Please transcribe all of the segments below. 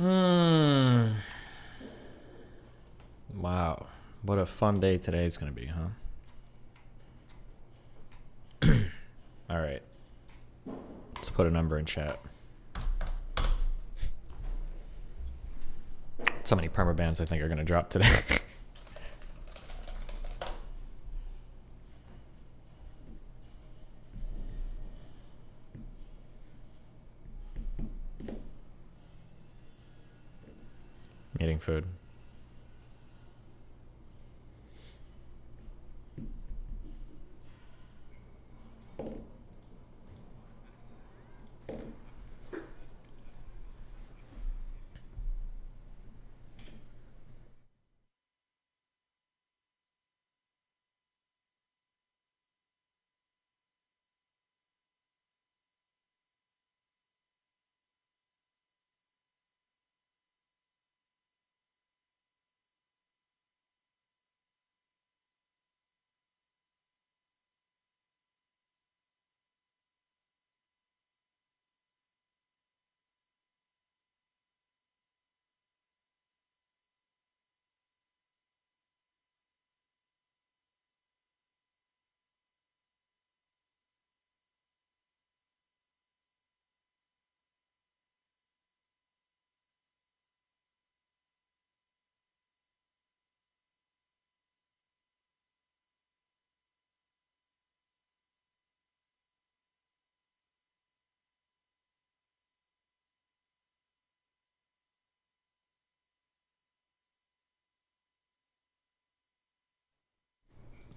Mm. Wow. What a fun day today is going to be, huh? All right. Let's put a number in chat. So many perma bands I think are going to drop today. Eating food.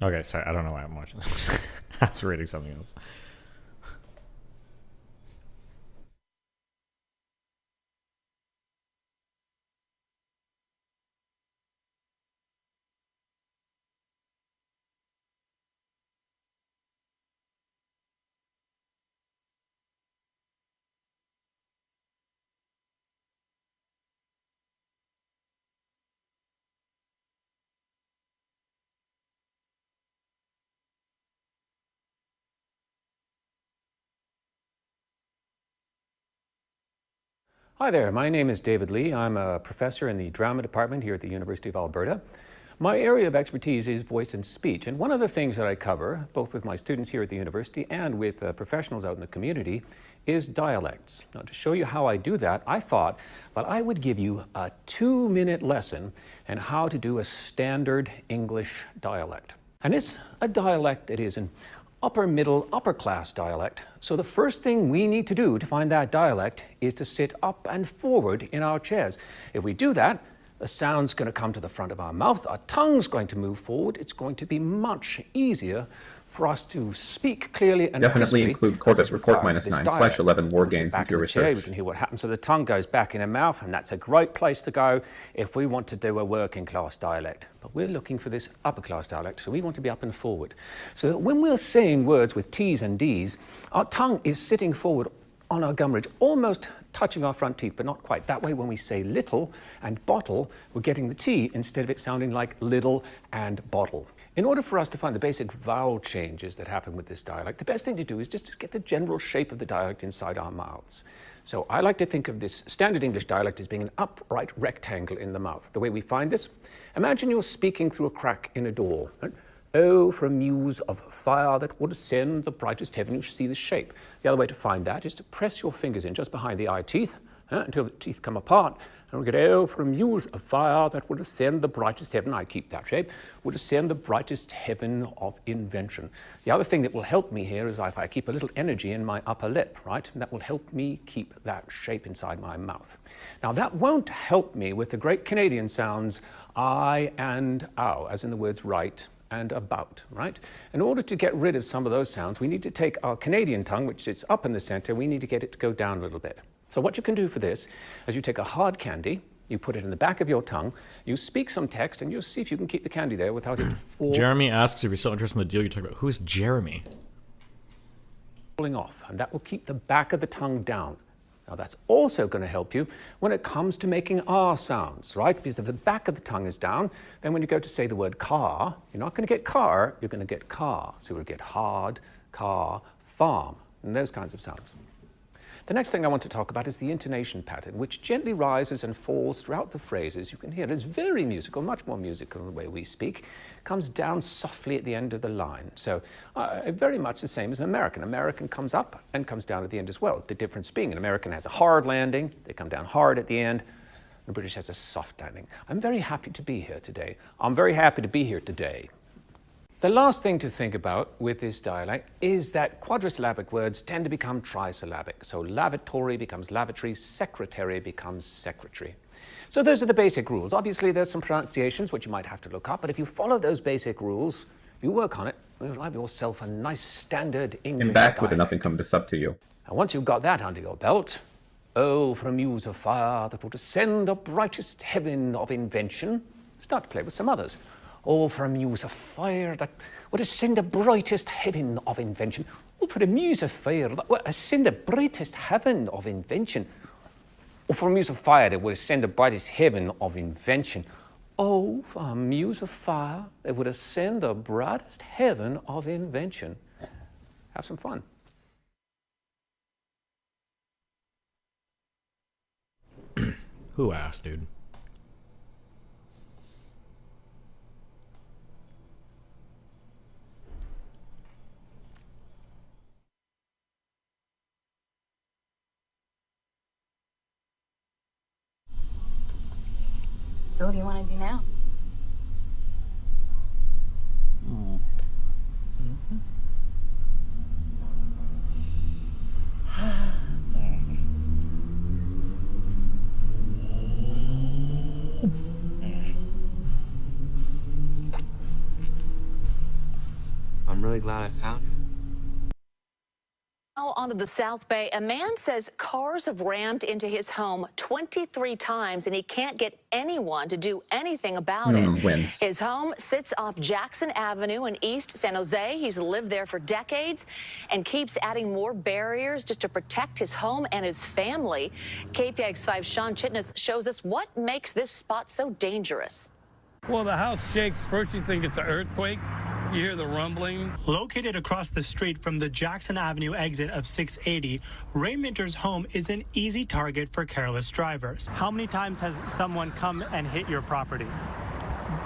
Okay, sorry. I don't know why I'm watching this. I was reading something else. Hi there, my name is David Lee. I'm a professor in the drama department here at the University of Alberta. My area of expertise is voice and speech, and one of the things that I cover, both with my students here at the university and with professionals out in the community, is dialects. Now, to show you how I do that, I thought that I would give you a 2-minute lesson on how to do a standard English dialect. And it's a dialect that is an upper middle, upper class dialect. So the first thing we need to do to find that dialect is to sit up and forward in our chairs. If we do that, the sound's going to come to the front of our mouth, our tongue's going to move forward. It's going to be much easier for us to speak clearly and Definitely crisply include Cortex Report -9/11 war games into your research. We can hear what happens. So the tongue goes back in the mouth, and that's a great place to go if we want to do a working class dialect. But we're looking for this upper class dialect, so we want to be up and forward. So that when we're saying words with T's and D's, our tongue is sitting forward on our gum ridge, almost touching our front teeth, but not quite. That way, when we say little and bottle, we're getting the T instead of it sounding like little and bottle. In order for us to find the basic vowel changes that happen with this dialect, the best thing to do is just to get the general shape of the dialect inside our mouths. So I like to think of this standard English dialect as being an upright rectangle in the mouth. The way we find this, imagine you're speaking through a crack in a door. Right? Oh, for a muse of fire that would ascend the brightest heaven, you should see the shape. The other way to find that is to press your fingers in just behind the eye teeth until the teeth come apart. And we get, oh, for a muse of fire that would ascend the brightest heaven, I keep that shape, would ascend the brightest heaven of invention. The other thing that will help me here is if I keep a little energy in my upper lip, right? That will help me keep that shape inside my mouth. Now, that won't help me with the great Canadian sounds I and ow, as in the words right and about, right? In order to get rid of some of those sounds, we need to take our Canadian tongue, which sits up in the center, we need to get it to go down a little bit. So what you can do for this is you take a hard candy, you put it in the back of your tongue, you speak some text, and you'll see if you can keep the candy there without it Jeremy asks if you're still interested in the deal you talked about. Who's Jeremy? falling off, and that will keep the back of the tongue down. Now that's also going to help you when it comes to making R sounds, right? Because if the back of the tongue is down, then when you go to say the word car, you're not going to get car, you're going to get car. So you'll get hard, car, farm, and those kinds of sounds. The next thing I want to talk about is the intonation pattern, which gently rises and falls throughout the phrases. You can hear it. It's very musical, much more musical than the way we speak. It comes down softly at the end of the line. So very much the same as an American. American comes up and comes down at the end as well. The difference being an American has a hard landing. They come down hard at the end. The British has a soft landing. I'm very happy to be here today. I'm very happy to be here today. The last thing to think about with this dialect is that quadrisyllabic words tend to become trisyllabic. So lavatory becomes lavatory, secretary becomes secretary. So those are the basic rules. Obviously, there's some pronunciations which you might have to look up, but if you follow those basic rules, you work on it, you'll have yourself a nice standard English And back dialect. with enough income to sub to you. And once you've got that under your belt, oh, for a muse of fire that would ascend the brightest heaven of invention. Start to play with some others. Oh, for a muse of fire that would ascend the brightest heaven of invention. Oh, for a muse of fire that would ascend the brightest heaven of invention. Oh, for a muse of fire that would ascend the brightest heaven of invention. Oh, for a muse of fire that would ascend the brightest heaven of invention. Have some fun. Who asked, dude? So what do you want to do now? I'm really glad I found you. Now onto the South Bay. A man says cars have rammed into his home 23 times and he can't get anyone to do anything about it. Wins. His home sits off Jackson Avenue in East San Jose. He's lived there for decades and keeps adding more barriers just to protect his home and his family. KPIX5's Sean Chitness shows us what makes this spot so dangerous. Well, the house shakes. First you think it's an earthquake. You hear the rumbling. Located across the street from the Jackson Avenue exit of 680, Ray Minter's home is an easy target for careless drivers. How many times has someone come and hit your property?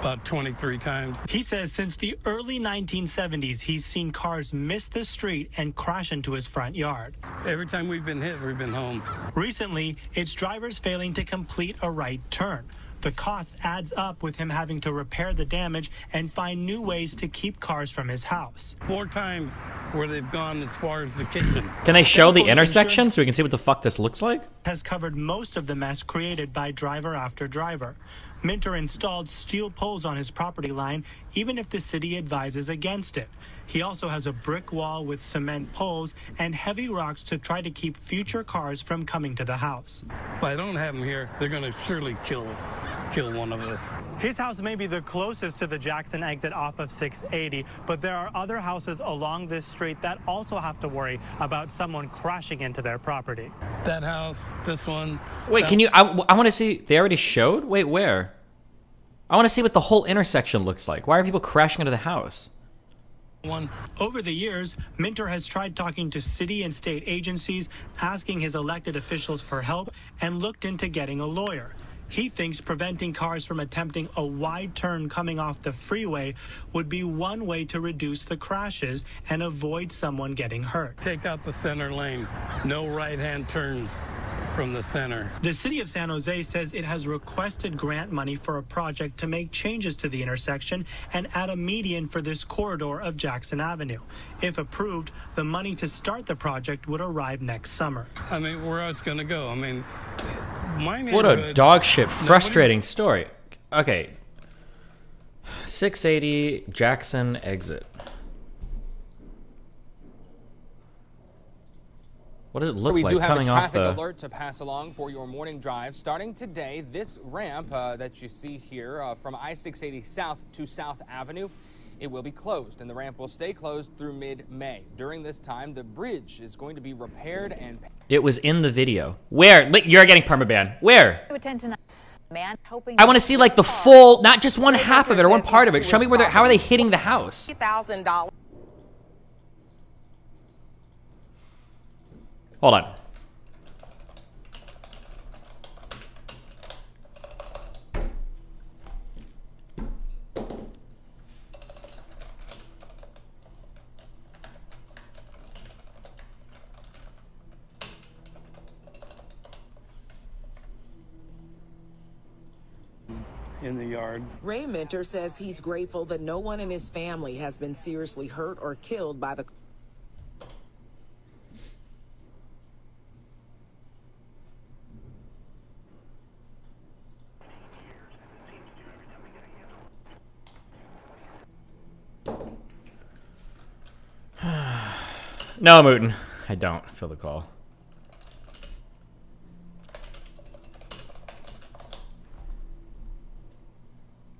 About 23 times. He says since the early 1970s, he's seen cars miss the street and crash into his front yard. Every time we've been hit, we've been home. Recently, it's drivers failing to complete a right turn. The cost adds up with him having to repair the damage and find new ways to keep cars from his house. 4 times where they've gone as far as the kitchen. Can they show the intersection so we can see what the fuck this looks like? Has covered most of the mess created by driver after driver. Minter installed steel poles on his property line, even if the city advises against it. He also has a brick wall with cement poles and heavy rocks to try to keep future cars from coming to the house. If I don't have them here, they're going to surely kill one of us. His house may be the closest to the Jackson exit off of 680, but there are other houses along this street that also have to worry about someone crashing into their property. That house, this one. Wait, can you... I want to see... They already showed? Wait, where? I want to see what the whole intersection looks like. Why are people crashing into the house? Over the years, Minter has tried talking to city and state agencies, asking his elected officials for help, and looked into getting a lawyer. He thinks preventing cars from attempting a wide turn coming off the freeway would be one way to reduce the crashes and avoid someone getting hurt. Take out the center lane. No right-hand turns from the center. The city of San Jose says it has requested grant money for a project to make changes to the intersection and add a median for this corridor of Jackson Avenue. If approved, the money to start the project would arrive next summer. I mean, where else going to go? I mean, my What a dog shit, frustrating story. Okay. 680 Jackson exit. What does it look we like do have coming a off traffic the... alert to pass along for your morning drive. Starting today, this ramp that you see here from I-680 South to South Avenue, it will be closed, and the ramp will stay closed through mid-May. During this time, the bridge is going to be repaired and... It was in the video. Where? You're getting permaban. Where? I want to see like the full, not just one half of it or one part of it. Show me where how are they hitting the house? $1,000. Hold on. in the yard. Ray Minter says he's grateful that no one in his family has been seriously hurt or killed by the... No, Mooten. I don't feel the call.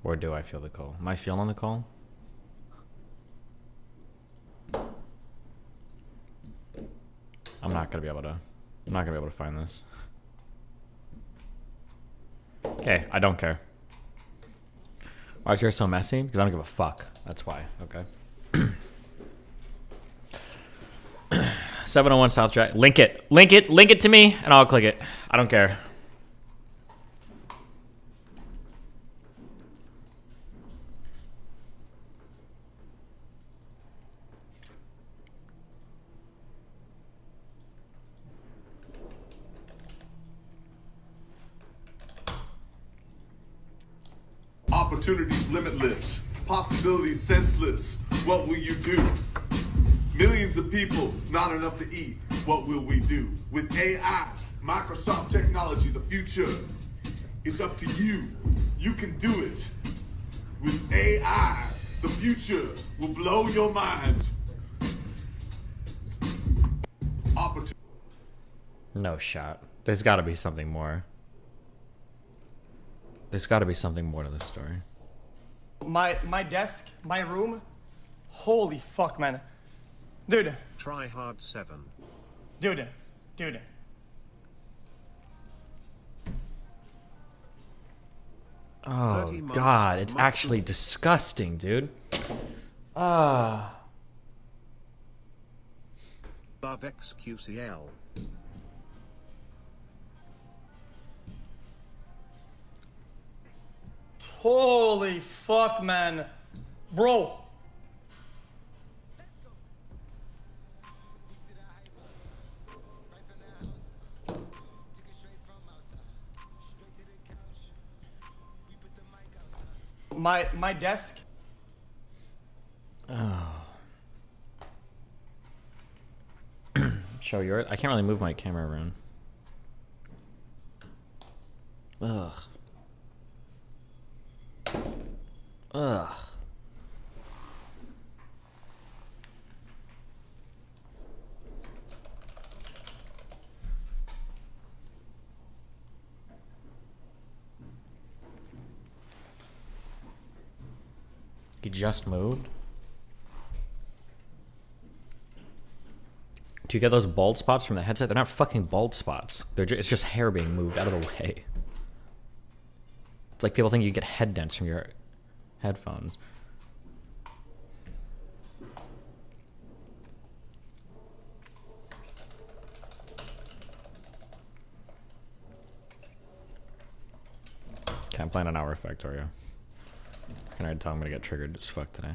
Or do I feel the call? Am I feeling the call? I'm not gonna be able to find this. Okay, I don't care. Why is yours so messy? Because I don't give a fuck. That's why. Okay. 701 South Drive. Link it to me, and I'll click it. I don't care. Opportunities limitless, possibilities senseless. What will you do? Millions of people, not enough to eat. What will we do? With AI, Microsoft technology, the future is up to you. You can do it. With AI, the future will blow your mind. Opportunity. No shot. There's got to be something more. There's got to be something more to this story. My desk, my room. Holy fuck, man. Dude. Try hard 7. Dude. Oh God, it's actually disgusting, dude. Ah. Love XQCL. Holy fuck, man. Bro. My desk. Oh. Show yours. I can't really move my camera around. Ugh. Ugh. He just moved? Do you get those bald spots from the headset? They're not fucking bald spots. It's just hair being moved out of the way. It's like people think you get head dents from your headphones. Okay, I'm playing an hour of Factorio. I can already tell I'm gonna get triggered as fuck today.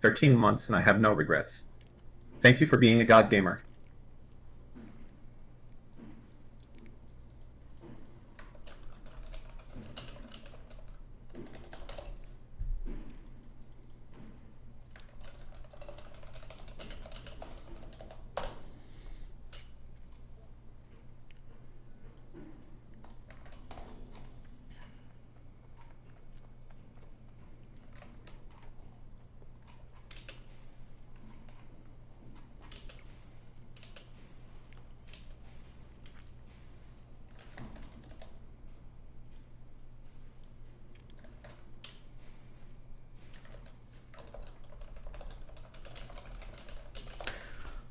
13 months and I have no regrets. Thank you for being a god gamer.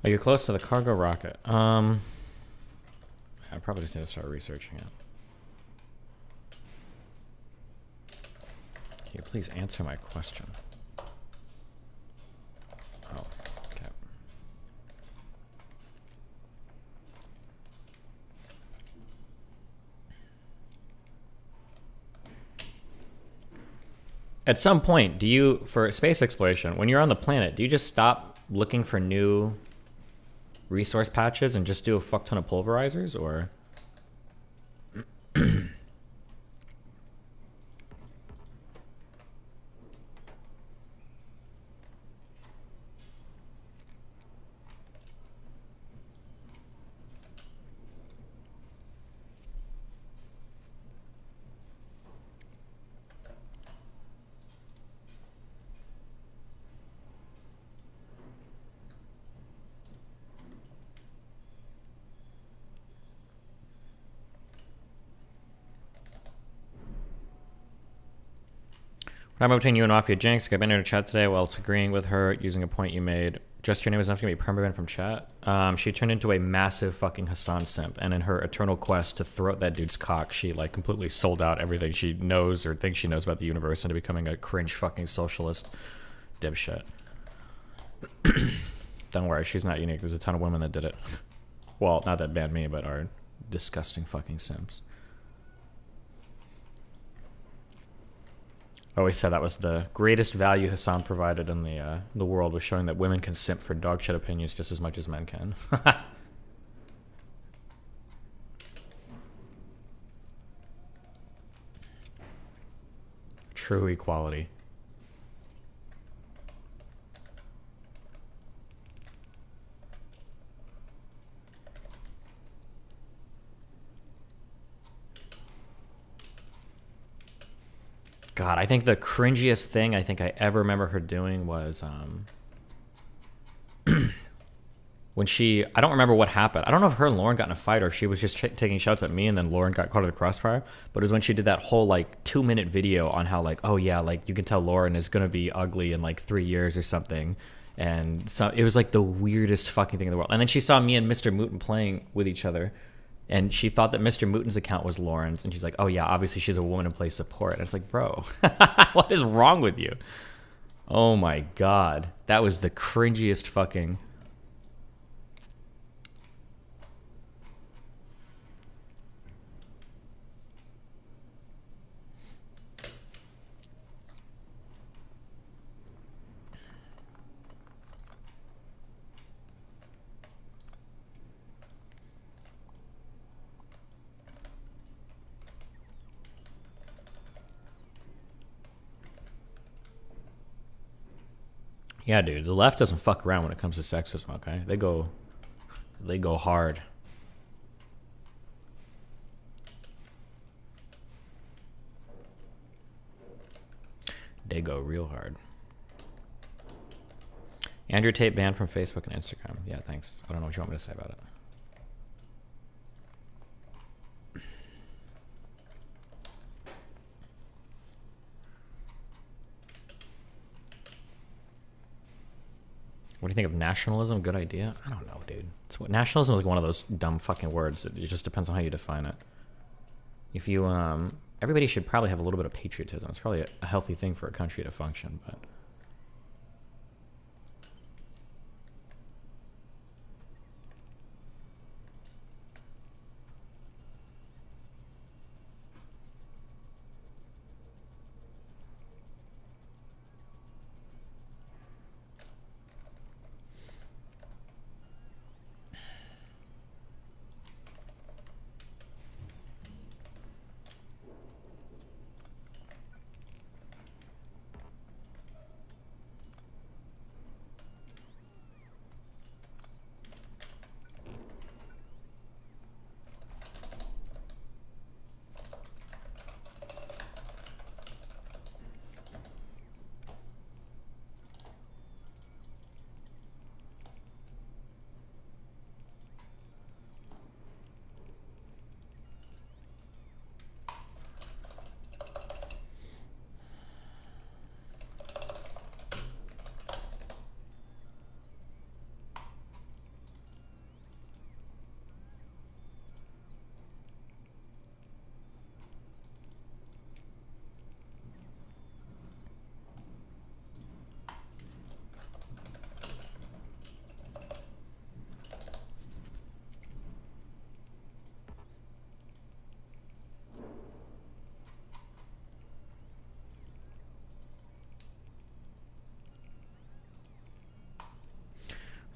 Are you close to the cargo rocket? I probably just need to start researching it. Can you please answer my question? Oh, okay. At some point, do you, for space exploration, when you're on the planet, do you just stop looking for new resource patches and just do a fuck ton of pulverizers, or? What about between you and Mafia Jinx? I've been in a chat today while agreeing with her using a point you made. Just your name is enough to be permanent from chat. She turned into a massive fucking Hassan simp, and in her eternal quest to throw out that dude's cock, she like completely sold out everything she knows or thinks she knows about the universe into becoming a cringe fucking socialist dipshit. Don't worry, she's not unique. There's a ton of women that did it. Well, not that banned me, but are disgusting fucking simps. I always said that was the greatest value Hassan provided in the world, was showing that women can simp for dog shit opinions just as much as men can. True equality. God, I think the cringiest thing I think I ever remember her doing was when she, I don't remember what happened. I don't know if her and Lauren got in a fight or if she was just taking shots at me and then Lauren got caught in the crossfire. But it was when she did that whole like 2-minute video on how like, oh yeah, like you can tell Lauren is going to be ugly in like 3 years or something. And so it was like the weirdest fucking thing in the world. And then she saw me and Mr. Mooten playing with each other. And she thought that Mr. Mooten's account was Lauren's. And she's like, oh yeah, obviously she's a woman and plays support. And it's like, bro, what is wrong with you? Oh my God. That was the cringiest fucking... Yeah, dude, the left doesn't fuck around when it comes to sexism, okay? They go hard. They go real hard. Andrew Tate banned from Facebook and Instagram. Yeah, thanks. I don't know what you want me to say about it. What do you think of nationalism? Good idea? I don't know, dude. Nationalism is like one of those dumb fucking words. It just depends on how you define it. If you, everybody should probably have a little bit of patriotism. It's probably a healthy thing for a country to function, but...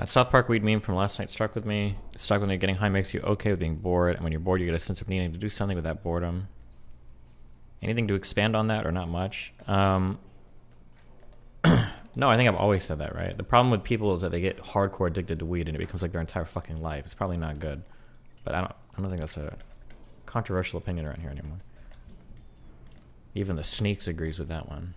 That South Park weed meme from last night stuck with me. Getting high makes you okay with being bored, and when you're bored, you get a sense of needing to do something with that boredom. Anything to expand on that, or not much? No, I think I've always said that, right? The problem with people is that they get hardcore addicted to weed, and it becomes like their entire fucking life. It's probably not good, but I don't think that's a controversial opinion around here anymore. Even the Sneaks agrees with that one.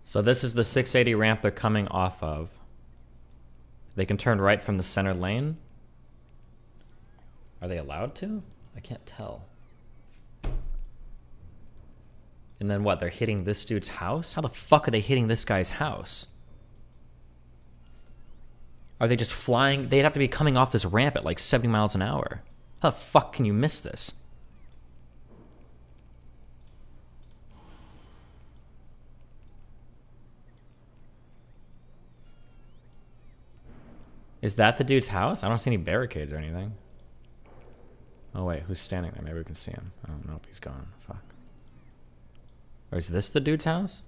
So this is the 680 ramp they're coming off of. They can turn right from the center lane. Are they allowed to? I can't tell. And then what? They're hitting this dude's house? How the fuck are they hitting this guy's house? Are they just flying? They'd have to be coming off this ramp at like 70 miles an hour. How the fuck can you miss this? Is that the dude's house? I don't see any barricades or anything. Oh wait, who's standing there? Maybe we can see him. Oh nope, he's gone. Fuck. Or is this the dude's house?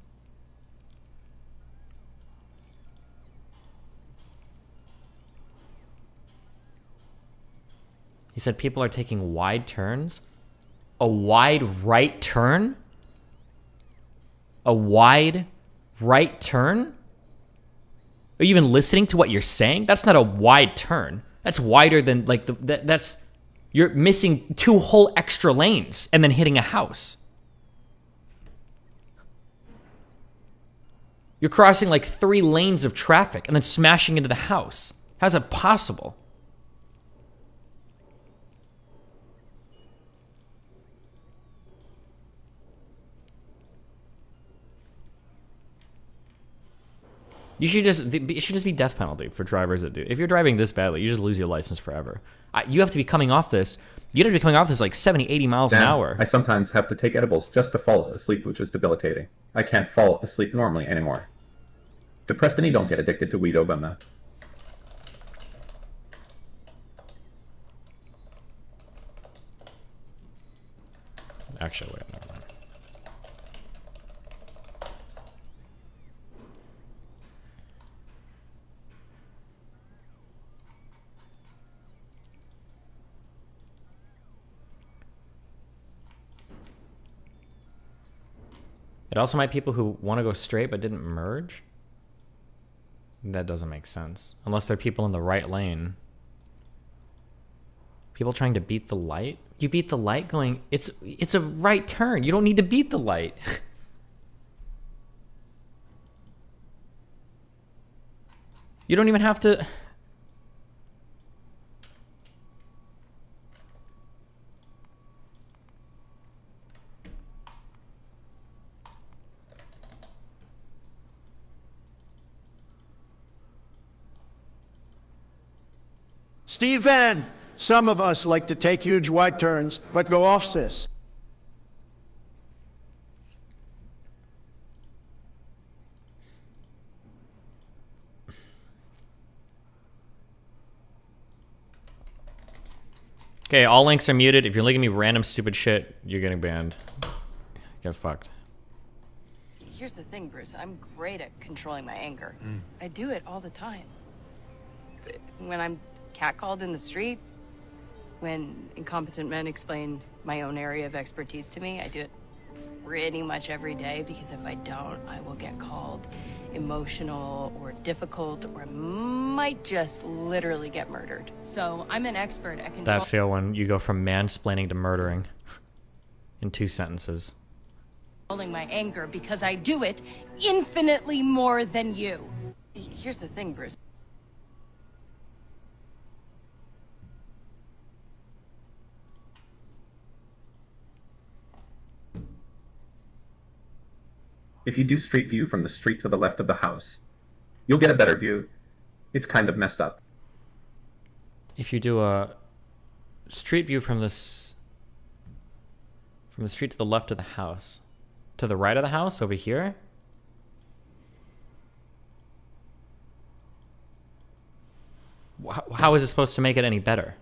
He said people are taking wide turns. A wide right turn? A wide right turn? Are you even listening to what you're saying? That's not a wide turn. That's wider than like that's you're missing 2 whole extra lanes and then hitting a house. You're crossing like 3 lanes of traffic and then smashing into the house. How's that possible? It should just be death penalty for drivers that do. If you're driving this badly, you just lose your license forever. You have to be coming off this. You'd have to be coming off this like 70, 80 miles an hour. I sometimes have to take edibles just to fall asleep, which is debilitating. I can't fall asleep normally anymore. Depressed and you don't get addicted to weed, Obama. Actually, wait, never mind. It also might be people who want to go straight but didn't merge. That doesn't make sense. Unless they're people in the right lane. People trying to beat the light? You beat the light going, it's a right turn. You don't need to beat the light. You don't even have to... Steven, some of us like to take huge wide turns, but go off, sis. Okay, all links are muted. If you're linking me random stupid shit, you're getting banned. Get fucked. Here's the thing, Bruce. I'm great at controlling my anger. I do it all the time. When I'm catcalled in the street, when incompetent men explain my own area of expertise to me, I do it pretty much every day, because if I don't, I will get called emotional or difficult, or might just literally get murdered. So I'm an expert at control. That feel when you go from mansplaining to murdering in 2 sentences. Controlling my anger, because I do it infinitely more than you. Here's the thing, Bruce. If you do street view from the street to the left of the house, you'll get a better view. It's kind of messed up. if you do a street view from this, from the street to the left of the house, to the right of the house over here. How is it supposed to make it any better?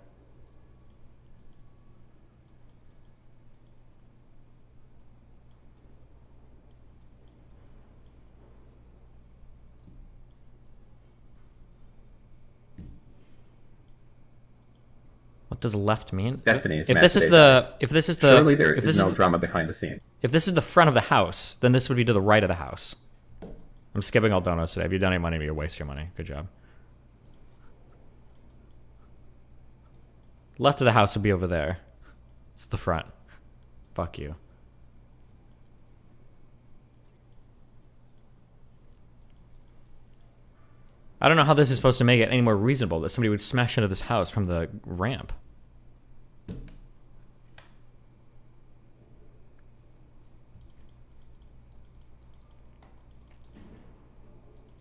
What does left mean? Destiny is if this is the surely there is no drama behind the scene. If this is the front of the house, then this would be to the right of the house. I'm skipping all donuts today. If you donate money, you waste your money. Good job. Left of the house would be over there. It's the front. Fuck you. I don't know how this is supposed to make it any more reasonable that somebody would smash into this house from the ramp.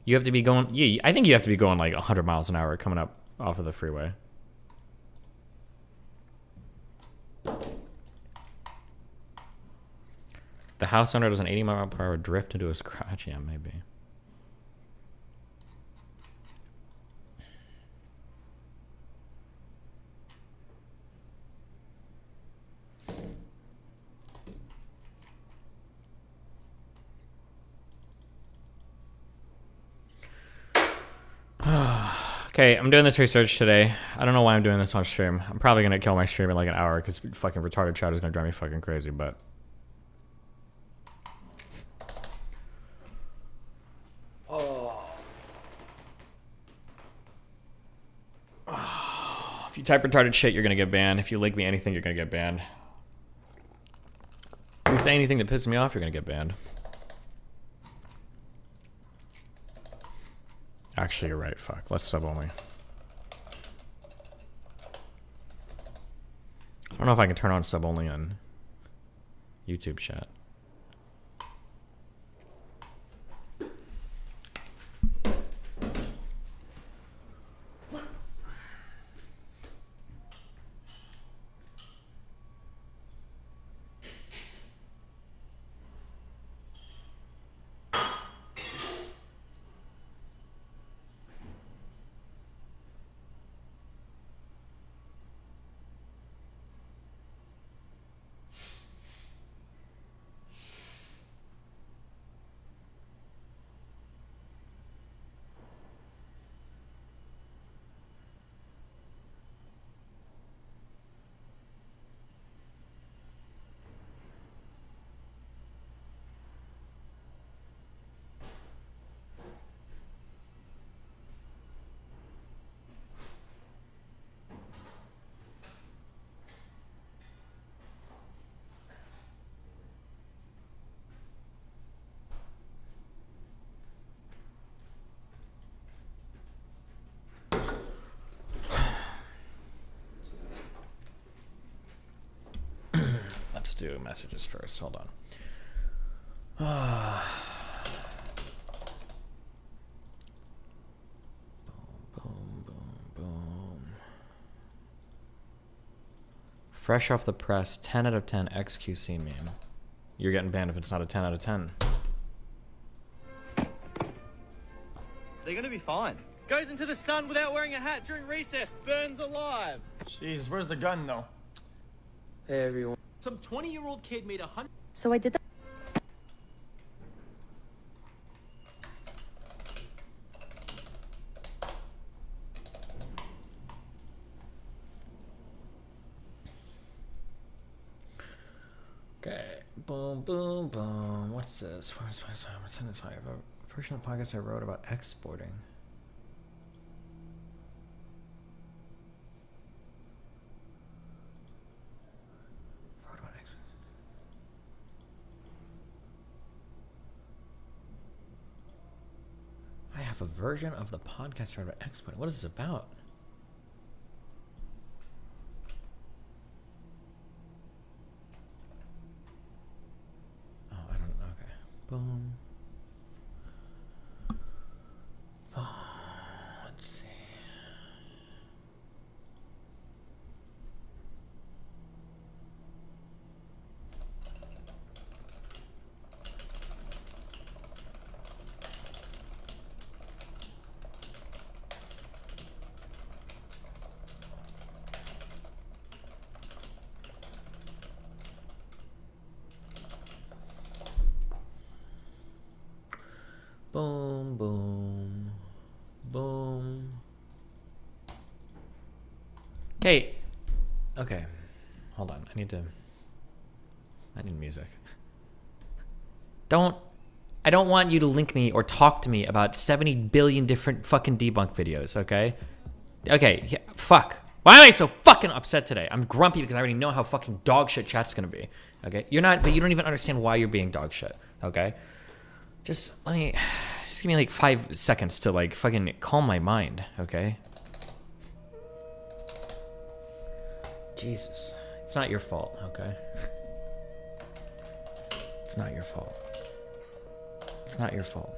You have to be going... Yeah, I think you have to be going like 100 miles an hour coming up off of the freeway. The house owner does an 80 mile per hour drift into his garage. Yeah, maybe. Okay, I'm doing this research today. I don't know why I'm doing this on stream. I'm probably gonna kill my stream in like an hour because fucking retarded chat is gonna drive me fucking crazy, but... If you type retarded shit, you're gonna get banned. If you link me anything, you're gonna get banned. If you say anything that pisses me off, you're gonna get banned. Actually, you're right. Fuck. Let's sub only. I don't know if I can turn on sub only on YouTube chat. Let's do messages first. Hold on. Boom, boom, boom. Fresh off the press, 10 out of 10 XQC meme. You're getting banned if it's not a 10 out of 10. They're gonna be fine. Goes into the sun without wearing a hat during recess. Burns alive. Jesus, where's the gun though? Hey everyone. Some 20-year-old kid made 100. So I did that. Okay. Boom, boom, boom. What's this? What's in this? I have a version of the podcast I wrote about exporting. I have a version of the podcast I wrote about exporting. What is this about? Oh, I don't know. Okay. Boom. Oh, let's see. Boom, boom, boom. Okay. Okay. Hold on. I need music. I don't want you to link me or talk to me about 70 billion different fucking debunk videos, okay? Okay, yeah, fuck. Why am I so fucking upset today? I'm grumpy because I already know how fucking dog shit chat's gonna be, okay? You're not, but you don't even understand why you're being dog shit, okay? Just give me like 5 seconds to like fucking calm my mind, okay? Jesus. It's not your fault, okay? It's not your fault. It's not your fault.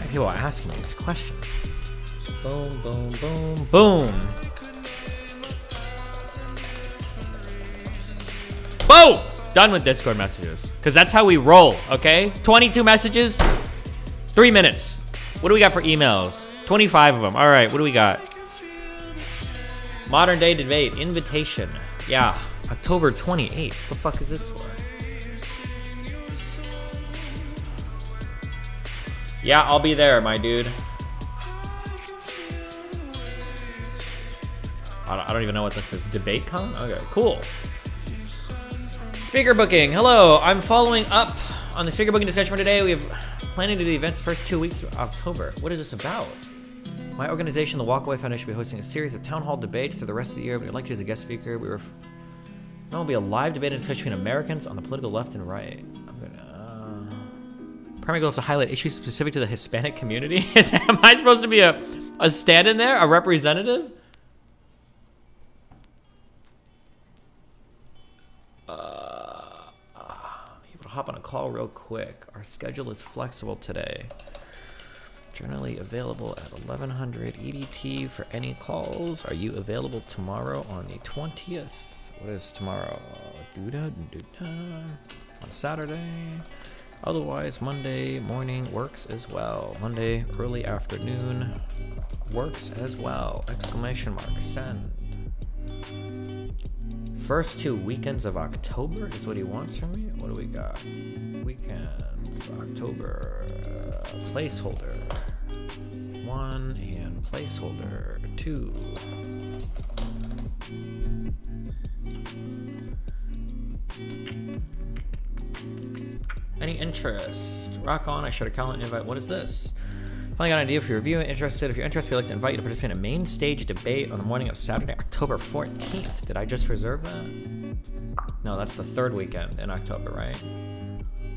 People are asking me these questions. Boom, boom, boom, boom. Boom! Done with Discord messages. Because that's how we roll, okay? 22 messages, 3 minutes. What do we got for emails? 25 of them. All right, what do we got? Modern day debate, invitation. Yeah, October 28th. What the fuck is this for? Yeah, I'll be there, my dude. I don't even know what this is. DebateCon? Okay, cool. Speaker booking. Hello, I'm following up on the speaker booking discussion for today. We have planning to do the events the first 2 weeks of October. What is this about? My organization, the Walkaway Foundation, will be hosting a series of town hall debates through the rest of the year. We'd like you as a guest speaker. There will be a live debate and discussion between Americans on the political left and right. Primary goal is to highlight issues specific to the Hispanic community. Am I supposed to be a stand-in there? A representative? Able to hop on a call real quick. Our schedule is flexible today. Generally available at 1100 EDT for any calls. Are you available tomorrow on the 20th? What is tomorrow? On Saturday. Otherwise, Monday morning works as well. Monday early afternoon works as well. Exclamation mark, send. First 2 weekends of October is what he wants from me. What do we got? Weekends, October, placeholder 1 and placeholder 2. Any interest? Rock on, I shared a calendar invite. What is this? Finally got an idea if you're reviewing, interested. If you're interested, we'd like to invite you to participate in a main stage debate on the morning of Saturday, October 14th. Did I just reserve that? No, that's the 3rd weekend in October, right?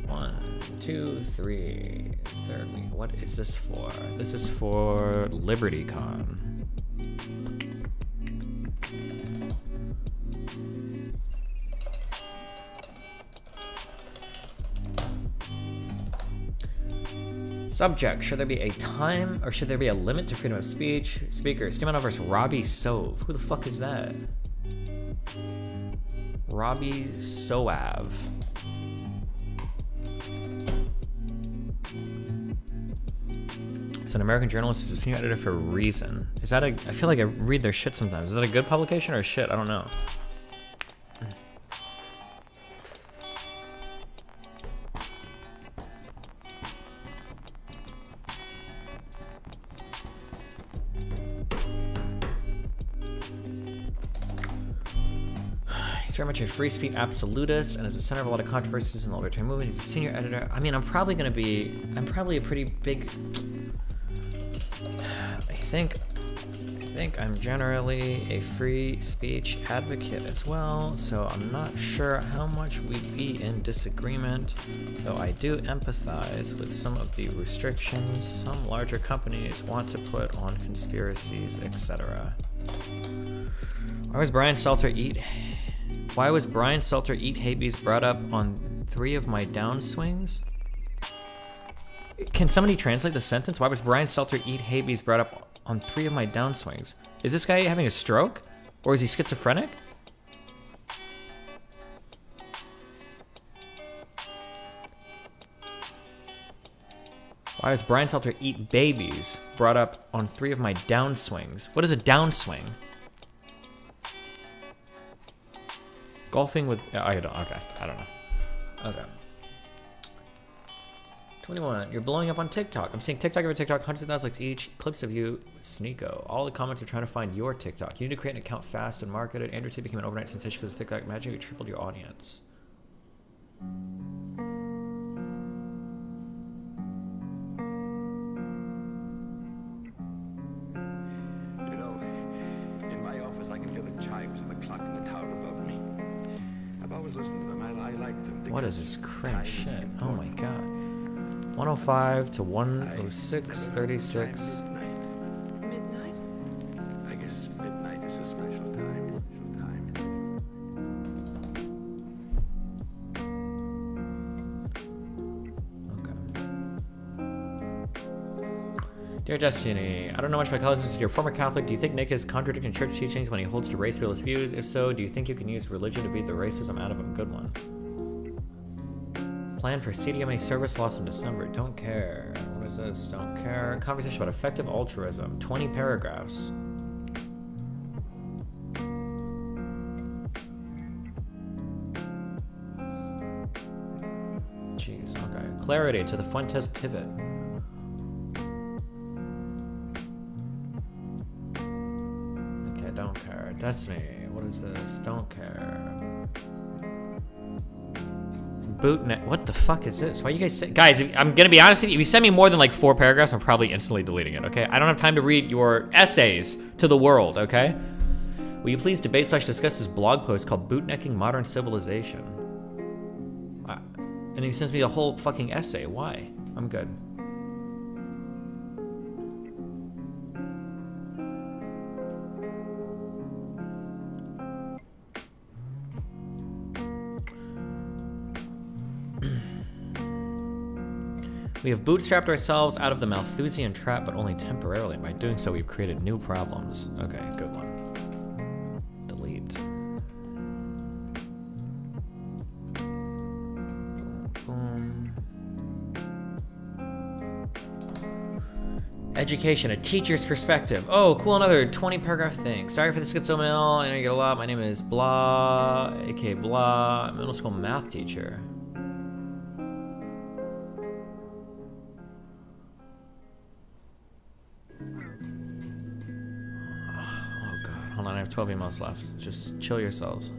1, 2, 3, 3rd week. What is this for? This is for LibertyCon. Subject, should there be a time or should there be a limit to freedom of speech? Speaker, Stimanov versus Robbie Sove. Who the fuck is that? Robbie Soav. It's an American journalist who's a senior editor for Reason. Is that a... I feel like I read their shit sometimes. Is that a good publication or a shit? I don't know. He's very much a free speech absolutist and is the center of a lot of controversies in the libertarian movement. He's a senior editor. I mean, I'm probably a pretty big... I think I'm generally a free speech advocate as well, so I'm not sure how much we'd be in disagreement, though I do empathize with some of the restrictions some larger companies want to put on conspiracies, etc. Why was Brian Stelter eat Habeas brought up on 3 of my downswings? Can somebody translate the sentence? Why was Brian Stelter eat Habeas brought up on 3 of my downswings? Is this guy having a stroke? Or is he schizophrenic? Why does Brian Stelter eat babies brought up on 3 of my downswings? What is a downswing? Golfing with... I don't know. Okay. 21. You're blowing up on TikTok. I'm seeing TikTok over TikTok, hundreds of thousands likes each. Clips of you, Sneeko. All the comments are trying to find your TikTok. You need to create an account fast and market it. Andrew Tate became an overnight sensation because of TikTok magic. It tripled your audience. You know, in my office I can hear the chimes of the clock in the tower above me. I've always listened to them. I like them. What is this cringe shit? Oh my god. 105 to 106, 36. Midnight? I guess midnight is a special time. Okay. Dear Destiny, I don't know much about Catholicism. You're a former Catholic. Do you think Nick is contradicting church teachings when he holds to race realist views? If so, do you think you can use religion to beat the racism out of him? Good one. Plan for CDMA service loss in December. Don't care. What is this? Don't care. Conversation about effective altruism. 20 paragraphs. Jeez, okay. Clarity to the Fuentes pivot. Okay, don't care. Destiny. What is this? Don't care. Bootnet. What the fuck is this? Why you guys say... Guys, I'm gonna be honest with you. If you send me more than like 4 paragraphs, I'm probably instantly deleting it, okay? I don't have time to read your essays to the world, okay? Will you please debate/discuss this blog post called Bootnecking Modern Civilization? And he sends me a whole fucking essay. Why? I'm good. We have bootstrapped ourselves out of the Malthusian trap, but only temporarily. By doing so, we've created new problems. Okay, good one. Delete. Boom, boom. Education, a teacher's perspective. Oh, cool, another 20 paragraph thing. Sorry for the schizo mail. I know you get a lot. My name is Blah, aka Blah, middle school math teacher. Hold on, I have 12 emails left. Just chill yourselves.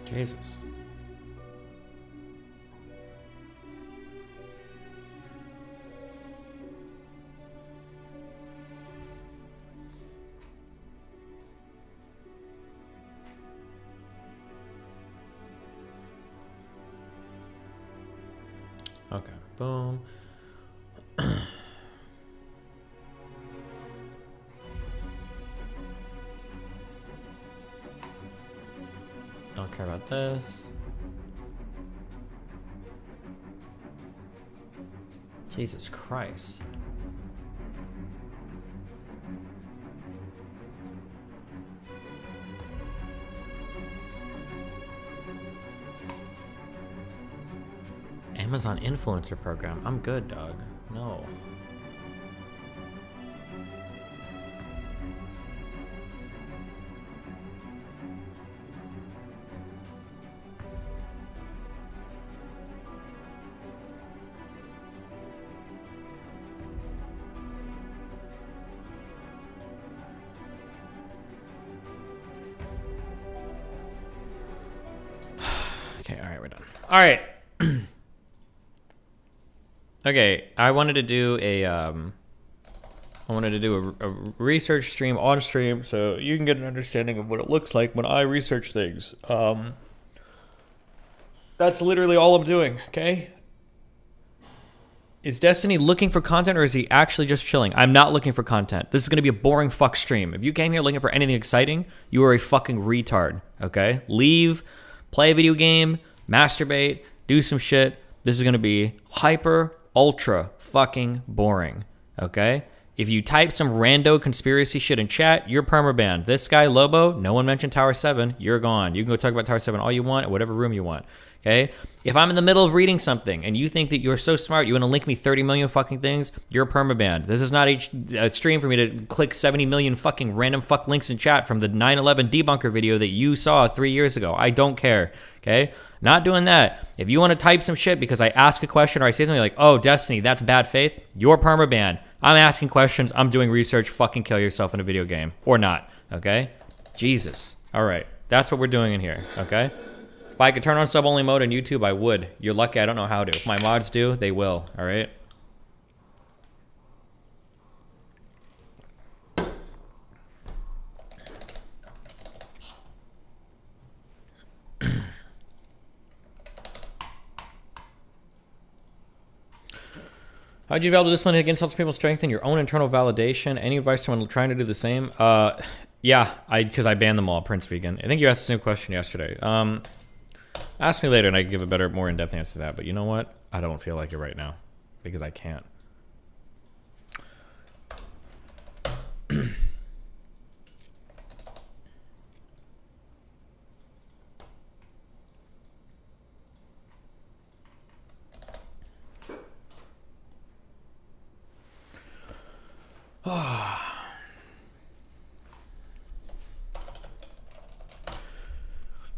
Jesus. Okay, boom. Don't care about this. Jesus Christ. Amazon influencer program. I'm good, dog. No. Okay, all right, we're done. All right. Okay, I wanted to do a research stream on stream so you can get an understanding of what it looks like when I research things. That's literally all I'm doing, okay? Is Destiny looking for content or is he actually just chilling? I'm not looking for content. This is going to be a boring fuck stream. If you came here looking for anything exciting, you are a fucking retard, okay? Leave, play a video game, masturbate, do some shit. This is going to be hyper, ultra fucking boring, okay? If you type some rando conspiracy shit in chat, you're permabanned. This guy, Lobo, no one mentioned Tower 7. You're gone. You can go talk about Tower 7 all you want, at whatever room you want, okay? If I'm in the middle of reading something and you think that you're so smart, you want to link me 30 million fucking things, you're permabanned. This is not a stream for me to click 70 million fucking random fuck links in chat from the 9/11 debunker video that you saw 3 years ago. I don't care, okay? Not doing that. If you want to type some shit because I ask a question or I say something like, oh, Destiny, that's bad faith, you're permabanned. I'm asking questions. I'm doing research. Fucking kill yourself in a video game. Or not, okay? Jesus. All right. That's what we're doing in here, okay? If I could turn on sub-only mode on YouTube, I would. You're lucky I don't know how to. If my mods do, they will, all right? How'd you value discipline against helps people strengthen your own internal validation? Any advice to someone trying to do the same? Yeah, because I banned them all, Prince Vegan. I think you asked the same question yesterday. Ask me later and I can give a better, more in-depth answer to that. But you know what? I don't feel like it right now because I can't.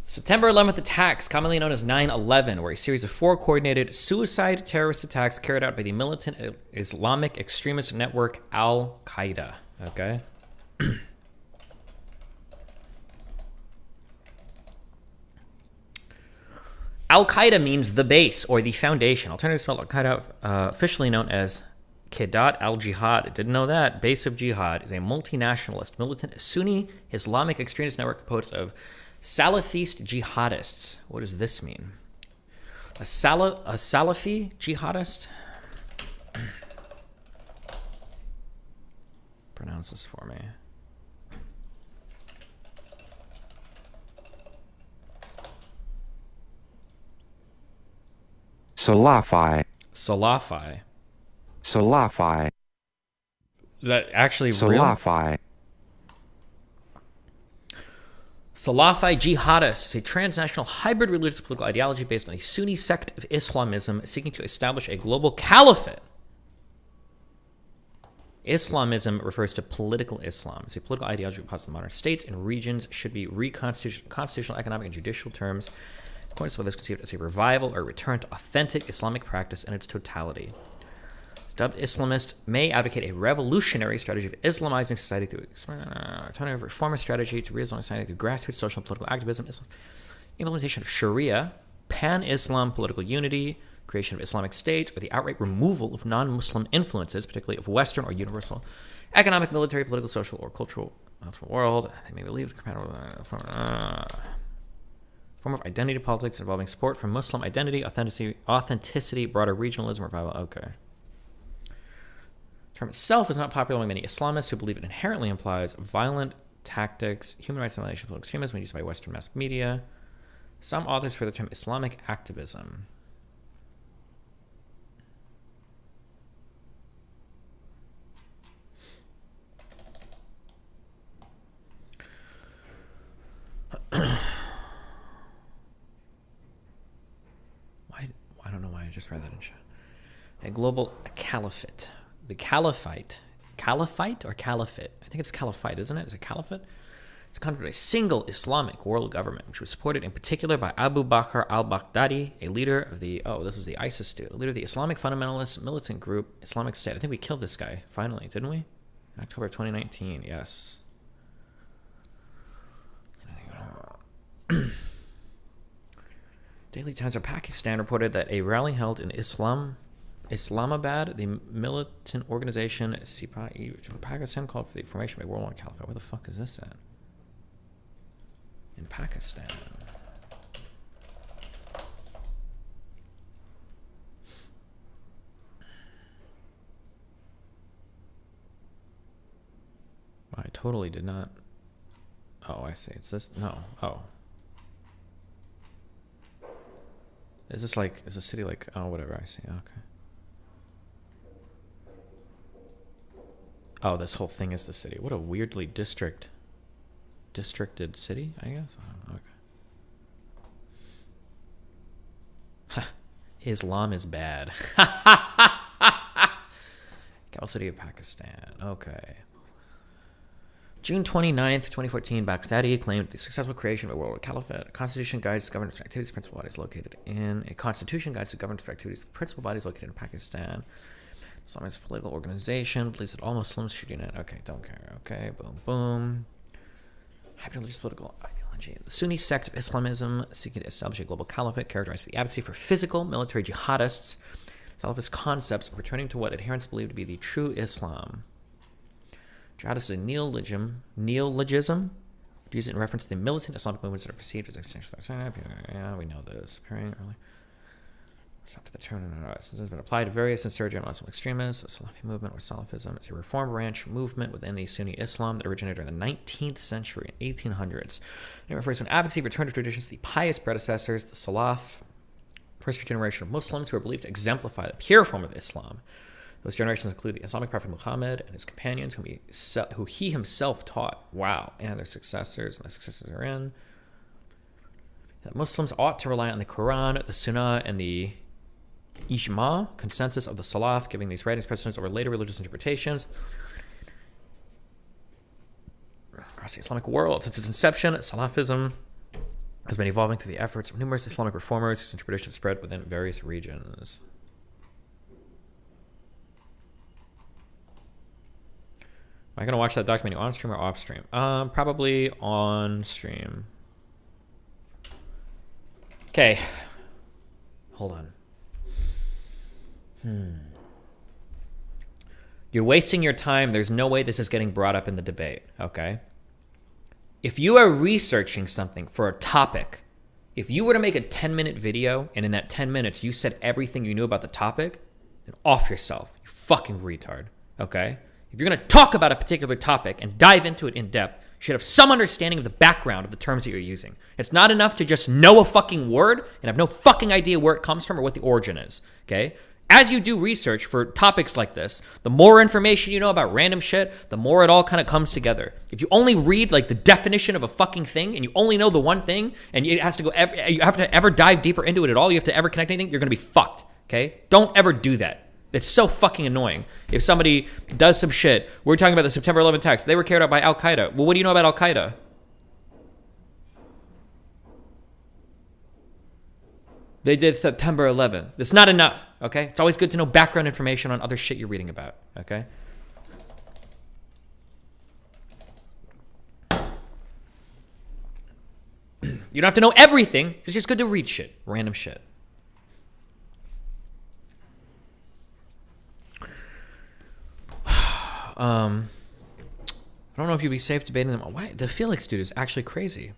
September 11th attacks, commonly known as 9/11, were a series of 4 coordinated suicide terrorist attacks carried out by the militant Islamic extremist network Al-Qaeda. Okay? Al-Qaeda means the base or the foundation. Alternative spelled Al-Qaeda, officially known as Kedat al-Jihad. Didn't know that. Base of Jihad is a multinationalist, militant Sunni Islamic extremist network composed of Salafist jihadists. What does this mean? A Salafi jihadist? Pronounce this for me. Salafi. Salafi. Salafi. Is that actually real? Salafi. Salafi jihadists is a transnational hybrid religious political ideology based on a Sunni sect of Islamism seeking to establish a global caliphate. Islamism refers to political Islam. It's a political ideology that the modern states and regions should be constitutional, economic, and judicial terms. According to what is conceived as a revival or return to authentic Islamic practice in its totality. Dubbed Islamist may advocate a revolutionary strategy of Islamizing society through alternative reformist strategy to re-Islamize society through grassroots social and political activism, implementation of Sharia, pan-Islam political unity, creation of Islamic states, or the outright removal of non-Muslim influences, particularly of Western or universal economic, military, political, social, or cultural world. They may believe Form of identity politics involving support for Muslim identity, authenticity, broader regionalism, revival. Okay. The term itself is not popular among many Islamists who believe it inherently implies violent tactics, human rights violations, political extremism when used by Western mass media. Some authors prefer the term Islamic activism. I don't know why I just read that in chat. A global caliphate. The caliphate or caliphate? I think it's caliphate, isn't it? Is it caliphate? It's a country, a single Islamic world government, which was supported in particular by Abu Bakr al-Baghdadi, a leader of the, this is the ISIS dude, a leader of the Islamic fundamentalist militant group Islamic State. I think we killed this guy, finally, didn't we? In October 2019, yes. Daily Times of Pakistan reported that a rally held in Islamabad, the militant organization Sipahi Pakistan called for the formation of a worldwide caliphate. Where the fuck is this at? In Pakistan. I totally did not. Oh, I see. It's this. No. Oh. Is this like, is the city like, oh, whatever, I see, okay. Oh, this whole thing is the city. What a weirdly districted city, I guess? Oh, okay. Islam is bad. Capital city of Pakistan, okay. June 29th, 2014, Baghdadi claimed the successful creation of a world caliphate. A constitution guides governance and activities, principal bodies located in principal bodies located in Pakistan. Islamist political organization believes that all Muslims should unite. Okay, don't care. Okay, boom, boom. Hyper-religious political ideology. The Sunni sect of Islamism seeking to establish a global caliphate characterized by the advocacy for physical military jihadists. Salafist concepts of returning to what adherents believe to be the true Islam. Jihad is a neologism used in reference to the militant Islamic movements that are perceived as extensions. Yeah, we know this. Appearing early. After the turn, this has been applied to various insurgent Muslim extremists. The Salafi movement, or Salafism, is a reform branch movement within the Sunni Islam that originated in the 19th century, 1800s. It refers to an advocacy of return to traditions of the pious predecessors, the Salaf, first generation of Muslims who are believed to exemplify the pure form of Islam. Those generations include the Islamic prophet Muhammad and his companions, who he himself taught. Wow. And their successors, and the successors are in. That Muslims ought to rely on the Quran, the Sunnah, and the Ijma, consensus of the Salaf, giving these writings precedence over later religious interpretations. Across the Islamic world, since its inception, Salafism has been evolving through the efforts of numerous Islamic reformers whose interpretations spread within various regions. Am I going to watch that documentary on stream or off stream? Probably on stream. Okay. Hold on. You're wasting your time. There's no way this is getting brought up in the debate, okay? If you are researching something for a topic, if you were to make a 10-minute video and in that 10 minutes you said everything you knew about the topic, then off yourself, you fucking retard, okay? If you're going to talk about a particular topic and dive into it in depth, you should have some understanding of the background of the terms that you're using. It's not enough to just know a fucking word and have no fucking idea where it comes from or what the origin is, okay? As you do research for topics like this, the more information you know about random shit, the more it all kind of comes together. If you only read like the definition of a fucking thing and you only know the one thing and it has to go, you have to ever dive deeper into it at all, you have to ever connect anything, you're going to be fucked, okay? Don't ever do that. It's so fucking annoying. If somebody does some shit, we're talking about the September 11th attacks, they were carried out by Al-Qaeda. Well, what do you know about Al-Qaeda? They did September 11th. That's not enough, okay? It's always good to know background information on other shit you're reading about, okay? You don't have to know everything. It's just good to read shit, random shit. I don't know if you'd be safe debating them. Why? The Felix dude is actually crazy.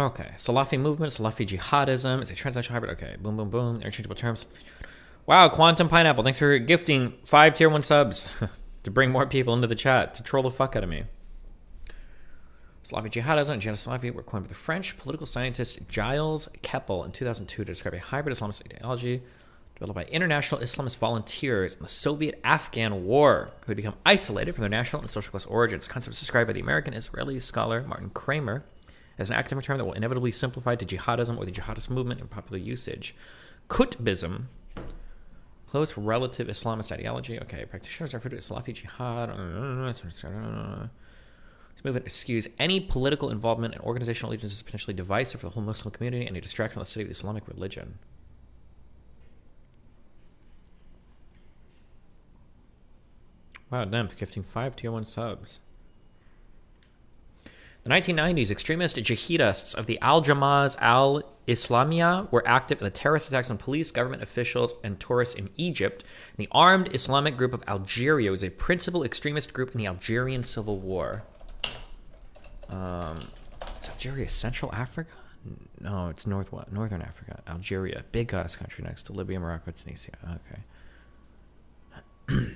Okay, Salafi movement, Salafi jihadism. It's a transnational hybrid. Okay, boom, boom, boom. Interchangeable terms. Wow, Quantum Pineapple. Thanks for gifting 5 tier 1 subs to bring more people into the chat to troll the fuck out of me. Slavic jihadism and Genoslavi were coined by the French political scientist Gilles Kepel in 2002 to describe a hybrid Islamist ideology developed by international Islamist volunteers in the Soviet-Afghan War who had become isolated from their national and social class origins. Concept is described by the American-Israeli scholar Martin Kramer as an academic term that will inevitably simplify to jihadism or the jihadist movement in popular usage. Qutbism, close relative Islamist ideology. Okay, practitioners are referred to as Salafi jihad. This movement eschews any political involvement and organizational allegiance is potentially divisive for the whole Muslim community and a distraction from the study of the Islamic religion. Wow, damn, gifting 5 tier 1 subs. The 1990s, extremist jihadists of the Al-Jamaz al-Islamiyah were active in the terrorist attacks on police, government officials, and tourists in Egypt. And the Armed Islamic Group of Algeria was a principal extremist group in the Algerian Civil War. Is Algeria Central Africa? No, it's Northern Africa. Algeria, big ass country next to Libya, Morocco, Tunisia. Okay.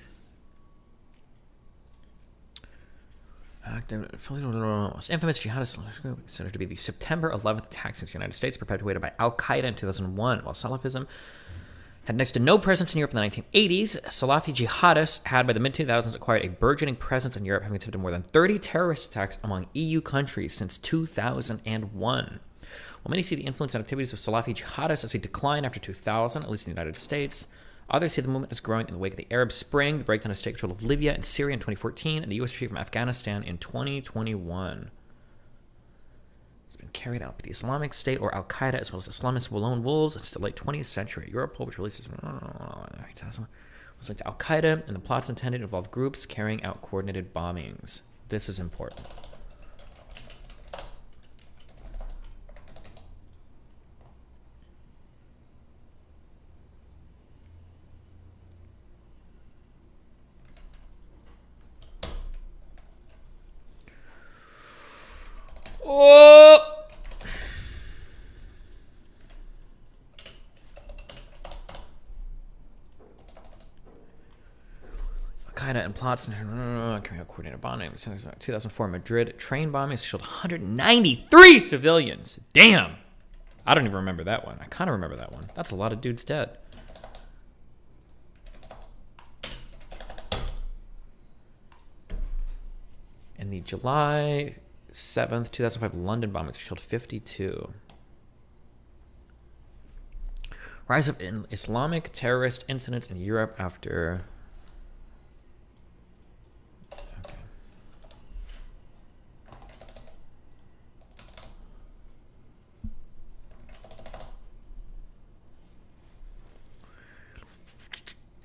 Most infamous jihadist group considered to be the September 11th attacks against the United States, perpetuated by Al Qaeda in 2001. While Salafism had next to no presence in Europe in the 1980s, Salafi jihadists had by the mid-2000s acquired a burgeoning presence in Europe, having attempted more than 30 terrorist attacks among EU countries since 2001. While many see the influence and activities of Salafi jihadists as a decline after 2000, at least in the United States, others see the movement as growing in the wake of the Arab Spring, the breakdown of state control of Libya and Syria in 2014, and the U.S. retreat from Afghanistan in 2021. It's been carried out by the Islamic State or Al-Qaeda, as well as Islamist lone wolves since the late 20th century. Europol, which releases was linked to Al-Qaeda, and the plots intended to involve groups carrying out coordinated bombings. This is important. Oh! Al-Qaeda and plots carrying out coordinated bombings. 2004 Madrid train bombings killed 193 civilians. Damn! I don't even remember that one. I kind of remember that one. That's a lot of dudes dead. In the July 7th, 2005 London bombings killed 52. Rise of Islamic terrorist incidents in Europe after...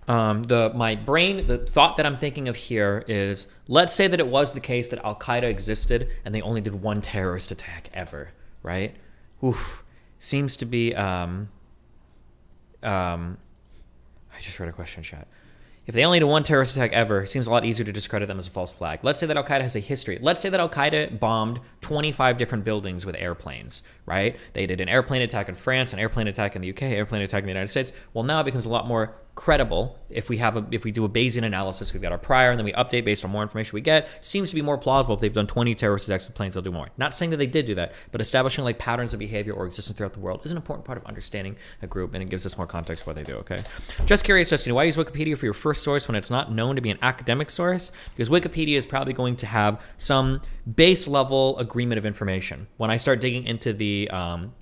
the thought that I'm thinking of here is, let's say that it was the case that Al-Qaeda existed and they only did one terrorist attack ever, right? Oof. Seems to be, I just read a question in chat. If they only did one terrorist attack ever, it seems a lot easier to discredit them as a false flag. Let's say that Al-Qaeda has a history. Let's say that Al-Qaeda bombed 25 different buildings with airplanes, right? They did an airplane attack in France, an airplane attack in the UK, airplane attack in the United States. Well, now it becomes a lot more credible if we do a Bayesian analysis. We've got our prior, and then we update based on more information we get. Seems to be more plausible if they've done 20 terrorist attacks with planes, they'll do more. Not saying that they did do that, but establishing like patterns of behavior or existence throughout the world is an important part of understanding a group, and it gives us more context for what they do. Okay. Just curious, Justin, why use Wikipedia for your first source when it's not known to be an academic source? Because Wikipedia is probably going to have some base level agreement of information. When I start digging into the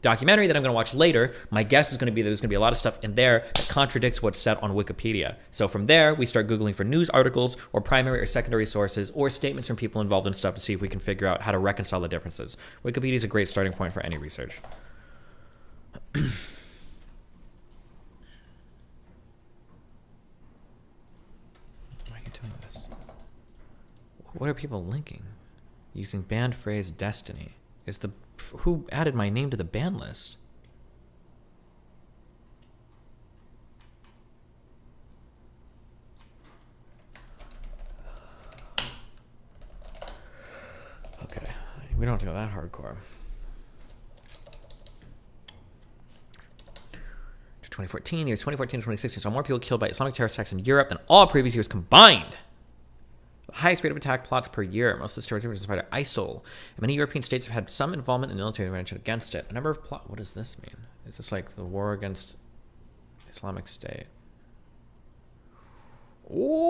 documentary that I'm going to watch later, my guess is going to be that there's going to be a lot of stuff in there that contradicts what's said on Wikipedia. So from there, we start Googling for news articles or primary or secondary sources or statements from people involved in stuff to see if we can figure out how to reconcile the differences. Wikipedia is a great starting point for any research. Why are you doing this? What are people linking? Using banned phrase Destiny. Who added my name to the ban list? Okay, we don't have to go that hardcore. 2014. The years 2014 to 2016 saw more people killed by Islamic terrorist attacks in Europe than all previous years combined. The highest rate of attack plots per year. Most of this territory was inspired by ISIL. And many European states have had some involvement in the military intervention against it. A number of plot. What does this mean? Is this like the war against Islamic State? Or.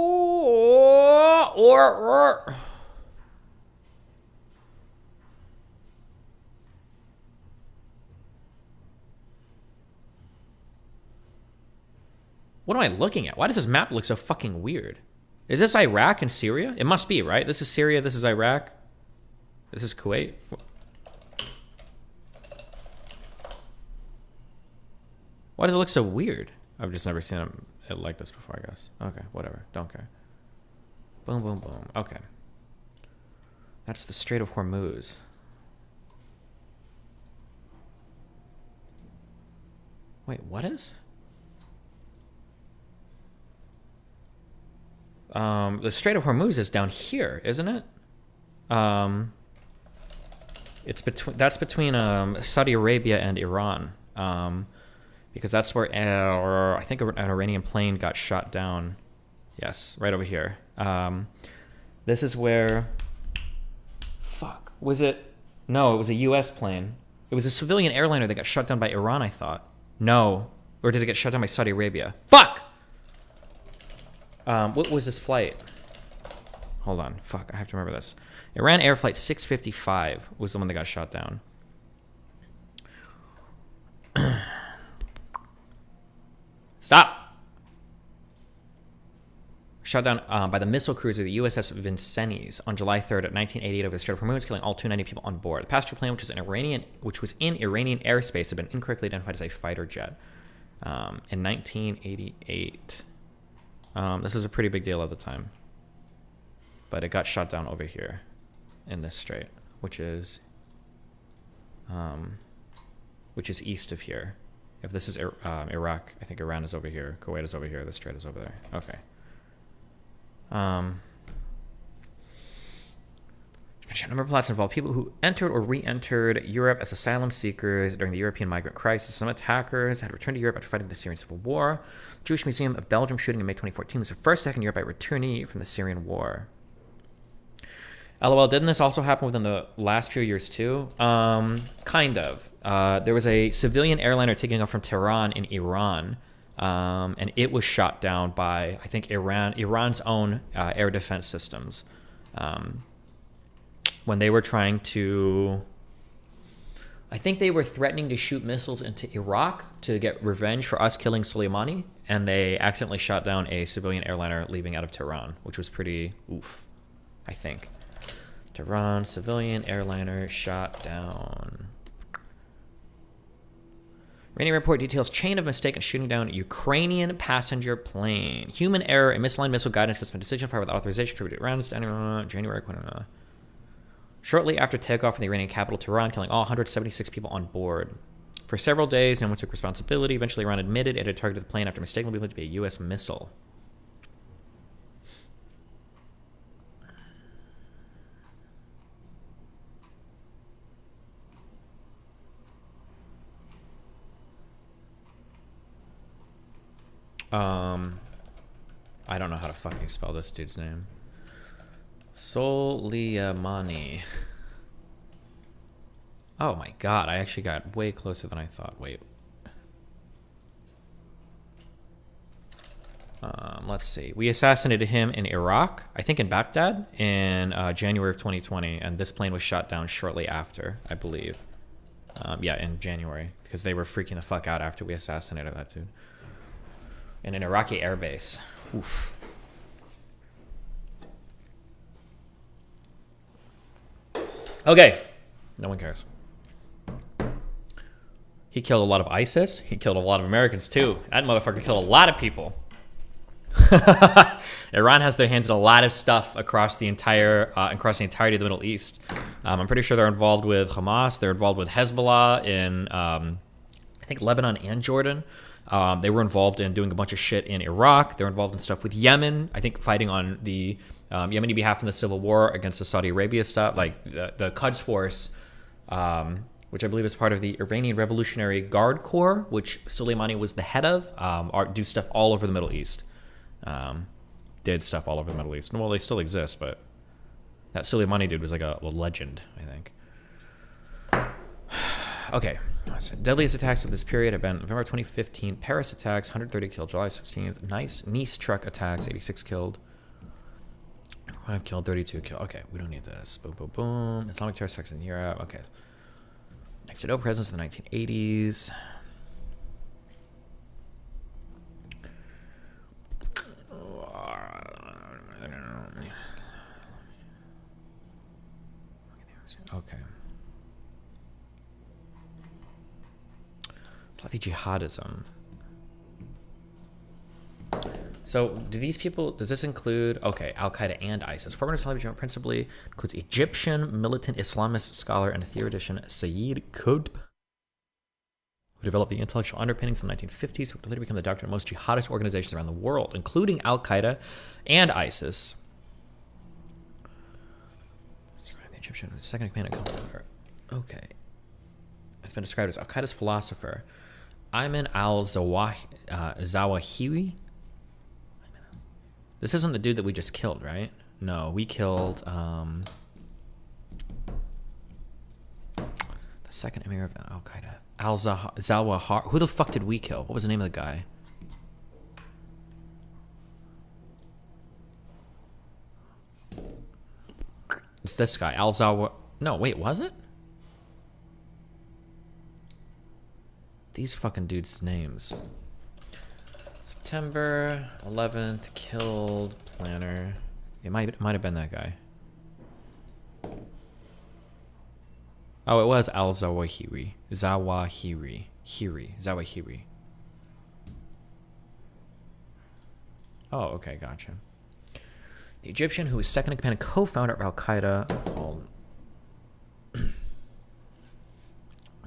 What am I looking at? Why does this map look so fucking weird? Is this Iraq and Syria? It must be, right? This is Syria, this is Iraq. This is Kuwait. Why does it look so weird? I've just never seen it like this before, I guess. Okay, whatever. Don't care. Boom, boom, boom. Okay. That's the Strait of Hormuz. Wait, what is? The Strait of Hormuz is down here, isn't it? It's between Saudi Arabia and Iran, because that's where I think an Iranian plane got shot down. Yes, right over here. This is where. Fuck, was it? No, it was a U.S. plane. It was a civilian airliner that got shot down by Iran, I thought. No, or did it get shot down by Saudi Arabia? Fuck. What was this flight? Hold on. Fuck, I have to remember this. Iran Air Flight 655 was the one that got shot down. Stop! Shot down by the missile cruiser, the USS Vincennes, on July 3rd at 1988 over the Strait of Hormuz, killing all 290 people on board. The passenger plane, which was in Iranian airspace, had been incorrectly identified as a fighter jet in 1988. This is a pretty big deal at the time. But it got shot down over here in this strait, which is east of here. If this is Iraq, I think Iran is over here. Kuwait is over here. The strait is over there. Okay. A number of plots involve people who entered or re-entered Europe as asylum seekers during the European migrant crisis. Some attackers had returned to Europe after fighting the Syrian civil war. The Jewish Museum of Belgium shooting in May 2014 was the first attack in Europe by a returnee from the Syrian war. LOL, didn't this also happen within the last few years too? Kind of. There was a civilian airliner taking off from Tehran in Iran, and it was shot down by, I think, Iran's own air defense systems. When they were trying to, I think they were threatening to shoot missiles into Iraq to get revenge for us killing Soleimani, and they accidentally shot down a civilian airliner leaving out of Tehran, which was pretty oof, I think. Tehran, civilian airliner shot down. Iranian report details chain of mistaken shooting down Ukrainian passenger plane. Human error, a misaligned missile guidance system decision fire without authorization attributed around January. Shortly after takeoff from the Iranian capital, Tehran, killing all 176 people on board. For several days, no one took responsibility. Eventually, Iran admitted it had targeted the plane after mistakenly believed it to be a U.S. missile. I don't know how to fucking spell this dude's name. Soleimani. Oh my god, I actually got way closer than I thought. Wait. Let's see. We assassinated him in Iraq, I think in Baghdad, in January of 2020, and this plane was shot down shortly after, I believe. Yeah, in January, because they were freaking the fuck out after we assassinated that dude. In an Iraqi airbase. Oof. Okay. No one cares. He killed a lot of ISIS. He killed a lot of Americans, too. That motherfucker killed a lot of people. Iran has their hands in a lot of stuff across the entirety of the Middle East. I'm pretty sure they're involved with Hamas. They're involved with Hezbollah in, I think, Lebanon and Jordan. They were involved in doing a bunch of shit in Iraq. They're involved in stuff with Yemen. I think fighting on the Yemeni behalf in the civil war against the Saudi Arabia stuff. Like the Quds Force which I believe is part of the Iranian Revolutionary Guard Corps, which Soleimani was the head of, do stuff all over the Middle East. Did stuff all over the Middle East. Well, they still exist, but that Soleimani dude was like a legend, I think. Okay. So deadliest attacks of this period have been November 2015, Paris attacks, 130 killed, July 16th, Nice truck attacks, 86 killed, 5 killed, 32 killed. Okay, we don't need this. Boom, boom, boom. Islamic terrorist attacks in Europe. Okay. Next to no presence in the 1980s. Okay. Salafi jihadism. So, do these people, does this include, okay, Al-Qaeda and ISIS? Former Salafi jihad principally includes Egyptian militant Islamist scholar and theoretician Sayyid Qutb, who developed the intellectual underpinnings in the 1950s, who would later become the doctor of most jihadist organizations around the world, including Al-Qaeda and ISIS. The Egyptian second in command of Qatar. Okay. It's been described as Al-Qaeda's philosopher, Ayman al-Zawahiri. This isn't the dude that we just killed, right? No, we killed the second emir of Al-Qaeda. Al-Zawahiri. Who the fuck did we kill? What was the name of the guy? It's this guy. Al-Zawahiri. No, wait, was it? These fucking dudes' names. September 11th, killed, planner. It might have been that guy. Oh, it was Al-Zawahiri. Zawahiri. Oh, okay, gotcha. The Egyptian who was second in command and co-founder of Al-Qaeda,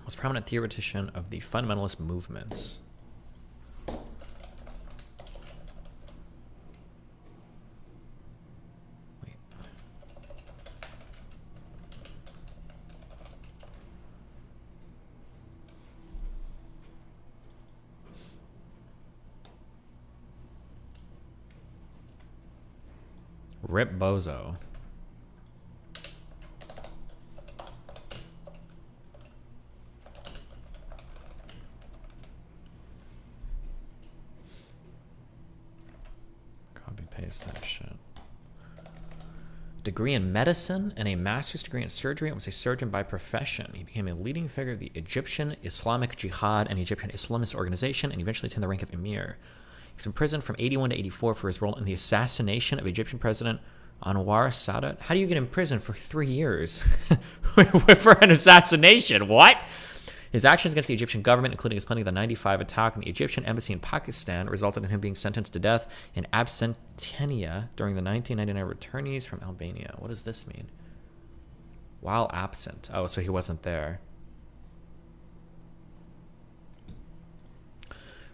was a prominent theoretician of the fundamentalist movements. Wait. Rip Bozo. That shit. Degree in medicine and a master's degree in surgery, and was a surgeon by profession. He became a leading figure of the Egyptian Islamic Jihad and Egyptian Islamist organization, and eventually attained the rank of emir. He was in prison from 81 to 84 for his role in the assassination of Egyptian President Anwar Sadat. How do you get in prison for 3 years for an assassination? What? His actions against the Egyptian government, including his planning of the 95 attack on the Egyptian embassy in Pakistan, resulted in him being sentenced to death in absentia during the 1999 returnees from Albania. What does this mean? While absent. Oh, so he wasn't there.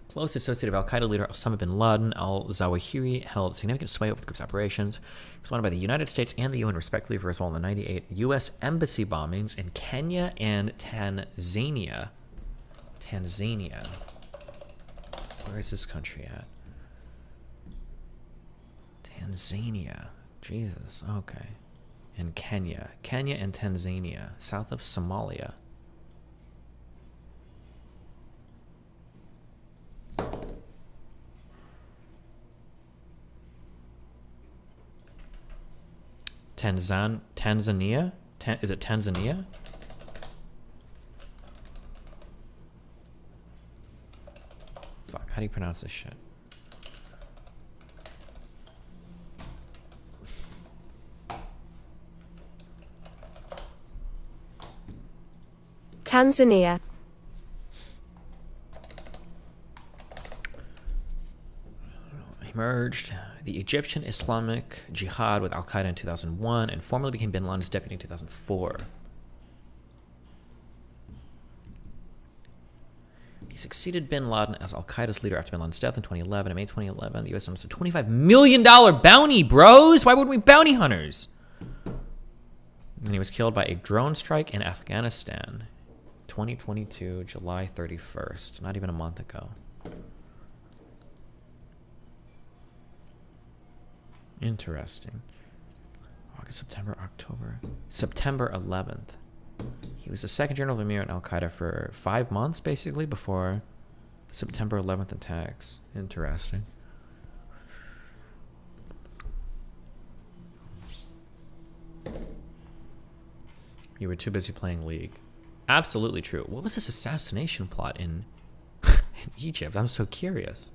Close associate of Al-Qaeda leader Osama bin Laden, al-Zawahiri held significant sway over the group's operations. He was wanted by the United States and the UN, respectively, for his role in the 98 U.S. embassy bombings in Kenya and Tanzania. Where is this country at? Tanzania. Jesus, okay. And Kenya. Kenya and Tanzania, south of Somalia. Tanzania? Is it Tanzania? Fuck, how do you pronounce this shit? Tanzania. Merged the Egyptian Islamic Jihad with Al-Qaeda in 2001 and formally became bin Laden's deputy in 2004. He succeeded bin Laden as Al-Qaeda's leader after bin Laden's death in 2011. In May 2011, the U.S. announced a $25 million bounty, bros! Why wouldn't we bounty hunters? And he was killed by a drone strike in Afghanistan. 2022, July 31st. Not even a month ago. Interesting. August, September, October. September 11th. He was the second general of Emir in Al-Qaeda for 5 months, basically, before September 11th attacks. Interesting. You were too busy playing League. Absolutely true. What was this assassination plot in Egypt? I'm so curious.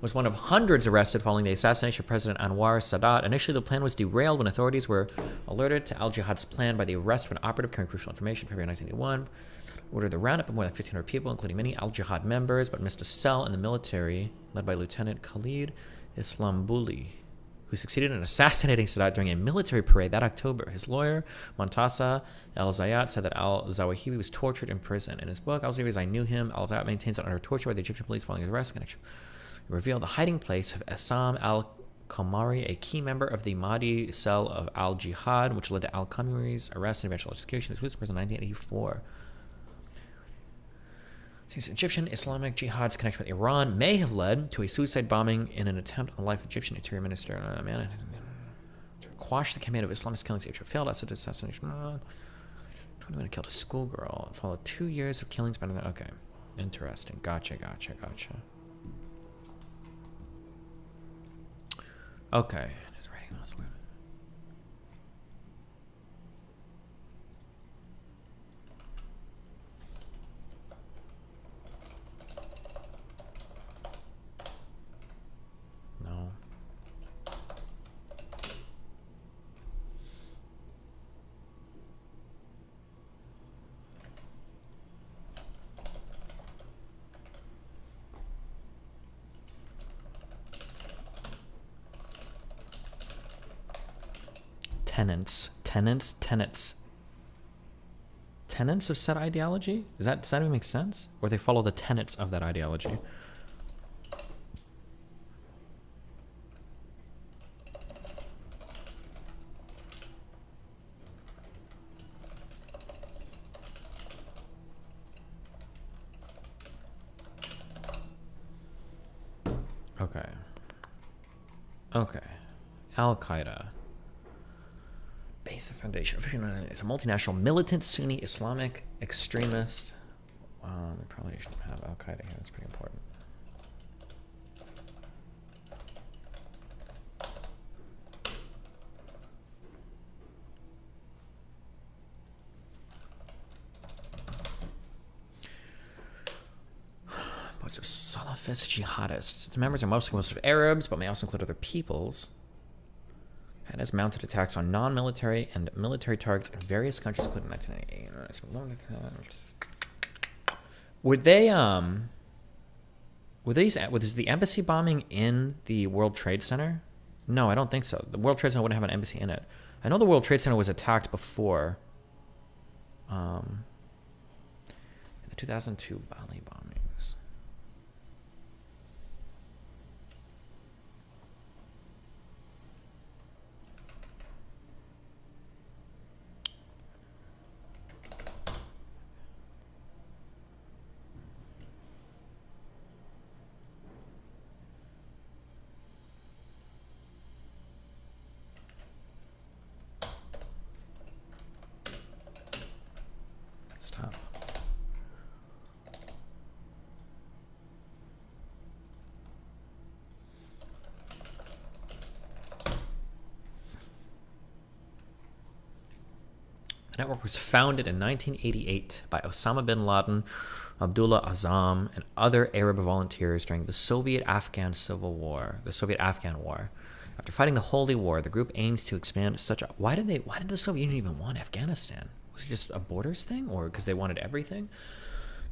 Was one of hundreds arrested following the assassination of President Anwar Sadat. Initially, the plan was derailed when authorities were alerted to al-Jihad's plan by the arrest of an operative carrying crucial information in February 1981. Ordered the roundup of more than 1,500 people, including many al-Jihad members, but missed a cell in the military led by Lieutenant Khalid Islambuli, who succeeded in assassinating Sadat during a military parade that October. His lawyer, Montasa El-Zayat, said that al-Zawahiri was tortured in prison. In his book, Al-Zawahiri, I Knew Him, Al-Zayat maintains that under torture by the Egyptian police following his arrest connection revealed the hiding place of Essam al-Qamari, a key member of the Mahdi cell of al-Jihad, which led to al-Qamari's arrest and eventual execution. He was in 1984. Since Egyptian Islamic Jihad's connection with Iran may have led to a suicide bombing in an attempt on the life of Egyptian Interior Minister to quash the campaign of Islamist killings, Egypt failed. Assad assassination. 20 men killed a schoolgirl. It followed 2 years of killings. Okay, interesting. Gotcha. Okay. His writing was weird. No. Tenets of said ideology? Does that even make sense? Or they follow the tenets of that ideology? Okay. Al-Qaeda. Basic foundation. It's a multinational militant Sunni Islamic extremist. We probably should have Al-Qaeda here. That's pretty important. Both of Salafist jihadists. Its members are mostly of Arabs, but may also include other peoples. And has mounted attacks on non-military and military targets in various countries, including 1998. Was the embassy bombing in the World Trade Center? No, I don't think so. The World Trade Center wouldn't have an embassy in it. I know the World Trade Center was attacked before. In the 2002 Bali bombings. Stop. The network was founded in 1988 by Osama bin Laden, Abdullah Azzam, and other Arab volunteers during the Soviet-Afghan Civil War, the Soviet-Afghan War. After fighting the Holy War, the group aimed to expand such a... Why did the Soviet Union even want Afghanistan? Was it just a borders thing, or because they wanted everything?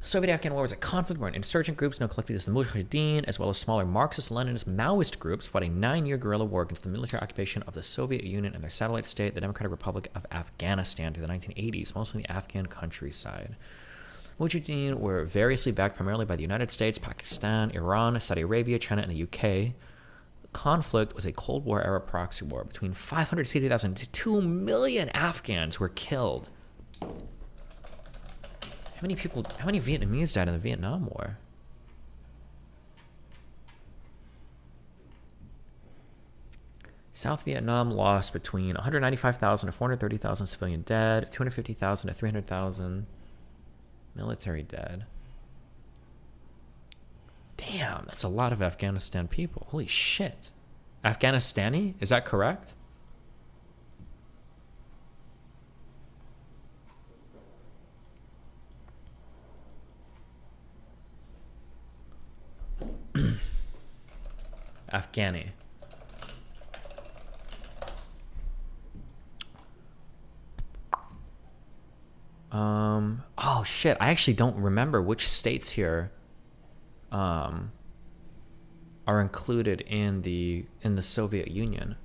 The Soviet-Afghan War was a conflict where insurgent groups, known collectively as the Mujahideen, as well as smaller Marxist-Leninist Maoist groups, fought a 9-year guerrilla war against the military occupation of the Soviet Union and their satellite state, the Democratic Republic of Afghanistan, through the 1980s, mostly in the Afghan countryside. Mujahideen were variously backed primarily by the United States, Pakistan, Iran, Saudi Arabia, China, and the UK. The conflict was a Cold War-era proxy war. Between 560,000 to 2 million Afghans were killed. many people, how many Vietnamese died in the Vietnam War? South Vietnam lost between 195,000 to 430,000 civilian dead, 250,000 to 300,000 military dead. Damn, that's a lot of Afghanistan people. Holy shit. Afghanistani? Is that correct? Afghani. Oh shit, I actually don't remember which states here are included in the Soviet Union.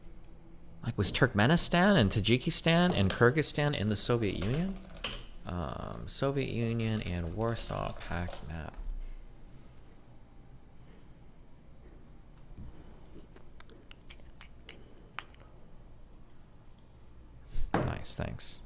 Like, was Turkmenistan and Tajikistan and Kyrgyzstan in the Soviet Union? Soviet Union and Warsaw Pact map. Nice, thanks.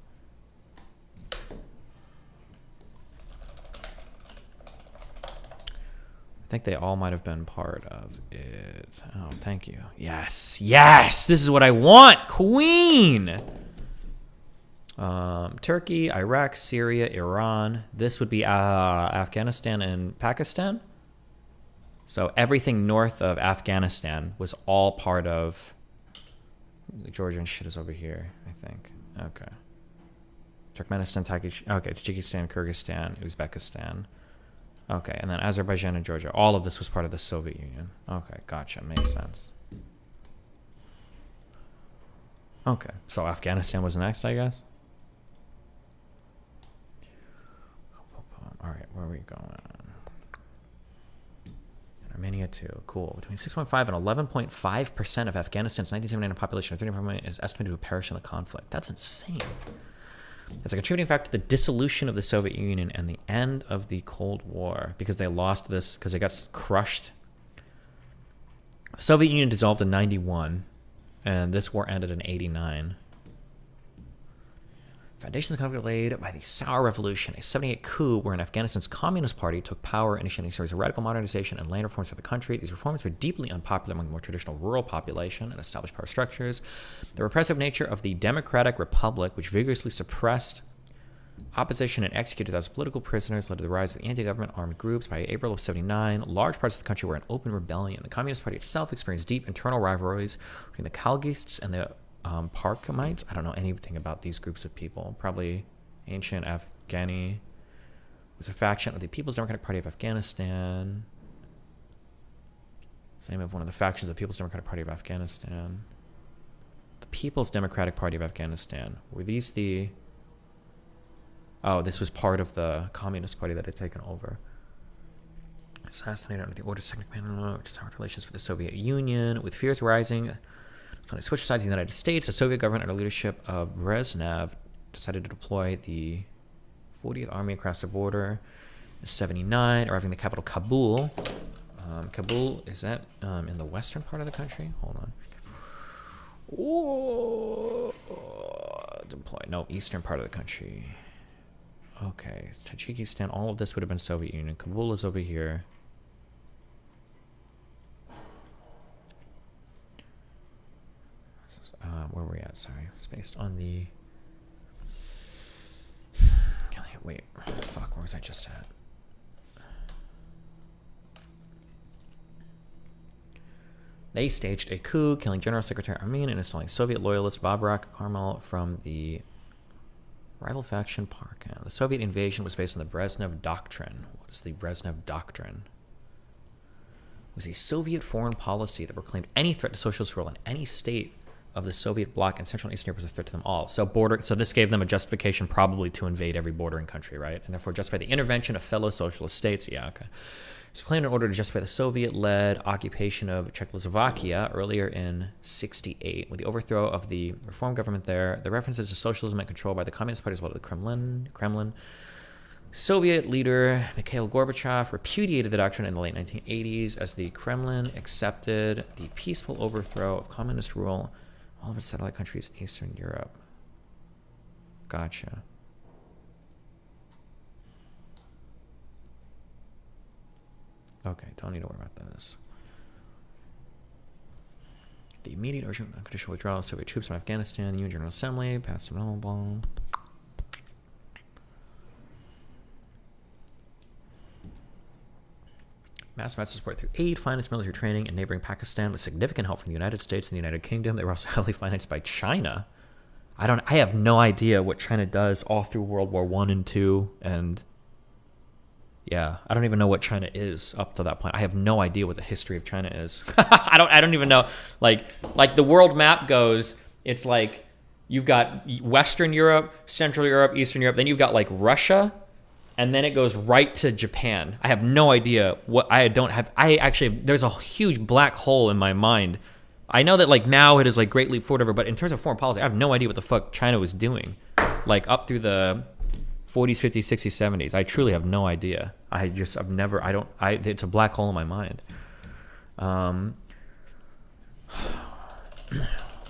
I think they all might have been part of it. Oh, thank you. Yes, yes, this is what I want, Queen. Turkey, Iraq, Syria, Iran. This would be Afghanistan and Pakistan. So everything north of Afghanistan was all part of. The Georgian shit is over here, I think. Okay. Turkmenistan, Tajikistan, Kyrgyzstan, Uzbekistan. Okay, and then Azerbaijan and Georgia. All of this was part of the Soviet Union. Okay, gotcha. Makes sense. Okay, so Afghanistan was next, I guess. All right, where are we going? Armenia too. Cool. Between 6.5 and 11.5% of Afghanistan's 1979 population of 35 million is estimated to have perished in the conflict. That's insane. It's a contributing factor to the dissolution of the Soviet Union and the end of the Cold War, because they lost this, because they got crushed. The Soviet Union dissolved in 91, and this war ended in 89. Foundations of the conflict laid by the Sour Revolution, a 78 coup wherein Afghanistan's Communist Party took power, initiating a series of radical modernization and land reforms for the country. These reforms were deeply unpopular among the more traditional rural population and established power structures. The repressive nature of the Democratic Republic, which vigorously suppressed opposition and executed thousands of political prisoners, led to the rise of the anti-government armed groups. By April of 79, large parts of the country were in open rebellion. The Communist Party itself experienced deep internal rivalries between the Khalgists and the Parkamites. I don't know anything about these groups of people. Probably ancient Afghani was a faction of the People's Democratic Party of Afghanistan. Same of one of the factions of the People's Democratic Party of Afghanistan. The People's Democratic Party of Afghanistan. Were these the... Oh, this was part of the Communist Party that had taken over. Assassinated under the order of second command, which is hard relations with the Soviet Union. With fears rising... When they switched sides in the United States, the Soviet government, under the leadership of Brezhnev, decided to deploy the 40th Army across the border in 79, arriving in the capital Kabul. Kabul, is that in the western part of the country? Hold on. Oh, deploy. No, eastern part of the country. Okay, Tajikistan, all of this would have been Soviet Union. Kabul is over here. Where were we at? Sorry. It's based on the... Wait. Fuck, where was I just at? They staged a coup, killing General Secretary Armin and installing Soviet loyalist Babrak Karmal from the rival faction Parkan. The Soviet invasion was based on the Brezhnev Doctrine. What is the Brezhnev Doctrine? It was a Soviet foreign policy that proclaimed any threat to socialist rule in any state of the Soviet bloc in Central and Eastern Europe was a threat to them all. So this gave them a justification probably to invade every bordering country, right? And therefore justify the intervention of fellow socialist states. Yeah, okay. It was planned in order to justify the Soviet-led occupation of Czechoslovakia earlier in '68. With the overthrow of the reform government there, the references to socialism and control by the Communist Party as well as the Kremlin. Soviet leader Mikhail Gorbachev repudiated the doctrine in the late 1980s as the Kremlin accepted the peaceful overthrow of communist rule all of its satellite countries in Eastern Europe. Gotcha. Okay, don't need to worry about this. The immediate urgent unconditional withdrawal of Soviet troops from Afghanistan, the UN General Assembly, passed a blah. Mass amounts of support through aid, finance, military training, and neighboring Pakistan with significant help from the United States and the United Kingdom. They were also heavily financed by China. I have no idea what China does all through World War I and II, and yeah, I don't even know what China is up to that point. I have no idea what the history of China is. I don't even know. Like the world map goes, it's like you've got Western Europe, Central Europe, Eastern Europe, then you've got like Russia, and then it goes right to Japan. I have no idea what there's a huge black hole in my mind. I know that like now it is like great leap forward, whatever, but in terms of foreign policy, I have no idea what the fuck China was doing. Like up through the 40s, 50s, 60s, 70s. I truly have no idea. It's a black hole in my mind.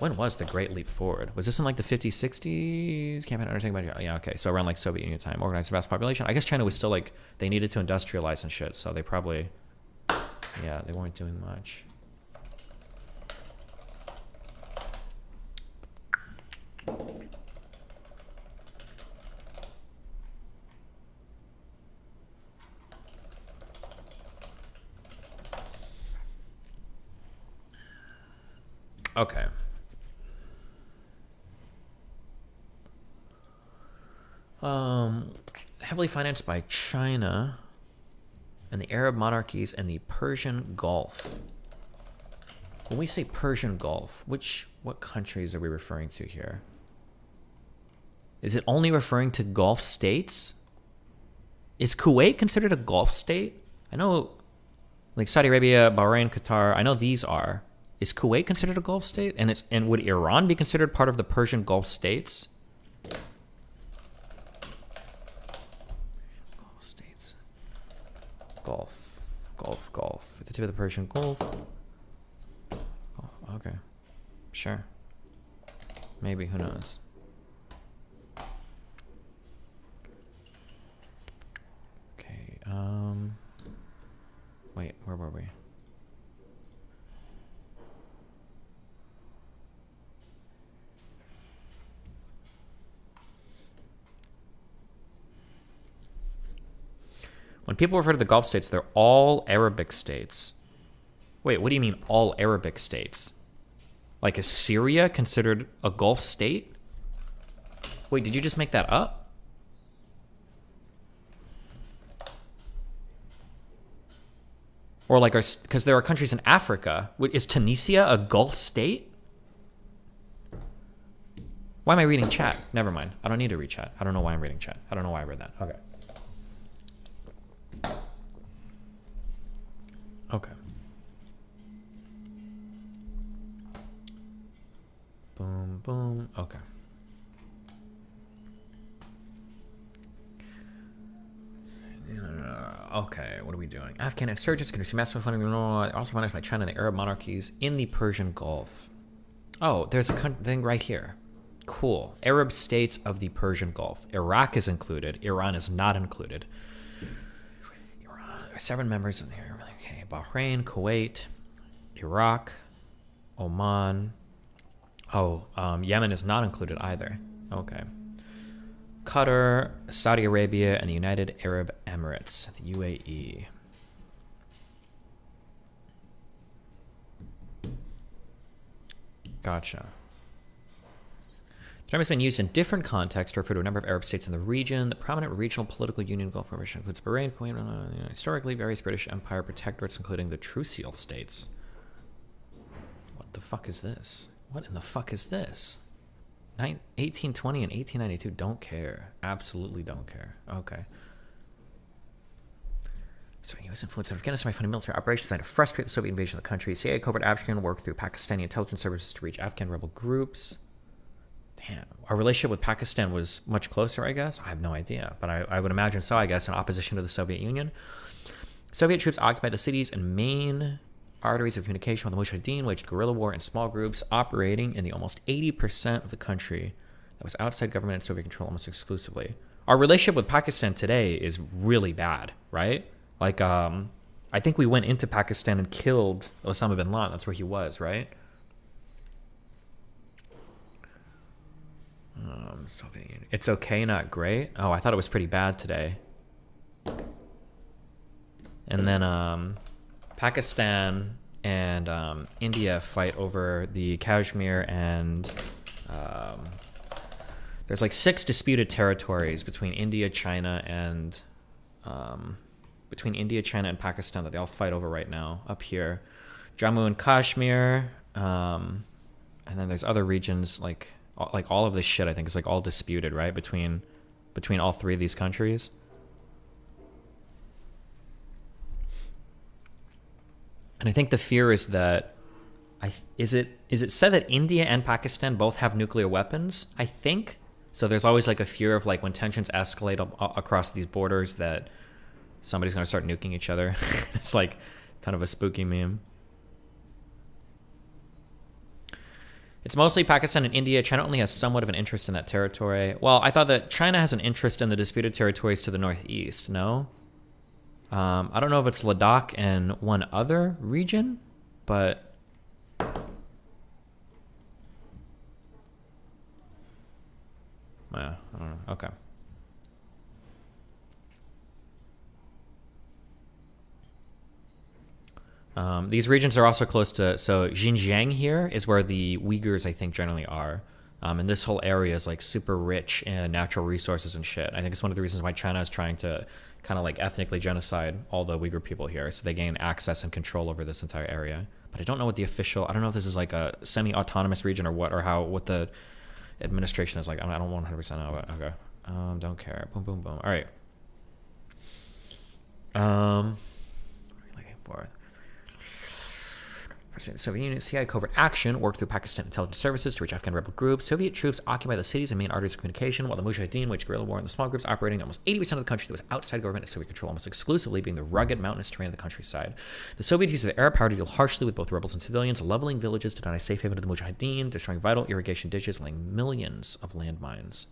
When was the Great Leap Forward? Was this in like the 50s, 60s? Campaign undertaken by, yeah, okay. So around like Soviet Union time, organized a vast population. I guess China was still like, they needed to industrialize and shit. So they probably, yeah, they weren't doing much. Okay. Heavily financed by China and the Arab monarchies and the Persian Gulf. When we say Persian Gulf, what countries are we referring to here? Is it only referring to Gulf states? Is Kuwait considered a Gulf state? I know, like Saudi Arabia, Bahrain, Qatar, I know these are. Is Kuwait considered a Gulf state? And would Iran be considered part of the Persian Gulf states? Gulf states. Gulf. At the tip of the Persian Gulf. Oh, okay. Sure. Maybe, who knows? Okay, wait, where were we? When people refer to the Gulf states, they're all Arabic states. Wait, what do you mean all Arabic states? Like, is Syria considered a Gulf state? Wait, did you just make that up? Or like, because there are countries in Africa. Is Tunisia a Gulf state? Why am I reading chat? Never mind. I don't need to read chat. I don't know why I'm reading chat. I don't know why I read that. Okay. Okay. Boom, boom. Okay. Okay, what are we doing? Afghan insurgents can receive massive funding, also financed by China and the Arab monarchies in the Persian Gulf. Oh, there's a thing right here. Cool. Arab states of the Persian Gulf. Iraq is included. Iran is not included. Iran. There are 7 members of the okay. Bahrain, Kuwait, Iraq, Oman. Oh, Yemen is not included either. Okay. Qatar, Saudi Arabia, and the United Arab Emirates, the UAE. Gotcha. The term has been used in different contexts to refer to a number of Arab states in the region. The prominent regional political union Gulf Formation includes Bahrain, Kuwait, historically various British Empire protectorates, including the Trucial states. What the fuck is this? What in the fuck is this? 1820 and 1892, don't care. Absolutely don't care. Okay. So U.S. influence in Afghanistan by funding military operations designed to frustrate the Soviet invasion of the country. CIA covert action worked through Pakistani intelligence services to reach Afghan rebel groups. Damn. Our relationship with Pakistan was much closer, I guess. I have no idea, but I would imagine so, I guess, in opposition to the Soviet Union. Soviet troops occupied the cities and main arteries of communication with the Mujahideen, waged guerrilla war in small groups operating in the almost 80% of the country that was outside government and Soviet control almost exclusively. Our relationship with Pakistan today is really bad, right? Like, I think we went into Pakistan and killed Osama bin Laden. That's where he was, right? Soviet Union. It's okay, not great. Oh, I thought it was pretty bad today. And then Pakistan and India fight over the Kashmir, and there's like 6 disputed territories between India, China, and Pakistan that they all fight over right now up here. Jammu and Kashmir, and then there's other regions like all of this shit. I think is like all disputed, right, between all 3 of these countries. And I think the fear is that, is it said that India and Pakistan both have nuclear weapons? I think so. There's always like a fear of like when tensions escalate across these borders that somebody's going to start nuking each other. It's like kind of a spooky meme. It's mostly Pakistan and India. China only has somewhat of an interest in that territory. Well, I thought that China has an interest in the disputed territories to the northeast, no? I don't know if it's Ladakh and one other region, but... Yeah, I don't know. Okay. These regions are also close to... So Xinjiang here is where the Uyghurs, I think, generally are. And this whole area is like super rich in natural resources and shit. I think it's one of the reasons why China is trying to kind of like ethnically genocide all the Uyghur people here, so they gain access and control over this entire area. But I don't know what the official... I don't know if this is like a semi-autonomous region or what, or what the administration is like. I don't 100% know. But okay. Don't care. Boom, boom, boom. All right. What are we looking for? President of the Soviet Union, CIA covert action worked through Pakistan intelligence services to reach Afghan rebel groups. Soviet troops occupied the cities and main arteries of communication, while the Mujahideen waged guerrilla war in the small groups operating in almost 80% of the country that was outside government and Soviet control, almost exclusively being the rugged mountainous terrain of the countryside. The Soviets used their air power to deal harshly with both rebels and civilians, leveling villages to deny safe haven to the Mujahideen, destroying vital irrigation ditches, laying millions of landmines.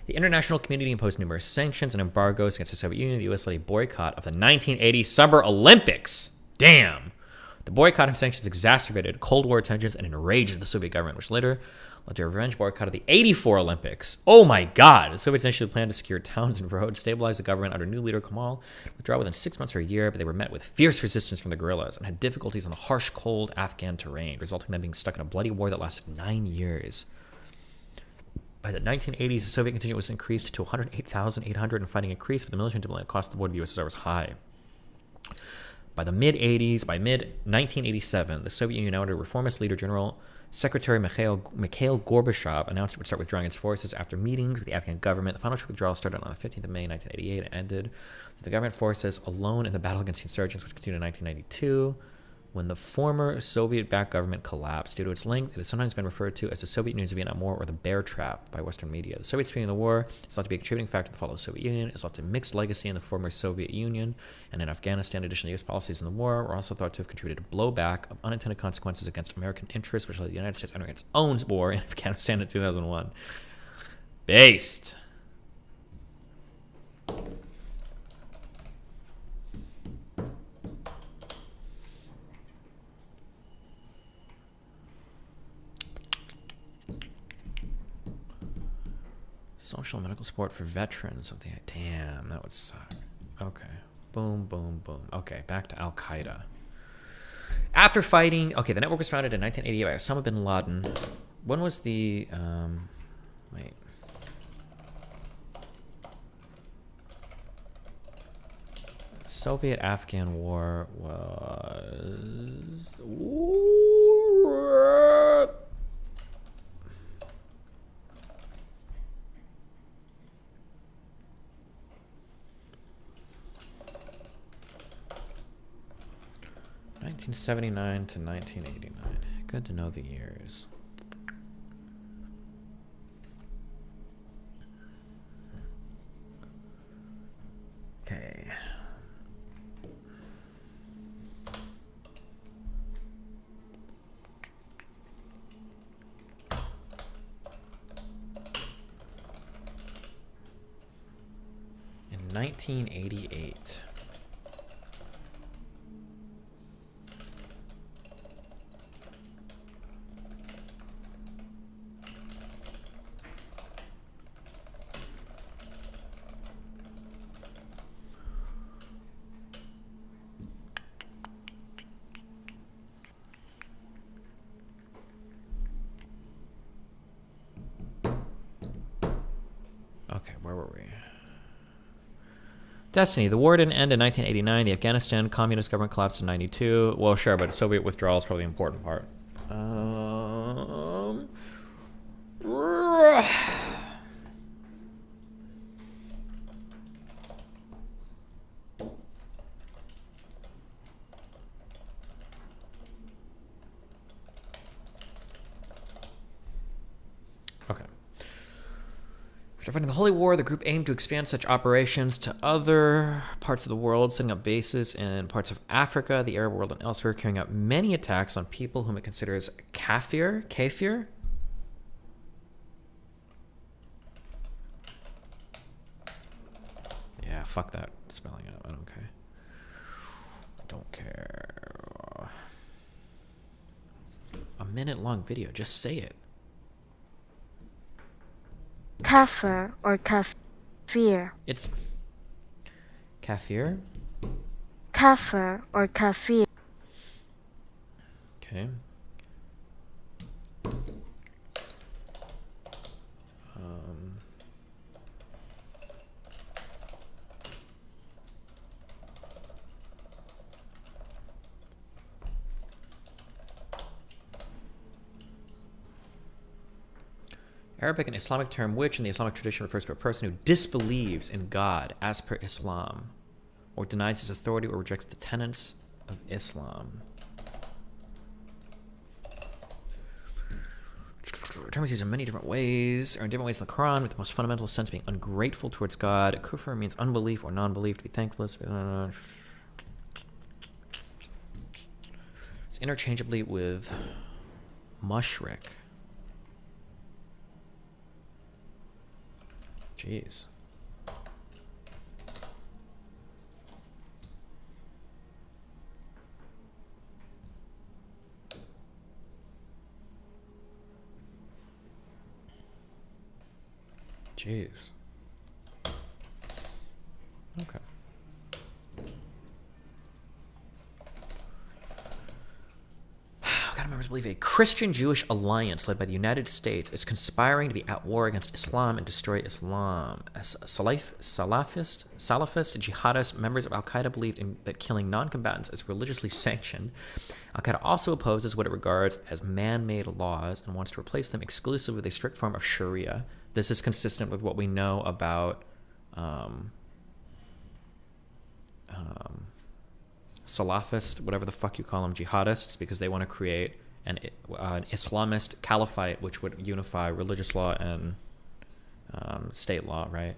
The international community imposed numerous sanctions and embargoes against the Soviet Union. The U.S. led a boycott of the 1980 Summer Olympics. Damn. The boycott and sanctions exacerbated Cold War tensions and enraged the Soviet government, which later led to a revenge boycott of the 84 Olympics. Oh my God. The Soviets initially planned to secure towns and roads, stabilize the government under new leader Kemal, withdraw within 6 months or a year, but they were met with fierce resistance from the guerrillas and had difficulties on the harsh, cold Afghan terrain, resulting in them being stuck in a bloody war that lasted 9 years. By the 1980s, the Soviet contingent was increased to 108,800 and fighting increased, but the military demand across the board of the USSR was high. By the mid-80s, by mid-1987, the Soviet Union, now under reformist leader General Secretary Mikhail Gorbachev, announced it would start withdrawing its forces after meetings with the Afghan government. The final troop withdrawal started on the 15th of May, 1988, and ended with the government forces alone in the battle against the insurgents, which continued in 1992. When the former Soviet-backed government collapsed due to its length, it has sometimes been referred to as the Soviet Union's Vietnam War or the Bear Trap by Western media. The Soviets beginning the war is thought to be a contributing factor to the fall of the Soviet Union. It's thought to mixed legacy in the former Soviet Union and in Afghanistan. Additionally, U.S. policies in the war were also thought to have contributed to blowback of unintended consequences against American interests, which led to the United States entering its own war in Afghanistan in 2001. Based. Social and medical support for veterans of the... Damn, that would suck. Okay. Boom, boom, boom. Okay, back to Al-Qaeda. After fighting... Okay, the network was founded in 1988 by Osama bin Laden. When was the... Wait. Soviet-Afghan War was... 1979 to 1989. Good to know the years. Okay. In 1988. Okay, where were we? Destiny. The war didn't end in 1989. The Afghanistan communist government collapsed in 92. Well, sure, but Soviet withdrawal is probably the important part. Okay. After fighting the Holy War, the group aimed to expand such operations to other parts of the world, setting up bases in parts of Africa, the Arab world, and elsewhere, carrying out many attacks on people whom it considers kafir. Yeah, fuck that spelling out. I don't care. Don't care. A minute-long video. Just say it. Kafir or kafir? It's kafir. Kafir or kafir? Okay. Arabic and Islamic term which in the Islamic tradition refers to a person who disbelieves in God as per Islam, or denies his authority or rejects the tenets of Islam. The term is used in many different ways, or in different ways in the Quran, with the most fundamental sense being ungrateful towards God. Kufr means unbelief or non-belief, to be thankless. It's interchangeably with mushrik. Jeez. Jeez. Okay. God members believe a Christian-Jewish alliance led by the United States is conspiring to be at war against Islam and destroy Islam. As Salafist, jihadist members of Al-Qaeda believed that killing non-combatants is religiously sanctioned. Al-Qaeda also opposes what it regards as man-made laws and wants to replace them exclusively with a strict form of Sharia. This is consistent with what we know about Salafist, whatever the fuck you call them, jihadists, because they want to create an Islamist caliphate which would unify religious law and state law, right?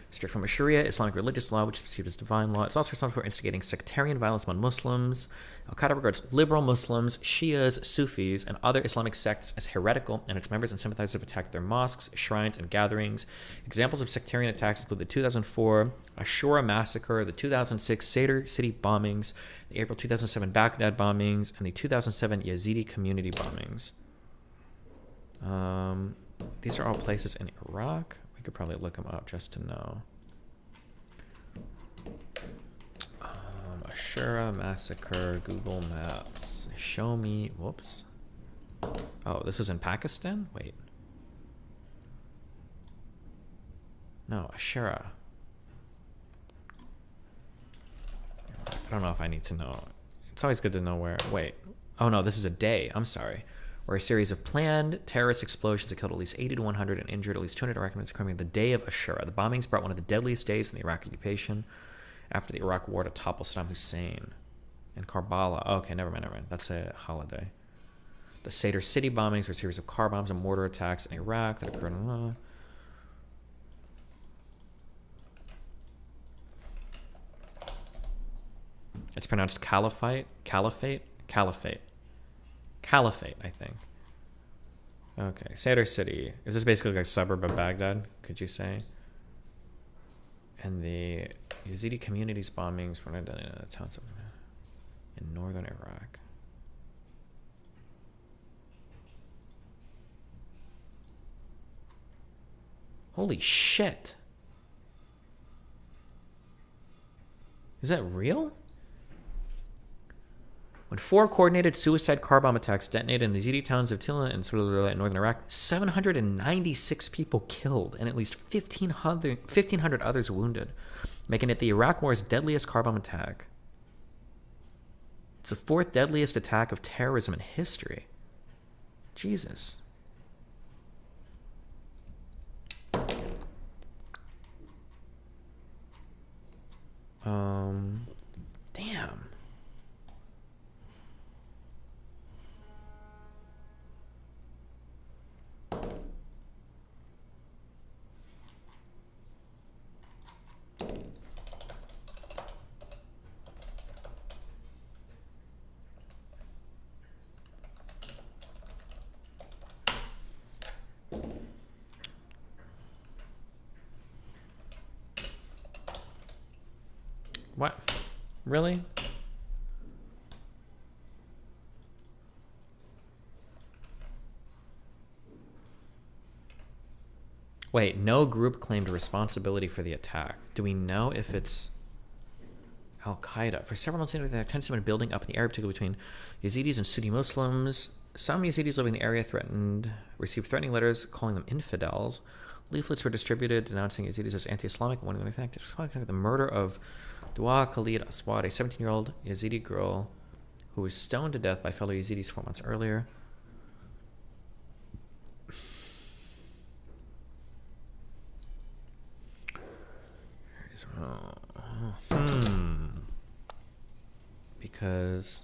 Strict form of Sharia, Islamic religious law, which is perceived as divine law. It's also responsible for instigating sectarian violence among Muslims. Al-Qaeda regards liberal Muslims, Shias, Sufis, and other Islamic sects as heretical, and its members and sympathizers have attacked their mosques, shrines, and gatherings. Examples of sectarian attacks include the 2004 Ashura massacre, the 2006 Sadr city bombings, the April 2007 Baghdad bombings, and the 2007 Yazidi community bombings. These are all places in Iraq. We could probably look them up just to know. Ashura massacre, Google Maps. Show me. Whoops. Oh, this is in Pakistan? Wait. No, Ashura. I don't know if I need to know. It's always good to know where. Wait. Oh no, this is a day. I'm sorry. Where a series of planned terrorist explosions that killed at least 80 to 100 and injured at least 200 Iraqis, occurring the day of Ashura. The bombings brought one of the deadliest days in the Iraq occupation after the Iraq war to topple Saddam Hussein. In Karbala. Oh, okay, never mind. That's a holiday. The Sadr city bombings were a series of car bombs and mortar attacks in Iraq that occurred in... It's pronounced caliphate, I think. Okay, Sadr City. Is this basically like a suburb of Baghdad, could you say? And the Yazidi communities bombings were done in towns in northern Iraq. Holy shit. Is that real? When 4 coordinated suicide car bomb attacks detonated in the Yazidi towns of Tilla and Surulula in northern Iraq, 796 people killed and at least 1,500 others wounded, making it the Iraq War's deadliest car bomb attack. It's the 4th deadliest attack of terrorism in history. Jesus. Damn. What? Really? Wait, no group claimed responsibility for the attack. Do we know if it's Al-Qaeda? For several months, the tensions have been building up in the area, particularly between Yazidis and Sunni Muslims. Some Yazidis living in the area received threatening letters calling them infidels. Leaflets were distributed denouncing Yazidis as anti-Islamic. One of them, in fact, the murder of Dua Khalid Aswad, a 17-year-old Yazidi girl who was stoned to death by fellow Yazidis 4 months earlier. Because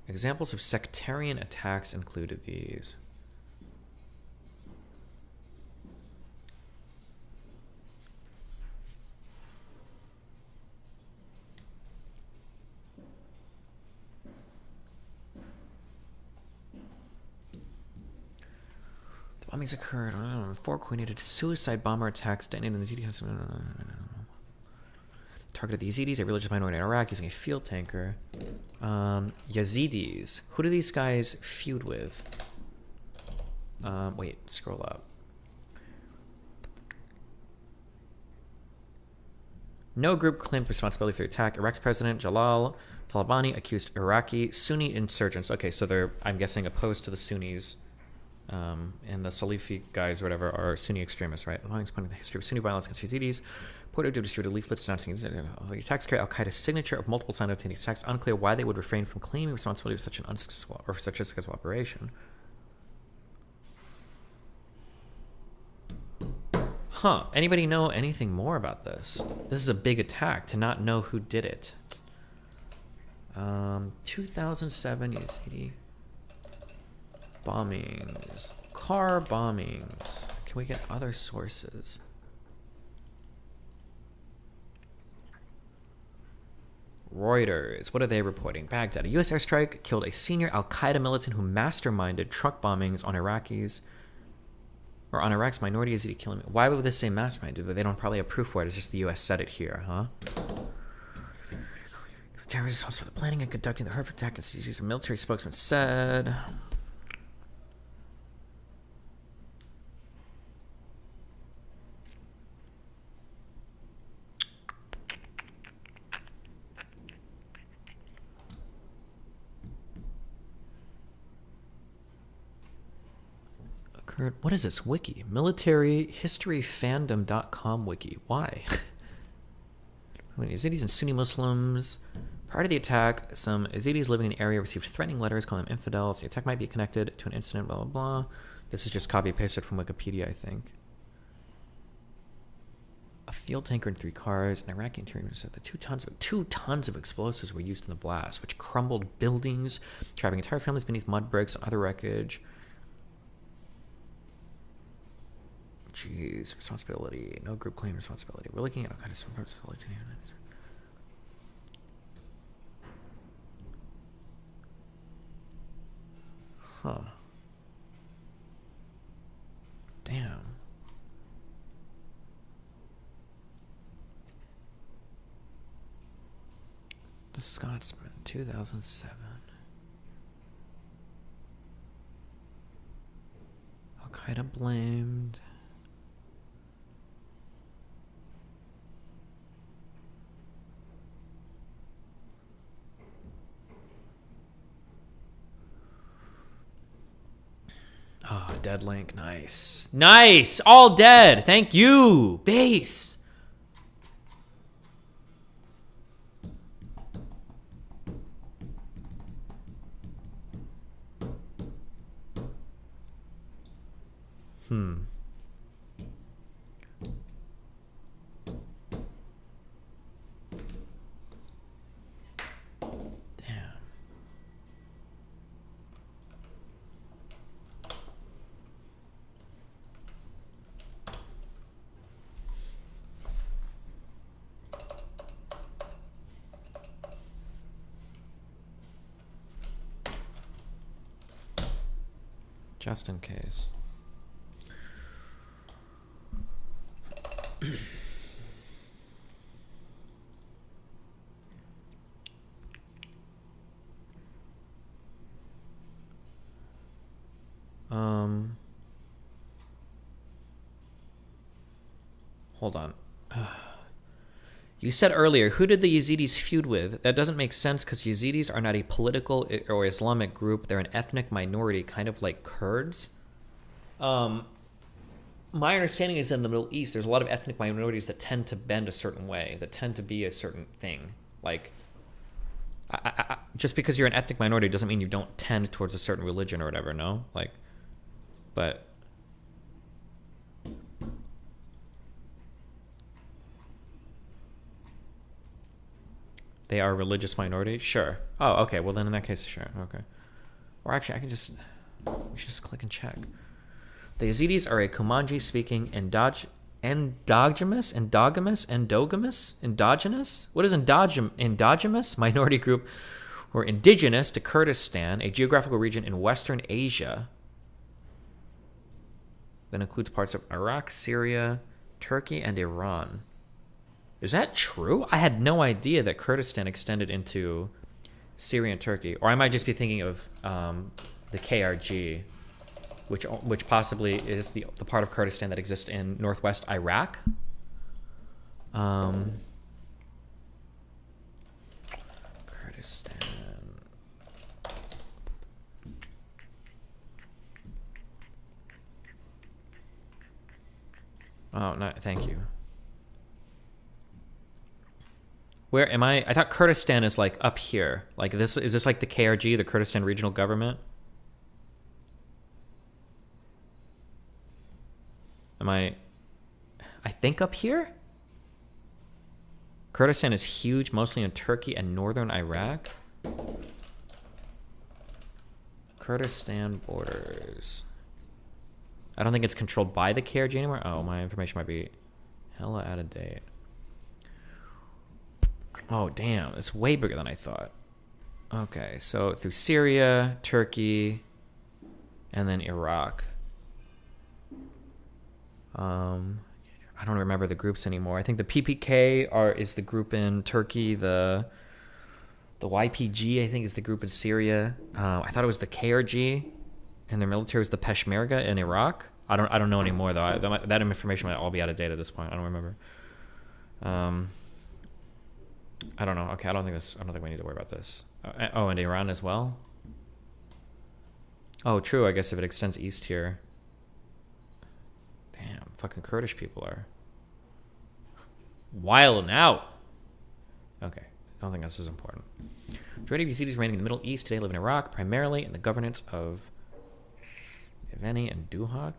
examples of sectarian attacks included these. Bombings occurred. 4 coordinated suicide bomber attacks detonated in the Yazidi. Targeted the Yazidis, a religious minority in Iraq, using a field tanker. Yazidis. Who do these guys feud with? Wait, scroll up. No group claimed responsibility for the attack. Iraq's president, Jalal Talabani, accused Iraqi Sunni insurgents. Okay, so they're, I'm guessing, opposed to the Sunnis. And the Salafi guys or whatever are Sunni extremists, right? Long explaining the history of Sunni violence against Yazidis. Porto distributed leaflets denouncing the attacks carry Al-Qaeda's signature of multiple simultaneous attacks. Unclear why they would refrain from claiming responsibility for such an unsuccessful or such a successful operation. Huh. Anybody know anything more about this? This is a big attack to not know who did it. 2007 Yazidi bombings. Car bombings. Can we get other sources? Reuters. What are they reporting? Baghdad. A U.S. airstrike killed a senior Al-Qaeda militant who masterminded truck bombings on Iraqis, or on Iraq's minority Yazidi killing. Why would this say masterminded? But they don't probably have proof for it. It's just the U.S. said it here, huh? The terrorists responsible for the planning and conducting the horrific attack against Yazidis, a military spokesman said. What is this wiki? Militaryhistoryfandom.com wiki. Why? Yazidis and Sunni Muslims. Prior to the attack, some Yazidis living in the area received threatening letters calling them infidels. The attack might be connected to an incident, blah, blah, blah. This is just copy-pasted from Wikipedia, I think. A field tanker and 3 cars. An Iraqi interior minister said that 2 tons of explosives were used in the blast, which crumbled buildings, trapping entire families beneath mud bricks and other wreckage. Jeez, responsibility. No group claim responsibility. We're looking at all kinds of responsibility. Huh. Damn. The Scotsman, 2007. Al-Qaeda blamed. Oh, dead link. Nice. Nice! All dead! Thank you! Base! Hmm. Damn. Just in case. Hold on. You said earlier, who did the Yazidis feud with? That doesn't make sense because Yazidis are not a political or Islamic group. They're an ethnic minority, kind of like Kurds. My understanding is in the Middle East, there's a lot of ethnic minorities that tend to bend a certain way, that tend to be a certain thing. Like, just because you're an ethnic minority doesn't mean you don't tend towards a certain religion or whatever, no? Like, but... They are a religious minority? Sure. Oh, okay. Well, then in that case, sure. Okay. Or actually, I can just... We should just click and check. The Yazidis are a Kumanji-speaking endogenous? What is endogenous? Minority group who are indigenous to Kurdistan, a geographical region in Western Asia that includes parts of Iraq, Syria, Turkey, and Iran. Is that true? I had no idea that Kurdistan extended into Syria and Turkey. Or I might just be thinking of the KRG, which possibly is the part of Kurdistan that exists in northwest Iraq. Kurdistan. Oh, no, thank you. Where am I? I thought Kurdistan is like up here. Like this, is this like the KRG, the Kurdistan Regional Government? Am I think up here? Kurdistan is huge, mostly in Turkey and northern Iraq. Kurdistan borders. I don't think it's controlled by the KRG anymore. Oh, my information might be hella out of date. Oh, damn. It's way bigger than I thought. Okay, so through Syria, Turkey, and then Iraq. I don't remember the groups anymore. I think the PPK is the group in Turkey. The YPG, I think, is the group in Syria. I thought it was the KRG, and their military was the Peshmerga in Iraq. I don't know anymore, though. That information might all be out of date at this point. I don't remember. I don't know. Okay, I don't think we need to worry about this. Oh, and Iran as well? Oh, true. I guess if it extends east here. Damn, fucking Kurdish people are wilding out. Okay, I don't think this is important. Majority of Yazidis remaining in the Middle East today live in Iraq, primarily in the governance of Yevgeny and Duhok.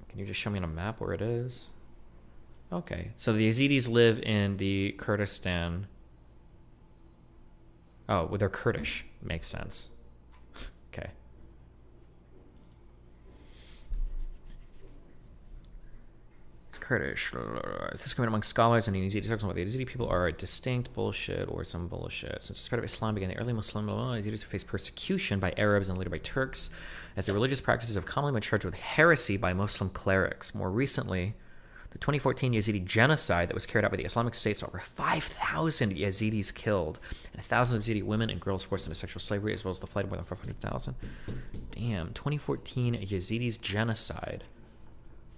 Can you just show me on a map where it is? Okay, so the Yazidis live in the Kurdistan. Oh, well, they're Kurdish. Makes sense. Okay. It's Kurdish. It's discriminated among scholars and Yazidis. The Yazidi people are a distinct bullshit or some bullshit. Since the spread of Islam began, the early Muslim Yazidis have faced persecution by Arabs and later by Turks, as their religious practices have commonly been charged with heresy by Muslim clerics. More recently, The 2014 Yazidi genocide that was carried out by the Islamic State saw over 5,000 Yazidis killed and thousands of Yazidi women and girls forced into sexual slavery, as well as the flight of more than 500,000. Damn, 2014 Yazidis genocide.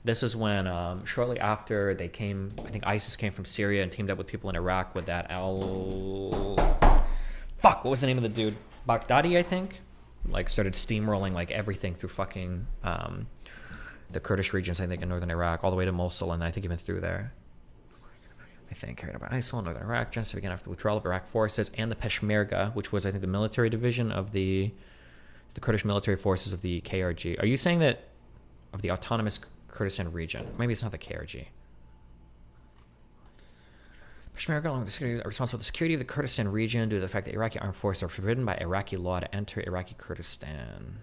This is when, shortly after they came, I think ISIS came from Syria and teamed up with people in Iraq with that Fuck, what was the name of the dude? Baghdadi, I think? Like, started steamrolling, like, everything through fucking, the Kurdish regions, I think, in northern Iraq, all the way to Mosul, and I think even through there. I think, carried out by ISIL in northern Iraq. Genocide began after the withdrawal of Iraq forces and the Peshmerga, which was, I think, the military division of the Kurdish military forces of the KRG. Are you saying that of the autonomous Kurdistan region? Maybe it's not the KRG. Peshmerga, along with the security, are responsible for the security of the Kurdistan region due to the fact that Iraqi armed forces are forbidden by Iraqi law to enter Iraqi Kurdistan.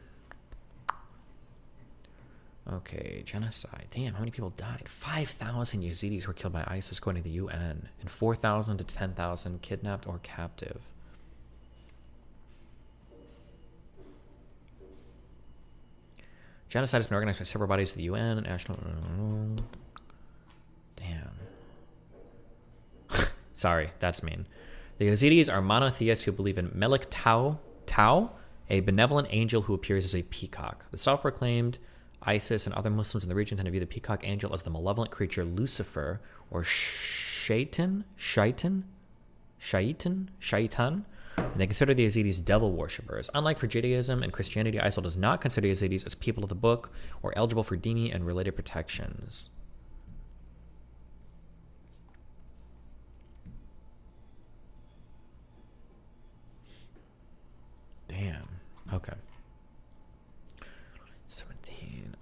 Okay, genocide. Damn, how many people died? 5,000 Yazidis were killed by ISIS according to the UN, and 4,000 to 10,000 kidnapped or captive. Genocide has been organized by several bodies of the UN and national... Damn. Sorry, that's mean. The Yazidis are monotheists who believe in Melik Tau, a benevolent angel who appears as a peacock. The self-proclaimed ISIS and other Muslims in the region tend to view the peacock angel as the malevolent creature Lucifer, or Shaitan, and they consider the Yazidis devil worshippers. Unlike for Judaism and Christianity, ISIL does not consider Yazidis as people of the book or eligible for dini and related protections. Damn. Okay. 17.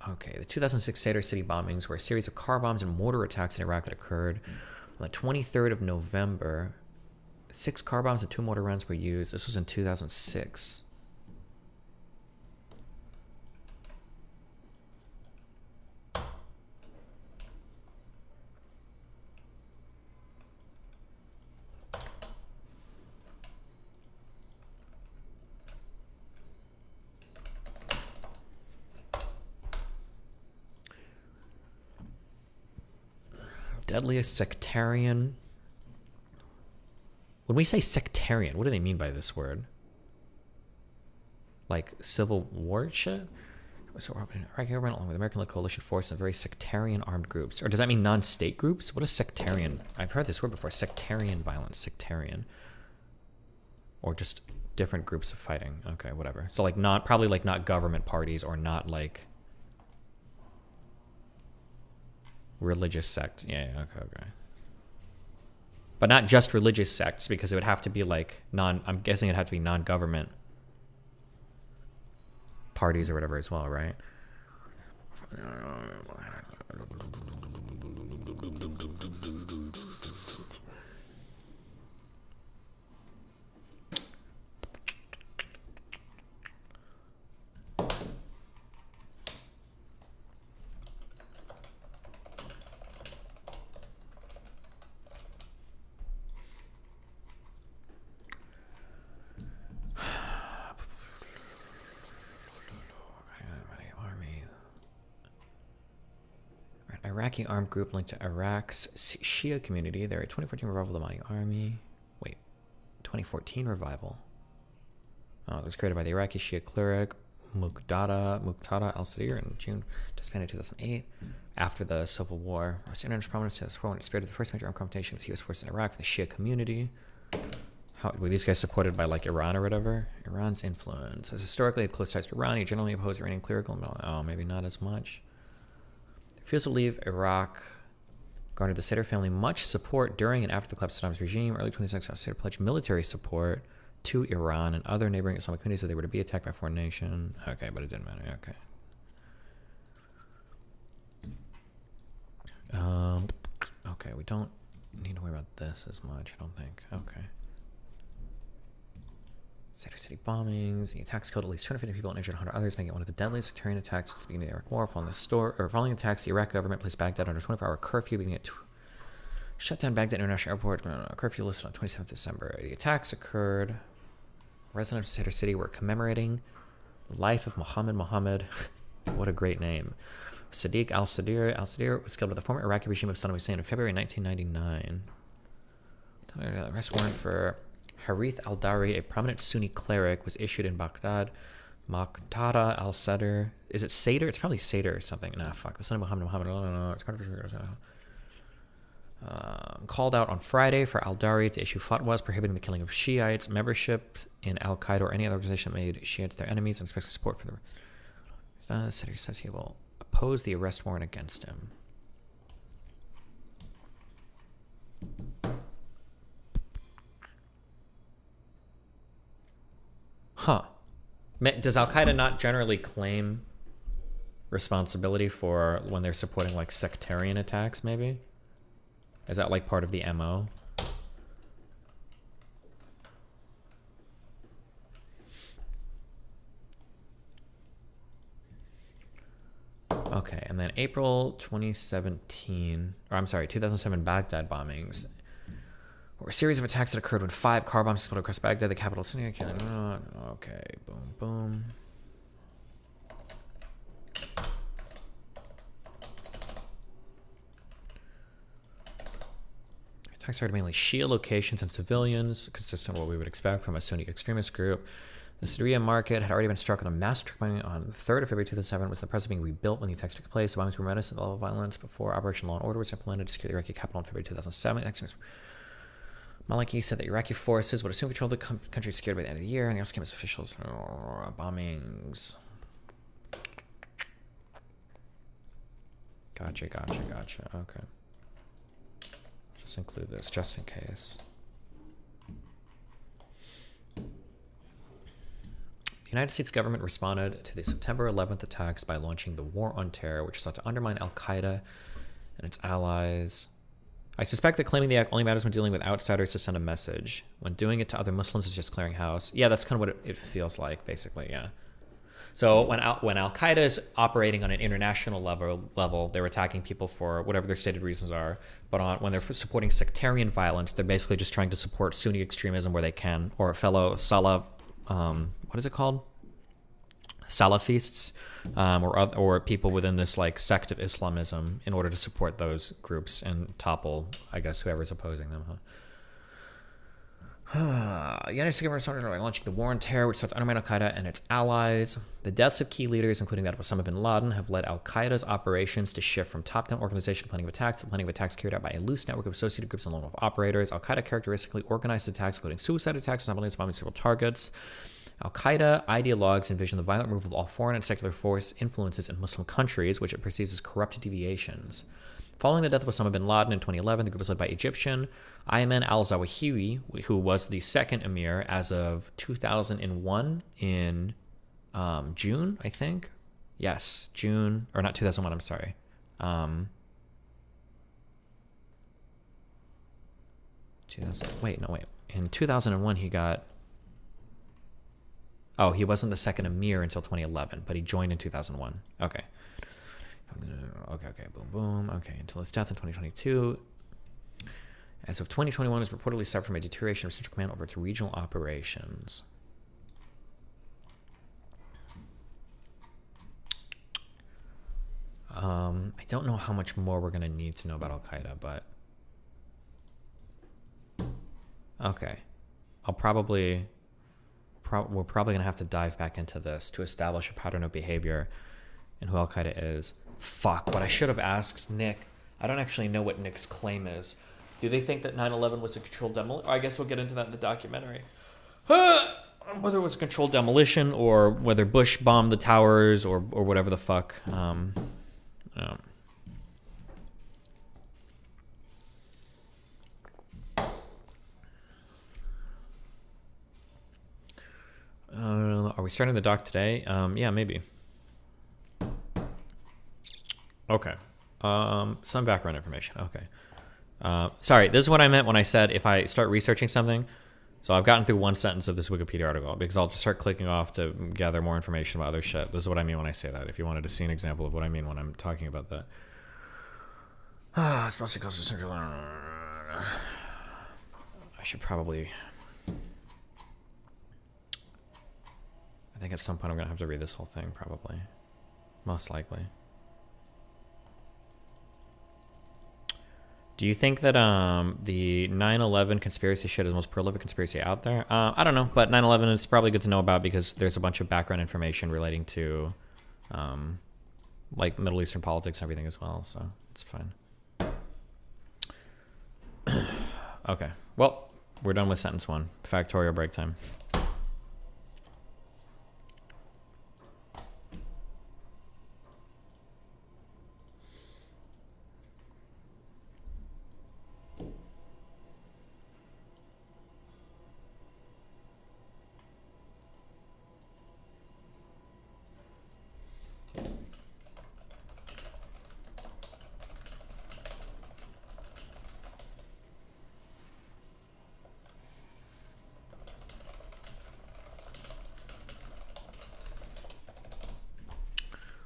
Okay. The 2006 Sadr City bombings were a series of car bombs and mortar attacks in Iraq that occurred on the 23rd of November. 6 car bombs and 2 mortar runs were used. This was in 2006. Deadliest sectarian. When we say sectarian, what do they mean by this word? Like civil war shit? So Iraqi government along with American-led coalition forces and very sectarian armed groups. Or does that mean non-state groups? What is sectarian? I've heard this word before. Sectarian violence. Sectarian. Or just different groups of fighting. Okay, whatever. So like not, probably like not government parties or not like religious sects. Yeah, okay. But not just religious sects, because it would have to be like I'm guessing it'd have to be non-government parties or whatever as well, right? Iraqi armed group linked to Iraq's Shia community. They're a 2014 revival of the Mahdi army. Wait, 2014 revival? Oh, it was created by the Iraqi Shia cleric Muqtada al-Sadir in June, disbanded in 2008 after the civil war. International prominence has spearheaded the first major armed confrontation with U.S. forces in Iraq for the Shia community. How were these guys supported by like Iran or whatever? Iran's influence has historically had close ties to Iran. He generally opposed Iranian clerical. Oh, maybe not as much. Refusal to leave Iraq garnered the Sadr family much support during and after the collapse of Saddam's regime. Early 2016, Sadr pledged military support to Iran and other neighboring Islamic communities if they were to be attacked by a foreign nation. Okay, but it didn't matter. Okay. Okay, we don't need to worry about this as much, I don't think. Okay. Sadr City bombings. The attacks killed at least 250 people and injured 100 others, making it one of the deadliest sectarian attacks since the beginning of the Iraq War. Following the attacks, the Iraq government placed Baghdad under a 24-hour curfew, beginning at shut down Baghdad International Airport. Curfew lifted on 27th December. The attacks occurred. Residents of Sadr City were commemorating the life of Muhammad What a great name. Sadiq al-Sadr. Al-Sadr was killed by the former Iraqi regime of Saddam Hussein in February 1999. Arrest warrant for Harith al-Dari, a prominent Sunni cleric, was issued in Baghdad. Muqtada al-Sadr. Is it Sadr? It's probably Sadr or something. Nah, fuck. The son of Muhammad. It's called out on Friday for al-Dari to issue fatwas prohibiting the killing of Shiites, membership in al-Qaeda or any other organization that made Shiites their enemies, and expects support for the Sadr says he will oppose the arrest warrant against him. Huh. Does Al-Qaeda not generally claim responsibility for when they're supporting like sectarian attacks, maybe? Is that like part of the MO? Okay, and then April 2017, or I'm sorry, 2007 Baghdad bombings. Or a series of attacks that occurred when 5 car bombs exploded across Baghdad, the capital city. Okay, boom, boom. Attacks targeted mainly Shia locations and civilians, consistent with what we would expect from a Sunni extremist group. The Syria market had already been struck on a massive truck bombing on the 3rd of February 2007, with the press being rebuilt when the attacks took place. The bombings were reminiscent of the level of violence before Operation Law and Order was implemented to secure the Iraqi capital in February 2007. Maliki said that Iraqi forces would assume control of the country secured by the end of the year, and the also came as officials. Bombings. Gotcha. Okay. Just include this just in case. The United States government responded to the September 11th attacks by launching the War on Terror, which sought to undermine Al-Qaeda and its allies. I suspect that claiming the act only matters when dealing with outsiders to send a message. When doing it to other Muslims is just clearing house. Yeah, that's kind of what it feels like, basically, yeah. So when Al-Qaeda is operating on an international level, they're attacking people for whatever their stated reasons are. But when they're supporting sectarian violence, they're basically just trying to support Sunni extremism where they can, or fellow what is it called? Salafists, or people within this like sect of Islamism, in order to support those groups and topple, I guess, whoever's opposing them. The United States government started launching the War on Terror, which sought to undermine Al-Qaeda and its allies. The deaths of key leaders, including that of Osama bin Laden, have led Al-Qaeda's operations to shift from top-down organization planning of attacks to planning of attacks carried out by a loose network of associated groups and lone wolf operators. Al-Qaeda characteristically organized attacks, including suicide attacks, and bombing several targets. Al-Qaeda ideologues envision the violent removal of all foreign and secular force influences in Muslim countries, which it perceives as corrupt deviations. Following the death of Osama bin Laden in 2011, the group was led by Egyptian Ayman al-Zawahiri, who was the second emir as of 2001 in June, I think. Yes, June, or not 2001, I'm sorry. In 2001, he got... Oh, he wasn't the second emir until 2011, but he joined in 2001. Okay. Okay, boom. Okay, until his death in 2022. As of 2021, is reportedly suffered from a deterioration of central command over its regional operations. I don't know how much more we're going to need to know about Al-Qaeda, but... Okay. We're probably going to have to dive back into this to establish a pattern of behavior and who Al-Qaeda is. Fuck, what I should have asked Nick, I don't actually know what Nick's claim is. Do they think that 9/11 was a controlled demolition? I guess we'll get into that in the documentary. Whether it was a controlled demolition or whether Bush bombed the towers or whatever the fuck. Are we starting the doc today? Yeah, maybe. Okay. Some background information. Okay. Sorry, this is what I meant when I said if I start researching something. So I've gotten through one sentence of this Wikipedia article because I'll just start clicking off to gather more information about other shit. This is what I mean when I say that. If you wanted to see an example of what I mean when I'm talking about that. It's mostly close to central. I should probably... I think at some point I'm going to have to read this whole thing, probably. Most likely. Do you think that the 9/11 conspiracy shit is the most prolific conspiracy out there? I don't know, but 9/11 is probably good to know about because there's a bunch of background information relating to like Middle Eastern politics and everything as well, so it's fine. Okay, well, we're done with sentence 1. Factorio break time.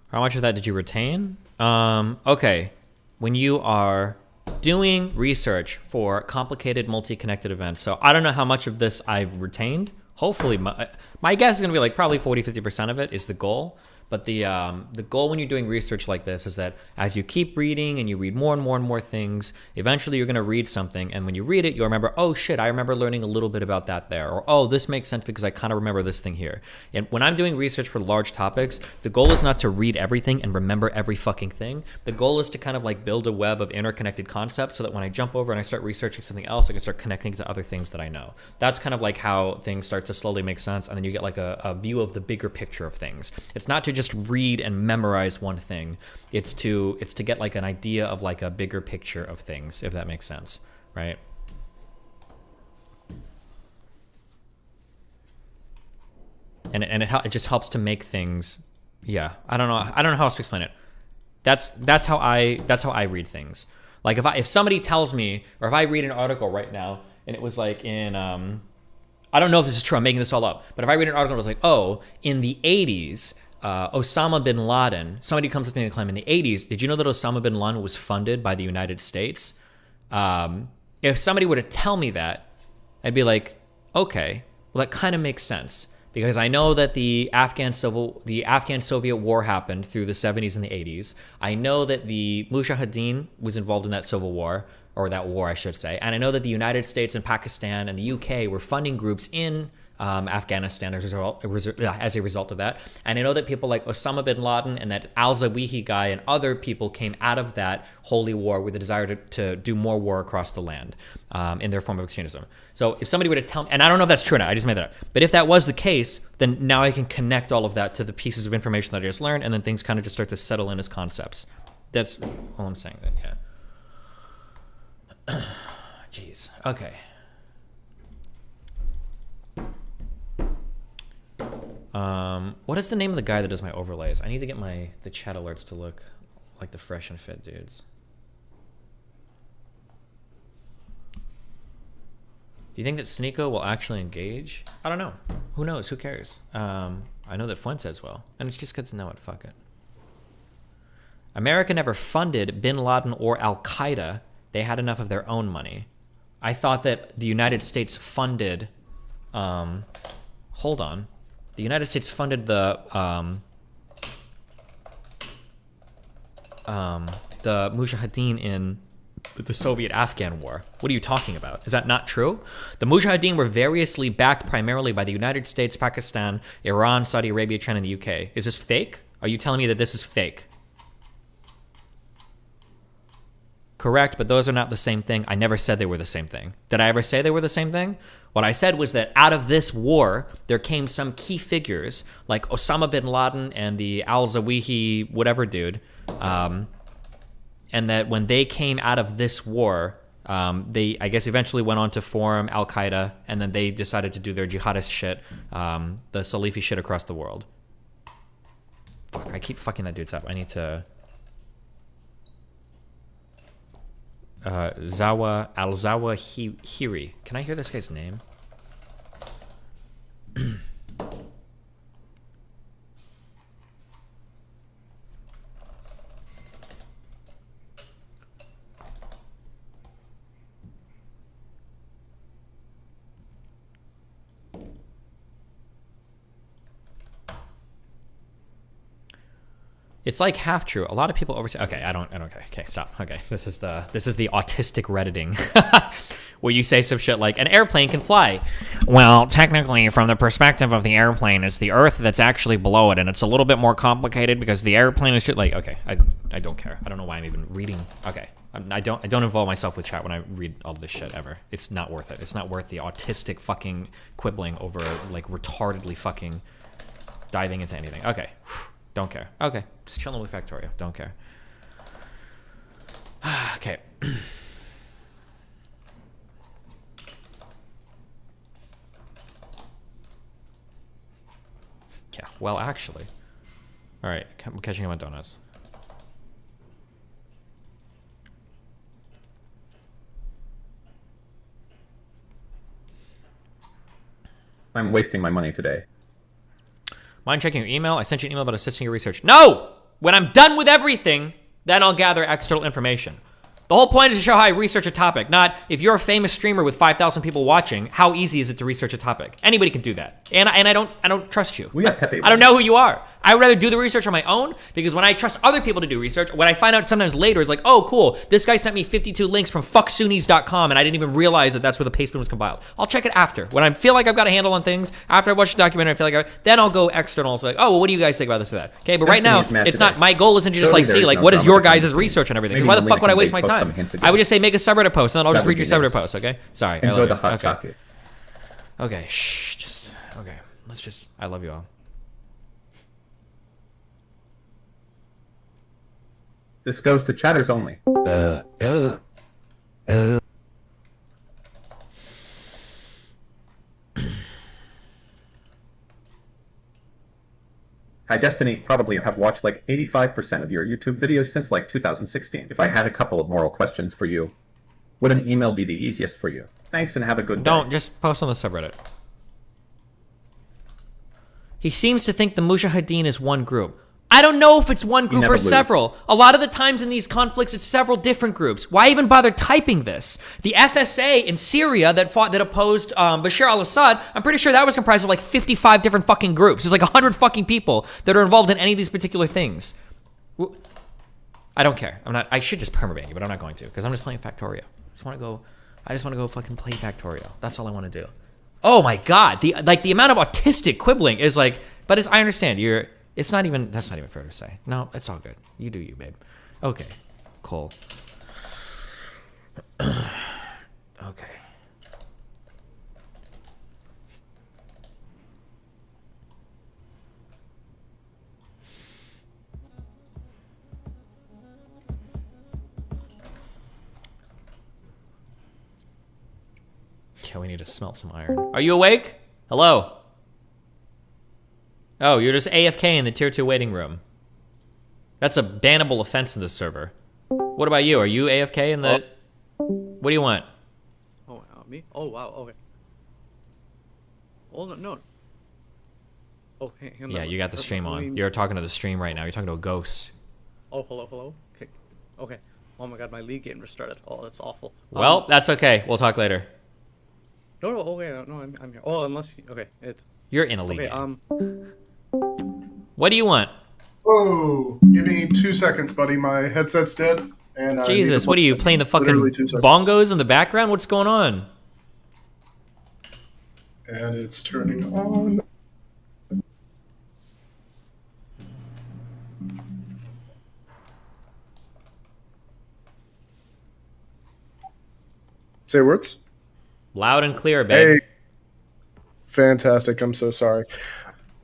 How much of that did you retain? Okay. When you are doing research for complicated multi-connected events, so I don't know how much of this I've retained. Hopefully, my guess is going to be like probably 40-50% of it is the goal. But the goal when you're doing research like this is that as you keep reading and you read more and more and more things, eventually you're going to read something. And when you read it, you'll remember, oh shit, I remember learning a little bit about that there. Or, oh, this makes sense because I kind of remember this thing here. And when I'm doing research for large topics, the goal is not to read everything and remember every fucking thing. The goal is to kind of like build a web of interconnected concepts so that when I jump over and I start researching something else, I can start connecting to other things that I know. That's kind of like how things start to slowly make sense. And then you get like a view of the bigger picture of things. It's not to just read and memorize one thing. It's to get like an idea of like a bigger picture of things, if that makes sense, right? And it just helps to make things, yeah. I don't know how else to explain it. That's how I read things. Like if somebody tells me, or if I read an article right now and it was like in I don't know if this is true, I'm making this all up, but if I read an article and it was like, oh, in the 80s, Osama bin Laden, somebody comes up to me and claim in the 80s, did you know that Osama bin Laden was funded by the United States? If somebody were to tell me that, I'd be like, okay, well, that kind of makes sense. Because I know that the Afghan-Soviet war happened through the 70s and the 80s. I know that the Mujahideen was involved in that civil war, or that war, I should say. And I know that the United States and Pakistan and the UK were funding groups in Afghanistan as a result of that. And I know that people like Osama bin Laden and that al-Zawahiri guy and other people came out of that holy war with the desire to do more war across the land in their form of extremism. So if somebody were to tell me, and I don't know if that's true or not, I just made that up, but if that was the case, then now I can connect all of that to the pieces of information that I just learned, and then things kind of just start to settle in as concepts. That's all I'm saying. Yeah. Jeez. Okay. What is the name of the guy that does my overlays? I need to get the chat alerts to look like the fresh and fit dudes. Do you think that Sneeko will actually engage? I don't know. Who knows? Who cares? I know that Fuentes will, and it's just good to know it. Fuck it. America never funded bin Laden or Al-Qaeda. They had enough of their own money. I thought that the United States funded... hold on. The United States funded the Mujahideen in the Soviet-Afghan war. What are you talking about? Is that not true? The Mujahideen were variously backed primarily by the United States, Pakistan, Iran, Saudi Arabia, China, and the UK. Is this fake? Are you telling me that this is fake? Correct, but those are not the same thing. I never said they were the same thing. Did I ever say they were the same thing? What I said was that out of this war, there came some key figures like Osama bin Laden and the al-Zawahiri whatever dude, and that when they came out of this war, they, I guess, eventually went on to form Al-Qaeda, and then they decided to do their jihadist shit, the Salafi shit across the world. Fuck, I keep fucking that dude's up. I need to... al-Zawahiri. Can I hear this guy's name? It's like half true. A lot of people oversay. Okay, I don't. Okay, stop. Okay, this is the autistic Redditing, where you say some shit like an airplane can fly. Well, technically, from the perspective of the airplane, it's the Earth that's actually below it, and it's a little bit more complicated because the airplane is shit. Like, okay, I don't care. I don't know why I'm even reading. Okay, I don't involve myself with chat when I read all this shit ever. It's not worth it. It's not worth the autistic fucking quibbling over like retardedly fucking diving into anything. Okay. Don't care. Okay. Just chilling with Factorio. Don't care. Okay. Yeah. Well, actually. All right. I'm catching up on donuts. I'm wasting my money today. Mind checking your email? I sent you an email about assisting your research. No! When I'm done with everything, then I'll gather external information. The whole point is to show how I research a topic, not if you're a famous streamer with 5,000 people watching, how easy is it to research a topic? Anybody can do that. And I don't trust you. We got Pepe. I don't know who you are. I would rather do the research on my own, because when I trust other people to do research, what I find out sometimes later is like, oh, cool, this guy sent me 52 links from fucksoonies.com and I didn't even realize that that's where the pastebin was compiled. I'll check it after. When I feel like I've got a handle on things, after I watch the documentary, I feel like then I'll go external and say, oh, well, what do you guys think about this or that? Okay, but right now, it's not, my goal isn't to just like see, like, what is your guys' research and everything? Why the fuck would I waste my time? I would just say, make a subreddit post, and then I'll just read your subreddit post, okay? Sorry. Enjoy the hot chocolate. Okay, shh, okay. Let's just, I love you all. This goes to chatters only. Hi Destiny, probably have watched like 85% of your YouTube videos since like 2016. If I had a couple of moral questions for you, would an email be the easiest for you? Thanks and have a good day. Don't, just post on the subreddit. He seems to think the Mujahideen is one group. I don't know if it's one group or several. A lot of the times in these conflicts, it's several different groups. Why even bother typing this? The FSA in Syria that opposed Bashar al-Assad, I'm pretty sure that was comprised of like 55 different fucking groups. There's like 100 fucking people that are involved in any of these particular things. I don't care. I should just permaban you, but I'm not going to, because I'm just playing Factorio. I just want to go fucking play Factorio. That's all I want to do. Oh my god, the amount of autistic quibbling is like, but I understand that's not even fair to say. No, it's all good. You do you, babe. Okay, cool. Okay. Yeah, we need to smelt some iron. Are you awake? Hello? Oh, you're just AFK in the tier 2 waiting room. That's a bannable offense in this server. What about you? Are you AFK in the... What do you want? Oh, me? Oh, wow, okay. Oh, no. Oh, hang yeah, you got the stream on. You're talking to the stream right now. You're talking to a ghost. Oh, hello? Okay. Oh my god, my league game restarted. Oh, that's awful. Well, that's okay. We'll talk later. No, okay, no, I'm here. Oh, unless... Okay, You're in a league game. What do you want? Whoa, give me 2 seconds, buddy. My headset's dead. And Jesus, what are you, playing the fucking bongos in the background? What's going on? And it's turning on. Say words? Loud and clear, babe. Hey. Fantastic. I'm so sorry.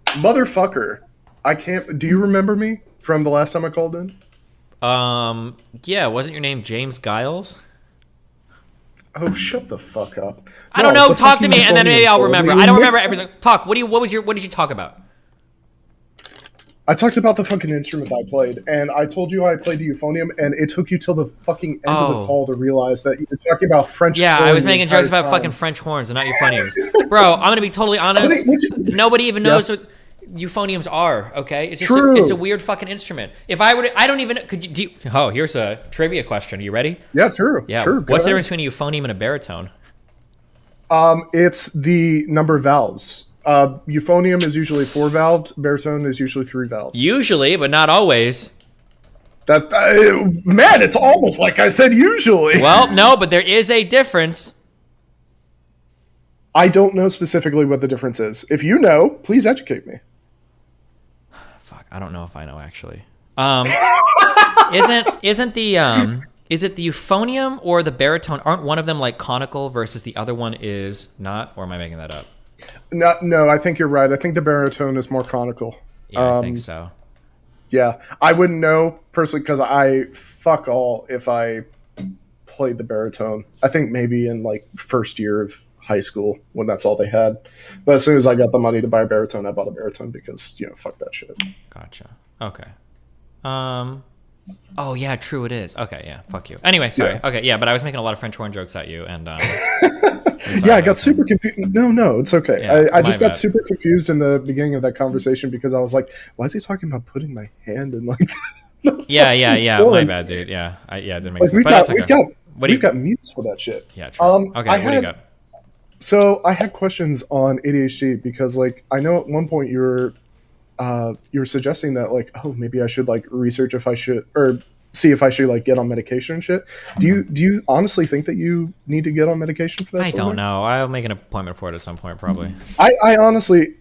Motherfucker. I can't... Do you remember me from the last time I called in? Yeah, wasn't your name James Giles? Oh, shut the fuck up. I don't know. Talk to me, and then maybe I'll remember. I don't remember everything. Talk. What did you talk about? I talked about the fucking instrument I played, and I told you I played the euphonium, and it took you till the fucking end of the call to realize that you were talking about French horns. Yeah, I was making jokes about fucking French horns and not euphoniums. Bro, I'm going to be totally honest. Nobody even knows what euphoniums are, okay? It's just it's a weird fucking instrument. If I were to, I don't even, oh, here's a trivia question. Are you ready? Yeah, true. Yeah. True. What's the difference between a euphonium and a baritone? It's the number of valves. Euphonium is usually 4-valved. Baritone is usually 3-valved. Usually, but not always. That man, it's almost like I said usually. Well, no, but there is a difference. I don't know specifically what the difference is. If you know, please educate me. Fuck, I don't know if I know actually. Isn't the is it the euphonium or the baritone? Aren't one of them like conical versus the other one is not? Or am I making that up? No, I think you're right. I think the baritone is more conical. Yeah, I think so. Yeah, I wouldn't know personally because I fuck all if I played the baritone. I think maybe in like first year of high school when that's all they had. But as soon as I got the money to buy a baritone, I bought a baritone because, you know, fuck that shit. Gotcha. Okay. Oh yeah, true it is. Okay, yeah, fuck you. Anyway, sorry. Yeah. Okay, yeah, but I was making a lot of French horn jokes at you and yeah, I got super confused. No, it's okay. Yeah, I just got bad. super confused in the beginning of that conversation because I was like, why is he talking about putting my hand in like Yeah, horn? my bad, dude. Yeah. Didn't make Like sense. we've got mutes for that shit. Yeah, true. Okay, what do you got? So I had questions on ADHD because like I know at one point you were suggesting that like, oh, maybe I should like research if I should or see if I should like get on medication and shit. Do you honestly think that you need to get on medication for that? I don't know. I'll make an appointment for it at some point probably. I honestly,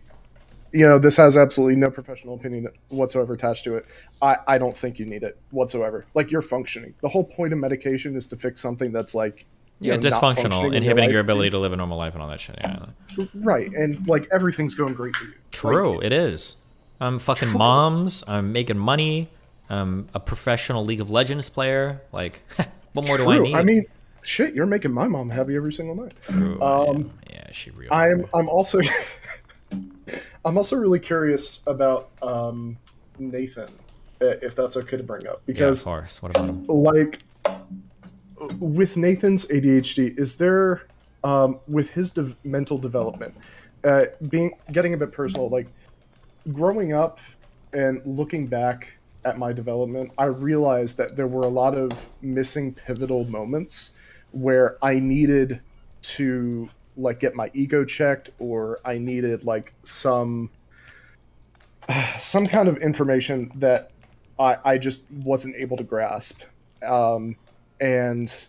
you know, this has absolutely no professional opinion whatsoever attached to it. I don't think you need it whatsoever. Like you're functioning. The whole point of medication is to fix something that's like dysfunctional, inhibiting your ability to live a normal life and all that shit. Yeah. Right, and like everything's going great for you. True, it is. I'm fucking moms. I'm making money. I'm a professional League of Legends player. Like, what more do I need? I mean, shit, you're making my mom happy every single night. True, yeah, she really. I'm also I'm also really curious about Nathan, if that's okay to bring up, because yeah, of course. What about him? Like with Nathan's ADHD, is there with his mental development, getting a bit personal, like growing up and looking back at my development, I realized that there were a lot of missing pivotal moments where I needed to like get my ego checked, or I needed like some kind of information that I just wasn't able to grasp. And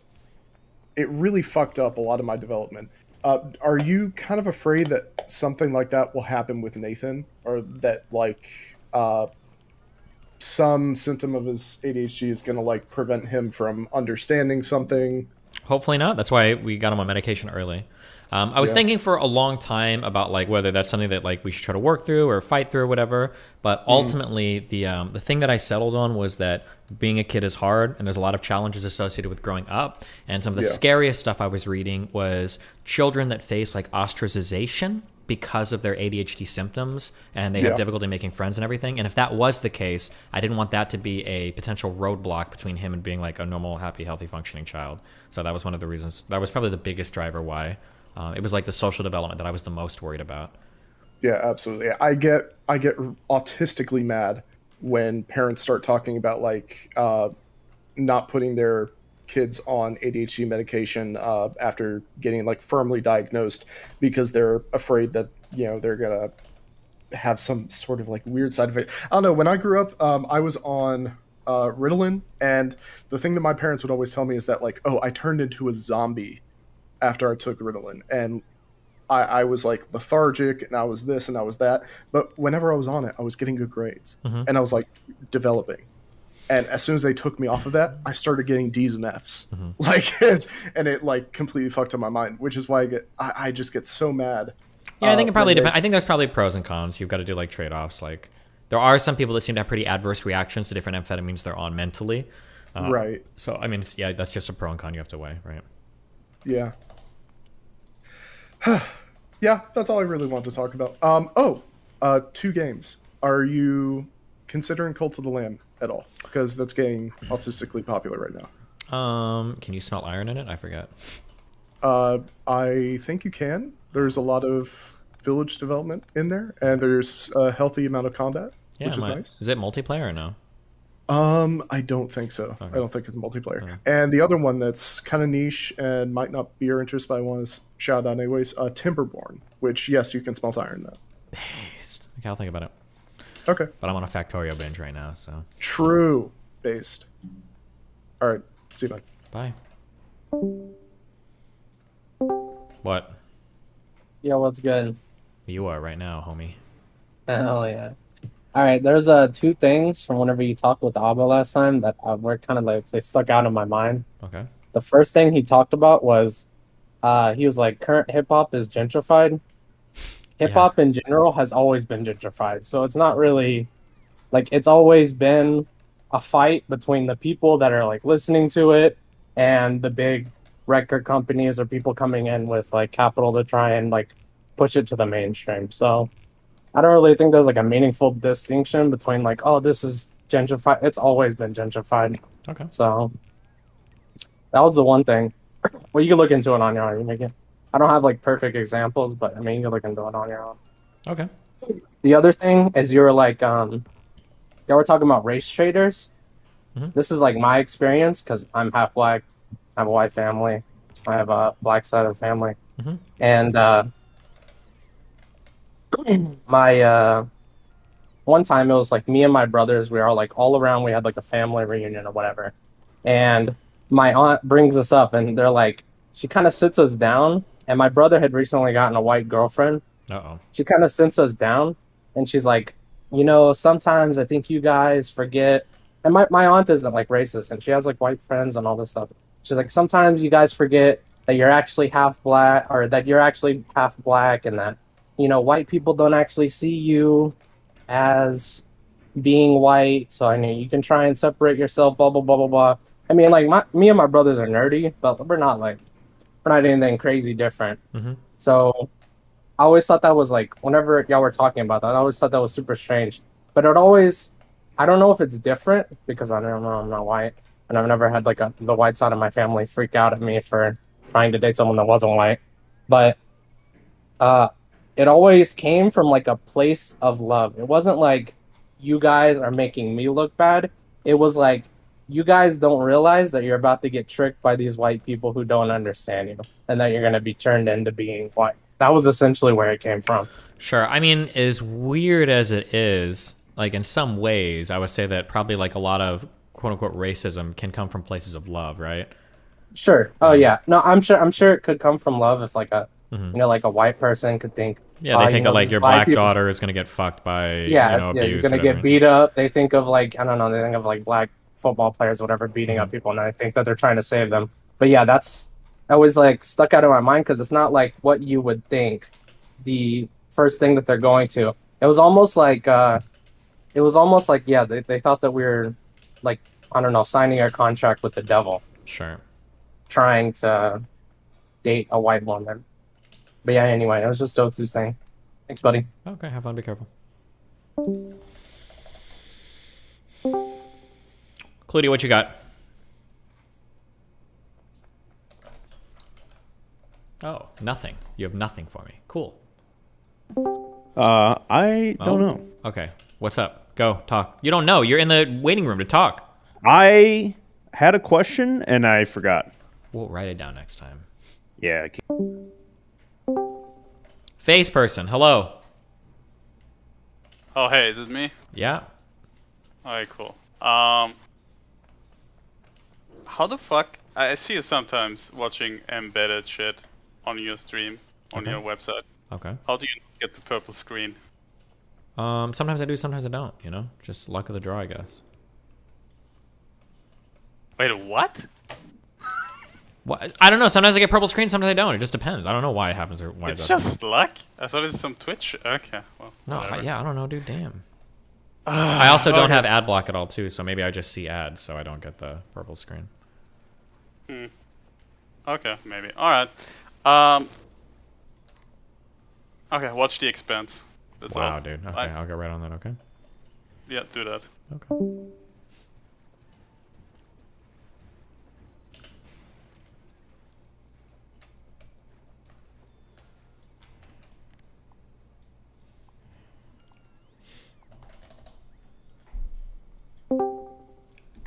it really fucked up a lot of my development. Are you kind of afraid that something like that will happen with Nathan, or that like some symptom of his ADHD is going to like prevent him from understanding something? Hopefully not. That's why we got him on medication early. I was thinking for a long time about like whether that's something that like we should try to work through or fight through or whatever. But ultimately, the thing that I settled on was that being a kid is hard, and there's a lot of challenges associated with growing up. And some of the scariest stuff I was reading was children that face like ostracization because of their ADHD symptoms, and they have difficulty making friends and everything. And if that was the case, I didn't want that to be a potential roadblock between him and being like a normal, happy, healthy, functioning child. So that was one of the reasons. That was probably the biggest driver why. It was like the social development that I was the most worried about. Yeah, absolutely. I get autistically mad when parents start talking about like not putting their kids on ADHD medication after getting like firmly diagnosed, because they're afraid that, you know, they're gonna have some sort of like weird side effect. I don't know. When I grew up, I was on Ritalin, and the thing that my parents would always tell me is that like, oh, I turned into a zombie after I took Ritalin, and I was like lethargic, and I was this and I was that. But whenever I was on it, I was getting good grades, and I was like developing. And as soon as they took me off of that, I started getting D's and F's, and it like completely fucked up my mind, which is why I just get so mad. Yeah, I think it probably depends. I think there's probably pros and cons. You've got to do like trade-offs. Like there are some people that seem to have pretty adverse reactions to different amphetamines they're on mentally. Right. So I mean, that's just a pro and con you have to weigh, right? Yeah. Yeah, that's all I really want to talk about. 2 games. Are you considering Cult of the Lamb at all? Because that's getting autistically popular right now. Can you smell iron in it? I forget. I think you can. There's a lot of village development in there, and there's a healthy amount of combat, which is nice. Is it multiplayer or no? I don't think so. I don't think it's multiplayer. And the other one that's kind of niche and might not be your interest, but I want to shout out anyways, Timberborn, which, yes, you can smelt iron that. Based. Okay, I'll think about it. Okay. But I'm on a Factorio binge right now, so. True. Based. All right. See you, man. Bye. What? Yo, what's good? You are right now, homie. Hell yeah. All right, there's two things from whenever you talked with Abba last time that were kind of like, they stuck out in my mind. Okay. The first thing he talked about was, he was like, current hip-hop is gentrified. Hip-hop in general has always been gentrified, so it's not really, like, it's always been a fight between the people that are, like, listening to it and the big record companies or people coming in with, like, capital to try and, like, push it to the mainstream. So I don't really think there's like a meaningful distinction between like, oh, this is gentrified. It's always been gentrified. Okay. So that was the one thing. Well, you can look into it on your own. You make it. I don't have like perfect examples, but I mean, you can look into it on your own. Okay. The other thing is you were like, y'all were talking about race traders. This is like my experience because I'm half black. I have a white family. I have a black side of the family. And my one time it was like me and my brothers, we were all like all around, we had like a family reunion or whatever, and my aunt brings us up and they're like, she kind of sits us down, and my brother had recently gotten a white girlfriend. She kind of sits us down and she's like, you know, sometimes I think you guys forget, and my aunt isn't like racist and she has like white friends and all this stuff. She's like, sometimes you guys forget that you're actually half black, or that you're actually half black, and that, you know, white people don't actually see you as being white. So I mean, you can try and separate yourself, blah, blah, blah, blah, blah. I mean, like me and my brothers are nerdy, but we're not anything crazy different. So I always thought that was like, whenever y'all were talking about that, I always thought that was super strange. But it always, I don't know if it's different because I don't know, I'm not white. And I've never had like the white side of my family freak out at me for trying to date someone that wasn't white. But it always came from like a place of love. It wasn't like, you guys are making me look bad. It was like, you guys don't realize that you're about to get tricked by these white people who don't understand you, and that you're going to be turned into being white. That was essentially where it came from. Sure. I mean, as weird as it is, like in some ways, I would say that probably like a lot of quote unquote racism can come from places of love, right? Sure. Oh yeah. No, I'm sure it could come from love if like a, you know, like a white person could think. Yeah, they think you know, that like these your black black daughter is gonna get fucked by yeah, you know, yeah, abuse, you're gonna whatever. get beat up. They think of like, I don't know, they think of like black football players, whatever, beating up people, and I think that they're trying to save them. But yeah, that was like stuck out of my mind because it's not like what you would think the first thing that they're going to. It was almost like yeah, they thought that we were like, I don't know, signing our contract with the devil. Sure. Trying to date a white woman. But yeah, anyway, it was just Otsu's thing. Thanks, buddy. Okay, have fun, be careful. Cludy, what you got? Oh, nothing. You have nothing for me. Cool. I don't know. Okay, what's up? Go, talk. You don't know. You're in the waiting room to talk. I had a question and I forgot. We'll write it down next time. Yeah. Face person, hello. Oh, hey, is this me? Yeah. Alright, cool. How the fuck? I see you sometimes watching embedded shit on your stream, on your website. Okay. How do you get the purple screen? Sometimes I do, sometimes I don't, you know? Just luck of the draw, I guess. Wait, what? What? I don't know, sometimes I get purple screen, sometimes I don't. It just depends. I don't know why it happens or why It's it doesn't. just luck? I thought it's some Twitch. Okay, well. No, whatever. yeah, I don't know, dude, damn. I also don't have ad block at all, too, so maybe I just see ads, so I don't get the purple screen. Okay, maybe. Alright. Okay, watch The Expanse. That's Wow, all. dude. Okay, Bye. I'll get right on that, okay? Yeah, do that. Okay.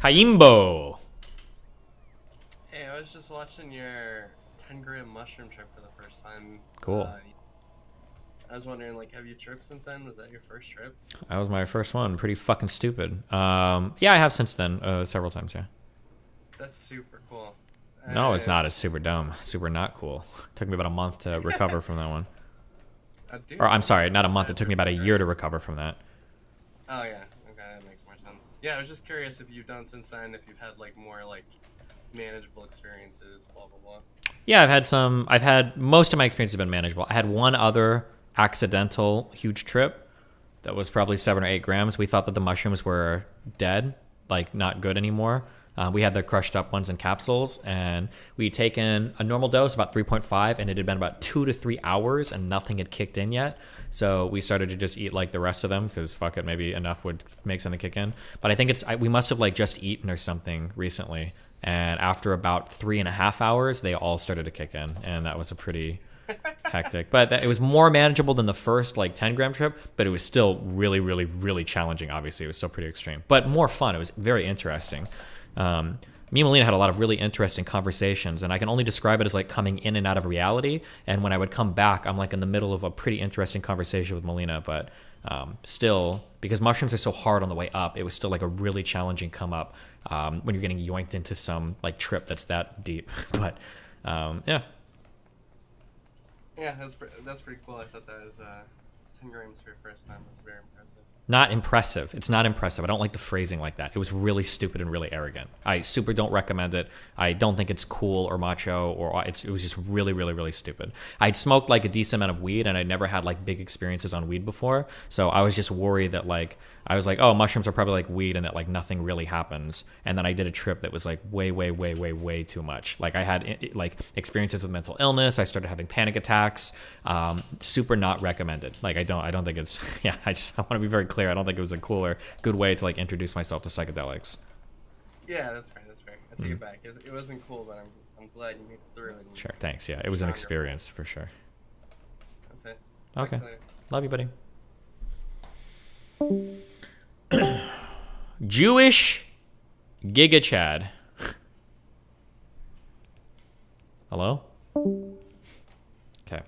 Kaimbo. Hey, I was just watching your 10-gram mushroom trip for the first time. Cool. I was wondering, like, have you tripped since then? Was that your first trip? That was my first one. Pretty fucking stupid. Yeah, I have since then several times. Yeah. That's super cool. No, it's not. It's super dumb. Super not cool. Took me about a month to recover from that one. Or I'm sorry, not a month. It took me about a year to recover from that. Oh yeah. Okay, that makes more sense. Yeah, I was just curious if you've done since then, if you've had like more like manageable experiences, blah blah blah. Yeah, I've had most of my experiences have been manageable. I had one other accidental huge trip that was probably 7 or 8 grams. We thought that the mushrooms were dead, like not good anymore. We had the crushed up ones in capsules, and we'd taken a normal dose, about 3.5, and it had been about 2 to 3 hours, and nothing had kicked in yet. So we started to just eat like the rest of them, because fuck it, maybe enough would make something kick in. But I think we must have like just eaten or something recently, and after about 3.5 hours, they all started to kick in, and that was a pretty hectic. But it was more manageable than the first like 10-gram trip, but it was still really, really, really challenging. Obviously, it was still pretty extreme, but more fun. It was very interesting. Me and Melina had a lot of really interesting conversations, and I can only describe it as like coming in and out of reality. And when I would come back, I'm like in the middle of a pretty interesting conversation with Melina, but still, because mushrooms are so hard on the way up, it was still like a really challenging come up when you're getting yoinked into some like trip that's that deep. But yeah. Yeah, that's pretty cool. I thought that was 10 grams for your first time. That's very impressive. Not impressive. It's not impressive. I don't like the phrasing like that. It was really stupid and really arrogant. I super don't recommend it. I don't think it's cool or macho, or it was just really, really, really stupid. I'd smoked like a decent amount of weed, and I'd never had like big experiences on weed before. So I was just worried that like, I was like, oh, mushrooms are probably like weed and that like nothing really happens. And then I did a trip that was like way, way, way, way, way too much. Like I had like experiences with mental illness. I started having panic attacks. Super not recommended. Like I don't think it's, yeah, I want to be very clear. I don't think it was a cool or good way to like introduce myself to psychedelics. Yeah, that's fair. That's fair. I take it back. It wasn't cool, but I'm glad you made it through it. Sure. Thanks. Yeah, it was an experience for sure. That's it. Okay. Love you, buddy. Jewish Giga Chad. Hello? Okay.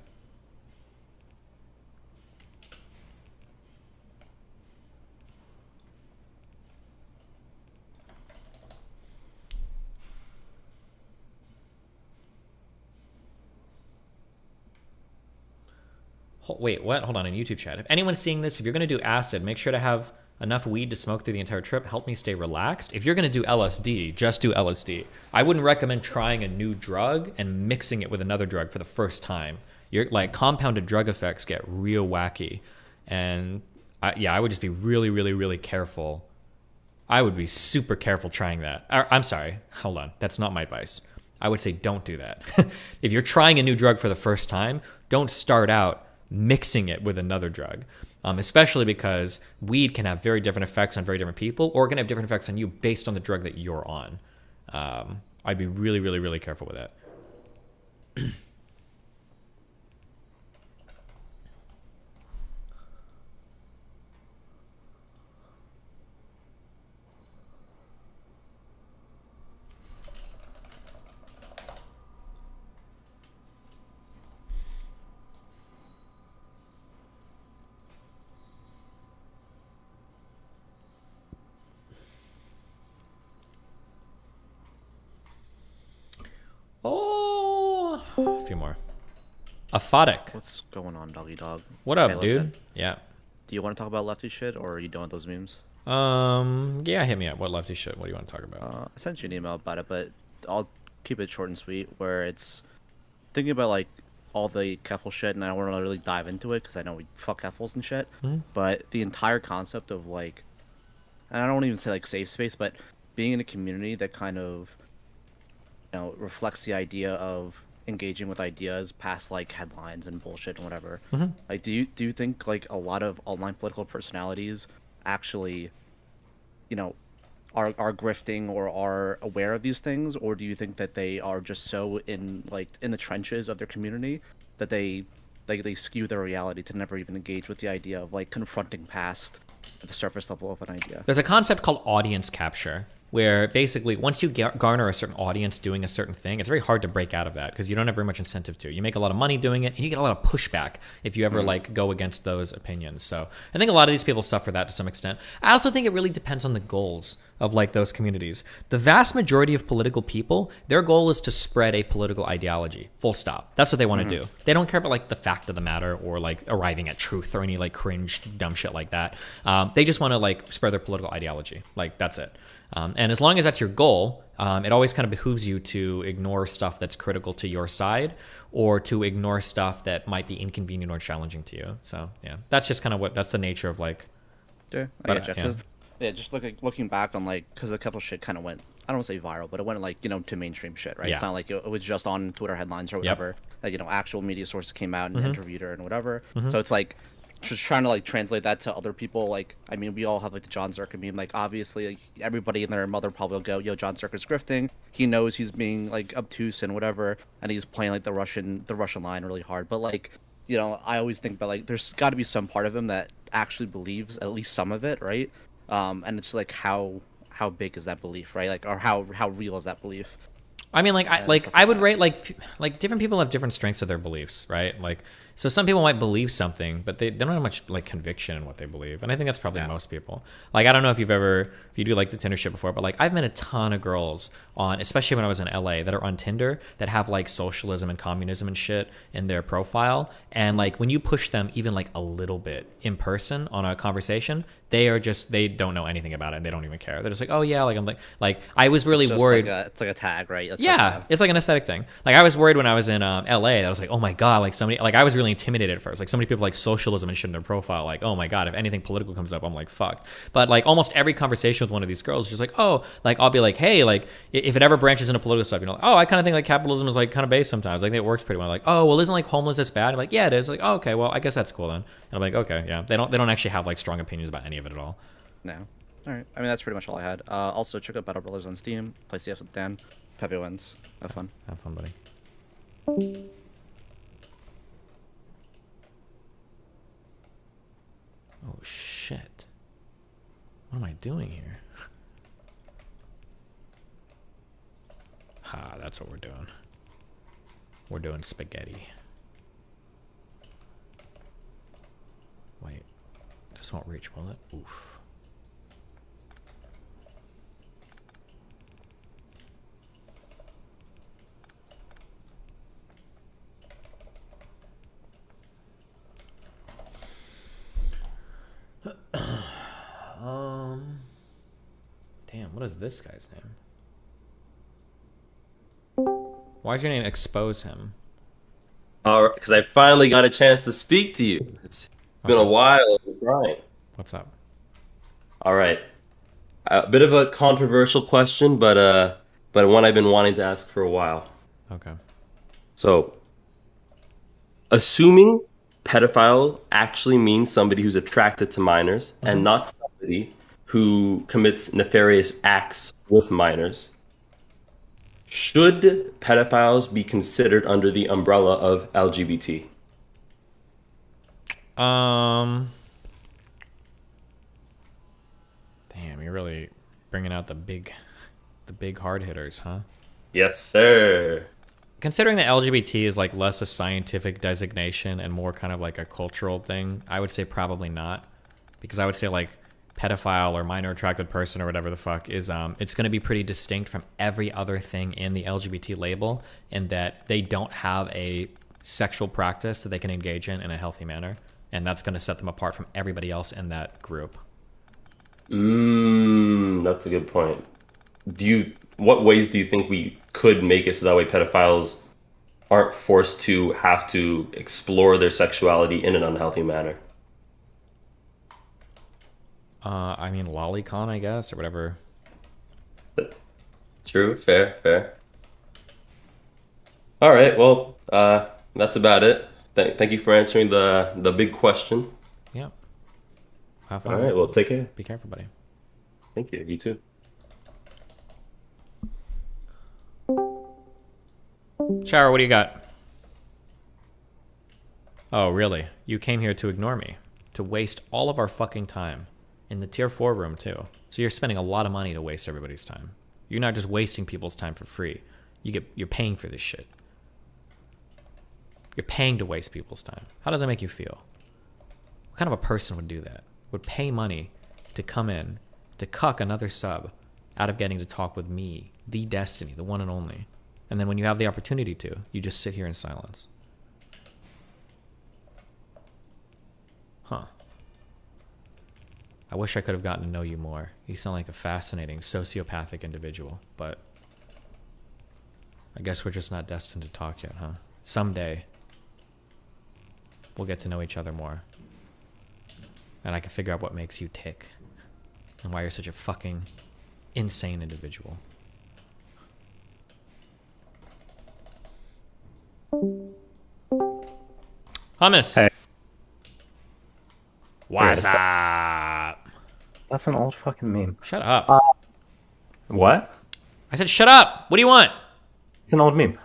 Wait, what? Hold on, in YouTube chat. If anyone's seeing this, if you're going to do acid, make sure to have enough weed to smoke through the entire trip. Help me stay relaxed. If you're going to do LSD, just do LSD. I wouldn't recommend trying a new drug and mixing it with another drug for the first time. Like compounded drug effects get real wacky. And I would just be really, really, really careful. I would be super careful trying that. I'm sorry. Hold on. That's not my advice. I would say don't do that. If you're trying a new drug for the first time, don't start out mixing it with another drug, especially because weed can have very different effects on very different people, or it can have different effects on you based on the drug that you're on. I'd be really, really, really careful with that. Oh, a few more. Aphotic. What's going on, doggy dog? What up, Hey, dude? listen. Yeah. Do you want to talk about lefty shit, or are you done with those memes? Yeah, hit me up. What lefty shit? What do you want to talk about? I sent you an email about it, but I'll keep it short and sweet. Where it's thinking about like all the Keffel shit, and I don't want to really dive into it because I know we fuck Keffels and shit. Mhm. But the entire concept of like, and I don't even say like safe space, but being in a community that kind of, you know, reflects the idea of engaging with ideas past like headlines and bullshit and whatever. Mhm. Like, do you think like a lot of online political personalities actually, you know, are grifting or are aware of these things, or do you think that they are just so in the trenches of their community that they skew their reality to never even engage with the idea of like confronting past the surface level of an idea. There's a concept called audience capture, where basically once you garner a certain audience doing a certain thing, it's very hard to break out of that because you don't have very much incentive to. You make a lot of money doing it, and you get a lot of pushback if you ever like go against those opinions. So I think a lot of these people suffer that to some extent. I also think it really depends on the goals of like those communities. The vast majority of political people, their goal is to spread a political ideology. Full stop. That's what they want to do. They don't care about like the fact of the matter or like arriving at truth or any like cringe dumb shit like that. They just want to like spread their political ideology. Like that's it. And as long as that's your goal, it always kind of behooves you to ignore stuff that's critical to your side or to ignore stuff that might be inconvenient or challenging to you. So yeah, that's just kind of that's the nature of like. Yeah, I get you. Just looking back on like, because a couple shit kind of went, I don't want to say viral, but it went like, to mainstream shit, right? Yeah. It's not like it was just on Twitter headlines or whatever. That, actual media sources came out and interviewed her and whatever. So it's like, just trying to like translate that to other people. Like, I mean, we all have like the John Zerka meme. Like, obviously, like, everybody and their mother probably will go, "Yo, John Zerka's grifting. He knows he's being like obtuse and whatever, and he's playing like the Russian line really hard." But like, I always think about like, there's got to be some part of him that actually believes at least some of it, right? And it's like how big is that belief, right? Like, or how real is that belief? I mean, I would rate like different people have different strengths of their beliefs, right? Like, so some people might believe something, but they don't have much like conviction in what they believe, and I think that's probably most people. Like, I don't know if you do like the Tinder shit before, but like I've met a ton of girls on, especially when I was in LA, that are on Tinder that have like socialism and communism and shit in their profile, and like when you push them even like a little bit in person on a conversation, they don't know anything about it and they don't even care. They're just like, oh yeah, like I'm like I was really worried. It's like a tag, right? It's like an aesthetic thing. Like I was worried when I was in LA that I was like, oh my god, like somebody, like I was really intimidated at first. Like so many people like socialism and shit in their profile. Like, oh my god, if anything political comes up, I'm like fucked. But like almost every conversation with one of these girls is just like, oh, like I'll be like, hey, like if it ever branches into political stuff, like, oh, I kind of think like capitalism is like kind of based sometimes. Like it works pretty well. Like, oh, well, isn't like homelessness bad? I'm like, yeah, it is. Like, oh, okay, well, I guess that's cool then. And I'm like, okay, yeah. They don't actually have like strong opinions about any of it at all. No. All right. I mean, that's pretty much all I had. Also, check out Battle Brothers on Steam. Play CS with Dan. Pepe wins. Have fun. Have fun, buddy. Oh, shit. What am I doing here? That's what we're doing. We're doing spaghetti. Wait. This won't reach, will it? Oof. Damn, what is this guy's name? Why is your name Expose Him? Because I finally got a chance to speak to you. It's been a while, Brian. What's up? All right. A bit of a controversial question, but one I've been wanting to ask for a while. Okay. So, assuming pedophile actually means somebody who's attracted to minors and not somebody who commits nefarious acts with minors, should pedophiles be considered under the umbrella of LGBT? Damn, you're really bringing out the big hard hitters, huh? Yes, sir. Considering that LGBT is like less a scientific designation and more kind of like a cultural thing, I would say probably not, because I would say like pedophile or minor attracted person or whatever the fuck is it's going to be pretty distinct from every other thing in the LGBT label, in that they don't have a sexual practice that they can engage in a healthy manner, and that's going to set them apart from everybody else in that group. That's a good point. What ways do you think we could make it so that way pedophiles aren't forced to have to explore their sexuality in an unhealthy manner? I mean, lolicon, I guess, or whatever. True, fair. All right, well, that's about it. Thank you for answering the big question. Yeah. Have fun. All right, well, take care. Be careful, buddy. Thank you. You too. Shower, what do you got? Oh, really? You came here to ignore me? To waste all of our fucking time? in the tier 4 room too. So you're spending a lot of money to waste everybody's time. You're not just wasting people's time for free. You're paying for this shit. You're paying to waste people's time. How does that make you feel? What kind of a person would do that? Would pay money to come in, to cuck another sub out of getting to talk with me, the Destiny, the one and only. And then when you have the opportunity to, you just sit here in silence. Huh. I wish I could have gotten to know you more. You sound like a fascinating, sociopathic individual, but I guess we're just not destined to talk yet, huh? Someday, we'll get to know each other more. And I can figure out what makes you tick. And why you're such a fucking insane individual. Hummus! Hey. What's up? That's an old fucking meme. Shut up. What? I said shut up! What do you want? It's an old meme.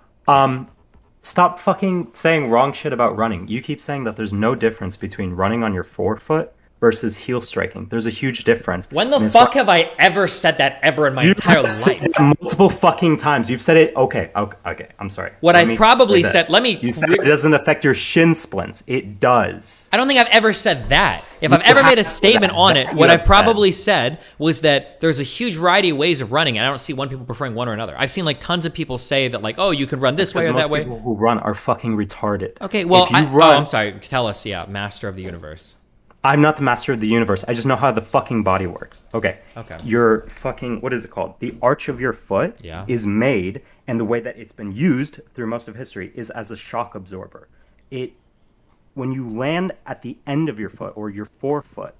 Stop fucking saying wrong shit about running. You keep saying that there's no difference between running on your forefoot versus heel striking. There's a huge difference. When the fuck have I ever said that ever in my entire life? Multiple fucking times. You've said it. Okay. I'm sorry. What I've probably said. Let me. You said it doesn't affect your shin splints. It does. I don't think I've ever said that. If I've ever made a statement on it, what I've probably said was that there's a huge variety of ways of running, and I don't see one people preferring one or another. I've seen like tons of people say that like, oh, you can run this way or that way. People who run are fucking retarded. Okay, well, I'm sorry. Tell us, master of the universe. I'm not the master of the universe. I just know how the fucking body works. Okay. Okay. Your fucking, what is it called? The arch of your foot is made, and the way that it's been used through most of history is as a shock absorber. When you land at the end of your foot or your forefoot,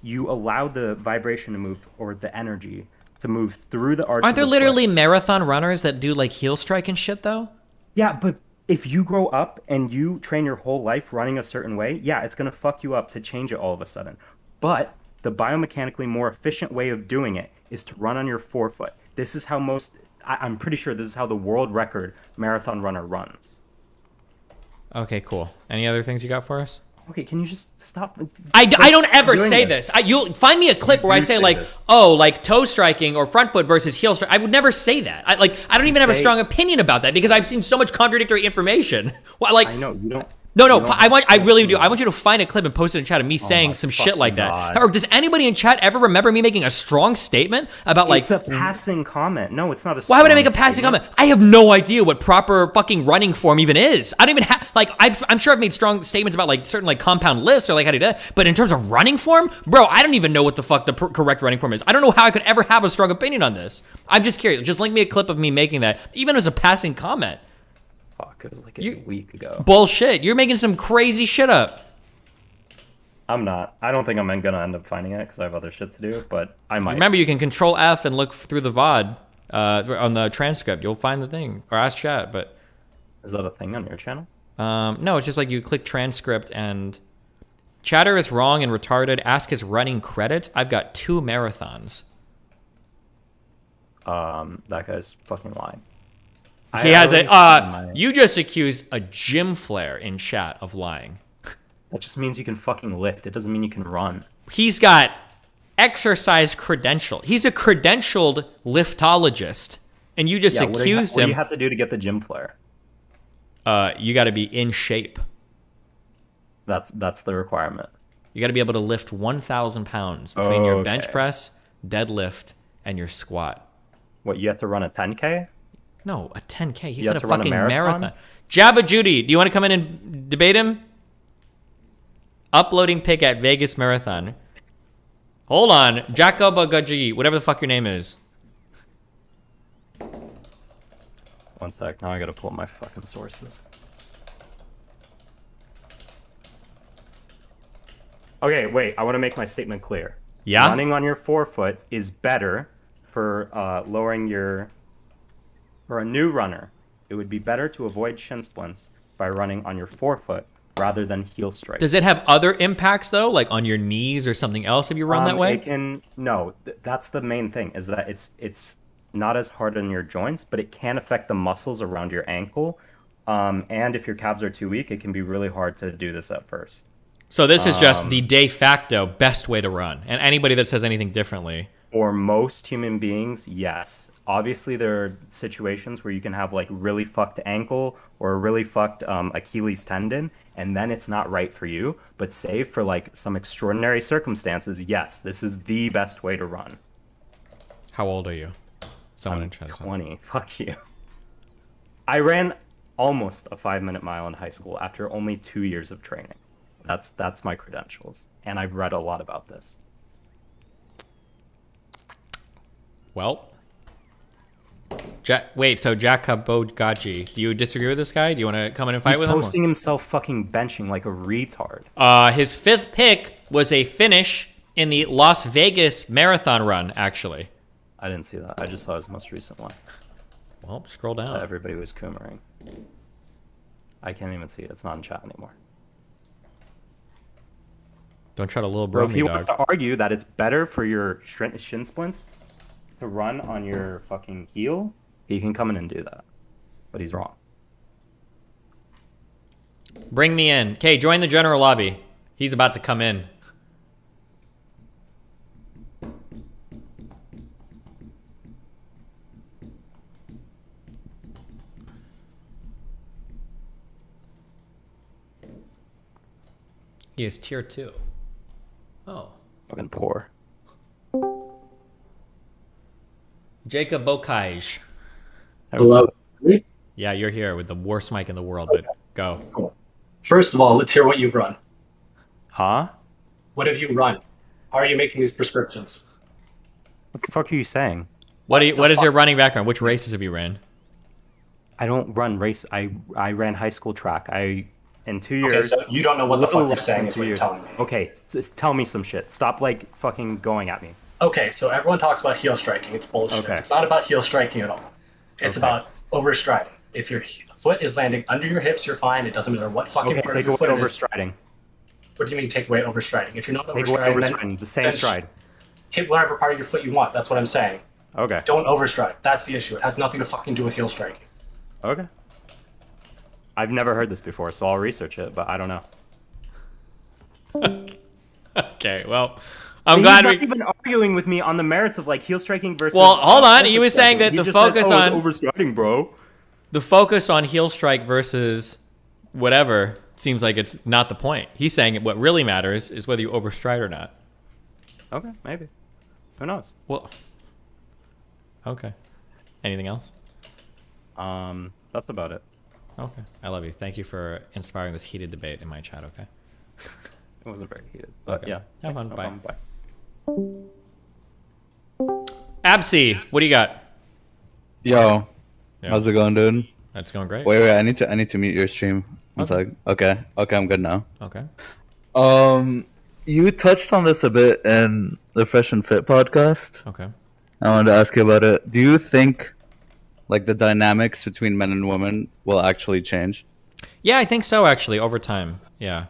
you allow the vibration to move, or the energy to move through the arch. Aren't there of the literally foot. marathon runners that do like heel strike and shit though? Yeah, but if you grow up and you train your whole life running a certain way, yeah, it's going to fuck you up to change it all of a sudden. But the biomechanically more efficient way of doing it is to run on your forefoot. This is how I'm pretty sure this is how the world record marathon runner runs. Okay, cool. Any other things you got for us? Okay, can you just stop? I don't ever say this. You'll find me a clip where I say like, oh, like toe striking or front foot versus heel strike. I would never say that. I don't even have a strong opinion about that because I've seen so much contradictory information. Well, like, I know you don't. No, I really do. I want you to find a clip and post it in chat of me saying some shit like that. Or does anybody in chat ever remember me making a strong statement about like... It's a passing comment. No, it's not a Why would I make a passing comment? I have no idea what proper fucking running form even is. I don't even have... Like, I'm sure I've made strong statements about like certain like compound lifts or like how to do that. But in terms of running form, bro, I don't even know what the fuck the correct running form is. I don't know how I could ever have a strong opinion on this. I'm just curious. Just link me a clip of me making that, even as a passing comment. Fuck, it was like a week ago. Bullshit. You're making some crazy shit up. I'm not. I don't think I'm gonna end up finding it because I have other shit to do, but I might. Remember, you can control F and look through the VOD on the transcript. You'll find the thing. Or ask chat, but... Is that a thing on your channel? No, it's just like you click transcript and... Chatter is wrong and retarded. Ask his running credits. I've got 2 marathons. That guy's fucking lying. He has you just accused a gym flare in chat of lying. That just means you can fucking lift. It doesn't mean you can run. He's got exercise credential. He's a credentialed liftologist, and you just accused him. What do you have to do to get the gym flare? You got to be in shape. That's the requirement. You got to be able to lift 1,000 pounds between your bench press, deadlift, and your squat. What, you have to run a 10K? No, a 10K. He said a fucking marathon. Jabba Judy, do you want to come in and debate him? Uploading pic at Vegas Marathon. Hold on. Jacobaguji, whatever the fuck your name is. One sec. Now I gotta pull up my fucking sources. Okay, wait. I want to make my statement clear. Yeah? Running on your forefoot is better for lowering your... For a new runner, it would be better to avoid shin splints by running on your forefoot rather than heel strike. Does it have other impacts though, like on your knees or something else if you run that way? It can. No, that's the main thing. Is that it's not as hard on your joints, but it can affect the muscles around your ankle. And if your calves are too weak, it can be really hard to do this at first. So this is just the de facto best way to run. And anybody that says anything differently. For most human beings, yes. Obviously, there are situations where you can have like really fucked ankle or a really fucked Achilles tendon, and then it's not right for you. But save for like some extraordinary circumstances, yes, this is the best way to run. How old are you? Someone I'm in chat. 20. Fuck you. I ran almost a 5-minute mile in high school after only 2 years of training. That's my credentials, and I've read a lot about this. Well, wait. So Jacobogachi, do you disagree with this guy? Do you want to come in and fight with him? He's posting himself fucking benching like a retard. His 5th pick was a finish in the Las Vegas marathon run. Actually, I didn't see that. I just saw his most recent one. Well, scroll down. Everybody was coomering. I can't even see it. It's not in chat anymore. Don't try to little bro. If he dog. wants to argue that it's better for your shin splints to run on your fucking heel, he can come in and do that. But he's wrong. Bring me in. Okay, join the general lobby. He's about to come in. He is tier 2. Oh. Fucking poor. Jacob Bokaj. Hello. Yeah, you're here with the worst mic in the world, but go. Cool. First of all, let's hear what you've run. Huh? What have you run? How are you making these prescriptions? What the fuck are you saying? What is your running background? Which races have you ran? I don't run race. I ran high school track. In 2 years. Okay, so you don't know what the fuck you're saying is what you're telling me. Okay, just tell me some shit. Stop like fucking going at me. Okay, so everyone talks about heel striking. It's bullshit. Okay. It's not about heel striking at all. It's about overstriding. If your foot is landing under your hips, you're fine. It doesn't matter what fucking part of your foot it is. Overstriding. What do you mean take away overstriding? If you're not Take away overstriding, overstriding, the same stride. Hit whatever part of your foot you want. That's what I'm saying. Okay. Don't overstride. That's the issue. It has nothing to fucking do with heel striking. Okay. I've never heard this before, so I'll research it, but I don't know. Okay, well, I'm glad He's not even arguing with me on the merits of like heel striking versus. Well, hold on. He was saying that he the just focus said, on it's overstriding, bro. The focus on heel strike versus whatever seems like it's not the point. He's saying what really matters is whether you overstride or not. Okay, maybe. Who knows? Well, okay. Anything else? That's about it. Okay. I love you. Thank you for inspiring this heated debate in my chat, okay? It wasn't very heated, but okay. yeah. Have fun. No Bye. problem. Absi, what do you got? Yo, Yeah. how's it going, dude? That's going great. Wait, I need to mute your stream. One sec. Okay, I'm good now. Okay. You touched on this a bit in the Fresh and Fit podcast. Okay. I wanted to ask you about it. Do you think, like, the dynamics between men and women will actually change? Yeah, I think so, actually, over time. Yeah.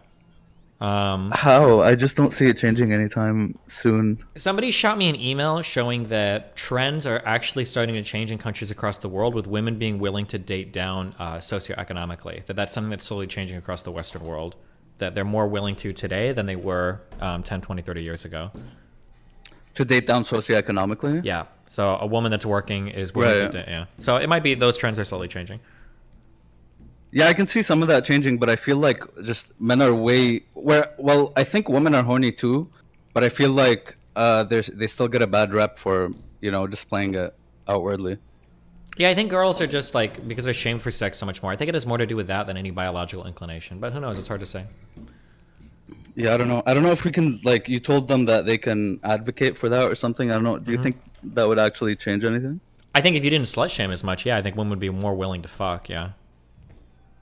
How? I just don't see it changing anytime soon. Somebody shot me an email showing that trends are actually starting to change in countries across the world, with women being willing to date down socioeconomically. That's something that's slowly changing across the Western world. That they're more willing to today than they were 10, 20, 30 years ago. To date down socioeconomically? Yeah. So a woman that's working is willing to date, yeah. So it might be those trends are slowly changing. Yeah, I can see some of that changing, but I feel like just men are well, I think women are horny too, but I feel like they still get a bad rep for, displaying it outwardly. Yeah, I think girls are just like, because they're shamed for sex so much more. I think it has more to do with that than any biological inclination, but who knows? It's hard to say. Yeah, I don't know. I don't know if we can, like, you told them that they can advocate for that or something. I don't know. Do you think that would actually change anything? I think if you didn't slut shame as much, yeah, I think women would be more willing to fuck, yeah.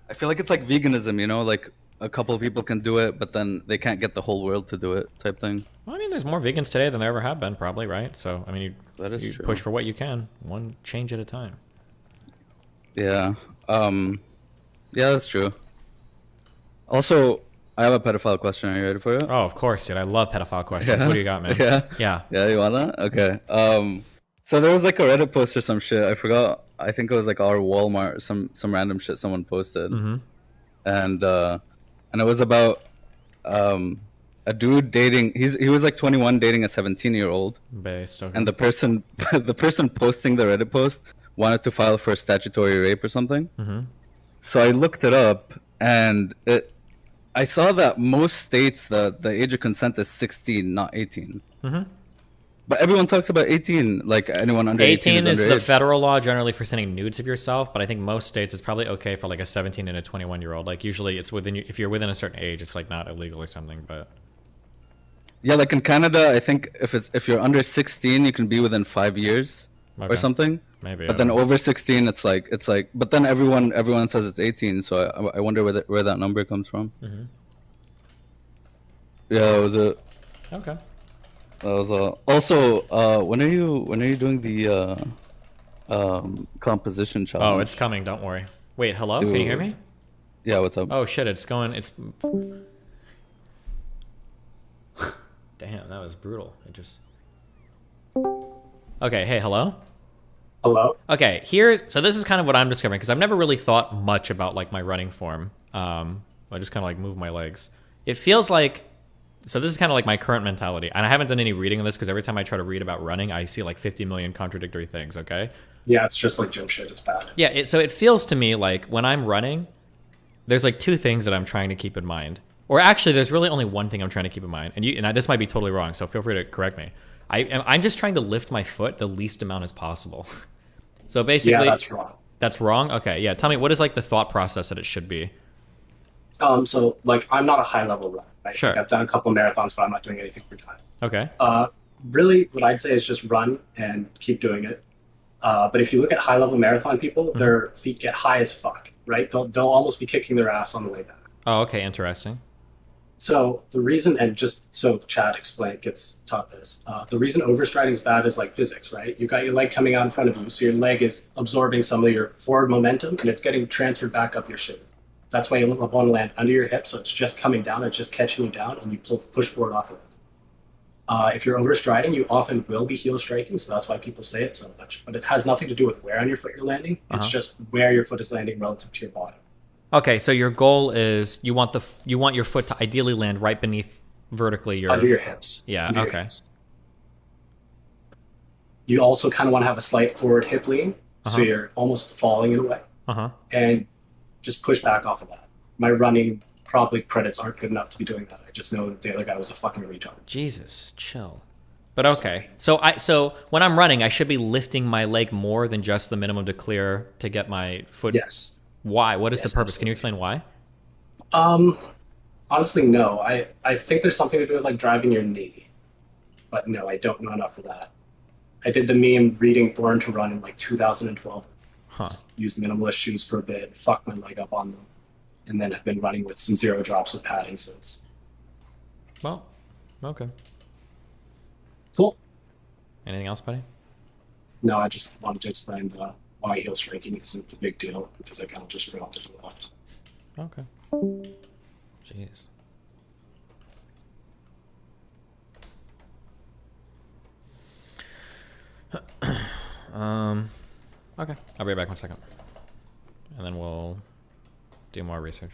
I feel like it's like veganism, like a couple of people can do it, but then they can't get the whole world to do it type thing. Well, I mean, there's more vegans today than there ever have been, probably, right? So, I mean, you true. push for what you can, one change at a time. Yeah. Yeah, that's true. Also, I have a pedophile question. Are you ready for it? Oh, of course, dude. I love pedophile questions. What do you got, man? Yeah. Yeah, you want that? Okay. So there was like a Reddit post or some shit. I forgot. I think it was like our Walmart, some random shit someone posted. Mm-hmm. And it was about a dude dating. He was like 21, dating a 17-year-old. Based. Okay. And the person posting the Reddit post wanted to file for statutory rape or something. Mm-hmm. So I looked it up, and I saw that most states the age of consent is 16, not 18. Mm-hmm. But everyone talks about 18, like anyone under 18 is underage. the federal law generally for sending nudes of yourself, but I think most states it's probably okay for like a 17 and a 21-year-old. Like usually it's within, if you're within a certain age, it's like not illegal or something. But yeah, like in Canada, I think if you're under 16, you can be within 5 years or something. Maybe. But then over 16, it's like. But then everyone says it's 18, so I wonder where that number comes from. Mm-hmm. Yeah, it was a. Okay. That was a. Also, when are you doing the composition challenge? Oh, it's coming. Don't worry. Wait, hello? Dude. Can you hear me? Yeah, what's up? Oh shit! It's going. It's. Damn, that was brutal. It just. Okay. Hey, hello. Hello. Okay. So this is kind of what I'm discovering because I've never really thought much about like my running form. I just kind of like move my legs. It feels like. So this is kind of like my current mentality, and I haven't done any reading on this because every time I try to read about running, I see like 50 million contradictory things. Okay. Yeah, it's just like gym shit. It's bad. Yeah. So it feels to me like when I'm running, there's like two things that I'm trying to keep in mind. Or actually, there's really only one thing I'm trying to keep in mind, and this might be totally wrong, so feel free to correct me. I'm just trying to lift my foot the least amount as possible. So basically, yeah, that's wrong. That's wrong. Okay, yeah. Tell me, what is like the thought process that it should be? So like I'm not a high level runner. Right? Sure. Like, I've done a couple marathons, but I'm not doing anything for time. Okay. Really, what I'd say is just run and keep doing it. But if you look at high level marathon people, their feet get high as fuck, right? They'll almost be kicking their ass on the way back. Oh, okay, interesting. So the reason, and just so Chad gets taught this, the reason overstriding is bad is like physics, right? You got your leg coming out in front of you, so your leg is absorbing some of your forward momentum, and it's getting transferred back up your shin. That's why you want to land under your hip, so it's just coming down, it's just catching you down, and you push forward off of it. If you're overstriding, you often will be heel striking, so that's why people say it so much. But it has nothing to do with where on your foot you're landing. It's just where your foot is landing relative to your body. Okay, so your goal is you want your foot to ideally land right beneath vertically under your hips. Yeah. Okay. Hips. You also kind of want to have a slight forward hip lean, so you're almost falling in a way, and just push back off of that. My running probably credits aren't good enough to be doing that. I just know that the other guy was a fucking retard. Jesus, chill. But okay, so when I'm running, I should be lifting my leg more than just the minimum to clear to get my foot. Yes. Why? What is the purpose? Absolutely. Can you explain why? Honestly, no. I think there's something to do with like driving your knee, but no, I don't know enough of that. I did the meme reading Born to Run in like 2012. Used minimalist shoes for a bit, fucked my leg up on them, and then have been running with some zero drops with padding since. Well, okay. Cool. Anything else, buddy? No, I just wanted to explain why heel striking isn't the big deal, because I kind of just dropped it to the left. Okay. Jeez. Okay. I'll be right back 1 second. And then we'll do more research.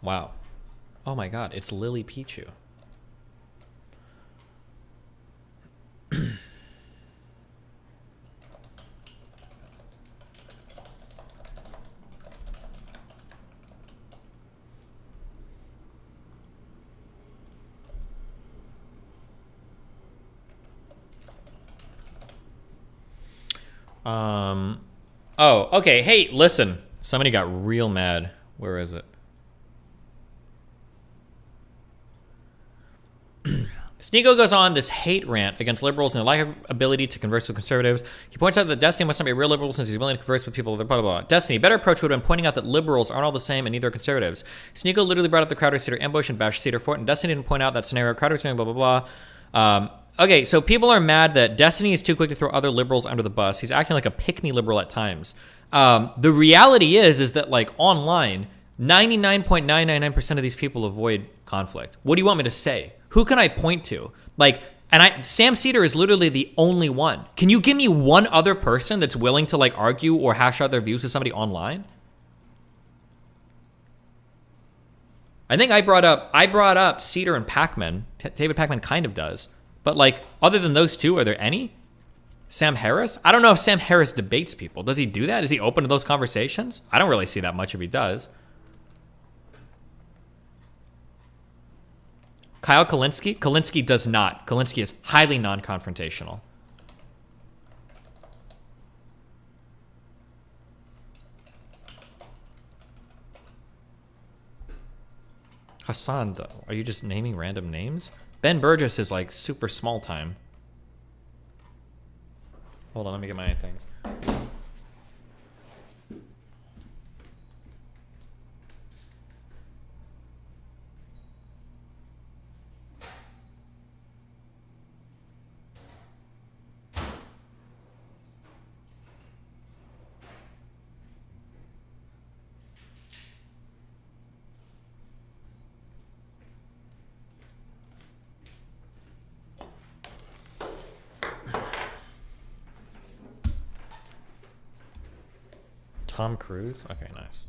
Wow. Oh my god, it's Lily Pichu. Oh, okay. Hey, listen. Somebody got real mad. Where is it? Sneeko goes on this hate rant against liberals and their lack of ability to converse with conservatives. He points out that Destiny must not be a real liberal since he's willing to converse with people, blah, blah, blah. Destiny, better approach would have been pointing out that liberals aren't all the same and neither are conservatives. Sneeko literally brought up the Crowder Cedar ambush and bashed Cedar Fort, and Destiny didn't point out that scenario. Crowder's doing blah, blah, blah. Okay, so people are mad that Destiny is too quick to throw other liberals under the bus. He's acting like a pick-me liberal at times. The reality is that, like, online, 99.999% of these people avoid conflict. What do you want me to say? Who can I point to? Like, Sam Cedar is literally the only one. Can you give me one other person that's willing to, like, argue or hash out their views with somebody online? I think I brought up Cedar and Pacman. David Pacman kind of does. But, like, other than those two, are there any? Sam Harris? I don't know if Sam Harris debates people. Does he do that? Is he open to those conversations? I don't really see that much if he does. Kyle Kalinske? Kalinske does not. Kalinske is highly non-confrontational. Hassan, are you just naming random names? Ben Burgess is like super small time. Hold on, let me get my things. Tom Cruise? Okay, nice.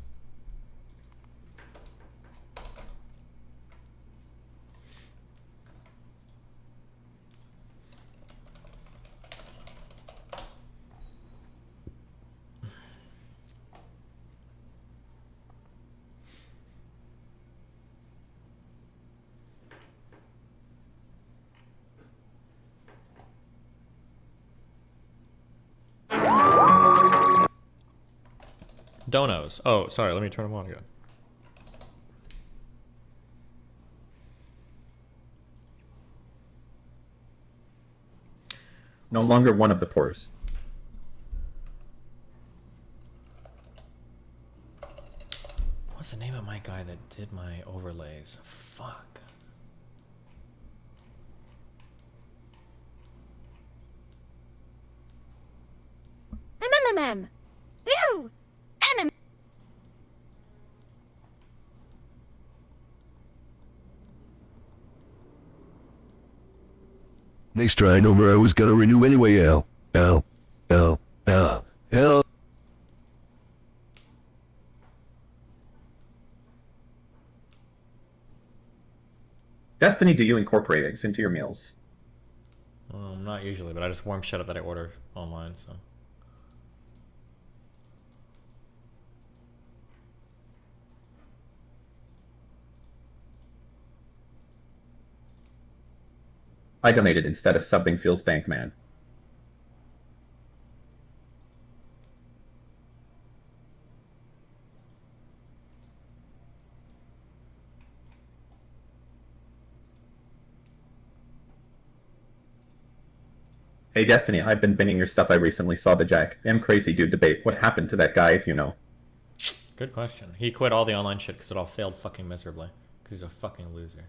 Donos. Oh, sorry, let me turn them on again. No longer one of the poorest. What's the name of my guy that did my overlays? Fuck. Ew! Next try, number I was gonna renew anyway, L. Destiny, do you incorporate eggs into your meals? Not usually, but I just warm shit up that I order online, so. I donated instead of subbing feels dank, man. Hey Destiny, I've been binning your stuff. I recently saw the Jack M Crazy Dude debate. What happened to that guy, if you know? Good question. He quit all the online shit because it all failed fucking miserably. Because he's a fucking loser.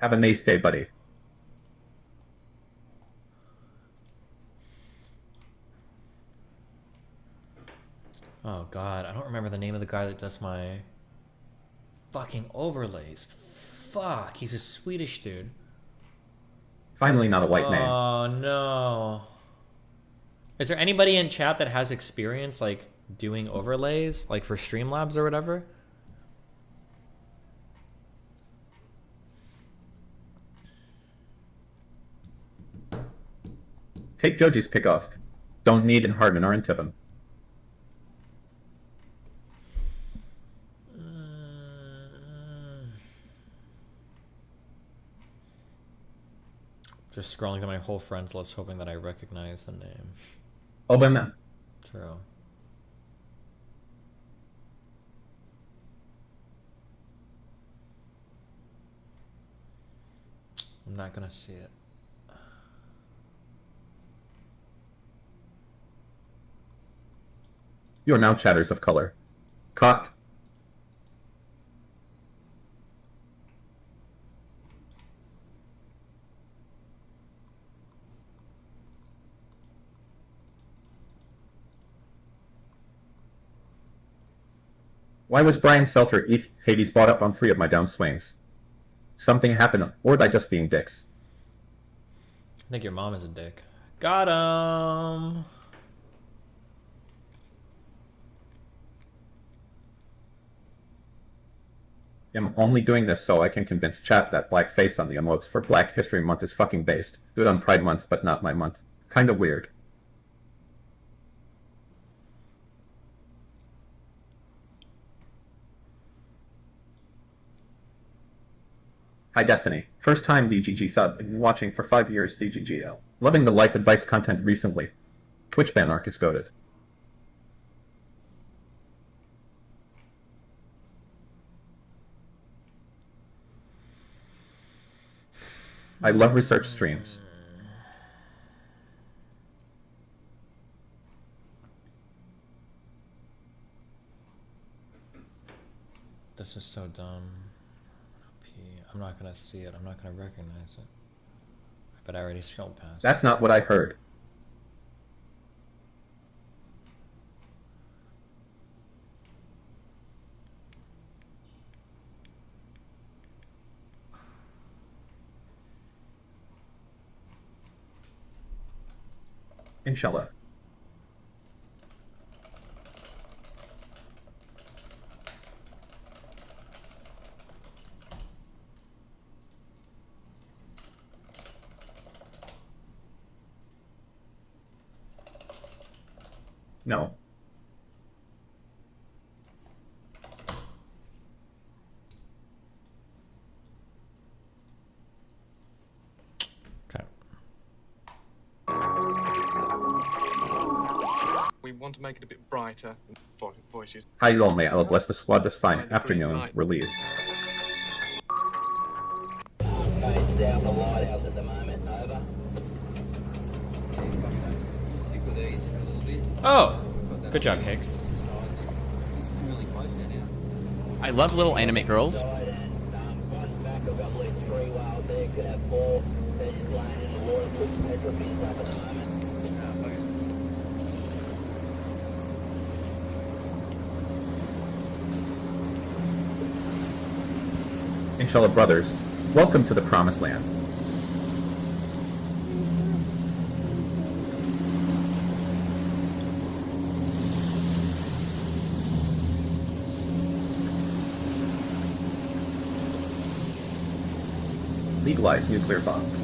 Have a nice day, buddy. Oh god, I don't remember the name of the guy that does my fucking overlays. Fuck, he's a Swedish dude. Finally not a white man. Oh no. Is there anybody in chat that has experience like doing overlays, like for Streamlabs or whatever? Take Joji's pick off. Don't need and harden or into them. Just scrolling through my whole friends list, hoping that I recognize the name. Obama. True. I'm not gonna see it. You are now chatters of color. Caught. Why was Brian Selter eat Hades bought up on 3 of my downswings? Something happened, or they just being dicks? I think your mom is a dick. Got him. I'm only doing this so I can convince chat that black face on the emotes for Black History Month is fucking based. Do it on Pride Month, but not my month. Kinda weird. Hi Destiny. First time DGG sub. Been watching for 5 years DGGL. Loving the life advice content recently. Twitch ban arc is goated. I love research streams. This is so dumb. I'm not gonna see it. I'm not gonna recognize it. But I already scrolled past. That's not what I heard. Inshallah. No. Okay. We want to make it a bit brighter. Voices. Hi lonely, I'll bless the squad this fine afternoon. Relieved. Down the lighthouse at the moment, over. Stick with these for a little bit. Oh! Good job, Cakes. I love little anime girls. Inshallah brothers, welcome to the promised land. Legalize nuclear bombs.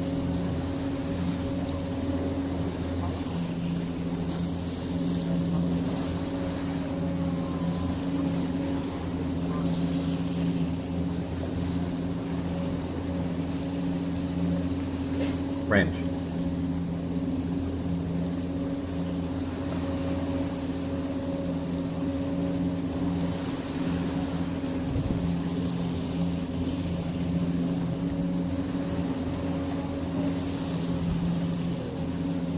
Range.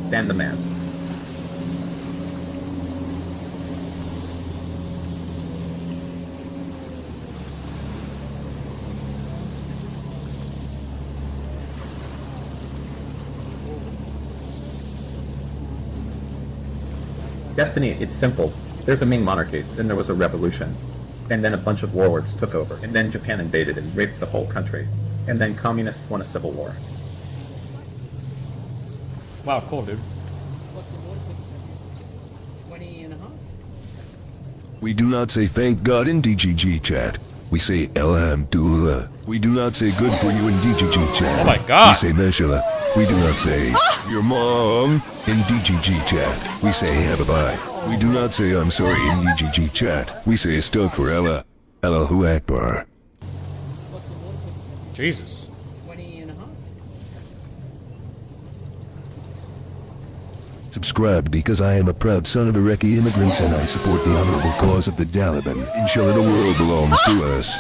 Dan the man. Destiny, it's simple. There's a Ming monarchy, then there was a revolution. And then a bunch of warlords took over. And then Japan invaded and raped the whole country. And then communists won a civil war. Wow, cool, dude. We do not say thank God in DGG chat. We say Alhamdulillah. We do not say good for you in DGG chat. Oh my God. We say Mashallah. We do not say your mom in DGG chat. We say Habibi. We do not say I'm sorry in DGG chat. We say Astaghfirullah. Allahu Akbar. Jesus. Subscribe because I am a proud son of Iraqi immigrants and I support the honorable cause of the Taliban. Inshallah, the world belongs to us.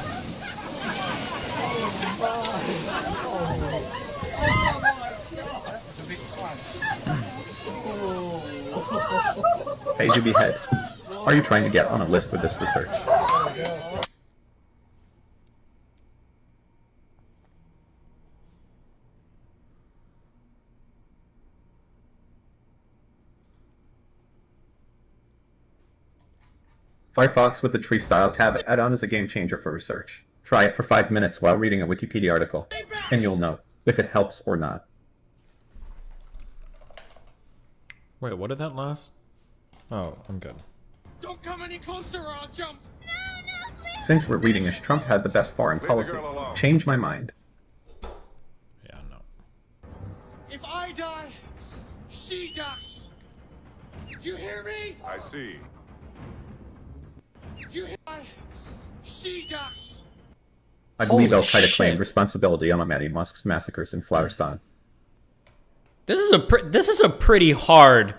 Hey, Zuby Head, are you trying to get on a list with this research? Firefox with the tree style tab add-on is a game changer for research. Try it for 5 minutes while reading a Wikipedia article, and you'll know if it helps or not. Wait, what did that last? Oh, I'm good. Don't come any closer or I'll jump. Since we're reading as Trump had the best foreign policy, change my mind. Yeah, no. If I die, she dies. You hear me? I see. You hear me? She dies. I believe Holy Al-Qaeda shit. claimed responsibility on Ahmadi Musk's massacres in Flowerston. This is a pretty hard.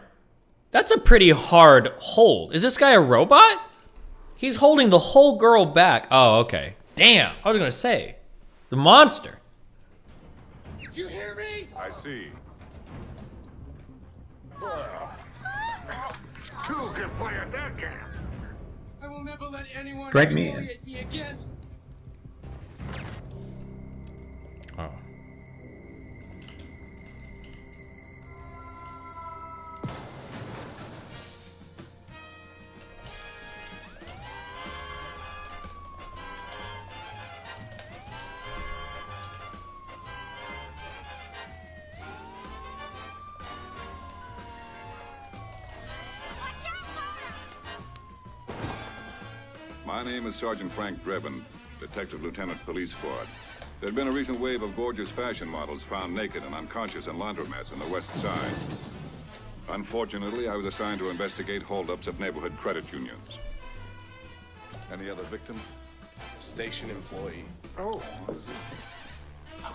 That's a pretty hard hold. Is this guy a robot? He's holding the whole girl back. Oh, okay. Damn. I was gonna say, the monster. You hear me? I see. Two can play at that game. I will never let anyone Drag me in. humiliate me again. Oh. My name is Sergeant Frank Drebin, Detective Lieutenant Police Squad. There'd been a recent wave of gorgeous fashion models found naked and unconscious in laundromats on the west side. Unfortunately, I was assigned to investigate holdups of neighborhood credit unions. Any other victims? Station employee. Oh, I was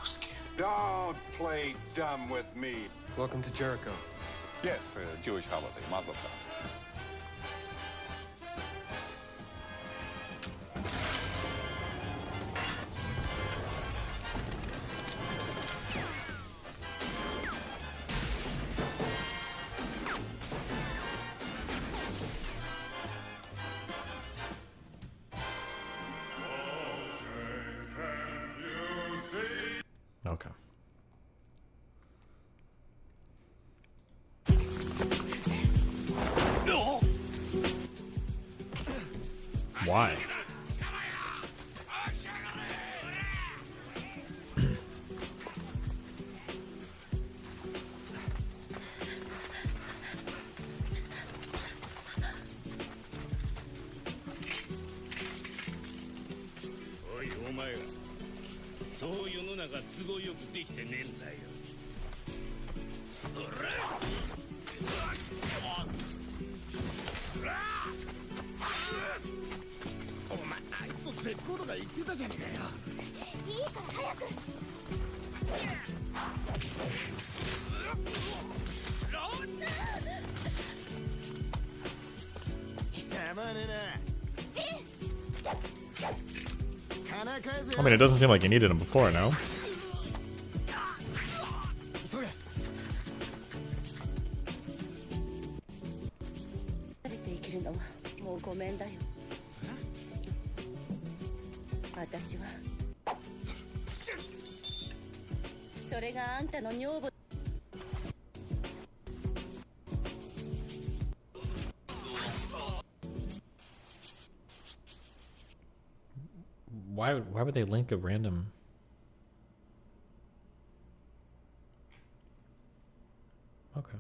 scared. don't play dumb with me. Welcome to Jericho. Yes, a Jewish holiday, Mazel Tov. Okay. Why? I mean, it doesn't seem like you needed him before, no? 慣れて生きるのはもうごめんだよ。私はそれがあんたの女房。 Why would they link a random? Okay.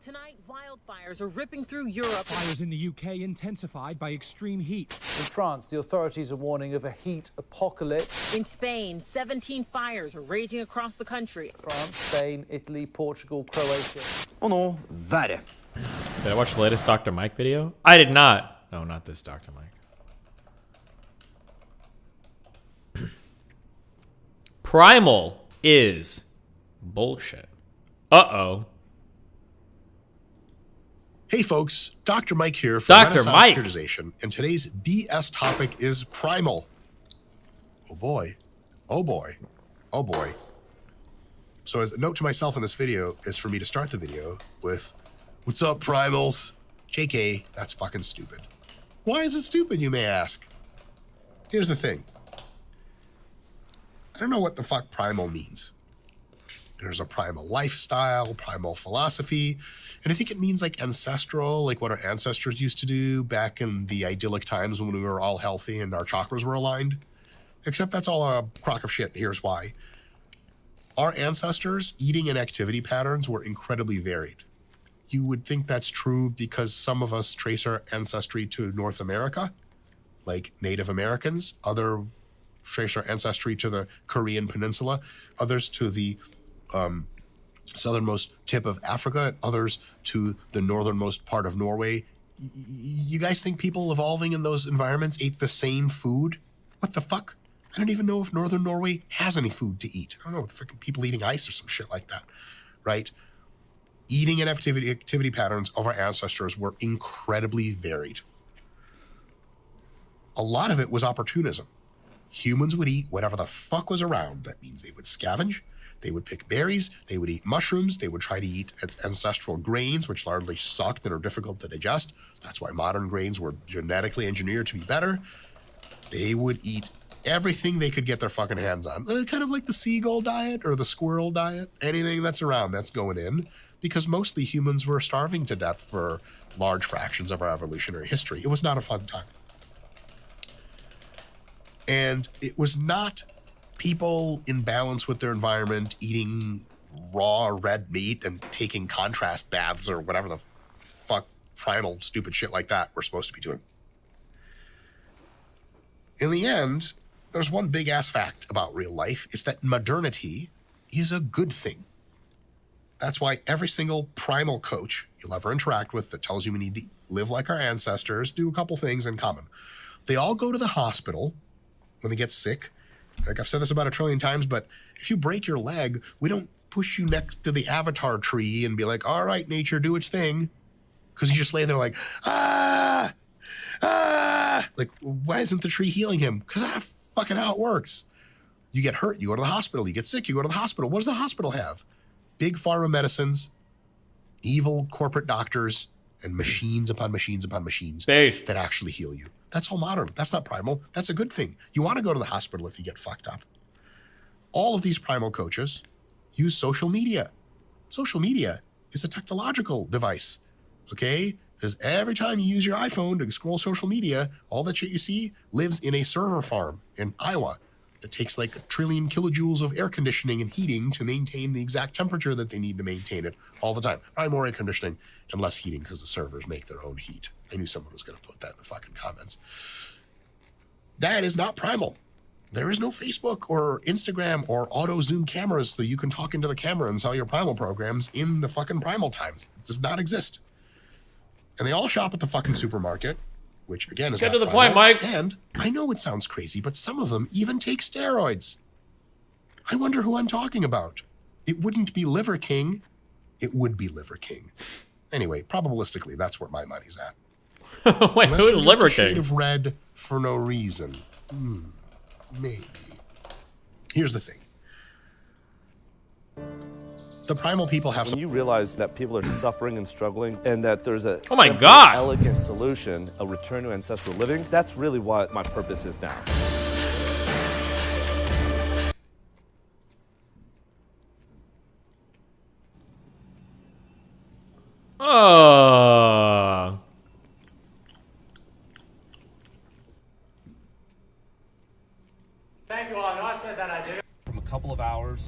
Tonight, wildfires are ripping through Europe. Fires in the UK intensified by extreme heat. In France, the authorities are warning of a heat apocalypse. In Spain, 17 fires are raging across the country. France, Spain, Italy, Portugal, Croatia. Oh no, vare. Did I watch the latest Dr. Mike video? I did not. No, not this Dr. Mike. Primal is bullshit. Uh-oh. Hey folks, Dr. Mike here for Dr. Renaissance Mike. Periodization, and today's BS topic is primal. Oh boy. Oh boy. Oh boy. So a note to myself in this video is for me to start the video with, "What's up, primals?" JK, that's fucking stupid. Why is it stupid, you may ask? Here's the thing. I don't know what the fuck primal means. There's a primal lifestyle, primal philosophy, and I think it means like ancestral, like what our ancestors used to do back in the idyllic times when we were all healthy and our chakras were aligned. Except that's all a crock of shit. Here's why. Our ancestors' eating and activity patterns were incredibly varied. You would think that's true because some of us trace our ancestry to North America, like Native Americans. Other trace our ancestry to the Korean Peninsula. Others to the southernmost tip of Africa, and others to the northernmost part of Norway. You guys think people evolving in those environments ate the same food? What the fuck? I don't even know if northern Norway has any food to eat. I don't know, fucking people eating ice or some shit like that, right? Eating and activity patterns of our ancestors were incredibly varied. A lot of it was opportunism. Humans would eat whatever the fuck was around. That means they would scavenge, they would pick berries, they would eat mushrooms, they would try to eat ancestral grains, which largely sucked and are difficult to digest. That's why modern grains were genetically engineered to be better. They would eat everything they could get their fucking hands on. Kind of like the seagull diet or the squirrel diet. Anything that's around, that's going in. Because mostly humans were starving to death for large fractions of our evolutionary history. It was not a fun time. And it was not people in balance with their environment eating raw red meat and taking contrast baths or whatever the fuck primal stupid shit like that we're supposed to be doing. In the end, there's one big ass fact about real life. It's that modernity is a good thing. That's why every single primal coach you'll ever interact with that tells you we need to live like our ancestors do a couple things in common. They all go to the hospital when they get sick. Like I've said this about 1 trillion times, but if you break your leg, we don't push you next to the avatar tree and be like, all right, nature, do its thing. Because you just lay there like, ah. Like, why isn't the tree healing him? Because that's fucking how it works. You get hurt, you go to the hospital. You get sick, you go to the hospital. What does the hospital have? Big pharma medicines, evil corporate doctors, and machines upon machines upon machines that actually heal you. That's all modern. That's not primal. That's a good thing. You want to go to the hospital if you get fucked up. All of these primal coaches use social media. Social media is a technological device, okay? Because every time you use your iPhone to scroll social media, all that shit you see lives in a server farm in Iowa that takes like 1 trillion kilojoules of air conditioning and heating to maintain the exact temperature that they need to maintain it all the time. Probably more air conditioning and less heating because the servers make their own heat. I knew someone was going to put that in the fucking comments. That is not primal. There is no Facebook or Instagram or auto zoom cameras so you can talk into the camera and sell your primal programs in the fucking primal time. It does not exist. And they all shop at the fucking supermarket, which again is Get not to the primal. point, Mike. And I know it sounds crazy, but some of them even take steroids. I wonder who I'm talking about. It wouldn't be Liver King. It would be Liver King. Anyway, probabilistically, that's where my money's at. Wait, Unless who's you're Liver just a shade King? of red for no reason. Maybe. Here's the thing. The primal people have When you realize that people are suffering and struggling and that there's a Oh my simple, God. elegant solution, a return to ancestral living, that's really what my purpose is now. Thank you all. I know I said that I did. From a couple of hours.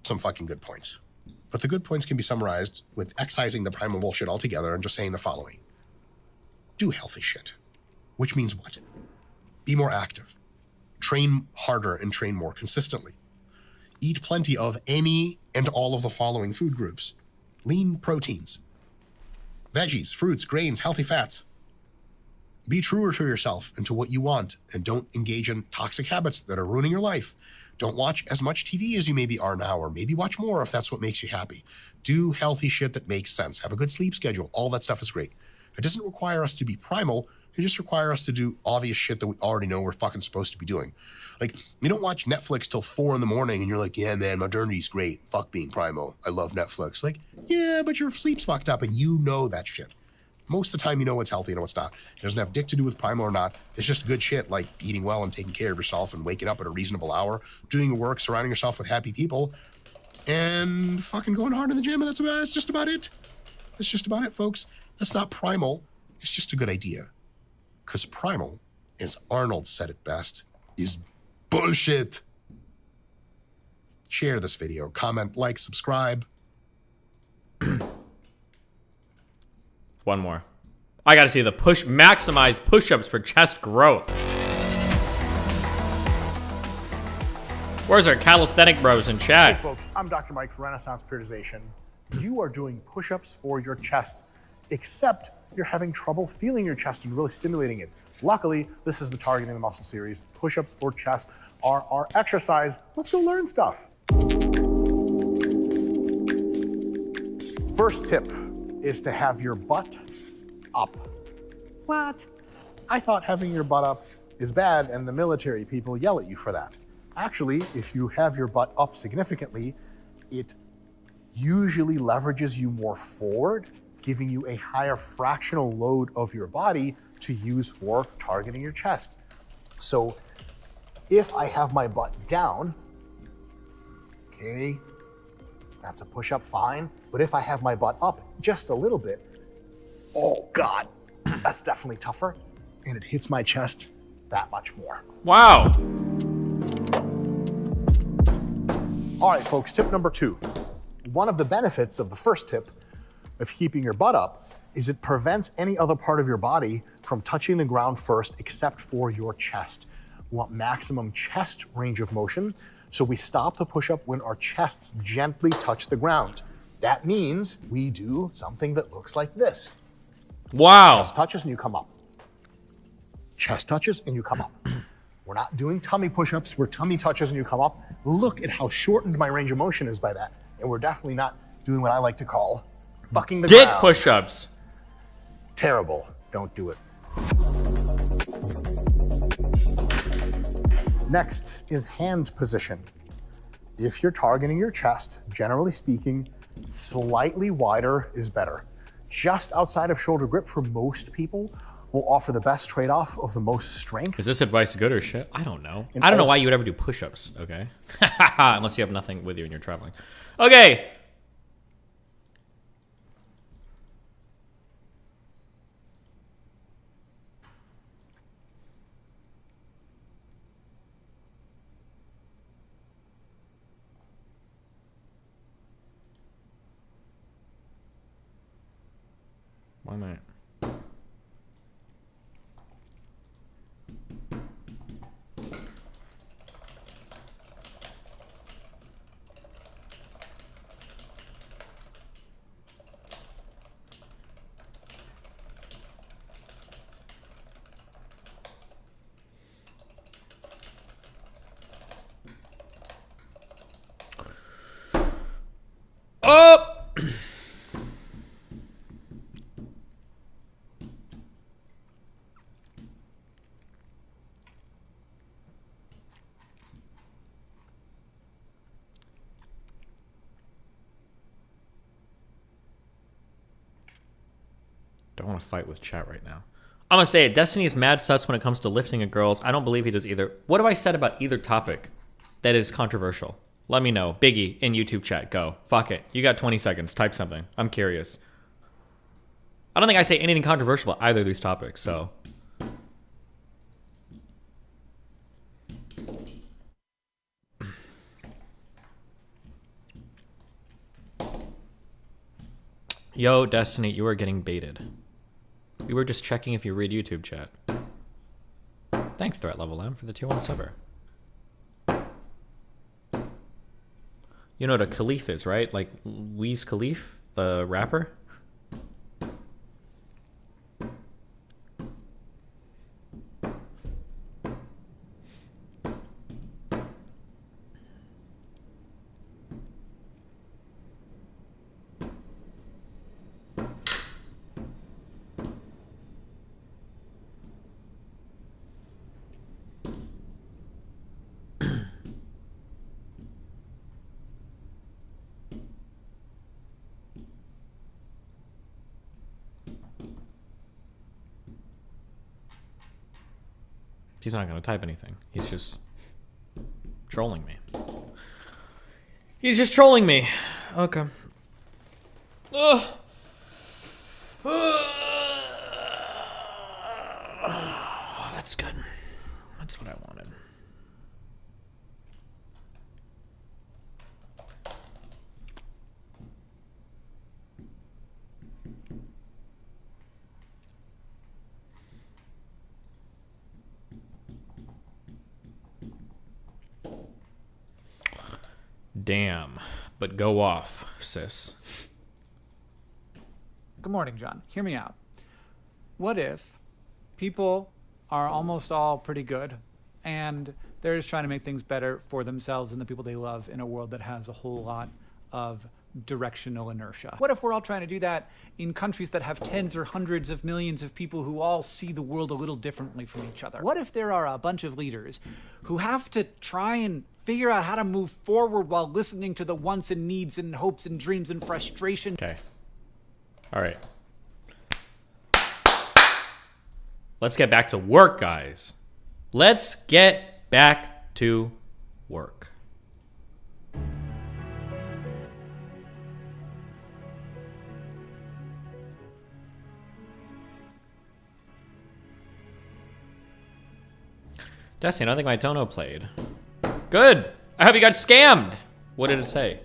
some fucking good points. But the good points can be summarized with excising the primal bullshit altogether and just saying the following. Do healthy shit. Which means what? Be more active. Train harder and train more consistently. Eat plenty of any and all of the following food groups. Lean proteins. Veggies, fruits, grains, healthy fats. Be truer to yourself and to what you want, and don't engage in toxic habits that are ruining your life. Don't watch as much TV as you maybe are now, or maybe watch more if that's what makes you happy. Do healthy shit that makes sense. Have a good sleep schedule. All that stuff is great. It doesn't require us to be primal. It just requires us to do obvious shit that we already know we're fucking supposed to be doing. Like, you don't watch Netflix till 4 in the morning and you're like, yeah, man, modernity's great. Fuck being primal. I love Netflix. Like, yeah, but your sleep's fucked up and you know that shit. Most of the time, you know what's healthy and what's not. It doesn't have dick to do with primal or not. It's just good shit like eating well and taking care of yourself and waking up at a reasonable hour, doing your work, surrounding yourself with happy people, and fucking going hard in the gym. And that's just about it. That's just about it, folks. That's not primal. It's just a good idea. Because primal, as Arnold said it best, is bullshit. Share this video, comment, like, subscribe. One more. I gotta see the maximize push-ups for chest growth. Where's our calisthenic bros in chat? Hey folks, I'm Dr. Mike for Renaissance Periodization. You are doing push-ups for your chest, except you're having trouble feeling your chest and really stimulating it. Luckily, this is the Targeting the Muscle series. Push-ups for chest are our exercise. Let's go learn stuff. First tip is to have your butt up. What? I thought having your butt up is bad and the military people yell at you for that. Actually, if you have your butt up significantly, it usually leverages you more forward, giving you a higher fractional load of your body to use for targeting your chest. So if I have my butt down, okay, that's a push-up, fine. But if I have my butt up just a little bit, oh God, that's definitely tougher. And it hits my chest that much more. Wow. All right, folks, tip number 2. One of the benefits of the first tip of keeping your butt up is it prevents any other part of your body from touching the ground first except for your chest. We want maximum chest range of motion, so we stop the push-up when our chests gently touch the ground. That means we do something that looks like this. Wow. Chest touches and you come up. Chest touches and you come up. We're not doing tummy push-ups, we're tummy touches and you come up. Look at how shortened my range of motion is by that. And we're definitely not doing what I like to call fucking the ground. Push-ups. Terrible. Don't do it. Next is hand position. If you're targeting your chest, generally speaking, slightly wider is better. Just outside of shoulder grip for most people will offer the best trade-off of the most strength. Is this advice good or shit? I don't know. I don't know why you would ever do push-ups, okay? Unless you have nothing with you and you're traveling. Okay. Why not? Oh! Don't want to fight with chat right now. I'm going to say it. Destiny is mad sus when it comes to lifting at girls. I don't believe he does either. What have I said about either topic that is controversial? Let me know. Biggie in YouTube chat. Go. Fuck it. You got 20 seconds. Type something. I'm curious. I don't think I say anything controversial about either of these topics, so... Yo, Destiny, you are getting baited. We were just checking if you read YouTube chat. Thanks, Threat Level M, for the tier 1 subber. You know what a Khalif is, right? Like Wiz Khalif, the rapper? He's not going to type anything. He's just trolling me. He's just trolling me. Okay. Ugh. That's good. That's what I wanted. Damn, but go off, sis. Good morning, John. Hear me out. What if people are almost all pretty good and they're just trying to make things better for themselves and the people they love in a world that has a whole lot of directional inertia? What if we're all trying to do that in countries that have tens or hundreds of millions of people who all see the world a little differently from each other? What if there are a bunch of leaders who have to try and figure out how to move forward while listening to the wants and needs and hopes and dreams and frustration? Okay. All right. Let's get back to work, guys. Let's get back to work. Destiny, I don't think my tono played. Good. I hope you got scammed. What did it say?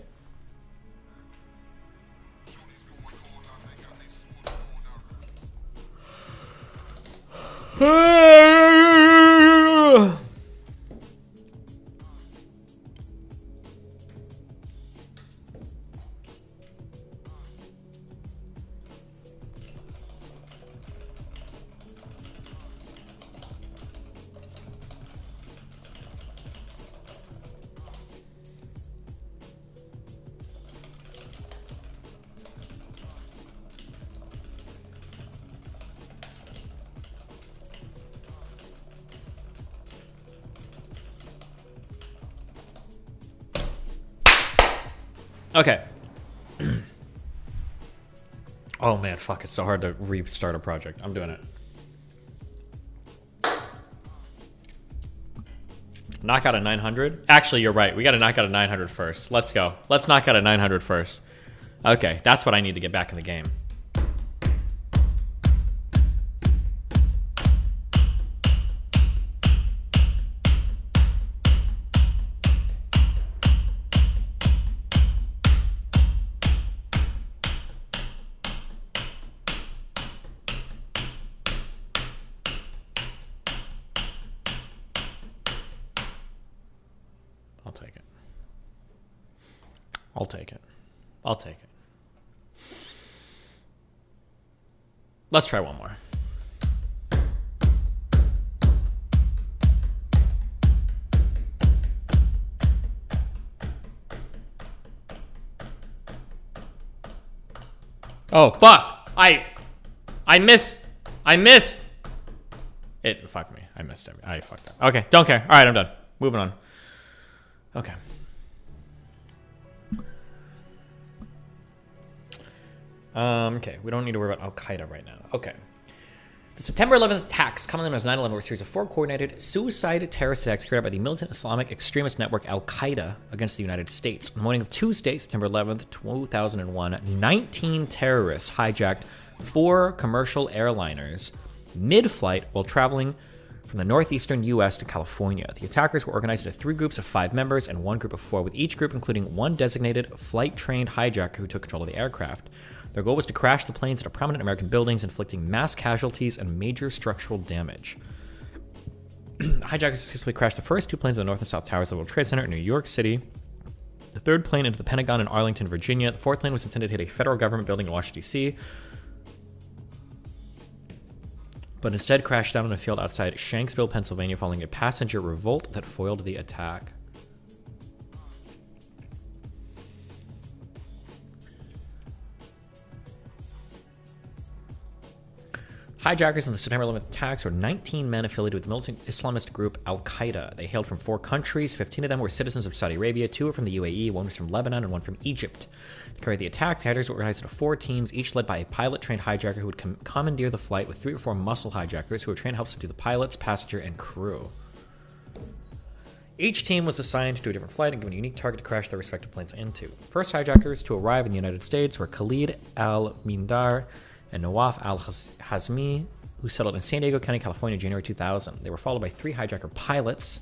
Okay. Oh man, fuck, it's so hard to restart a project. I'm doing it. Knock out a 900? Actually, you're right. We gotta knock out a 900 first. Let's go. Let's knock out a 900 first. Okay, that's what I need to get back in the game. I'll take it. I'll take it. Let's try one more. Oh, fuck! I missed it. Fuck me. I missed it. I fucked up. Okay, don't care. Alright, I'm done. Moving on. Okay. Okay, we don't need to worry about Al-Qaeda right now. Okay. The September 11th attacks, commonly known as 9/11, were a series of 4 coordinated suicide terrorist attacks carried out by the militant Islamic extremist network Al-Qaeda against the United States. On the morning of Tuesday, September 11th, 2001, 19 terrorists hijacked 4 commercial airliners mid-flight while traveling from the northeastern U.S. to California. The attackers were organized into 3 groups of 5 members and 1 group of 4, with each group including 1 designated flight-trained hijacker who took control of the aircraft. Their goal was to crash the planes into prominent American buildings, inflicting mass casualties and major structural damage. Hijackers successfully crashed the first 2 planes in the North and South Towers of the World Trade Center in New York City. The 3rd plane into the Pentagon in Arlington, Virginia. The 4th plane was intended to hit a federal government building in Washington, D.C., but instead crashed down in a field outside Shanksville, Pennsylvania, following a passenger revolt that foiled the attack. Hijackers in the September 11th attacks were 19 men affiliated with the militant Islamist group Al-Qaeda. They hailed from 4 countries. 15 of them were citizens of Saudi Arabia, 2 were from the UAE, 1 was from Lebanon, and 1 from Egypt. To carry the attacks, hijackers were organized into 4 teams, each led by a pilot-trained hijacker who would commandeer the flight, with 3 or 4 muscle hijackers who were trained to help subdue the pilots, passenger, and crew. Each team was assigned to a different flight and given a unique target to crash their respective planes into. First hijackers to arrive in the United States were Khalid al-Mindar and Nawaf al-Hazmi, who settled in San Diego County, California, January 2000. They were followed by 3 hijacker pilots.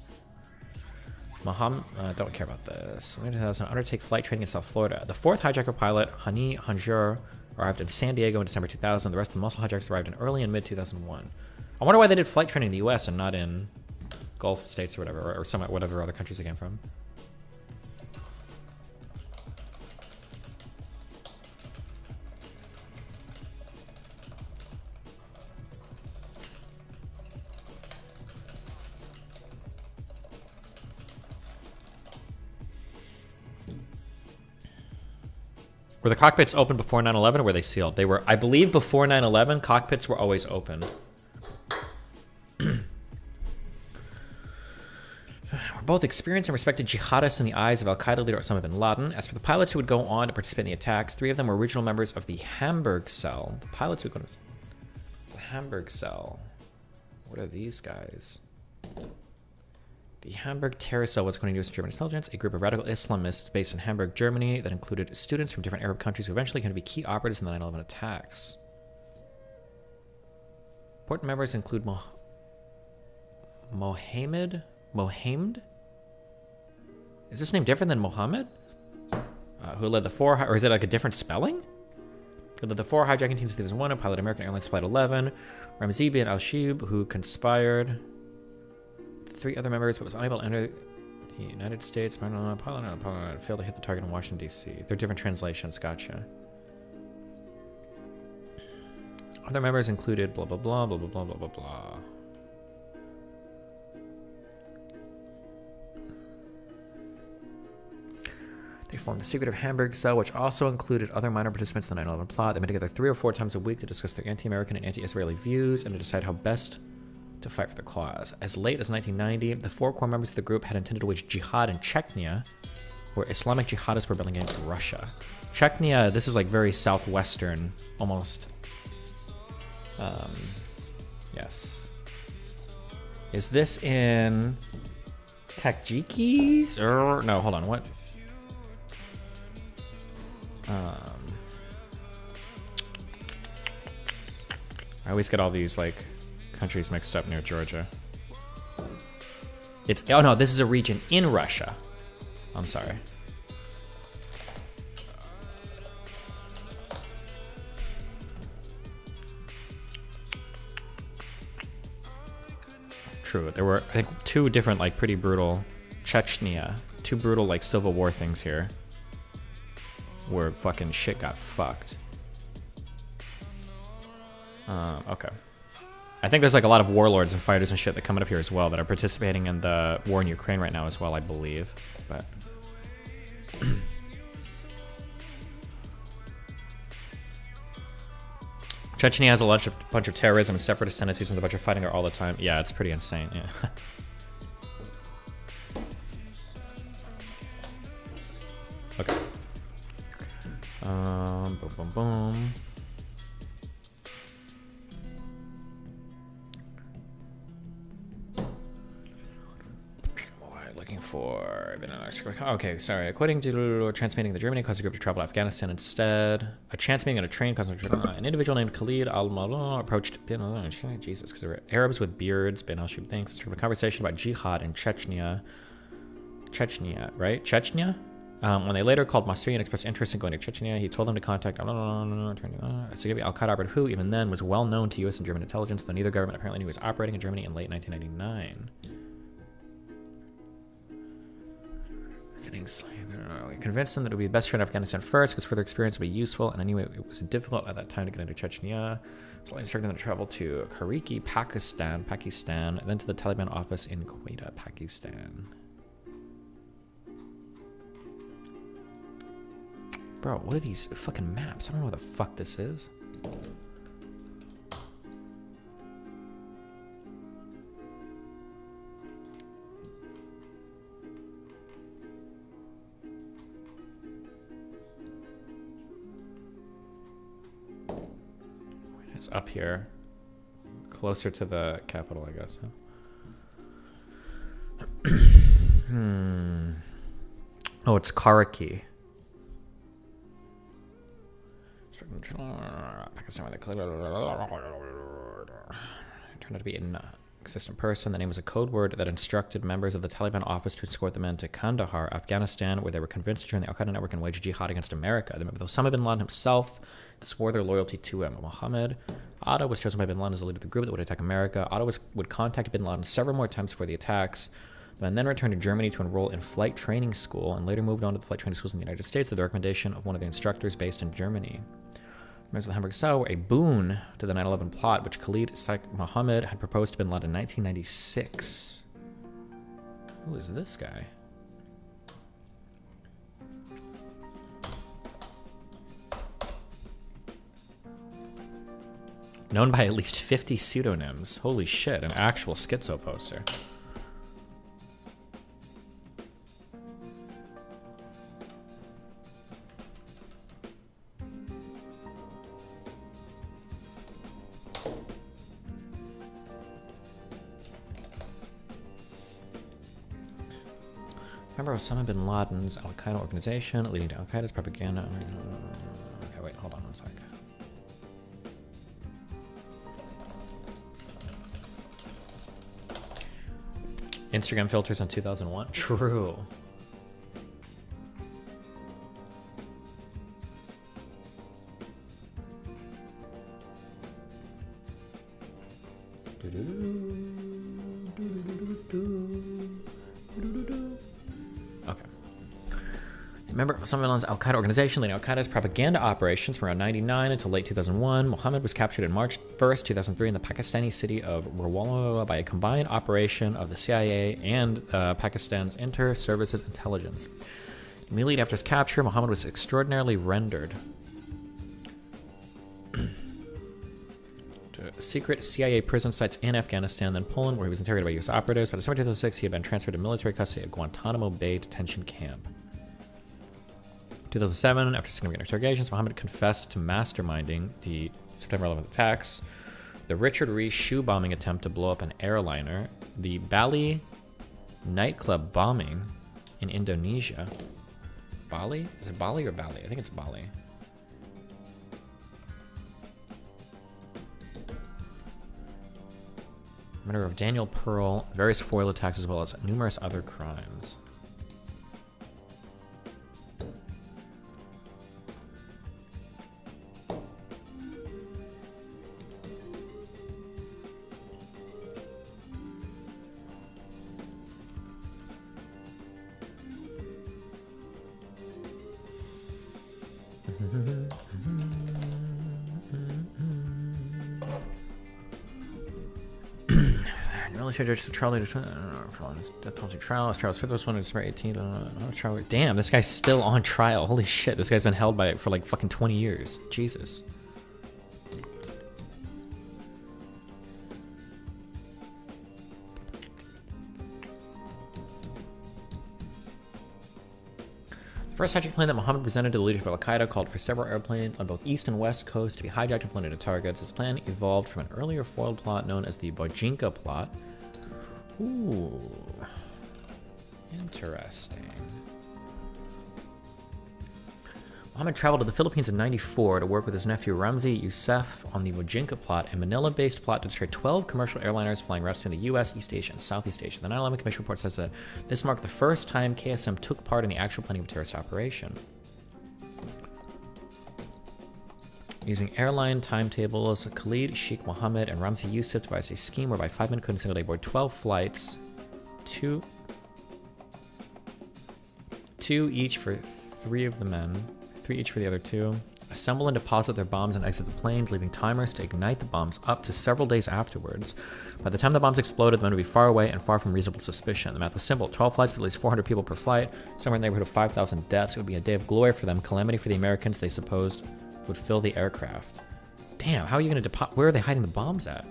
Don't care about this. In 2000, undertake flight training in South Florida. The 4th hijacker pilot, Hani Hanjur, arrived in San Diego in December 2000. The rest of the muscle hijackers arrived in early and mid-2001. I wonder why they did flight training in the U.S. and not in Gulf states or whatever, or some whatever other countries they came from. Were the cockpits open before 9/11 or were they sealed? They were, I believe, before 9/11, cockpits were always open. We're both experienced and respected jihadists in the eyes of Al-Qaeda leader Osama bin Laden. As for the pilots who would go on to participate in the attacks, 3 of them were original members of the Hamburg Cell. The pilots who would go to the Hamburg Cell. What are these guys? The Hamburg Terror Cell was, according to US German intelligence, a group of radical Islamists based in Hamburg, Germany, that included students from different Arab countries who eventually came to be key operatives in the 9/11 attacks. Important members include Mohammed? Is this name different than Mohammed? Who led the 4, or is it like a different spelling? Who led the 4 hijacking teams in 2001 and piloted American Airlines Flight 11. Ramzi bin al-Shib, who conspired. 3 other members, but was unable to enter the United States. Pilot failed to hit the target in Washington, D.C. They're different translations, gotcha. Other members included blah, blah, blah, blah, blah, blah, blah, blah, blah. They formed the Secretive Hamburg Cell, which also included other minor participants in the 9/11 plot. They met together 3 or 4 times a week to discuss their anti-American and anti-Israeli views and to decide how best to fight for the cause. As late as 1990, the 4 core members of the group had intended to wage jihad in Chechnya, where Islamic jihadists were rebelling against Russia. Chechnya, this is like very southwestern, almost. Yes. Is this in Tajikis? Or no, hold on, what? I always get all these like countries mixed up near Georgia. It's, oh no, this is a region in Russia. I'm sorry. True, there were, I think, 2 different, like, pretty brutal Chechnya, 2 brutal, like, civil war things here, where fucking shit got fucked. Okay. I think there's like a lot of warlords and fighters and shit that coming up here as well that are participating in the war in Ukraine right now as well, I believe. But Chechnya has a bunch of terrorism and separatist tendencies and a bunch of fighting there all the time. Yeah, it's pretty insane. Yeah. Okay. Boom, boom, boom. For okay, sorry. According to chance meeting, the Germany caused a group to travel to Afghanistan instead. A chance meeting on a train caused an individual named Khalid al-Mallah approached bin Jesus, because there were Arabs with beards. Bin al-Shib thinks it's from a conversation about jihad in Chechnya. Chechnya, right? Chechnya? When they later called Masri and expressed interest in going to Chechnya, he told them to contact a Al-Qaeda operative who, even then, was well known to U.S. and German intelligence, though neither government apparently knew he was operating in Germany in late 1999. We convinced him that it would be best to try in Afghanistan first because further experience would be useful, and anyway, it was difficult at that time to get into Chechnya. So I instructed them to travel to Kariki, Pakistan, and then to the Taliban office in Quetta, Pakistan. Bro, what are these fucking maps? I don't know what the fuck this is. It's up here. Closer to the capital, I guess. Huh? Oh, it's Karaki. Pakistan, where they turned out to be an existent person. The name was a code word that instructed members of the Taliban office to escort the men to Kandahar, Afghanistan, where they were convinced to join the Al-Qaeda network and wage jihad against America. Though Osama bin Laden himself swore their loyalty to him. Mohammed Atta was chosen by bin Laden as the leader of the group that would attack America. Atta would contact bin Laden several more times before the attacks, and then returned to Germany to enroll in flight training school, and later moved on to the flight training schools in the United States at the recommendation of one of the instructors based in Germany. Members of the Hamburg Cell were a boon to the 9/11 plot, which Khalid Sheikh Mohammed had proposed to bin Laden in 1996. Who is this guy? Known by at least 50 pseudonyms. Holy shit, an actual schizo poster. Remember Osama bin Laden's Al-Qaeda organization leading to Al-Qaeda's propaganda. Okay, wait, hold on one sec. Instagram filters in 2001? True. Okay. Member of Osama bin Laden's Al-Qaeda organization leading Al-Qaeda's propaganda operations from around 99 until late 2001, Mohammed was captured in March 1st, 2003 in the Pakistani city of Rawalpindi by a combined operation of the CIA and Pakistan's Inter-Services Intelligence. Immediately after his capture, Mohammed was extraordinarily rendered to secret CIA prison sites in Afghanistan, then Poland, where he was interrogated by U.S. operatives. By December 2006, he had been transferred to military custody at Guantanamo Bay Detention Camp. 2007, after significant interrogations, Mohammed confessed to masterminding the September 11th attacks, the Richard Rees shoe bombing attempt to blow up an airliner, the Bali nightclub bombing in Indonesia. Bali? Is it Bali or Bali? I think it's Bali. Murder of Daniel Pearl, various foil attacks, as well as numerous other crimes. Judge the trial later. Death penalty trial. His trial was fifth one on December 18th. Damn, this guy's still on trial. Holy shit, this guy's been held by it for like fucking 20 years. Jesus. The first hijack plan that Mohammed presented to the leadership of Al-Qaeda called for several airplanes on both east and west coast to be hijacked and flown into targets. This plan evolved from an earlier foiled plot known as the Bojinka plot. Ooh, interesting. Mohammed traveled to the Philippines in '94 to work with his nephew Ramzi Youssef on the Wajinka plot, a Manila-based plot to destroy 12 commercial airliners flying routes between the U.S., East Asia, and Southeast Asia. The 9/11 Commission report says that this marked the first time KSM took part in the actual planning of a terrorist operation. Using airline timetables, Khalid Sheikh Mohammed and Ramzi Youssef devised a scheme whereby 5 men could in a single day board 12 flights, two each for 3 of the men, 3 each for the other 2, assemble and deposit their bombs and exit the planes, leaving timers to ignite the bombs up to several days afterwards. By the time the bombs exploded, the men would be far away and far from reasonable suspicion. The math was simple: 12 flights with at least 400 people per flight, somewhere in the neighborhood of 5,000 deaths. It would be a day of glory for them, calamity for the Americans they supposed would fill the aircraft. Damn, how are you going to deposit? Where are they hiding the bombs at?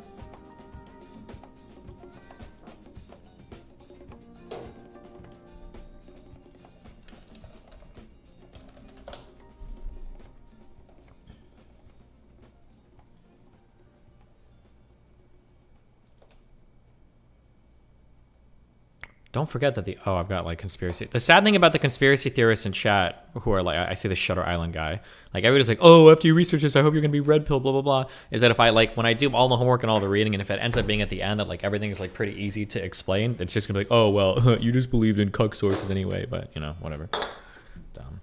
Don't forget that I've got like conspiracy. The sad thing about the conspiracy theorists in chat who are like, I see the Shutter Island guy, like everybody's like, oh, after you research this, I hope you're going to be red pill, blah, blah, blah. Is that if I like, when I do all the homework and all the reading, and if it ends up being at the end that like everything is like pretty easy to explain, it's just going to be like, oh, well, you just believed in cuck sources anyway, but you know, whatever. Dumb.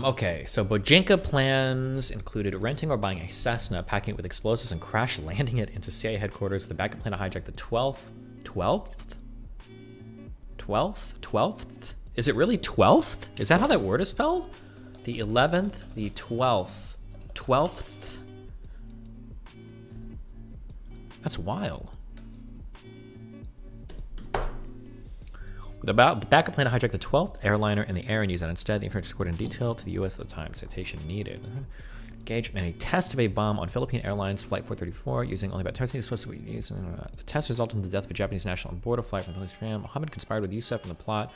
Okay, so Bojinka plans included renting or buying a Cessna, packing it with explosives, and crash landing it into CIA headquarters with a backup plan to hijack the 12th? Is it really 12th? Is that how that word is spelled? The 11th, the 12th. That's wild. The backup plan to hijack the 12th airliner in the air and use that instead. The information was in detail to the U.S. at the time. Citation needed. Engaged in a test of a bomb on Philippine Airlines Flight 434 using only about 10 seconds supposed to be used. The test resulted in the death of a Japanese national on board a flight from the police ram. Mohammed conspired with Youssef in the plot.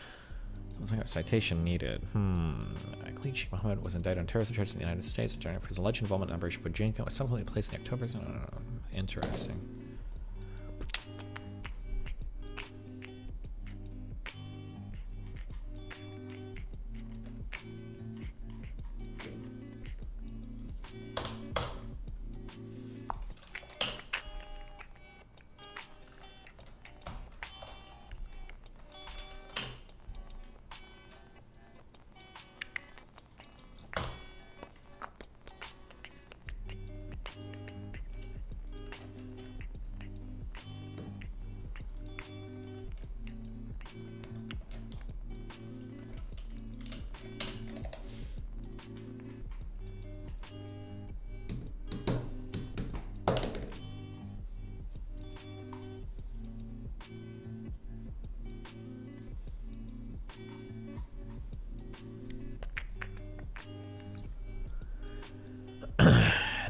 Citation needed. Khalid Sheikh Mohammed was indicted on terrorist charges in the United States for his alleged involvement in Operation Bojinka. Was subsequently placed in October. Interesting.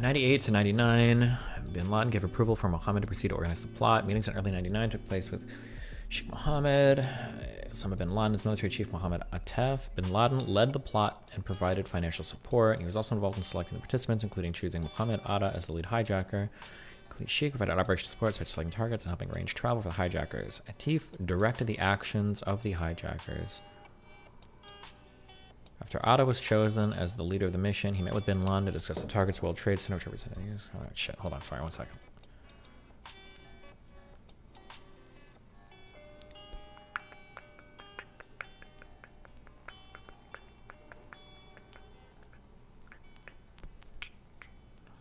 '98 to '99, Bin Laden gave approval for Mohammed to proceed to organize the plot. Meetings in early '99 took place with Sheikh Mohammed, some of Bin Laden's military chief Mohammed Atef. Bin Laden led the plot and provided financial support. He was also involved in selecting the participants, including choosing Mohammed Atta as the lead hijacker. Khalid Sheikh provided operational support, such as selecting targets and helping arrange travel for the hijackers. Atef directed the actions of the hijackers. After Atta was chosen as the leader of the mission, he met with Bin Laden to discuss the targets, World Trade Center representatives. Oh, shit, hold on, fire, 1 second.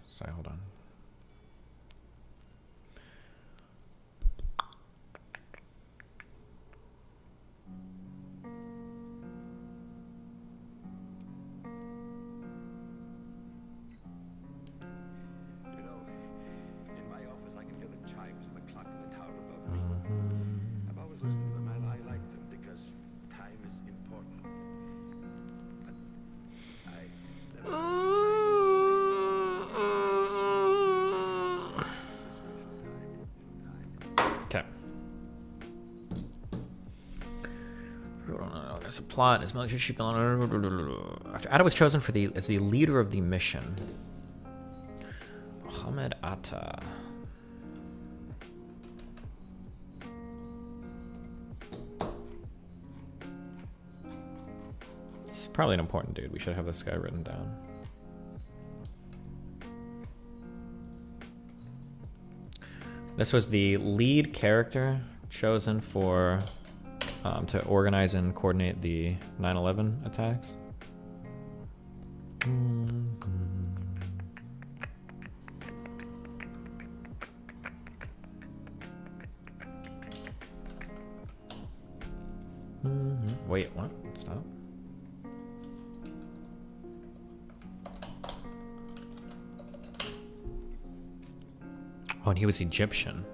Sorry, hold on. there's a plot. His military chief. After Atta was chosen as the leader of the mission. Mohammed Atta. He's probably an important dude. We should have this guy written down. This was the lead character chosen for to organize and coordinate the 9/11 attacks. Wait, what? Stop. Oh, and he was Egyptian.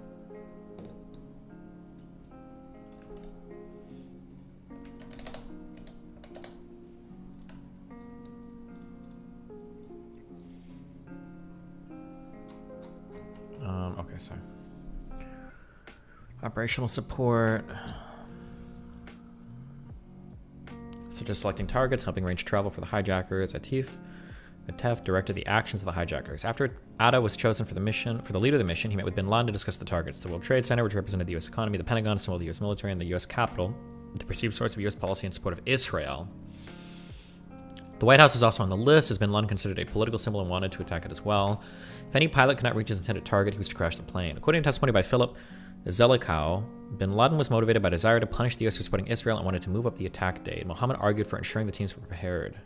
Okay, sorry. Operational support. So just selecting targets, helping range travel for the hijackers. Atef directed the actions of the hijackers. After Atta was chosen for the leader of the mission, he met with Bin Laden to discuss the targets. The World Trade Center, which represented the U.S. economy, the Pentagon, a symbol of the U.S. military, and the U.S. Capitol, the perceived source of U.S. policy in support of Israel. The White House is also on the list, as Bin Laden considered a political symbol and wanted to attack it as well. If any pilot could not reach his intended target, he was to crash the plane. According to testimony by Philip Zelikow, Bin Laden was motivated by desire to punish the U.S. for supporting Israel and wanted to move up the attack date. Mohammed argued for ensuring the teams were prepared.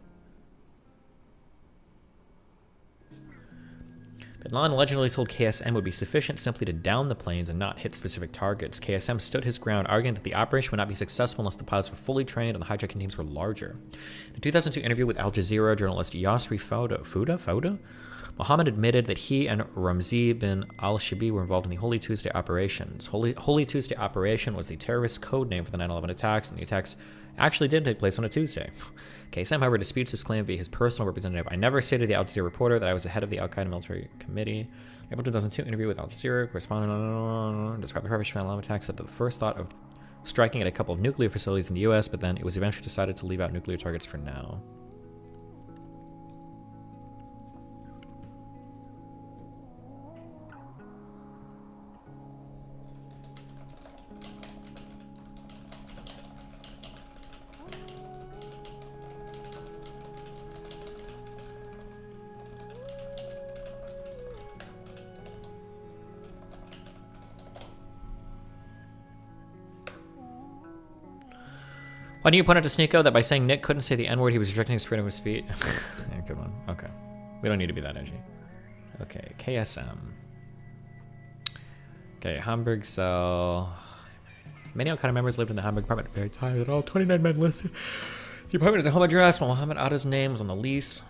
Bin Laden allegedly told KSM would be sufficient simply to down the planes and not hit specific targets. KSM stood his ground, arguing that the operation would not be successful unless the pilots were fully trained and the hijacking teams were larger. In a 2002 interview with Al Jazeera journalist Yasri Fouda, Mohammed admitted that he and Ramzi bin al-Shibi were involved in the Holy Tuesday operations. Holy Tuesday operation was the terrorist code name for the 9/11 attacks, and the attacks actually did take place on a Tuesday. KSM, however, disputes this claim via his personal representative. I never stated to the Al Jazeera reporter that I was the head of the Al-Qaeda military committee. April 2002 interview with Al Jazeera, correspondent described the preparation of 9/11 attacks, said that the first thought of striking at a couple of nuclear facilities in the U.S., but then it was eventually decided to leave out nuclear targets for now. Why do you point out to Sneeko that by saying Nick couldn't say the N-word, he was restricting his freedom of speech? Yeah, good one. Okay. We don't need to be that edgy. Okay, KSM. Okay, Hamburg cell. Many Al-Qaeda members lived in the Hamburg apartment. Very tired. All 29 men listed. The apartment is a home address, while Mohammed Atta's name was on the lease.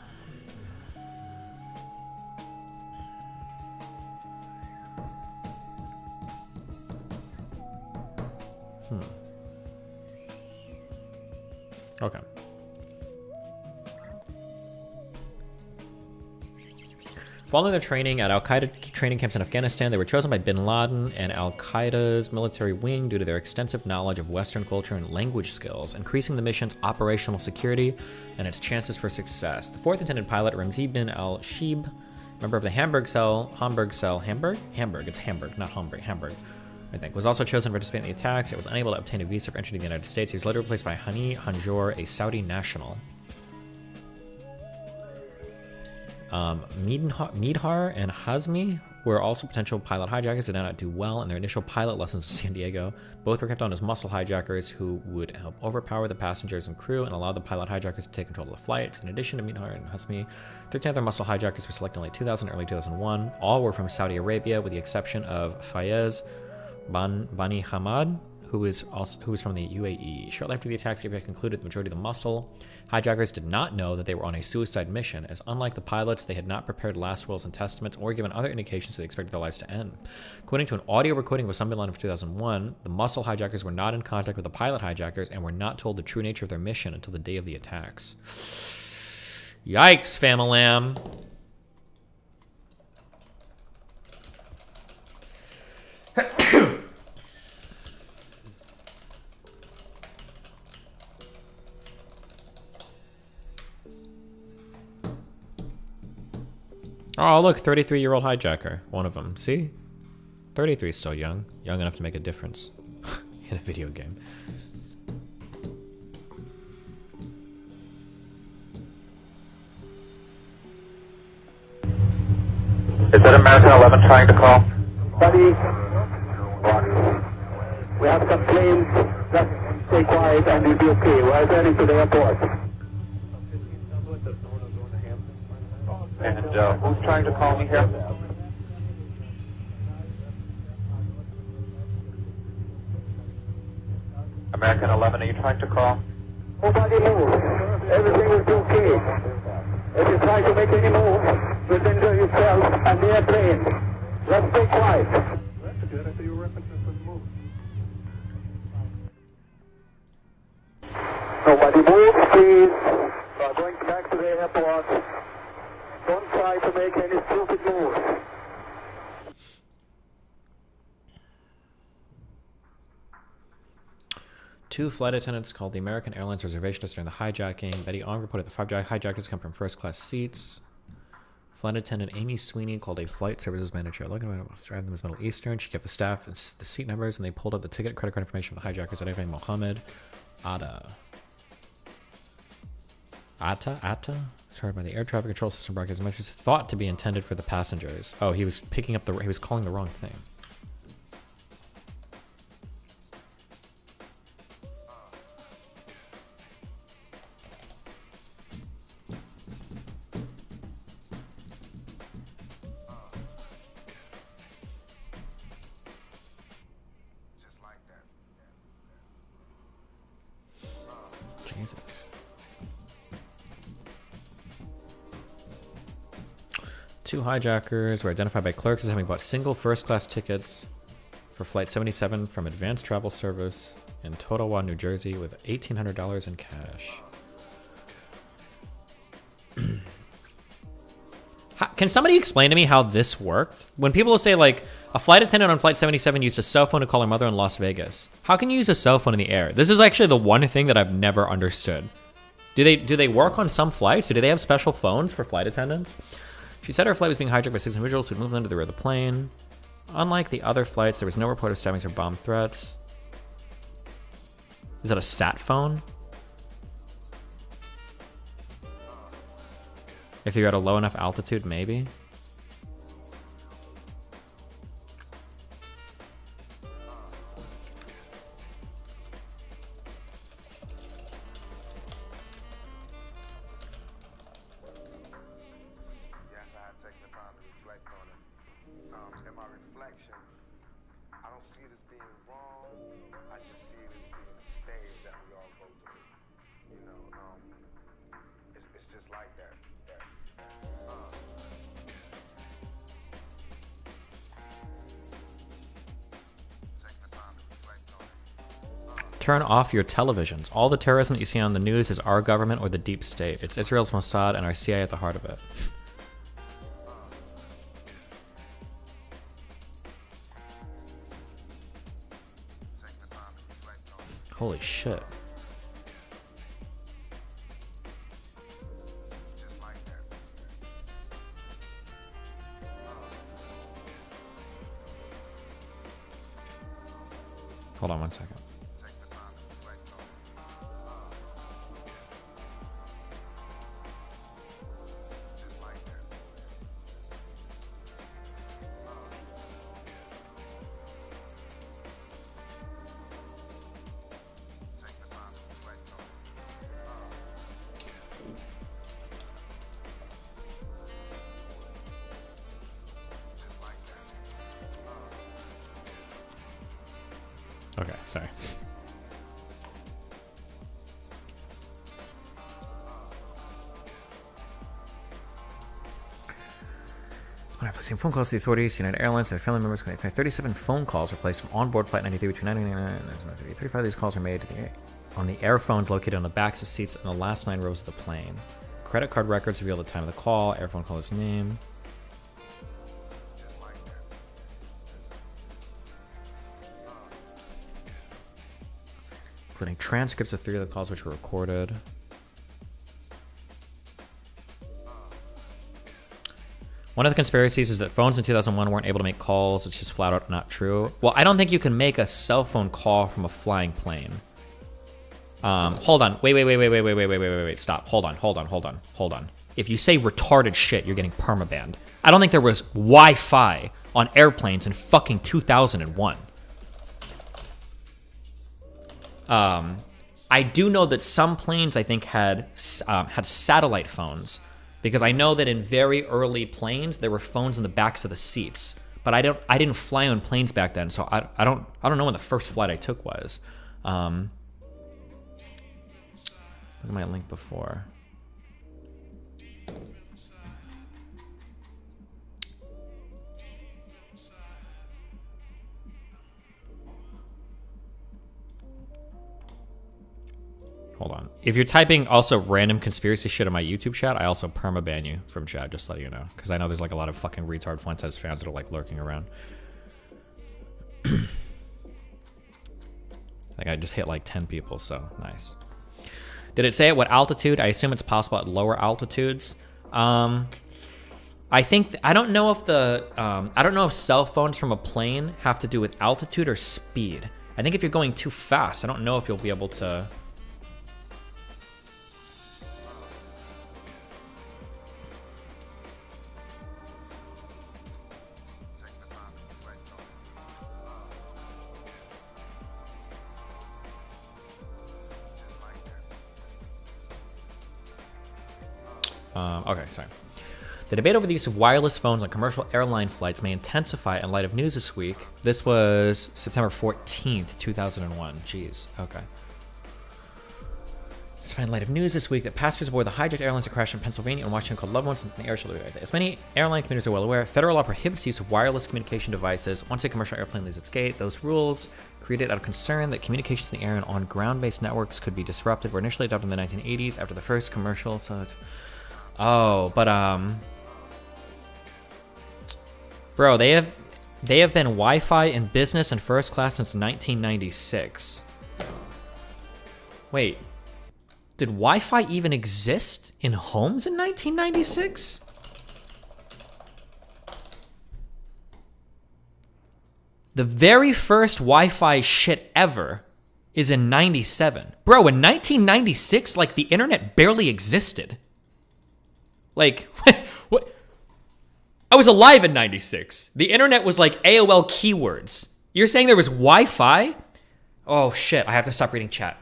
Okay. Following their training at Al-Qaeda training camps in Afghanistan, they were chosen by Bin Laden and Al-Qaeda's military wing due to their extensive knowledge of Western culture and language skills, increasing the mission's operational security and its chances for success. The fourth intended pilot, Ramzi bin al-Shib, member of the Hamburg, it's Hamburg, not Hamburg, I think, was also chosen to participate in the attacks. It was unable to obtain a visa for entry to the United States. He was later replaced by Hani Hanjour, a Saudi national. Midhar and Hazmi were also potential pilot hijackers, did not do well in their initial pilot lessons in San Diego. Both were kept on as muscle hijackers who would help overpower the passengers and crew and allow the pilot hijackers to take control of the flights. In addition to Midhar and Hazmi, 13 other muscle hijackers were selected in late 2000 and early 2001. All were from Saudi Arabia, with the exception of Fayez Bani Hamad, who was from the UAE. Shortly after the attacks, the FBI concluded the majority of the muscle hijackers did not know that they were on a suicide mission, as unlike the pilots, they had not prepared last wills and testaments or given other indications they expected their lives to end. According to an audio recording of Osama bin Laden of 2001, the muscle hijackers were not in contact with the pilot hijackers and were not told the true nature of their mission until the day of the attacks. Yikes, Famalam. Oh, look, 33-year-old hijacker. One of them. See? 33 is still young. Young enough to make a difference in a video game. Is that American 11 trying to call? Buddy, we have some planes. Just stay quiet and you'll be okay. We're heading to the airport. And who's trying to call me here? American 11, are you trying to call? Nobody move. Everything will be okay. If you try to make any move, you'll injure yourself and the airplane. Let's stay quiet. That's good. I see your references with move. Nobody move, please. We're going back to the airport. Don't try to make any stupid moves. Two flight attendants called the American Airlines reservationist during the hijacking. Betty Ong reported the 5 hijackers come from first-class seats. Flight attendant Amy Sweeney called a flight services manager looking to drive them as Middle Eastern. She gave the staff the seat numbers, and they pulled up the ticket credit card information of the hijackers identifying Mohammed Atta. Atta? It's heard by the air traffic control system broadcast messages thought to be intended for the passengers. Oh, he was picking up he was calling the wrong thing. Jesus. Two hijackers were identified by clerks as having bought single first-class tickets for Flight 77 from Advanced Travel Service in Totowa, New Jersey with $1,800 in cash. Can somebody explain to me how this worked? When people will say, like, a flight attendant on Flight 77 used a cell phone to call her mother in Las Vegas. How can you use a cell phone in the air? This is actually the one thing that I've never understood. Do they work on some flights? Or do they have special phones for flight attendants? She said her flight was being hijacked by 6 individuals who moved under the rear of the plane. Unlike the other flights, there was no report of stabbings or bomb threats. Is that a sat phone? If you're at a low enough altitude, maybe. Turn off your televisions. All the terrorism that you see on the news is our government or the deep state. It's Israel's Mossad and our CIA at the heart of it. Holy shit. Hold on one second. Okay, sorry. When I placed phone calls to the authorities, United Airlines, and their family members, 37 phone calls were placed from onboard flight 93 between 1999 and 35 of these calls were made on the airphones located on the backs of seats in the last 9 rows of the plane. Credit card records reveal the time of the call, airphone caller's name. Including transcripts of 3 of the calls which were recorded. One of the conspiracies is that phones in 2001 weren't able to make calls. It's just flat out not true. Well, I don't think you can make a cell phone call from a flying plane. Hold on. Wait. Stop. Hold on. If you say retarded shit, you're getting permabanned. I don't think there was Wi-Fi on airplanes in fucking 2001. I do know that some planes, I think, had satellite phones, because I know that in very early planes there were phones in the backs of the seats. But I didn't fly on planes back then, so I don't know when the first flight I took was. Look at my link before. Hold on. If you're typing also random conspiracy shit in my YouTube chat, I also permaban you from chat, just to let you know. Because I know there's like a lot of fucking retard Fuentes fans that are like lurking around. I think I just hit like 10 people, so nice. Did it say at what altitude? I assume it's possible at lower altitudes. I think I don't know if I don't know if cell phones from a plane have to do with altitude or speed. I think if you're going too fast, I don't know if you'll be able to. Okay, sorry. The debate over the use of wireless phones on commercial airline flights may intensify in light of news this week. This was September 14th, 2001. Jeez, okay. In light of news this week that passengers aboard the hijacked airlines that crashed in Pennsylvania and Washington called loved ones in the air shoulder. As many airline commuters are well aware, federal law prohibits the use of wireless communication devices once a commercial airplane leaves its gate. Those rules, created out of concern that communications in the air and on ground-based networks could be disrupted, were initially adopted in the 1980s after the first commercial. Bro, they have been Wi-Fi in business and first class since 1996. Wait. Did Wi-Fi even exist in homes in 1996? The very first Wi-Fi shit ever is in 97. Bro, in 1996, like, the internet barely existed. Like, what? I was alive in 96. The internet was like AOL keywords. You're saying there was Wi-Fi? Oh, shit. I have to stop reading chat.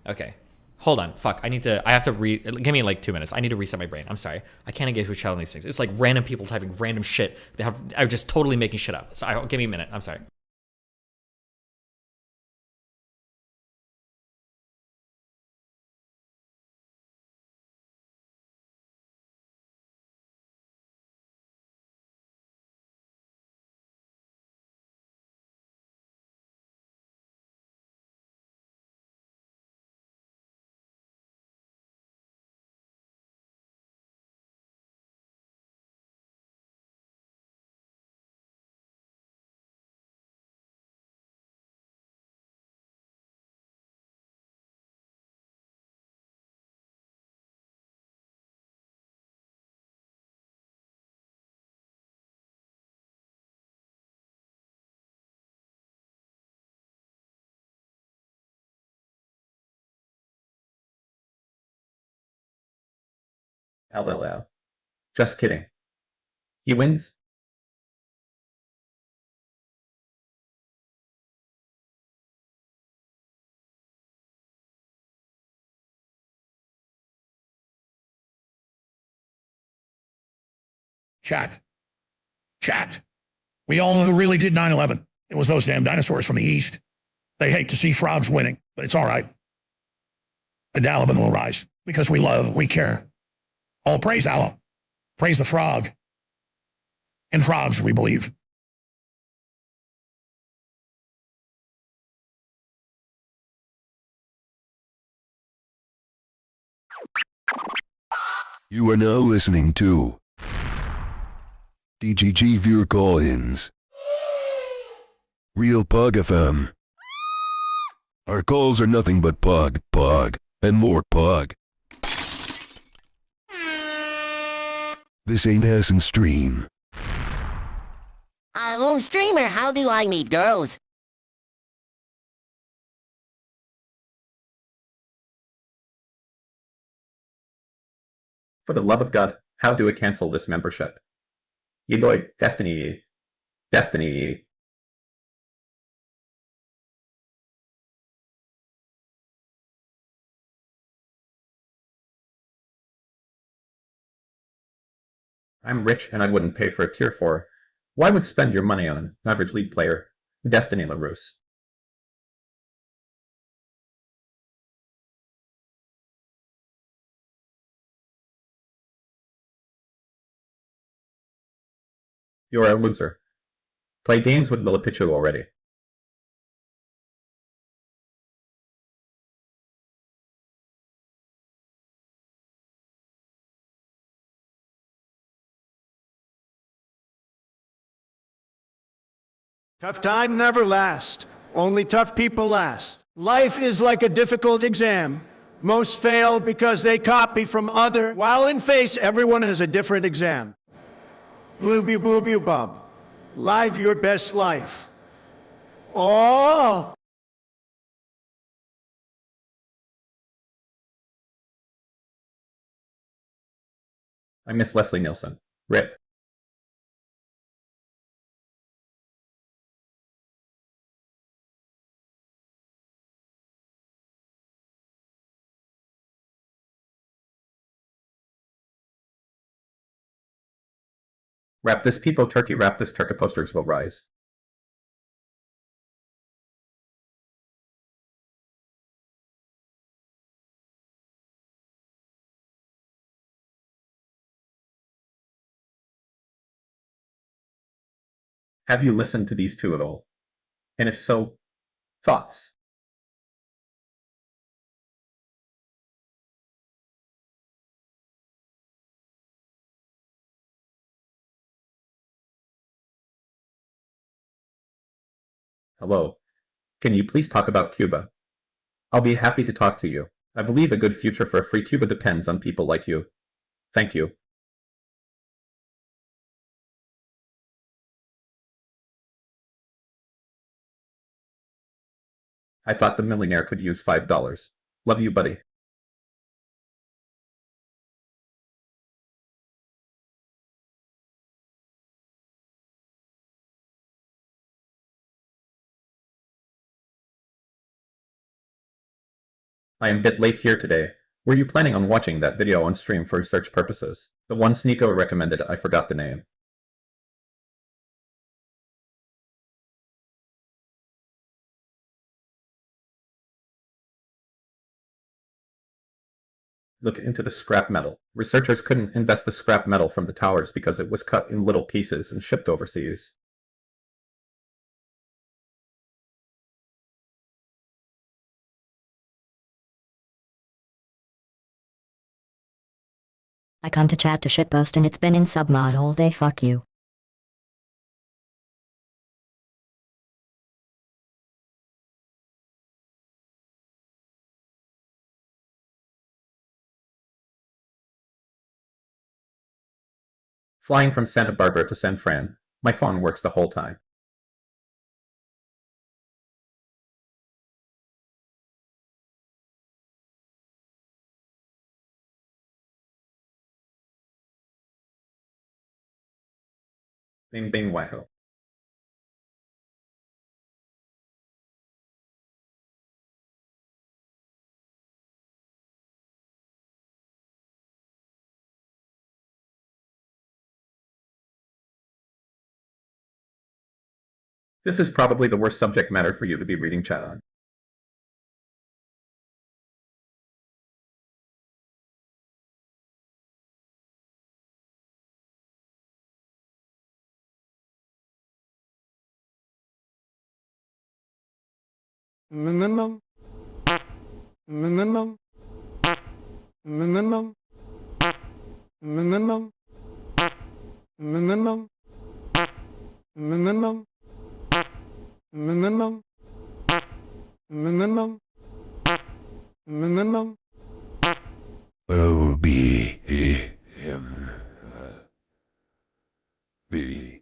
Okay. Hold on. Fuck. I have to give me like 2 minutes. I need to reset my brain. I'm sorry. I can't engage with chat on these things. It's like random people typing random shit. Are just totally making shit up. So give me a minute. I'm sorry. LLL. Just kidding. He wins. Chat. We all know who really did 9/11. It was those damn dinosaurs from the East. They hate to see frogs winning, but it's all right. The Dalaban will rise because we love, we care. All praise Allah. Praise the frog. In frogs, we believe. You are now listening to DGG viewer call-ins. Real Pug FM. Our calls are nothing but pug, and more pug. This ain't Hassan Stream. Oh, streamer, how do I meet girls? For the love of God, how do I cancel this membership? Ye boy, Destiny. Destiny. I'm rich and I wouldn't pay for a tier 4. Why would spend your money on an average league player? Destiny LaRousse. You're a loser. Play games with Lilipichu already. Tough time never lasts. Only tough people last. Life is like a difficult exam. Most fail because they copy from other, while in face, everyone has a different exam. Blooby booby bub. Live your best life. Oh! I miss Leslie Nielsen. RIP. Wrap this people turkey, wrap this turkey, posters will rise. Have you listened to these two at all? And if so, thoughts? Hello. Can you please talk about Cuba? I'll be happy to talk to you. I believe a good future for a free Cuba depends on people like you. Thank you. I thought the millionaire could use $5. Love you, buddy. I am a bit late here today. Were you planning on watching that video on stream for research purposes? The one Sneeko recommended, I forgot the name. Look into the scrap metal. Researchers couldn't invest the scrap metal from the towers because it was cut in little pieces and shipped overseas. I come to chat to shitpost and it's been in submod all day, fuck you. Flying from Santa Barbara to San Fran. My phone works the whole time. Bing bing wahoo. This is probably the worst subject matter for you to be reading chat on. No. No. No. No. No. No. No. No. No. O B E M B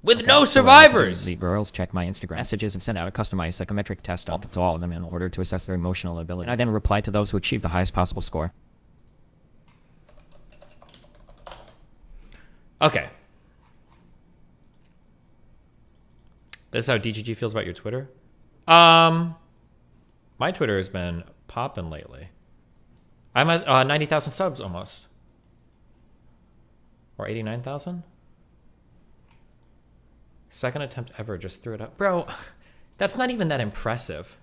With no So survivors. the girls check my Instagram messages and send out a customized psychometric test to all of them in order to assess their emotional ability. And I then reply to those who achieve the highest possible score. Okay. This is how DGG feels about your Twitter? My Twitter has been popping lately. I'm at 90,000 subs almost. Or 89,000? Second attempt ever, just threw it up. Bro, that's not even that impressive.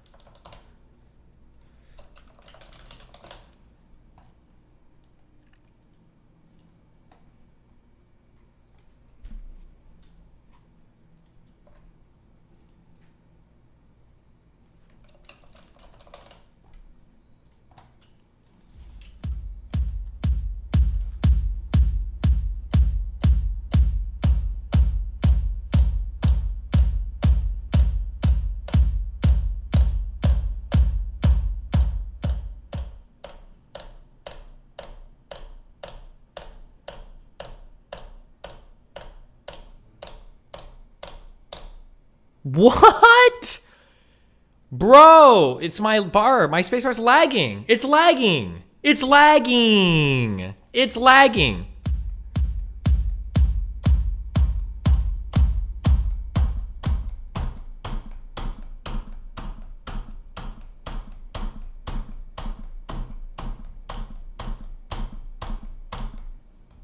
What? Bro, it's my bar. My spacebar's lagging. It's lagging. It's lagging. It's lagging.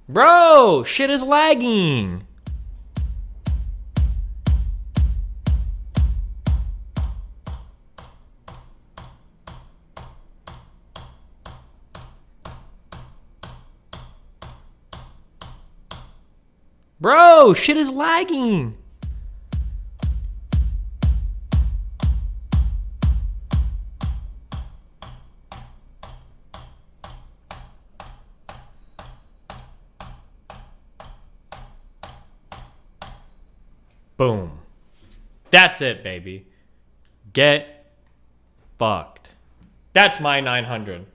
Bro, shit is lagging. Bro, shit is lagging. Boom. That's it, baby. Get fucked. That's my 900.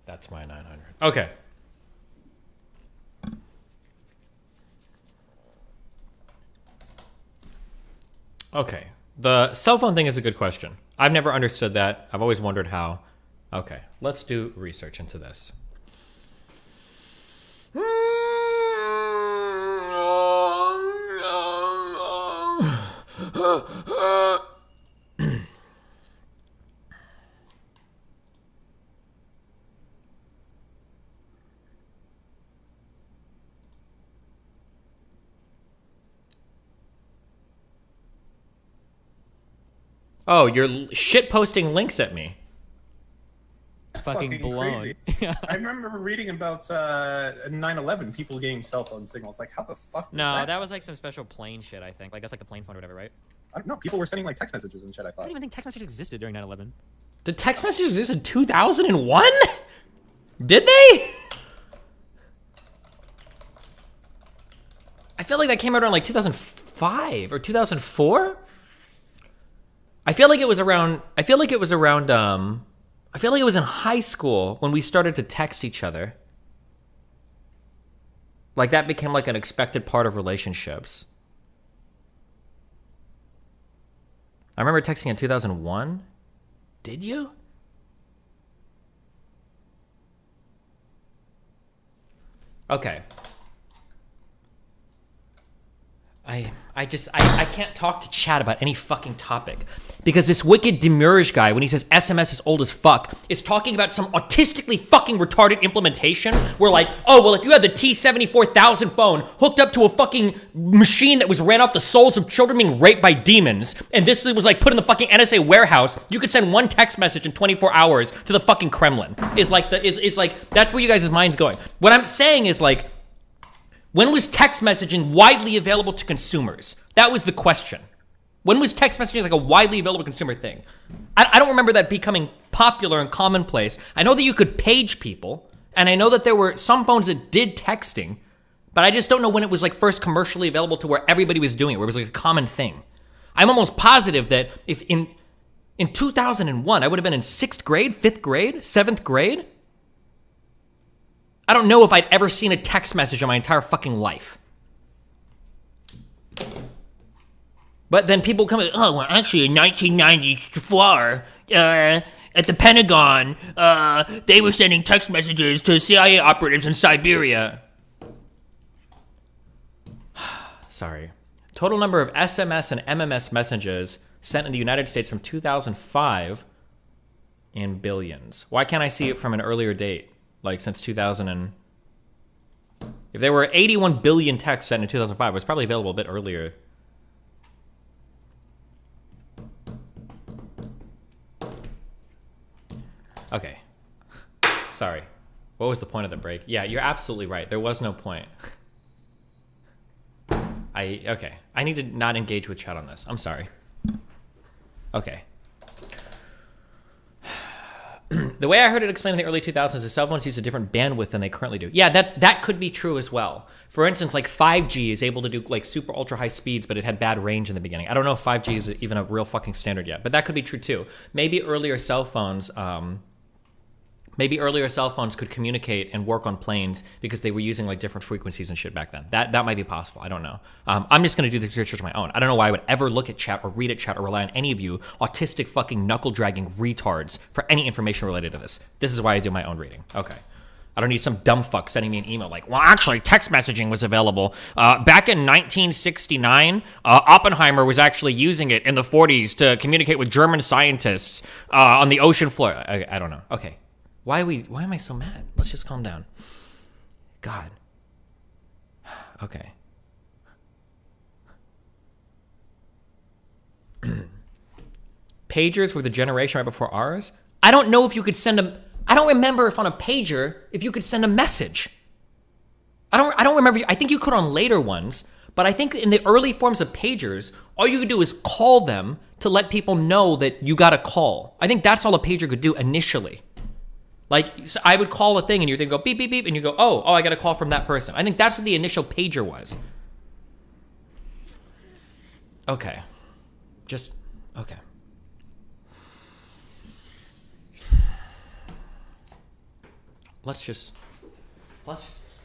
That's my 900. Okay. Okay. The cell phone thing is a good question. I've never understood that. I've always wondered how. Okay. Let's do research into this. Oh, you're shit posting links at me. That's fucking blown. crazy. I remember reading about 9/11, people getting cell phone signals. Like, how the fuck? No, that was like some special plane shit, I think. Like, that's like the plane phone or whatever, right? I don't know. People were sending like text messages and shit. I I thought. don't even think text messages existed during 9/11. The text messages existed in 2001? Did they? I feel like that came out around like 2005 or 2004. I feel like it was around I feel like it was in high school when we started to text each other. Like that became like an expected part of relationships. I remember texting in 2001. Did you? Okay. I can't talk to chat about any fucking topic because this wicked demurrage guy, when he says SMS is old as fuck, is talking about some autistically fucking retarded implementation where like, oh, well, if you had the T-74,000 phone hooked up to a fucking machine that was ran off the souls of children being raped by demons, and this was like put in the fucking NSA warehouse, you could send one text message in 24 hours to the fucking Kremlin. Is like, that's where you guys' mind's going. What I'm saying is like, when was text messaging widely available to consumers? That was the question. When was text messaging like a widely available consumer thing? I don't remember that becoming popular and commonplace. I know that you could page people, and I know that there were some phones that did texting, but I just don't know when it was like first commercially available to where everybody was doing it, where it was like a common thing. I'm almost positive that In 2001, I would have been in 6th grade, 5th grade, 7th grade. I don't know if I'd ever seen a text message in my entire fucking life. But then people come, oh, well, actually in 1994, at the Pentagon, they were sending text messages to CIA operatives in Siberia. Sorry. Total number of SMS and MMS messages sent in the United States from 2005 in billions. Why can't I see it from an earlier date? Like since 2000 and... If there were 81 billion texts sent in 2005, it was probably available a bit earlier. Okay. Sorry. What was the point of the break? Yeah, you're absolutely right. There was no point. Okay. I need to not engage with chat on this. I'm sorry. Okay. The way I heard it explained in the early 2000s is cell phones use a different bandwidth than they currently do. Yeah, that could be true as well. For instance, like 5G is able to do like super ultra high speeds, but it had bad range in the beginning. I don't know if 5G is even a real fucking standard yet, but that could be true too. Maybe earlier cell phones could communicate and work on planes because they were using like different frequencies and shit back then. That might be possible. I don't know. I'm just going to do the research on my own. I don't know why I would ever look at chat or read at chat or rely on any of you autistic fucking knuckle dragging retards for any information related to this. This is why I do my own reading. Okay. I don't need some dumb fuck sending me an email like, well, actually, text messaging was available. Back in 1969, Oppenheimer was actually using it in the 40s to communicate with German scientists on the ocean floor. I don't know. Okay. Why am I so mad? Let's just calm down. God. Okay. Pagers were the generation right before ours. I don't know if you could send a... I don't remember if on a pager, if you could send a message. I don't remember. I think you could on later ones, but I think in the early forms of pagers, all you could do is call them to let people know that you got a call. I think that's all a pager could do initially. Like, so I would call a thing and you'd go beep, beep, beep, and you go, oh, I got a call from that person. I think that's what the initial pager was. Okay. Okay. Let's just... Shh.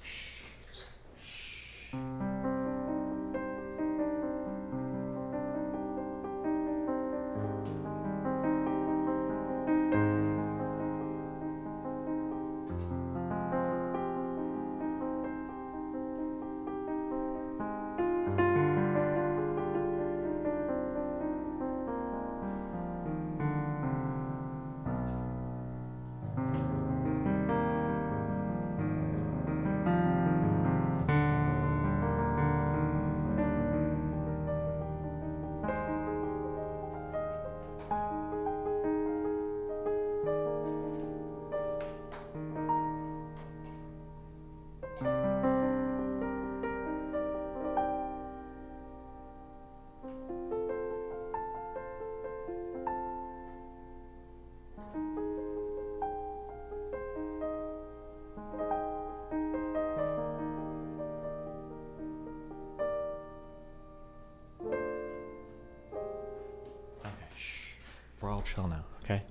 We're all chill now, okay?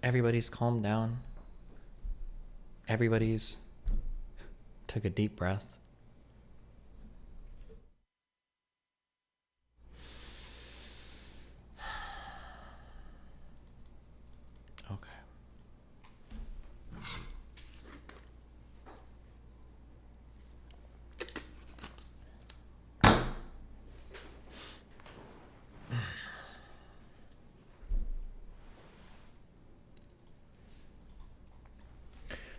Everybody's calmed down. Everybody's took a deep breath. Okay.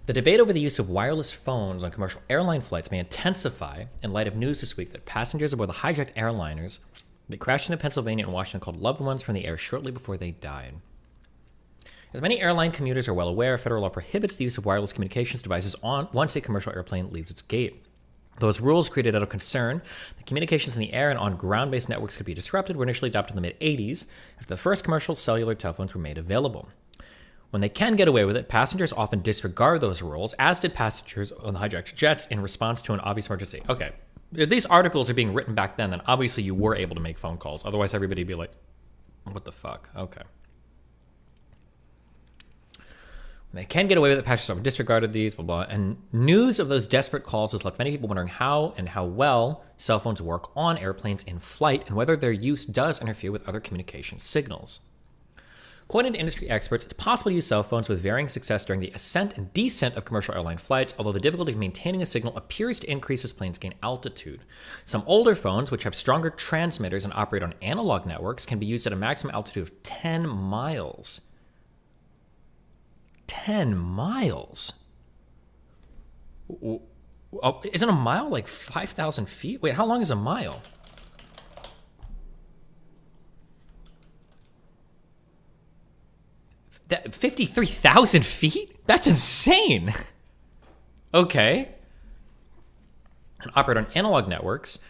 The debate over the use of wireless phones on commercial airline flights may intensify in light of news this week that passengers aboard the hijacked airliners that crashed into Pennsylvania and Washington called loved ones from the air shortly before they died. As many airline commuters are well aware, federal law prohibits the use of wireless communications devices once a commercial airplane leaves its gate. Those rules created out of concern that communications in the air and on ground-based networks could be disrupted were initially adopted in the mid-'80s after the first commercial cellular telephones were made available. When they can get away with it, passengers often disregard those rules, as did passengers on the hijacked jets in response to an obvious emergency. Okay, if these articles are being written back then obviously you were able to make phone calls. Otherwise, everybody would be like, what the fuck? Okay. They can get away with it. Patch software disregarded these, blah, blah. And news of those desperate calls has left many people wondering how and how well cell phones work on airplanes in flight and whether their use does interfere with other communication signals. According to industry experts, it's possible to use cell phones with varying success during the ascent and descent of commercial airline flights, although the difficulty of maintaining a signal appears to increase as planes gain altitude. Some older phones, which have stronger transmitters and operate on analog networks, can be used at a maximum altitude of 10 miles. 10 miles? Oh, isn't a mile like 5,000 feet? Wait, how long is a mile? That 53,000 feet? That's insane. Okay. And operate on analog networks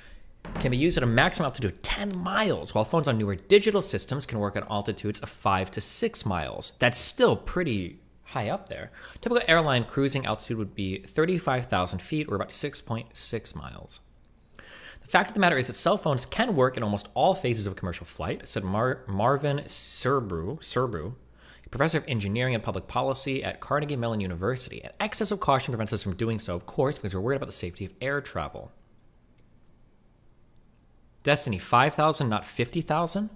can be used at a maximum altitude of 10 miles, while phones on newer digital systems can work at altitudes of 5 to 6 miles. That's still pretty high up there. Typical airline cruising altitude would be 35,000 feet, or about 6.6 miles. The fact of the matter is that cell phones can work in almost all phases of a commercial flight, said Marvin Serbu, professor of engineering and public policy at Carnegie Mellon University. An excess of caution prevents us from doing so, of course, because we're worried about the safety of air travel. Destiny, 5,000, not 50,000?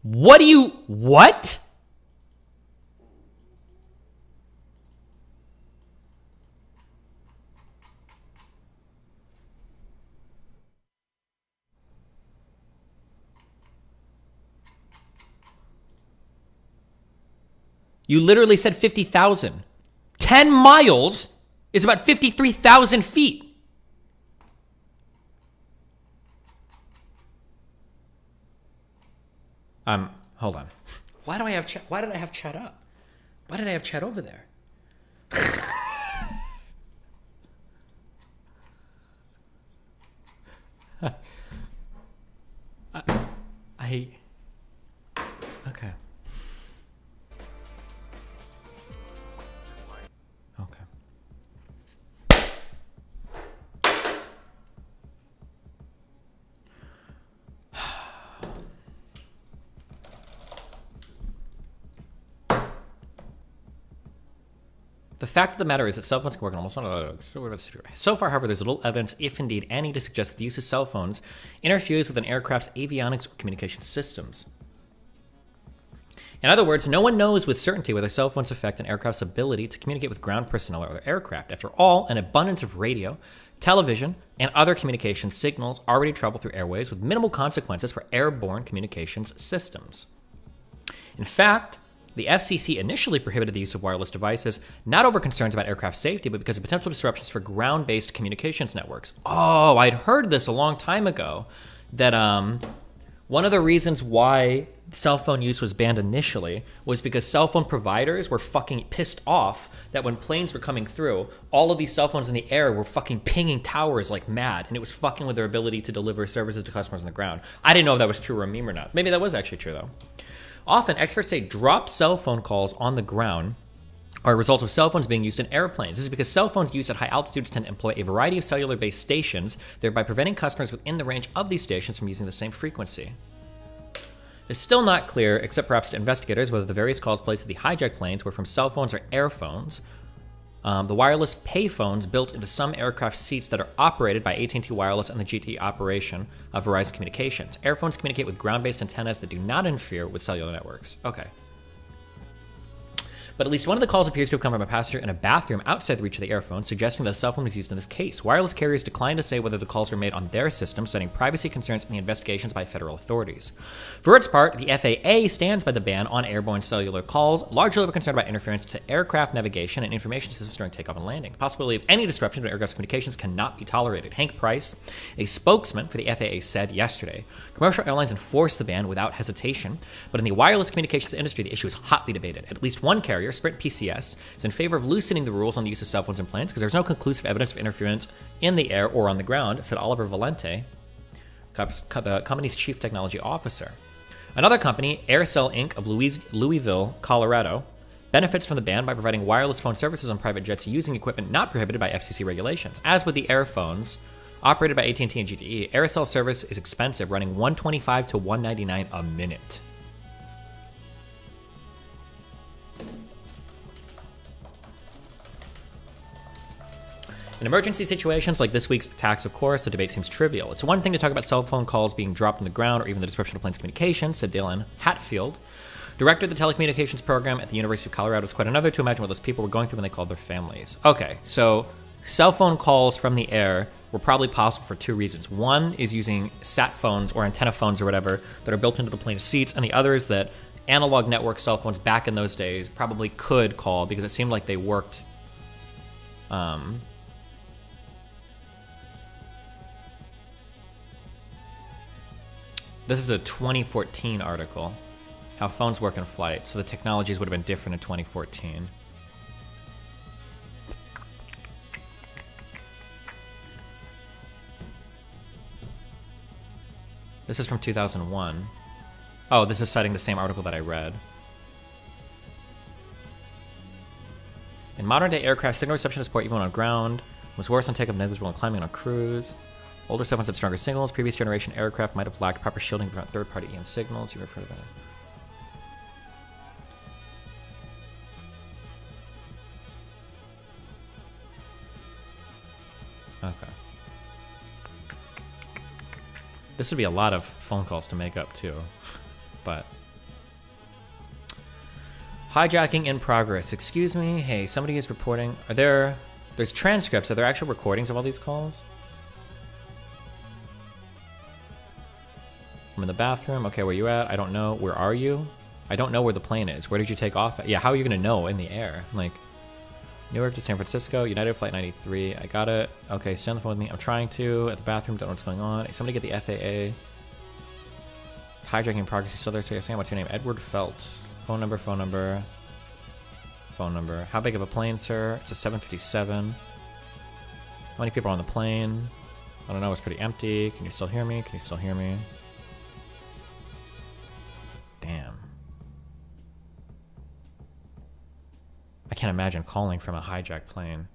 What? You literally said 50,000. 10 miles is about 53,000 feet. Hold on. Why did I have chat up? Why did I have chat over there? Okay. The fact of the matter is that cell phones can work on almost so far, however, there's little evidence, if indeed any, to suggest that the use of cell phones interferes with an aircraft's avionics or communication systems. In other words, no one knows with certainty whether cell phones affect an aircraft's ability to communicate with ground personnel or other aircraft. After all, an abundance of radio, television, and other communication signals already travel through airways with minimal consequences for airborne communications systems. In fact, the FCC initially prohibited the use of wireless devices, not over concerns about aircraft safety, but because of potential disruptions for ground-based communications networks. Oh, I'd heard this a long time ago, that one of the reasons why cell phone use was banned initially was because cell phone providers were fucking pissed off that when planes were coming through, all of these cell phones in the air were fucking pinging towers like mad, and it was fucking with their ability to deliver services to customers on the ground. I didn't know if that was true or a meme or not. Maybe that was actually true, though. Often, experts say dropped cell phone calls on the ground are a result of cell phones being used in airplanes. This is because cell phones used at high altitudes tend to employ a variety of cellular-based stations, thereby preventing customers within the range of these stations from using the same frequency. It's still not clear, except perhaps to investigators, whether the various calls placed to the hijacked planes were from cell phones or airphones. The wireless payphones built into some aircraft seats that are operated by AT&T Wireless and the GTE operation of Verizon Communications. Airphones communicate with ground-based antennas that do not interfere with cellular networks. Okay. But at least one of the calls appears to have come from a passenger in a bathroom outside the reach of the airphone, suggesting that a cell phone was used in this case. Wireless carriers declined to say whether the calls were made on their system, citing privacy concerns in the investigations by federal authorities. For its part, the FAA stands by the ban on airborne cellular calls, largely over concern about interference to aircraft navigation and information systems during takeoff and landing. The possibility of any disruption to aircraft communications cannot be tolerated. Hank Price, a spokesman for the FAA, said yesterday, commercial airlines enforce the ban without hesitation, but in the wireless communications industry, the issue is hotly debated. At least one carrier, Sprint PCS, is in favor of loosening the rules on the use of cell phones in planes because there's no conclusive evidence of interference in the air or on the ground, said Oliver Valente, the company's chief technology officer. Another company, AirCell Inc. of Louisville, Colorado, benefits from the ban by providing wireless phone services on private jets using equipment not prohibited by FCC regulations. As with the airphones operated by AT&T and GTE, AirCell service is expensive, running $125 to $199 a minute. In emergency situations like this week's attacks, of course, the debate seems trivial. It's one thing to talk about cell phone calls being dropped on the ground or even the disruption of planes' communication, said Dylan Hatfield, director of the telecommunications program at the University of Colorado. It's quite another to imagine what those people were going through when they called their families. Okay, so cell phone calls from the air were probably possible for two reasons. One is using sat phones or antenna phones or whatever that are built into the plane's seats, and the other is that analog network cell phones back in those days probably could call because it seemed like they worked. This is a 2014 article, how phones work in flight. So the technologies would have been different in 2014. This is from 2001. Oh, this is citing the same article that I read. In modern day aircraft, signal reception is poor even on ground. Was worse on takeoff, negligible on climbing on a cruise. Older cell phones had stronger signals. Previous generation aircraft might have lacked proper shielding from third-party EM signals. You've heard of that? Okay. This would be a lot of phone calls to make up too, but. Hijacking in progress. Excuse me. Hey, somebody is reporting. There's transcripts. Are there actual recordings of all these calls? I'm in the bathroom. Okay, where you at? I don't know. Where are you? I don't know where the plane is. Where did you take off at? Yeah, how are you gonna know in the air? Like, Newark to San Francisco, United Flight 93. I got it. Okay, stay on the phone with me. I'm trying to. At the bathroom, don't know what's going on. Somebody get the FAA. It's hijacking in progress. You still there? So you're saying, what's your name? Edward Felt. Phone number, phone number. Phone number. How big of a plane, sir? It's a 757. How many people are on the plane? I don't know. It's pretty empty. Can you still hear me? Can you still hear me? Damn. I can't imagine calling from a hijacked plane.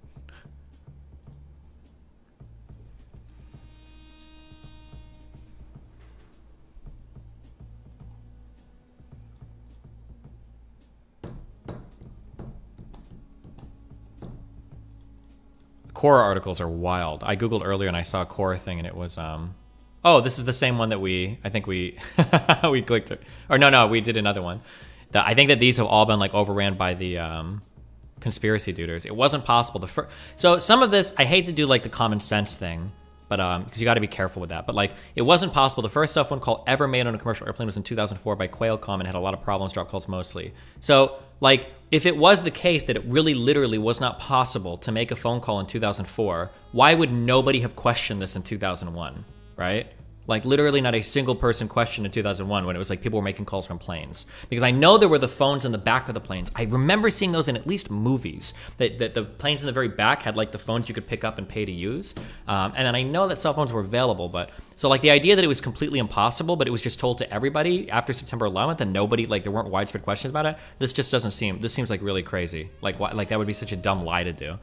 Quora articles are wild. I googled earlier and I saw a Quora thing and it was oh, this is the same one that I think we we clicked it. Or no, we did another one. I think that these have all been like overran by the conspiracy duders. It wasn't possible. So some of this, I hate to do like the common sense thing, but because you got to be careful with that. But like, it wasn't possible. The first cell phone call ever made on a commercial airplane was in 2004 by Qualcomm and had a lot of problems, drop calls mostly. So like, if it was the case that it really literally was not possible to make a phone call in 2004, why would nobody have questioned this in 2001, right? Like literally not a single person questioned in 2001 when it was like people were making calls from planes. Because I know there were the phones in the back of the planes. I remember seeing those in at least movies. That the planes in the very back had like the phones you could pick up and pay to use. And then I know that cell phones were available, but so like the idea that it was completely impossible, but it was just told to everybody after September 11th and nobody, like there weren't widespread questions about it. This just doesn't seem, this seems like really crazy. Like that would be such a dumb lie to do.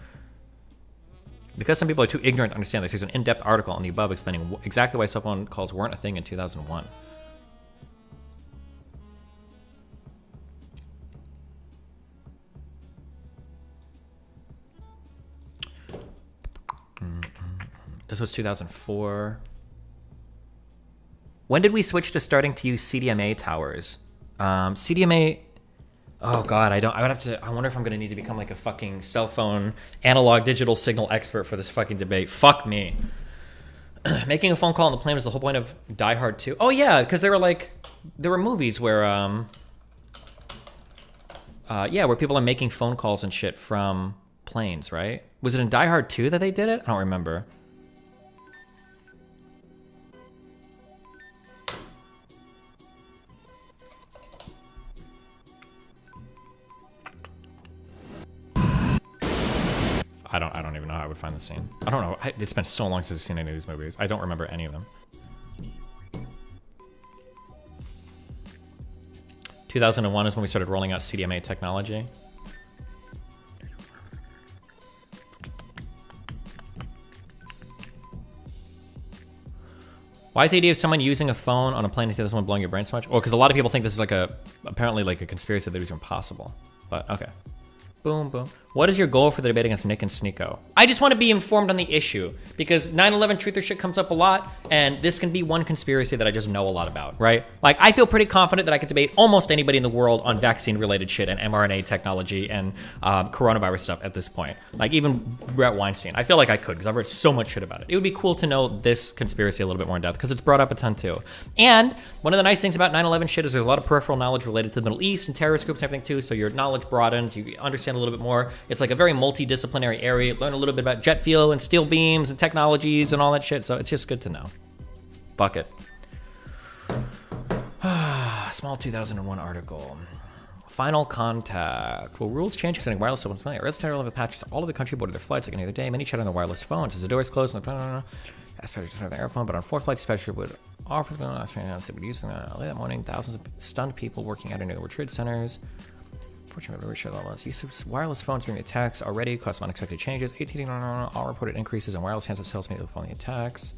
Because some people are too ignorant to understand this, here's an in-depth article on the above explaining exactly why cell phone calls weren't a thing in 2001. This was 2004. When did we switch to starting to use CDMA towers? CDMA... Oh god, I wonder if I'm gonna need to become like a fucking cell phone analog digital signal expert for this fucking debate. Fuck me. Making a phone call on the plane was the whole point of Die Hard 2. Oh yeah, because there were movies where where people are making phone calls and shit from planes, right? Was it in Die Hard 2 that they did it? I don't remember. I don't even know how I would find the scene. I don't know. It's been so long since I've seen any of these movies. I don't remember any of them. 2001 is when we started rolling out CDMA technology. Why is the idea of someone using a phone on a plane in 2001 blowing your brain so much? Well, because a lot of people think this is like apparently like a conspiracy that it was impossible. But okay. Boom, boom. What is your goal for the debate against Nick and Sneeko? I just want to be informed on the issue because 9/11 truth or shit comes up a lot, and this can be one conspiracy that I just know a lot about, right? Like, I feel pretty confident that I could debate almost anybody in the world on vaccine-related shit and mRNA technology and coronavirus stuff at this point. Like, even Brett Weinstein. I feel like I could because I've read so much shit about it. It would be cool to know this conspiracy a little bit more in depth because it's brought up a ton too. And one of the nice things about 9/11 shit is there's a lot of peripheral knowledge related to the Middle East and terrorist groups and everything too, so your knowledge broadens, you understand a little bit more. It's like a very multidisciplinary area. Learn a little bit about jet fuel and steel beams and technologies and all that shit. So it's just good to know. Fuck it. Small 2001 article. Final contact. Will rules change concerning wireless cell phones? Red Star 11 patches all of the country boarded their flights like any other day. Many chat on their wireless phones. As the doors closed, especially to the airphone, but on 4 flights, especially would offer the they would use them early that morning. Thousands of stunned people working out near the World Trade Centers. Fortunately, we showed all this. Use of wireless phones during attacks already caused some unexpected changes. AT&T all reported increases in wireless handset sales made following attacks.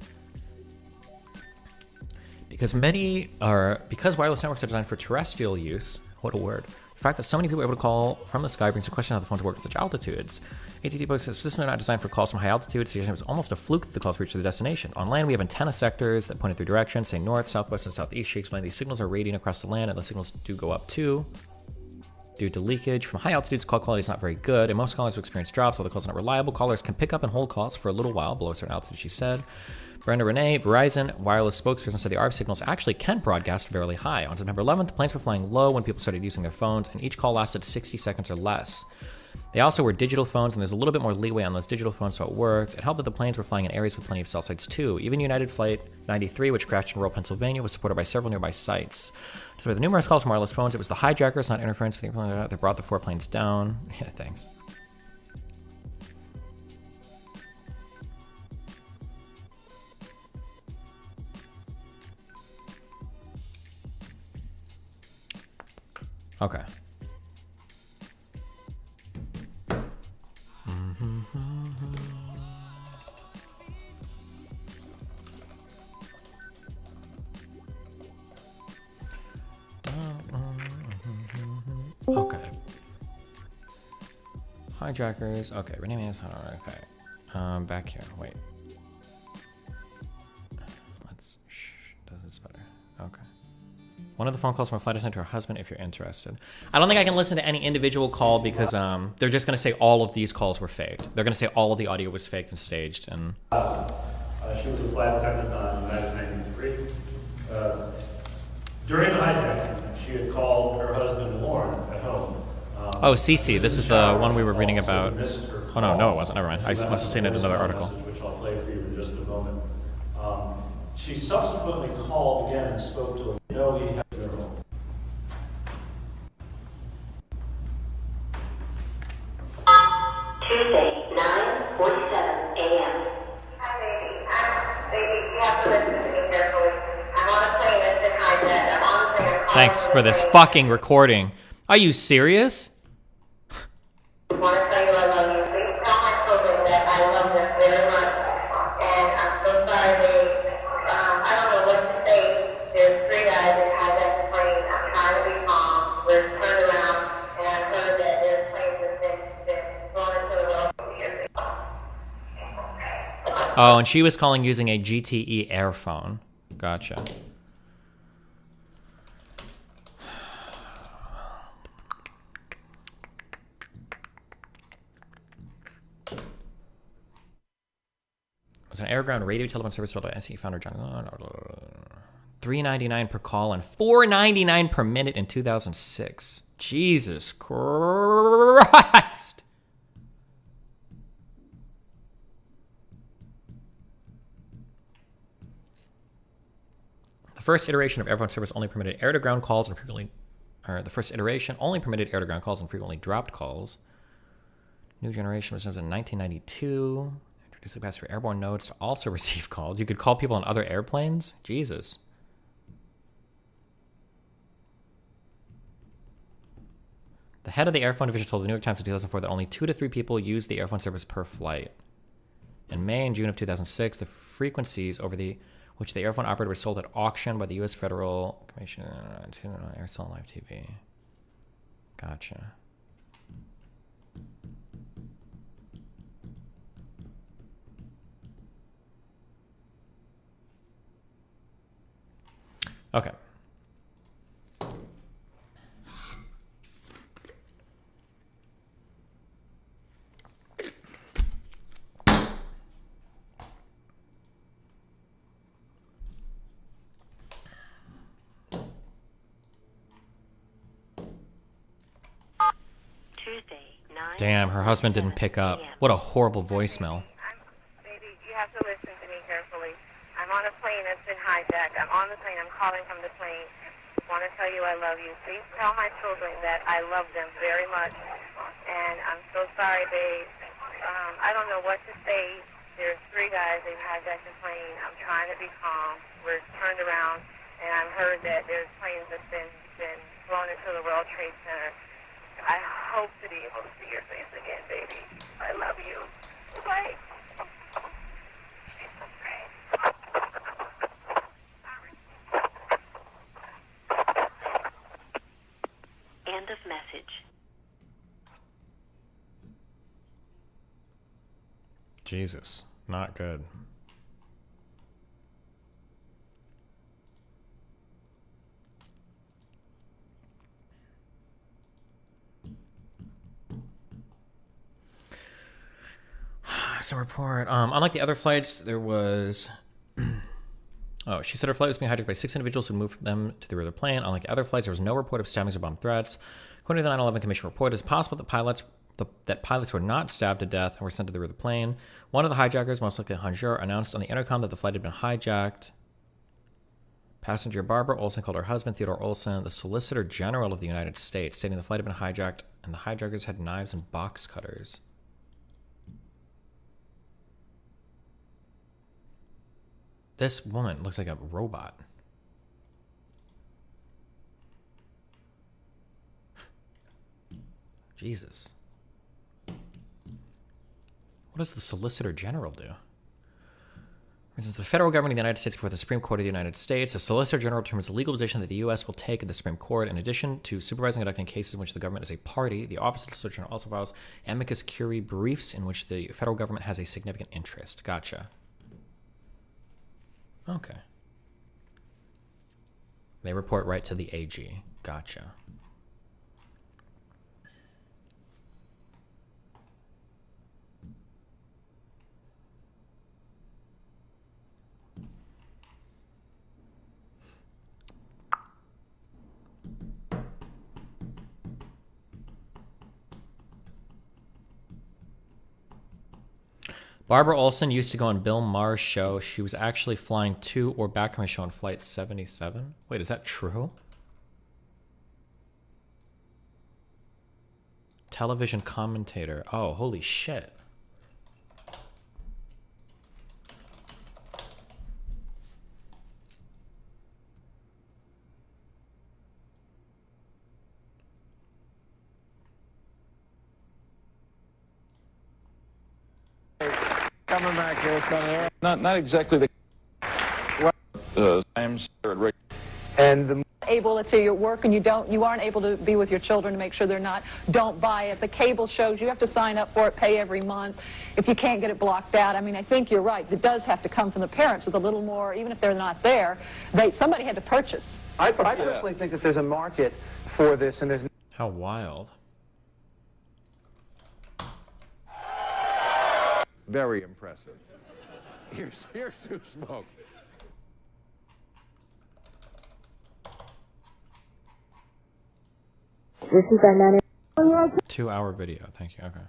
Because wireless networks are designed for terrestrial use. What a word. The fact that so many people are able to call from the sky brings to question how the phones work at such altitudes. AT&T boasts that systems are not designed for calls from high altitudes, so it was almost a fluke that the calls reached their destination. On land, we have antenna sectors that point in 3 directions, say north, southwest, and southeast. She explained these signals are radiating across the land, and the signals do go up too. Due to leakage from high altitudes, call quality is not very good, and most callers will experience drops, while the calls are not reliable. Callers can pick up and hold calls for a little while below a certain altitude, she said. Brenda Renee, Verizon wireless spokesperson, said the RF signals actually can broadcast fairly high. On September 11th, the planes were flying low when people started using their phones, and each call lasted 60 seconds or less. They also were digital phones, and there's a little bit more leeway on those digital phones, so it worked. It helped that the planes were flying in areas with plenty of cell sites too. Even United Flight 93, which crashed in rural Pennsylvania, was supported by several nearby sites. So with the numerous calls from wireless phones, it was the hijackers, not interference with the plane, that brought the 4 planes down. Yeah, thanks. Okay. Okay. Hijackers. Okay, renaming is okay. Back here. Wait. Let's. Does this better? Okay. One of the phone calls from a flight attendant to her husband, if you're interested. I don't think I can listen to any individual call because they're just going to say all of these calls were faked. They're going to say all of the audio was faked and staged. And she was a flight attendant on United 93. During the hijacking, she had called her husband Lauren at home. Oh, Cece, this is the one we were reading about. Oh no, it wasn't. Never mind. I must have seen it in another article. Which I'll play for you in just a moment. She subsequently called again and spoke to him. No, he had their home. Tuesday, 9:47 a.m. Hi, baby. You have to listen to me carefully. I'm on a plane that's been hijacked. I'm on the plane. Thanks for this fucking recording. Are you serious? I want to tell you I love you. Please tell my children that I love them very much. And I'm so sorry I don't know what to say. There's 3 guys that hijacked the plane. I'm trying to be calm. We're turned around, and I've heard that there's planes that's been flown into the world for years. Oh, and she was calling using a GTE Airphone. Gotcha. It was an air-ground radio telephone service built by SE founder John. $3.99 per call and $4.99 per minute in 2006. Jesus Christ! The first iteration of airphone service only permitted air-to-ground calls and frequently, the first iteration only permitted air-to-ground calls and frequently dropped calls. New generation was in 1992. Introduced the capacity for airborne nodes to also receive calls. You could call people on other airplanes? Jesus. The head of the airphone division told the New York Times in 2004 that only 2 to 3 people used the airphone service per flight. In May and June of 2006, the frequencies over which the airphone operator was sold at auction by the U.S. Federal Commission Aircell Live TV. Gotcha. Okay. Damn, her husband didn't pick up. What a horrible voicemail. Baby, you have to listen to me carefully. I'm on a plane that's been hijacked. I'm on the plane. I'm calling from the plane. I want to tell you I love you. Please tell my children that I love them very much. And I'm so sorry, babe. I don't know what to say. There's 3 guys. They've hijacked the plane. I'm trying to be calm. We're turned around, and I've heard that there's planes that's been flown into the World Trade Center. I hope to be able to see your face again, baby. I love you. Bye. End of message. Jesus, not good. So report. Unlike the other flights, there was. Oh, she said her flight was being hijacked by 6 individuals who moved them to the rear of the plane. Unlike the other flights, there was no report of stabbings or bomb threats. According to the 9/11 Commission report, it's possible that pilots were not stabbed to death and were sent to the rear of the plane. One of the hijackers, most likely Honjur, announced on the intercom that the flight had been hijacked. Passenger Barbara Olson called her husband, Theodore Olson, the Solicitor General of the United States, stating the flight had been hijacked and the hijackers had knives and box cutters. This woman looks like a robot. Jesus. What does the Solicitor General do? For instance, the federal government of the United States before the Supreme Court of the United States, the Solicitor General determines the legal position that the U.S. will take in the Supreme Court. In addition to supervising and conducting cases in which the government is a party, the Office of the Solicitor General also files amicus curiae briefs in which the federal government has a significant interest. Gotcha. Okay. They report right to the AG. Gotcha. Barbara Olson used to go on Bill Maher's show. She was actually flying to or back from a show on Flight 77. Wait, is that true? Television commentator. Oh, holy shit. Coming back here, coming in. Not exactly the times. And the able to your work and you aren't able to be with your children to make sure they're not, don't buy it. The cable shows you have to sign up for it, pay every month. If you can't get it blocked out, I mean, I think you're right. It does have to come from the parents with a little more, even if they're not there, somebody had to purchase. I personally think that there's a market for this, and there's. How wild. Very impressive. Here's who smoked. This is another 2-hour video. Thank you. Okay.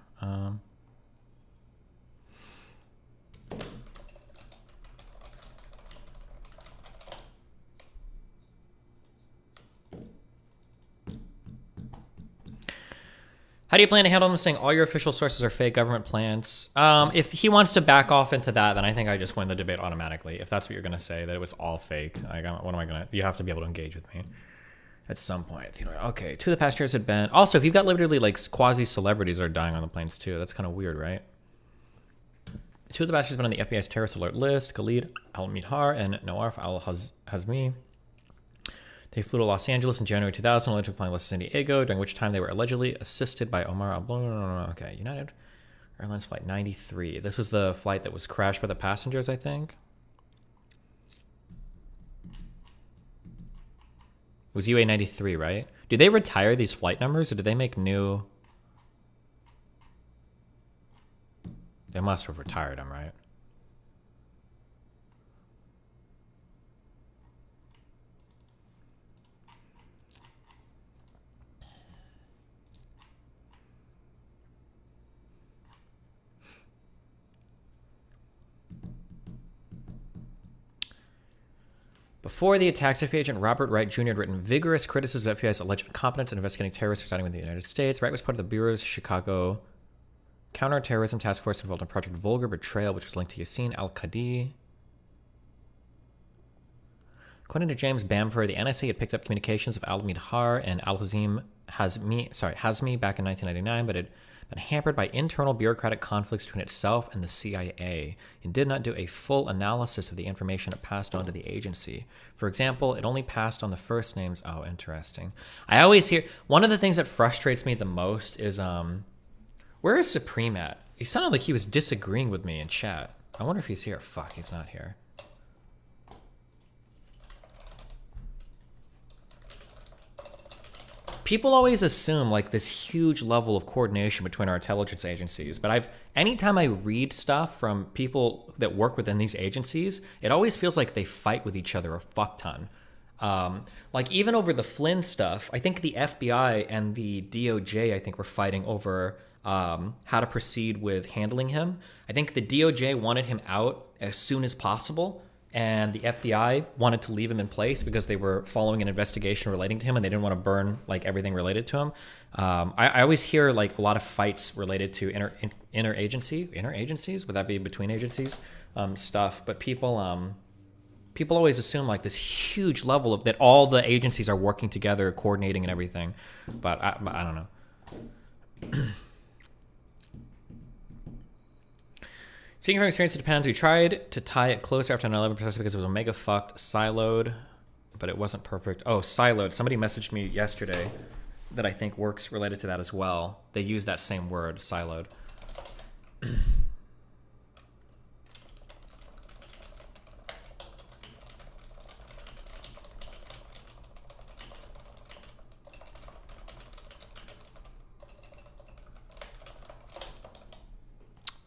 How do you plan to handle them saying all your official sources are fake government plans? If he wants to back off into that, then I think I just win the debate automatically. If that's what you're going to say, that it was all fake, like, what am I going to... You have to be able to engage with me at some point. Okay, 2 of the passengers had been... Also, if you've got literally like quasi-celebrities that are dying on the planes too, that's kind of weird, right? 2 of the passengers have been on the FBI's terrorist alert list, Khalid al-Midhar and Nawaf al-Hazmi. They flew to Los Angeles in January 2000, allegedly flying Los San Diego, during which time they were allegedly assisted by Omar Okay, United Airlines Flight 93. This was the flight that was crashed by the passengers, I think. was UA-93, right? Do they retire these flight numbers, or do they make new? They must have retired them, right? Before the attacks, FBI agent Robert Wright Jr. had written vigorous criticism of FBI's alleged incompetence in investigating terrorists residing within the United States. Wright was part of the Bureau's Chicago Counterterrorism Task Force involved in Project Vulgar Betrayal, which was linked to Yassin al-Qadi. According to James Bamford, the NSA had picked up communications of al-Midhar and al-Hazmi back in 1999, but had been hampered by internal bureaucratic conflicts between itself and the CIA, and did not do a full analysis of the information it passed on to the agency. For example, it only passed on the first names. Oh, interesting. I always hear, one of the things that frustrates me the most is, where is Supreme at? He sounded like he was disagreeing with me in chat. I wonder if he's here. Fuck, he's not here. People always assume like this huge level of coordination between our intelligence agencies, but anytime I read stuff from people that work within these agencies, it always feels like they fight with each other a fuck ton. Like even over the Flynn stuff, I think the FBI and the DOJ, I think, were fighting over how to proceed with handling him. I think the DOJ wanted him out as soon as possible, and the FBI wanted to leave him in place because they were following an investigation relating to him, and they didn't want to burn like everything related to him. I always hear like a lot of fights related to interagencies. Would that be between agencies stuff? But people always assume like this huge level of that all the agencies are working together, coordinating and everything. But I don't know. Speaking from experience, it depends. We tried to tie it closer after 9/11 precisely because it was omega fucked, siloed, but it wasn't perfect. Oh, siloed. Somebody messaged me yesterday that I think works related to that as well. They use that same word, siloed.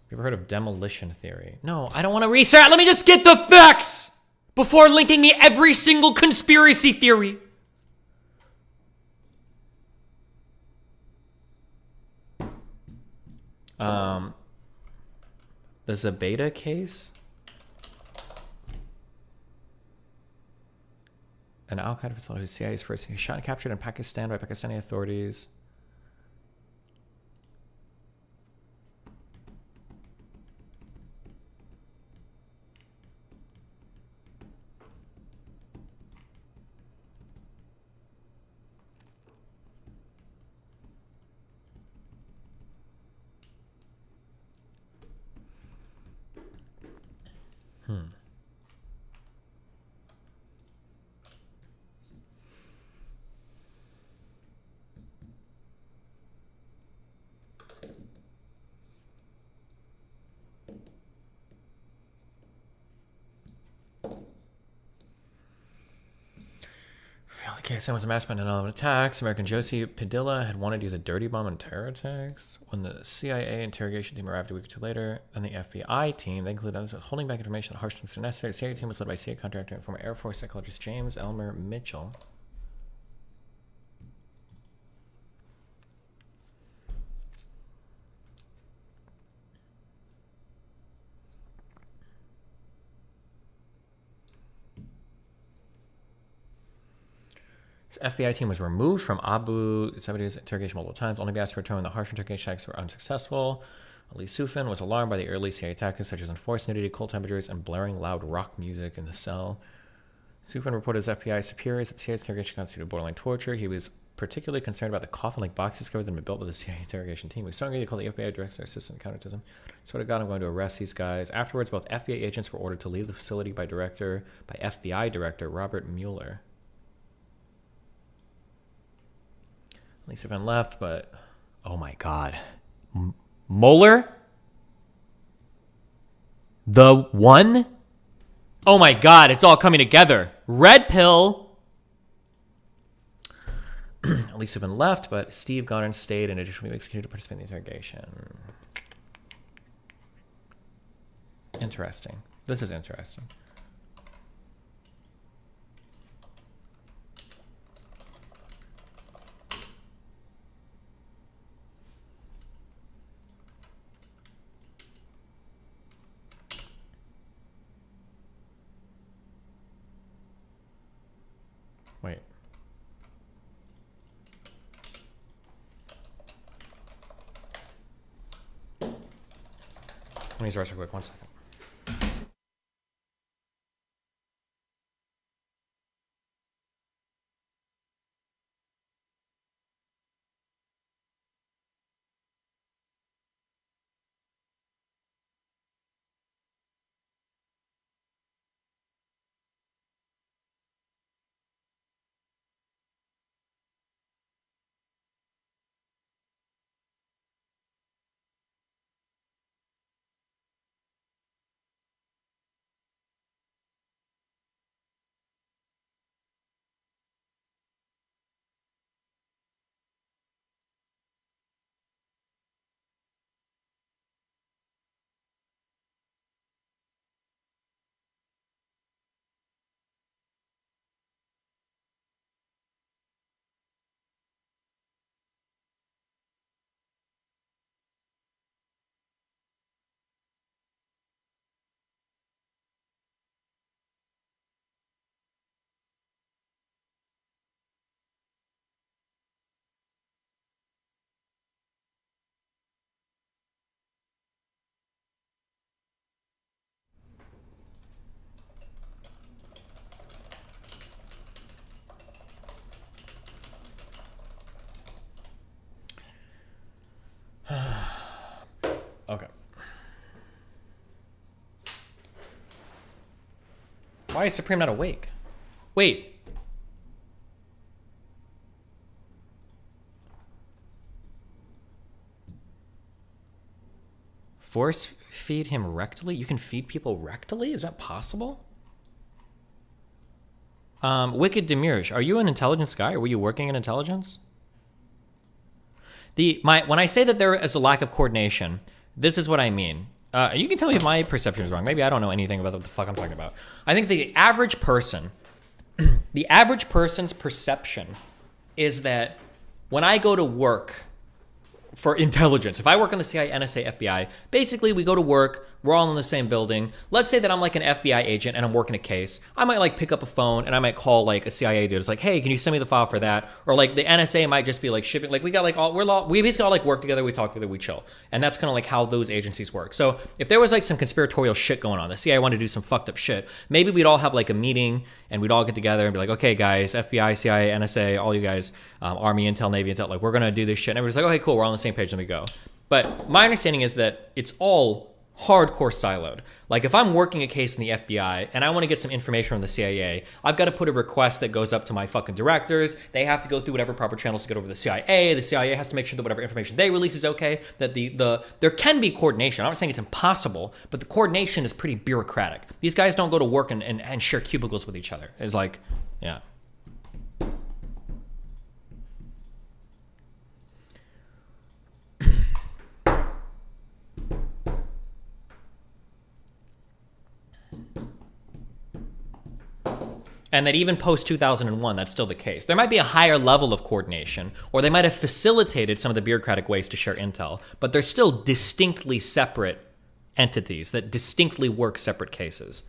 You ever heard of demolition theory? No, I don't want to research. Let me just get the facts before linking me every single conspiracy theory. The Zabeta case? An al-Qaeda fatale whose CIA's person who shot and captured in Pakistan by Pakistani authorities. KSM was a mastermind in 9/11 attacks. American Josie Padilla had wanted to use a dirty bomb in terror attacks. When the CIA interrogation team arrived a week or two later, and the FBI team, they included others holding back information that harsh things were necessary. The CIA team was led by CIA contractor and former Air Force psychologist James Elmer Mitchell. FBI team was removed from Abu Zabaida's interrogation multiple times, only be asked to return when the harsh interrogation attacks were unsuccessful. Ali Sufan was alarmed by the early CIA tactics such as enforced nudity, cold temperatures, and blaring loud rock music in the cell. Sufan reported his FBI superiors that the CIA's interrogation constituted borderline torture. He was particularly concerned about the coffin-like box discovered that had been built by the CIA interrogation team. He was strongly called the FBI director assistant counterterrorism. Swear to God, I'm going to arrest these guys. Afterwards, both FBI agents were ordered to leave the facility by FBI director Robert Mueller. Lisa Van left, but oh my God, Mueller, the one. Oh my God, it's all coming together. Red pill, At least have been left, but Steve Goddard stayed and additionally makes continue to participate in the interrogation. Interesting. This is interesting. Wait. Let me rest real quick, 1 second. Okay. Why is Supreme not awake? Wait. Force feed him rectally? You can feed people rectally? Is that possible? Wicked Demiurge, are you an intelligence guy or were you working in intelligence? When I say that there is a lack of coordination, this is what I mean. You can tell me if my perception is wrong. Maybe I don't know anything about what the fuck I'm talking about. I think the average person, the average person's perception is that when I go to work for intelligence, if I work on the CIA, NSA, FBI, basically we go to work, we're all in the same building. Let's say that I'm like an FBI agent and I'm working a case. I might like pick up a phone and I might call like a CIA dude. It's like, hey, can you send me the file for that? Or like the NSA might just be like shipping, like we got like we basically all like work together, we talk together, we chill. And that's kind of like how those agencies work. So if there was like some conspiratorial shit going on, the CIA wanted to do some fucked up shit, maybe we'd all have like a meeting and we'd all get together and be like, okay guys, FBI, CIA, NSA, all you guys, Army, Intel, Navy, Intel, like we're gonna do this shit. And everybody's like, okay, cool, we're on the same page, let me go. But my understanding is that it's all hardcore siloed. Like if I'm working a case in the FBI and I want to get some information from the CIA, I've got to put a request that goes up to my fucking directors. They have to go through whatever proper channels to get over to the CIA. The CIA has to make sure that whatever information they release is okay, that there can be coordination. I'm not saying it's impossible, but the coordination is pretty bureaucratic. These guys don't go to work and share cubicles with each other. It's like, yeah. And that even post-2001, that's still the case. There might be a higher level of coordination, or they might have facilitated some of the bureaucratic ways to share intel, but they're still distinctly separate entities that distinctly work separate cases.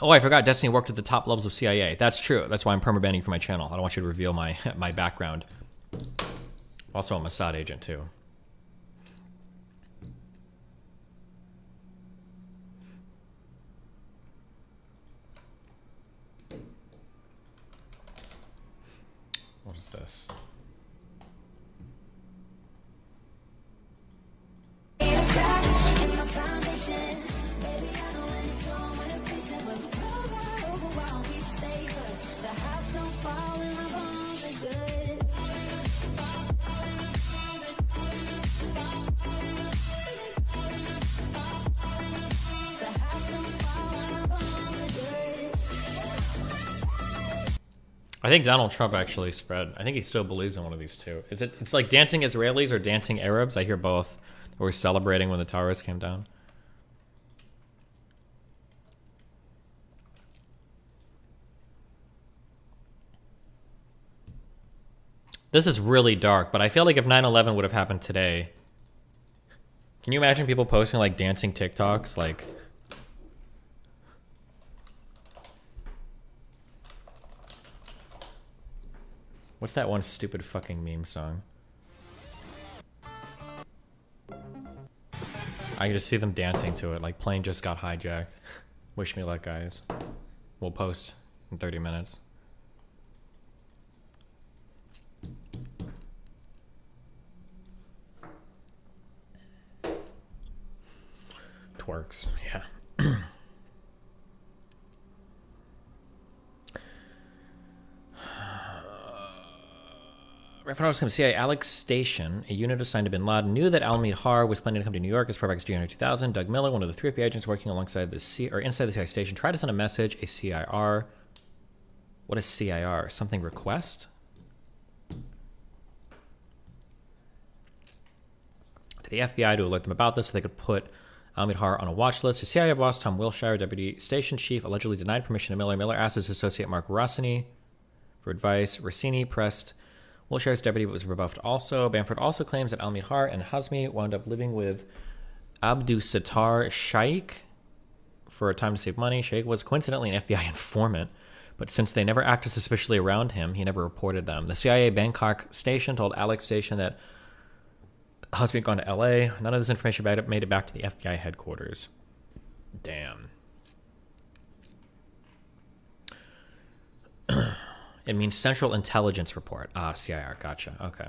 Oh, I forgot Destiny worked at the top levels of CIA. That's true. That's why I'm permabanning for my channel. I don't want you to reveal my background. Also a Mossad agent, too. What is this? I think Donald Trump actually spread. I think he still believes in one of these two. Is it? It's like dancing Israelis or dancing Arabs. I hear both. We're celebrating when the towers came down. This is really dark, but I feel like if 9/11 would have happened today, can you imagine people posting like dancing TikToks? Like, what's that one stupid fucking meme song? I can just see them dancing to it, like plane just got hijacked. Wish me luck, guys. We'll post in 30 minutes. Twerks, yeah. Referendums from CIA Alex Station, a unit assigned to bin Laden, knew that Al Har was planning to come to New York as part of January 2000. Doug Miller, one of the 3 FBI agents working alongside inside the CIA station, tried to send a message, a CIR. What is CIR? Something request? To the FBI to alert them about this so they could put Al Har on a watch list. His CIA boss, Tom Wilshire, deputy station chief, allegedly denied permission to Miller. Miller asked his associate Mark Rossini for advice. Rossini pressed Wilshire's deputy, but was rebuffed also. Bamford also claims that Al Har and Hazmi wound up living with Abdusattar Shaikh for a time to save money. Shaikh was coincidentally an FBI informant, but since they never acted suspiciously around him, he never reported them. The CIA Bangkok station told Alex Station that Hazmi had gone to LA. None of this information made it back to the FBI headquarters. Damn. It means Central Intelligence Report. Ah, CIR. Gotcha. Okay.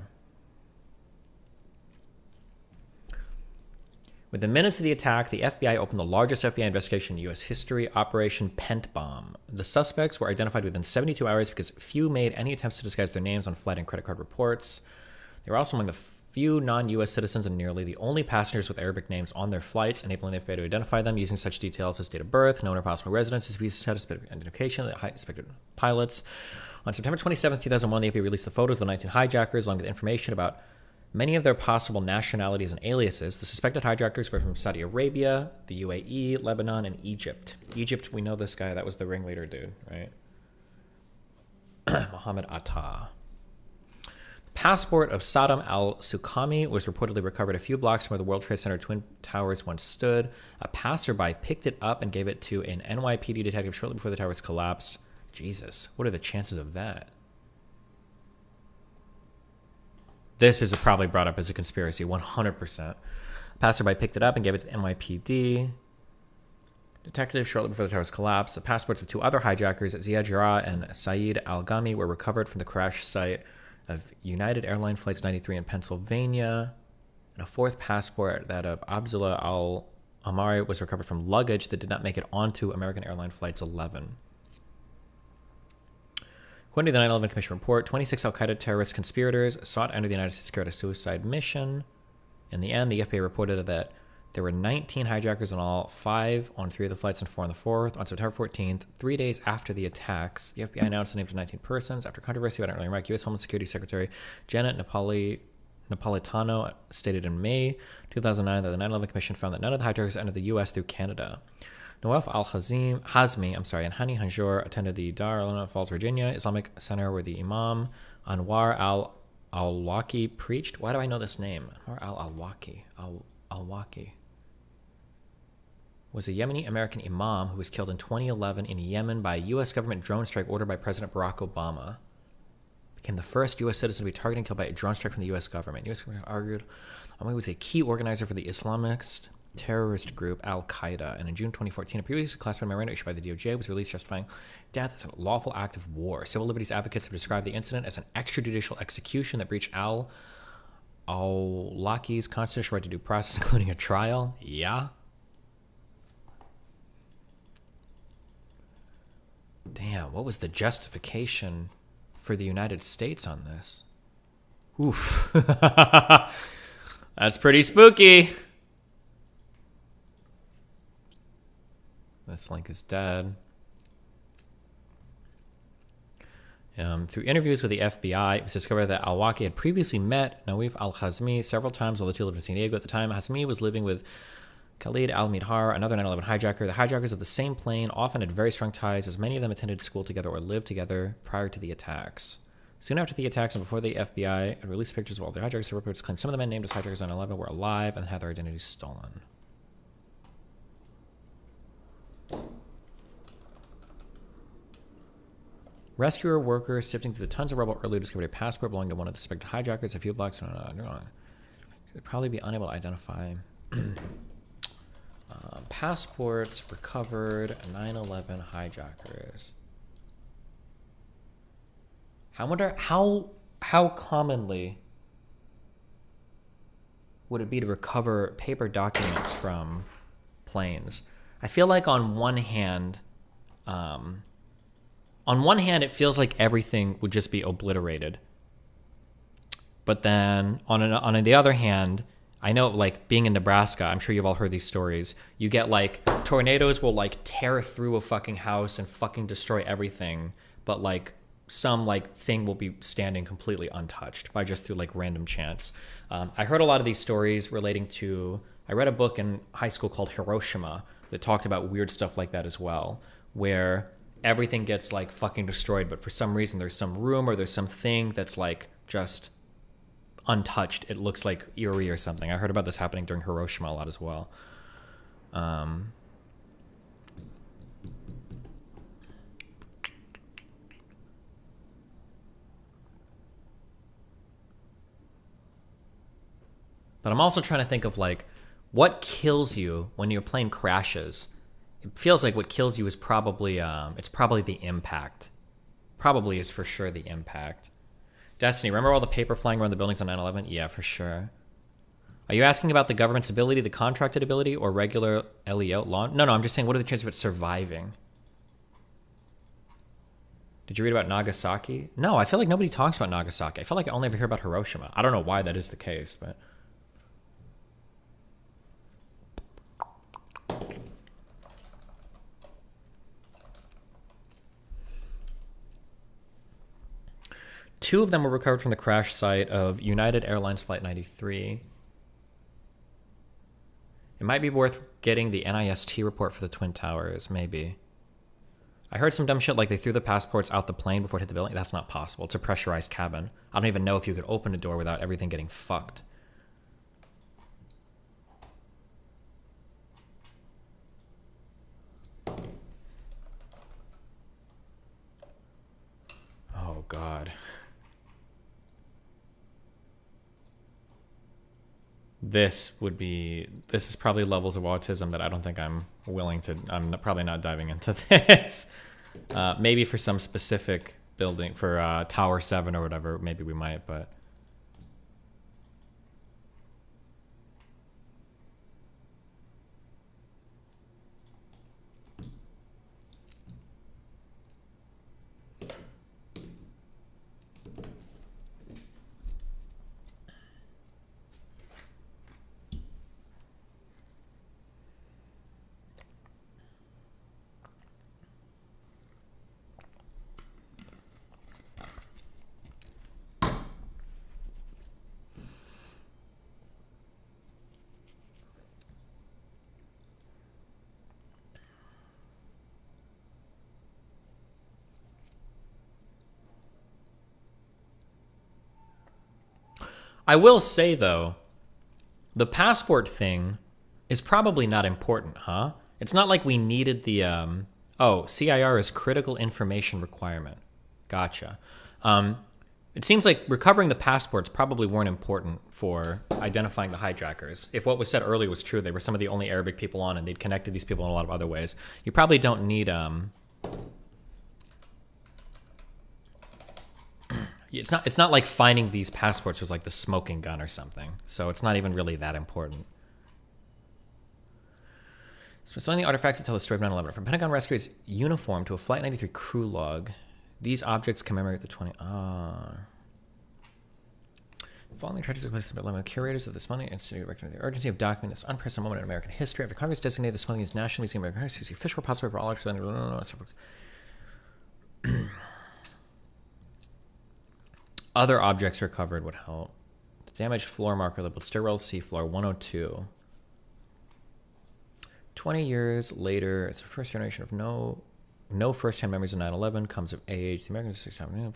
Within minutes of the attack, the FBI opened the largest FBI investigation in U.S. history, Operation Pent Bomb. The suspects were identified within 72 hours because few made any attempts to disguise their names on flight and credit card reports. They were also among the few non-U.S. citizens and nearly the only passengers with Arabic names on their flights, enabling the FBI to identify them using such details as date of birth, known or possible residences, visa status, identification, the suspected pilots. On September 27, 2001, the FBI released the photos of the 19 hijackers, along with information about many of their possible nationalities and aliases. The suspected hijackers were from Saudi Arabia, the UAE, Lebanon, and Egypt. Egypt, we know this guy. That was the ringleader dude, right? Mohammed Atta. The passport of Saddam al-Suqami was reportedly recovered a few blocks from where the World Trade Center Twin Towers once stood. A passerby picked it up and gave it to an NYPD detective shortly before the towers collapsed. Jesus, what are the chances of that? This is probably brought up as a conspiracy, 100%. Passerby picked it up and gave it to the NYPD. Detective shortly before the towers collapsed. The passports of 2 other hijackers, Ziad Jarrah and Saeed Al-Ghami, were recovered from the crash site of United Airlines Flights 93 in Pennsylvania. And a 4th passport, that of Abdullah Al-Amari, was recovered from luggage that did not make it onto American Airlines Flights 11. According to the 9/11 Commission report, 26 al-Qaeda terrorist conspirators sought to enter the United States to carry out a suicide mission. In the end, the FBI reported that there were 19 hijackers in all, 5 on 3 of the flights and 4 on the 4th. On September 14th, 3 days after the attacks, the FBI announced the names of 19 persons. After controversy about an early Iraq, U.S. Homeland Security Secretary Janet Napolitano stated in May 2009 that the 9/11 Commission found that none of the hijackers entered the U.S. through Canada. Nawaf al-Hazmi, and Hani Hanjour attended the Dar Falls, Virginia Islamic Center where the Imam Anwar al-Awlaki preached. Why do I know this name? Anwar al-Awlaki was a Yemeni-American imam who was killed in 2011 in Yemen by a U.S. government drone strike ordered by President Barack Obama. Became the first U.S. citizen to be targeted and killed by a drone strike from the U.S. government. U.S. government argued Ahmad was a key organizer for the Islamist terrorist group Al-Qaeda, and in June 2014, a previously classified memorandum issued by the DOJ was released justifying death as a lawful act of war. Civil liberties advocates have described the incident as an extrajudicial execution that breached al-Awlaki's constitutional right to due process, including a trial. Yeah. Damn, what was the justification for the United States on this? Oof. That's pretty spooky. This link is dead. Through interviews with the FBI, it was discovered that Al-Awlaki had previously met Nawif al-Hazmi several times while the two lived in San Diego at the time. Hazmi was living with Khalid al-Midhar, another 9/11 hijacker. The hijackers of the same plane often had very strong ties, as many of them attended school together or lived together prior to the attacks. Soon after the attacks and before the FBI had released pictures of all the hijackers, the reports claimed some of the men named as hijackers on 9/11 were alive and had their identities stolen. Rescuer workers sifting through the tons of rubble earlier discovered a passport belonging to one of the suspected hijackers a few blocks from could probably be unable to identify. Passports recovered, 9/11 hijackers. I wonder how commonly would it be to recover paper documents from planes? I feel like on one hand, it feels like everything would just be obliterated. But then on the other hand, I know, like, being in Nebraska, I'm sure you've all heard these stories. You get, like, tornadoes will, like, tear through a fucking house and fucking destroy everything. But, like, some, like, thing will be standing completely untouched by just through, like, random chance. I heard a lot of these stories relating to... I read a book in high school called Hiroshima that talked about weird stuff like that as well, where everything gets, like, fucking destroyed, but for some reason there's some room or there's something that's, like, just untouched. It looks like eerie or something. I heard about this happening during Hiroshima a lot as well. But I'm also trying to think of, like, what kills you when your plane crashes. It feels like what kills you is probably it's probably the impact. Probably is for sure the impact. Destiny, remember all the paper flying around the buildings on 9/11? Yeah, for sure. Are you asking about the government's ability, the contracted ability, or regular LEO launch? No, I'm just saying, what are the chances of it surviving? Did you read about Nagasaki? No, I feel like nobody talks about Nagasaki. I feel like I only ever hear about Hiroshima. I don't know why that is the case, but... Two of them were recovered from the crash site of United Airlines Flight 93. It might be worth getting the NIST report for the Twin Towers, maybe. I heard some dumb shit like they threw the passports out the plane before it hit the building. That's not possible. It's a pressurized cabin. I don't even know if you could open a door without everything getting fucked. Oh, God. This is probably levels of autism that I don't think I'm probably not diving into this. Maybe for some specific building, for Tower 7 or whatever, maybe we might, but... I will say, though, the passport thing is probably not important, huh? It's not like we needed the, oh, CIR is critical information requirement. Gotcha. It seems like recovering the passports probably weren't important for identifying the hijackers. If what was said earlier was true, they were some of the only Arabic people on, and they'd connected these people in a lot of other ways. You probably don't need, It's not like finding these passports was like the smoking gun or something. So it's not even really that important. Smithsonian artifacts that tell the story of 9/11. From Pentagon rescuers' uniform to a Flight 93 crew log. These objects commemorate the 20... Following tragedies of place the curators of the Smithsonian Institute recognized the urgency of documenting this unprecedented moment in American history. After Congress designated the Smithsonian's National Museum of American History as the official repository for all Other objects recovered would help. The damaged floor marker labeled stairwell seafloor 102. 20 years later, it's the first generation of no first-hand memories of 9/11, comes of age. The American system.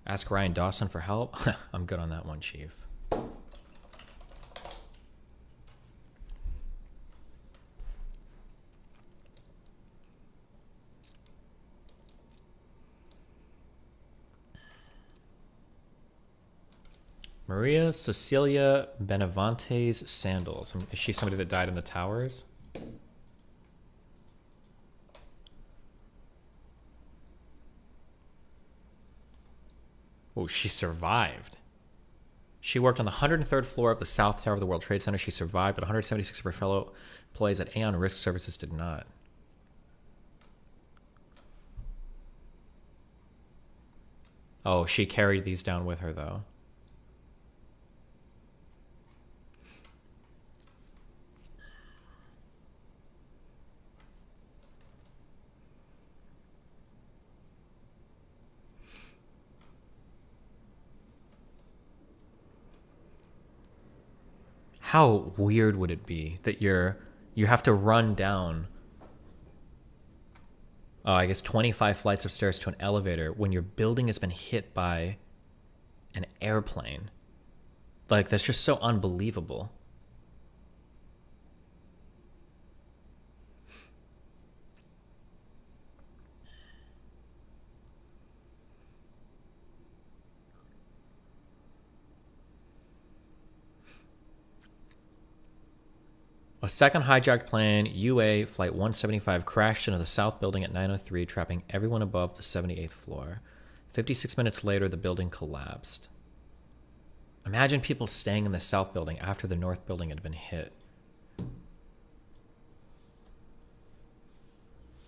Ask Ryan Dawson for help. I'm good on that one, Chief. Maria Cecilia Benavante's sandals. Is she somebody that died in the towers? Oh, she survived. She worked on the 103rd floor of the South Tower of the World Trade Center. She survived, but 176 of her fellow employees at Aon Risk Services did not. Oh, she carried these down with her, though. How weird would it be that you have to run down, I guess 25 flights of stairs to an elevator when your building has been hit by an airplane? Like, that's just so unbelievable. A second hijacked plane, UA Flight 175, crashed into the south building at 9:03, trapping everyone above the 78th floor. 56 minutes later, the building collapsed. Imagine people staying in the south building after the north building had been hit.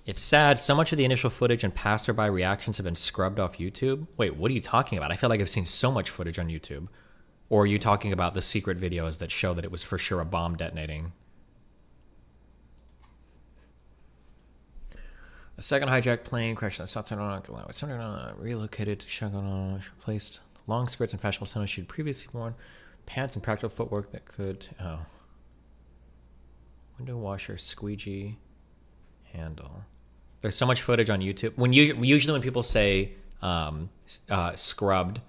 It's sad. So much of the initial footage and passerby reactions have been scrubbed off YouTube. Wait, what are you talking about? I feel like I've seen so much footage on YouTube. Or are you talking about the secret videos that show that it was for sure a bomb detonating? A second hijacked plane crashed in the South Carolina, relocated to Chicago, replaced long skirts and fashionable sandals she'd previously worn, pants and practical footwork that could, window washer, squeegee, handle. There's so much footage on YouTube. Usually when people say scrubbed,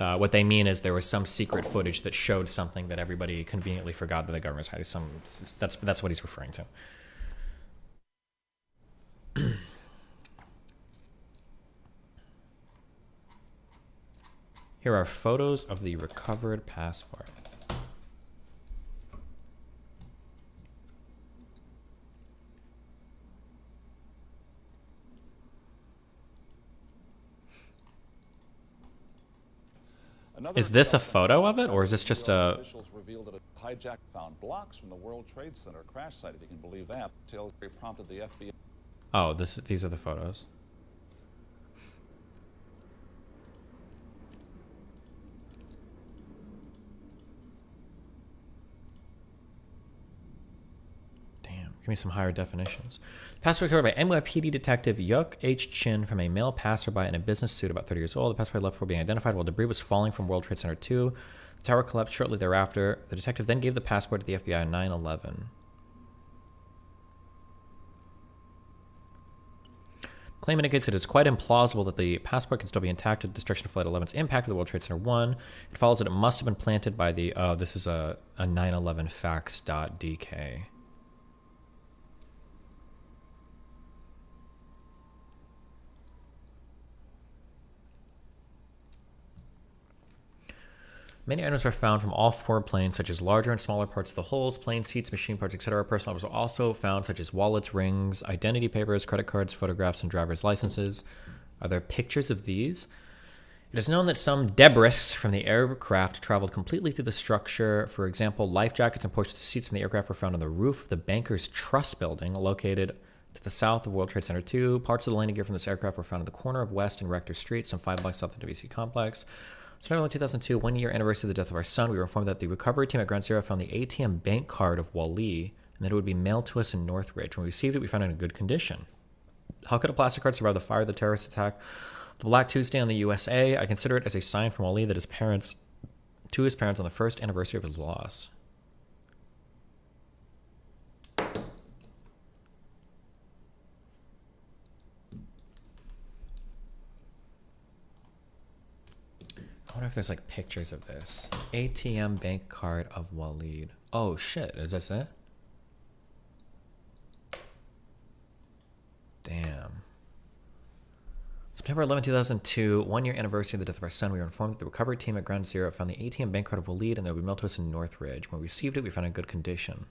what they mean is there was some secret footage that showed something that everybody conveniently forgot that the government's hiding. That's what he's referring to. Here are photos of the recovered passport. Is this a photo of it, or is this just a... Officials revealed that a hijack found blocks from the World Trade Center crash site, if you can believe that. Until they prompted the FBI. Oh, these are the photos. Damn, give me some higher definitions. Passport recovered by NYPD detective Yuk H. Chin from a male passerby in a business suit about 30 years old. The passerby left before being identified while debris was falling from World Trade Center 2. The tower collapsed shortly thereafter. The detective then gave the passport to the FBI on 9/11. Claim indicates that it's quite implausible that the passport can still be intact at the destruction of Flight 11's impact of the World Trade Center 1. It follows that it must have been planted by the... Oh, this is a 9/11 facts.dk. Many items were found from all four planes, such as larger and smaller parts of the hulls, plane seats, machine parts, etc. Personal items were also found, such as wallets, rings, identity papers, credit cards, photographs, and driver's licenses. Are there pictures of these? It is known that some debris from the aircraft traveled completely through the structure. For example, life jackets and portions of seats from the aircraft were found on the roof of the Bankers Trust building, located to the south of World Trade Center 2. Parts of the landing gear from this aircraft were found in the corner of West and Rector Street, some 5 blocks south of the WC complex. Starting in 2002, 1 year anniversary of the death of our son, we were informed that the recovery team at Ground Zero found the ATM bank card of Wally and that it would be mailed to us in Northridge. When we received it, we found it in good condition. How could a plastic card survive the fire of the terrorist attack? The Black Tuesday on the USA. I consider it as a sign from Ali that his parents, to his parents on the first anniversary of his loss. I wonder if there's like pictures of this. ATM bank card of Waleed. Oh shit, is this it? Damn. September 11, 2002, 1 year anniversary of the death of our son. We were informed that the recovery team at Ground Zero found the ATM bank card of Waleed and they would be mailed to us in Northridge. When we received it, we found it in good condition.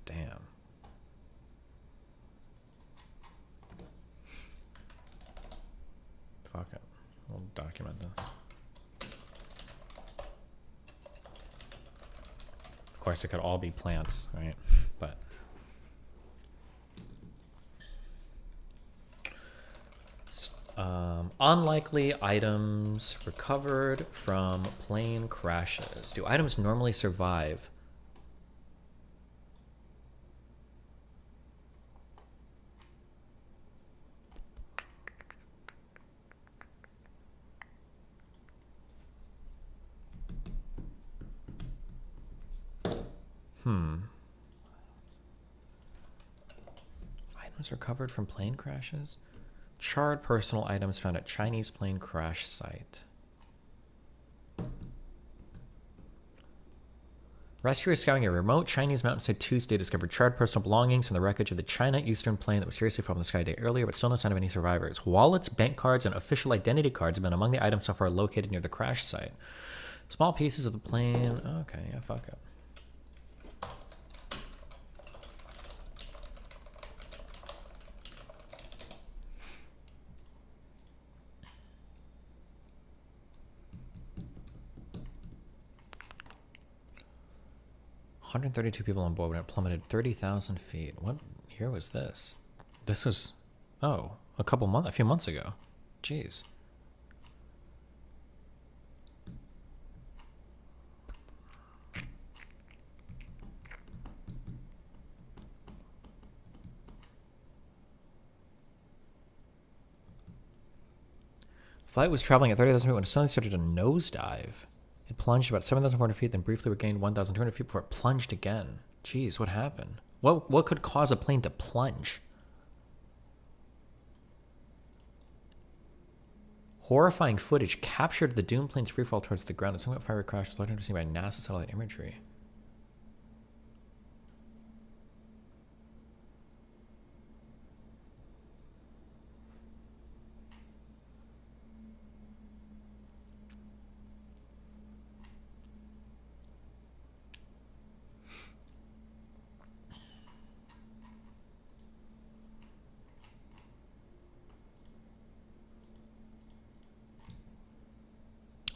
Damn. Fuck it. We'll document this. Of course, it could all be plants, right? But unlikely items recovered from plane crashes. Do items normally survive? Items recovered from plane crashes? Charred personal items found at Chinese plane crash site. Rescuers scouring a remote Chinese mountainside Tuesday discovered charred personal belongings from the wreckage of the China Eastern plane that was seriously fallen from the sky a day earlier, but still no sign of any survivors. Wallets, bank cards, and official identity cards have been among the items so far located near the crash site. Small pieces of the plane. Okay, yeah, fuck it. $132 people on board when it plummeted 30,000 feet. What year was this? This was, oh, a few months ago. Jeez. Flight was traveling at 30,000 feet when it suddenly started to nosedive. It plunged about 7,400 feet, then briefly regained 1,200 feet before it plunged again. Jeez, what happened? What could cause a plane to plunge? Horrifying footage captured the doomed plane's freefall towards the ground. A somewhat fiery crash was largely seen by NASA satellite imagery.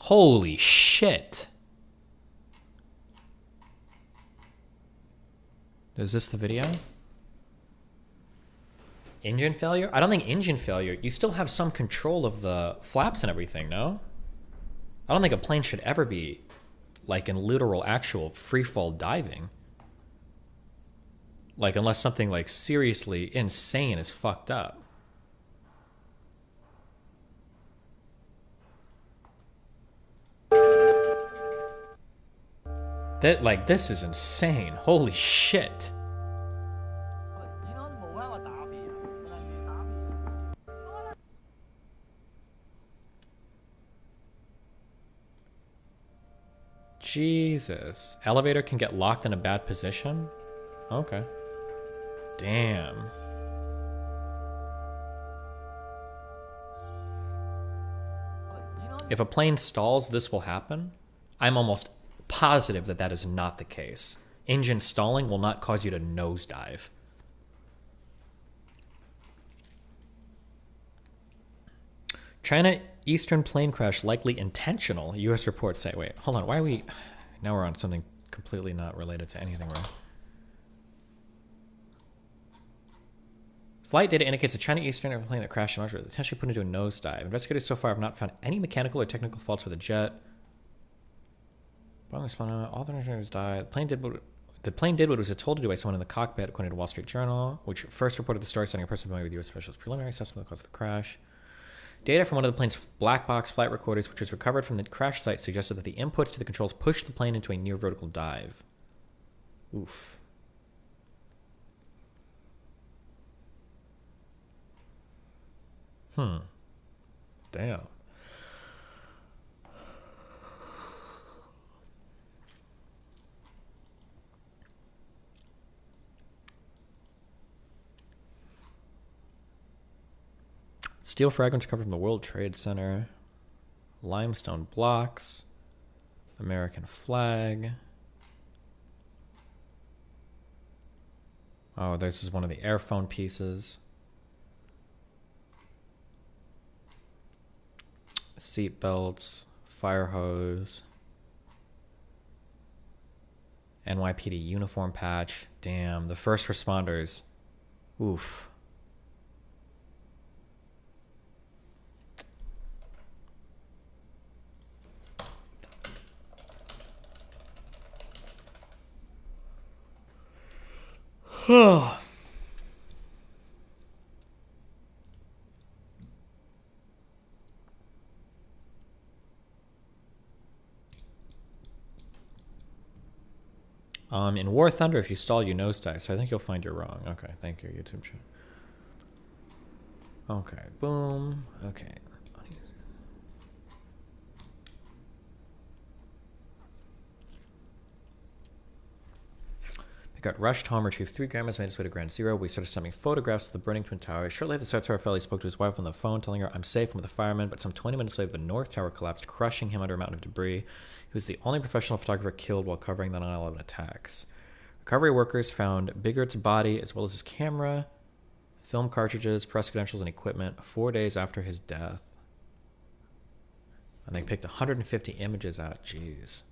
Holy shit. Is this the video? Engine failure? I don't think engine failure. You still have some control of the flaps and everything, no? I don't think a plane should ever be like in literal actual free fall diving. Like unless something like seriously insane is fucked up. Like, this is insane. Holy shit. Jesus. Elevator can get locked in a bad position? Okay. Damn. If a plane stalls, this will happen? I'm almost positive that that is not the case. Engine stalling will not cause you to nosedive. China Eastern plane crash likely intentional, U.S. reports say. Wait, hold on. Why are we... Now we're on something completely not related to anything, right? Flight data indicates a China Eastern airplane that crashed in Russia, potentially put into a nosedive. Investigators so far have not found any mechanical or technical faults with the jet. Bombing spun out. All the engineers died. The plane did what it was told to do by someone in the cockpit, according to Wall Street Journal, which first reported the story, citing a person familiar with U.S. officials' preliminary assessment of the cause of the crash. Data from one of the plane's black box flight recorders, which was recovered from the crash site, suggested that the inputs to the controls pushed the plane into a near vertical dive. Oof. Damn. Steel fragments recovered from the World Trade Center. Limestone blocks. American flag. Oh, this is one of the airphone pieces. Seat belts. Fire hose. NYPD uniform patch. Damn, the first responders. Oof. In War Thunder, if you stall, you nosedive. So I think you'll find you're wrong. Okay, thank you, YouTube chat. Okay, boom. Okay. Got rushed home, retrieved 3 grams, made his way to Ground Zero. We started sending photographs of the burning Twin Towers. Shortly after, the South Tower fell, he spoke to his wife on the phone, telling her, "I'm safe, I'm with the firemen." But some 20 minutes later, the North Tower collapsed, crushing him under a mountain of debris. He was the only professional photographer killed while covering the 9/11 attacks. Recovery workers found Biggert's body, as well as his camera, film cartridges, press credentials, and equipment 4 days after his death. And they picked 150 images out. Jeez.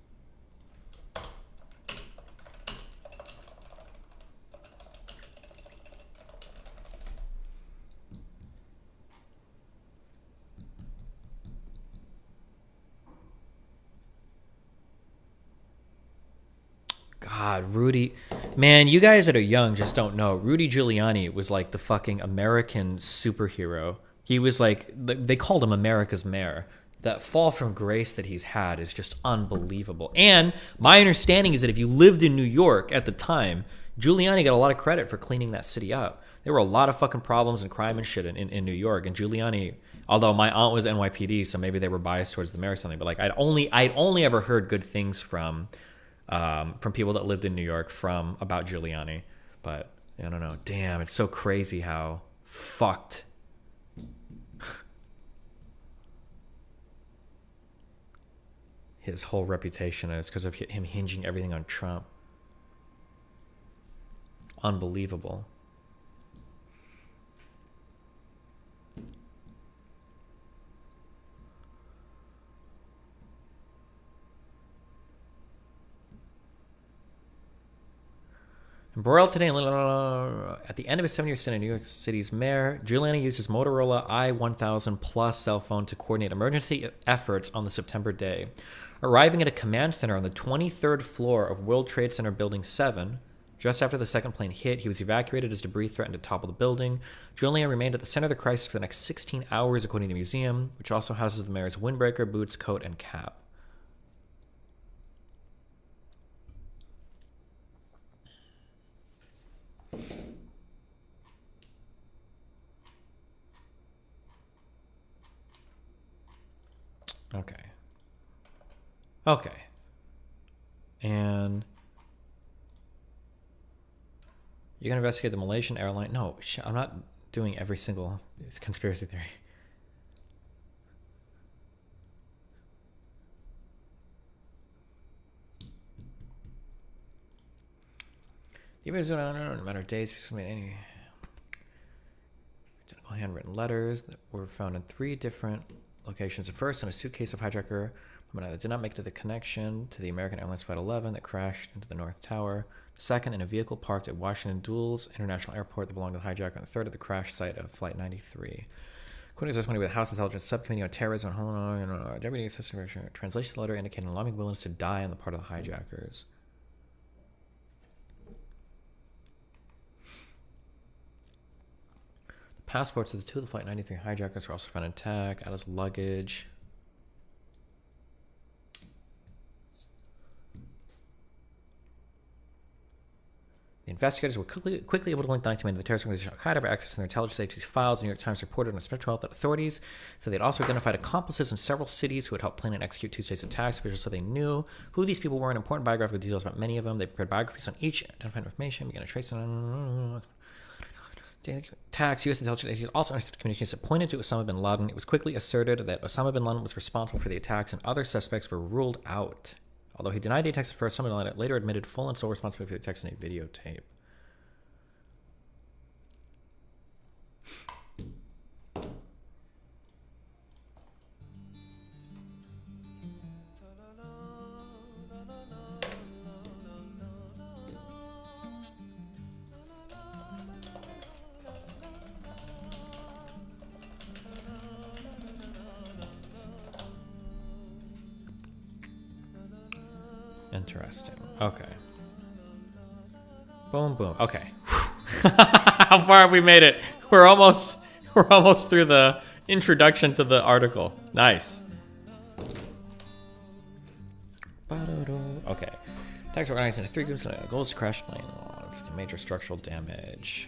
God, Rudy, man, you guys that are young just don't know. Rudy Giuliani was like the fucking American superhero. He was like, they called him America's mayor. That fall from grace that he's had is just unbelievable. And my understanding is that if you lived in New York at the time, Giuliani got a lot of credit for cleaning that city up. There were a lot of fucking problems and crime and shit in New York. And Giuliani, although my aunt was NYPD, so maybe they were biased towards the mayor or something, but like I'd only ever heard good things from people that lived in New York about Giuliani. But I don't know. Damn, it's so crazy how fucked his whole reputation is because of him hinging everything on Trump. Unbelievable. Embroiled today at the end of his 7-year stint in New York City's mayor, Giuliani used his Motorola i1000 Plus cell phone to coordinate emergency efforts on the September day. Arriving at a command center on the 23rd floor of World Trade Center Building 7, just after the second plane hit, he was evacuated as debris threatened to topple the building. Giuliani remained at the center of the crisis for the next 16 hours, according to the museum, which also houses the mayor's windbreaker, boots, coat, and cap. Okay. And you're going to investigate the Malaysian airline? No, I'm not doing every single conspiracy theory. The event is in a matter of days. Any identical handwritten letters that were found in 3 different locations. The first, in a suitcase of hijacker that did not make it to the connection to the American Airlines Flight 11 that crashed into the North Tower. The second, in a vehicle parked at Washington Dulles International Airport that belonged to the hijacker. And the third, at the crash site of Flight 93. Quitting testimony with the House Intelligence Subcommittee on Terrorism and Deputy Assistant Commissioner. Translation letter indicating alarming willingness to die on the part of the hijackers. The passports of the two of the Flight 93 hijackers were also found intact, out as luggage. The investigators were quickly able to link the 19 men to the terrorist organization Al-Qaeda by accessing their intelligence agency files. The New York Times reported on September 12th that authorities said they'd also identified accomplices in several cities who had helped plan and execute Tuesday's attacks. Officials said they knew who these people were and important biographical details about many of them. They prepared biographies on each, identified information, began a trace on attacks. U.S. intelligence agencies also understood communications that pointed to Osama bin Laden. It was quickly asserted that Osama bin Laden was responsible for the attacks and other suspects were ruled out. Although he denied the attacks at first, Osama bin Laden later admitted full and sole responsibility for the attacks in a videotape. Interesting. Okay. Boom, boom. Okay. How far have we made it? We're almost through the introduction to the article. Nice. Okay. Attacks are organized into 3 groups. The goal is to crash plane. Major structural damage.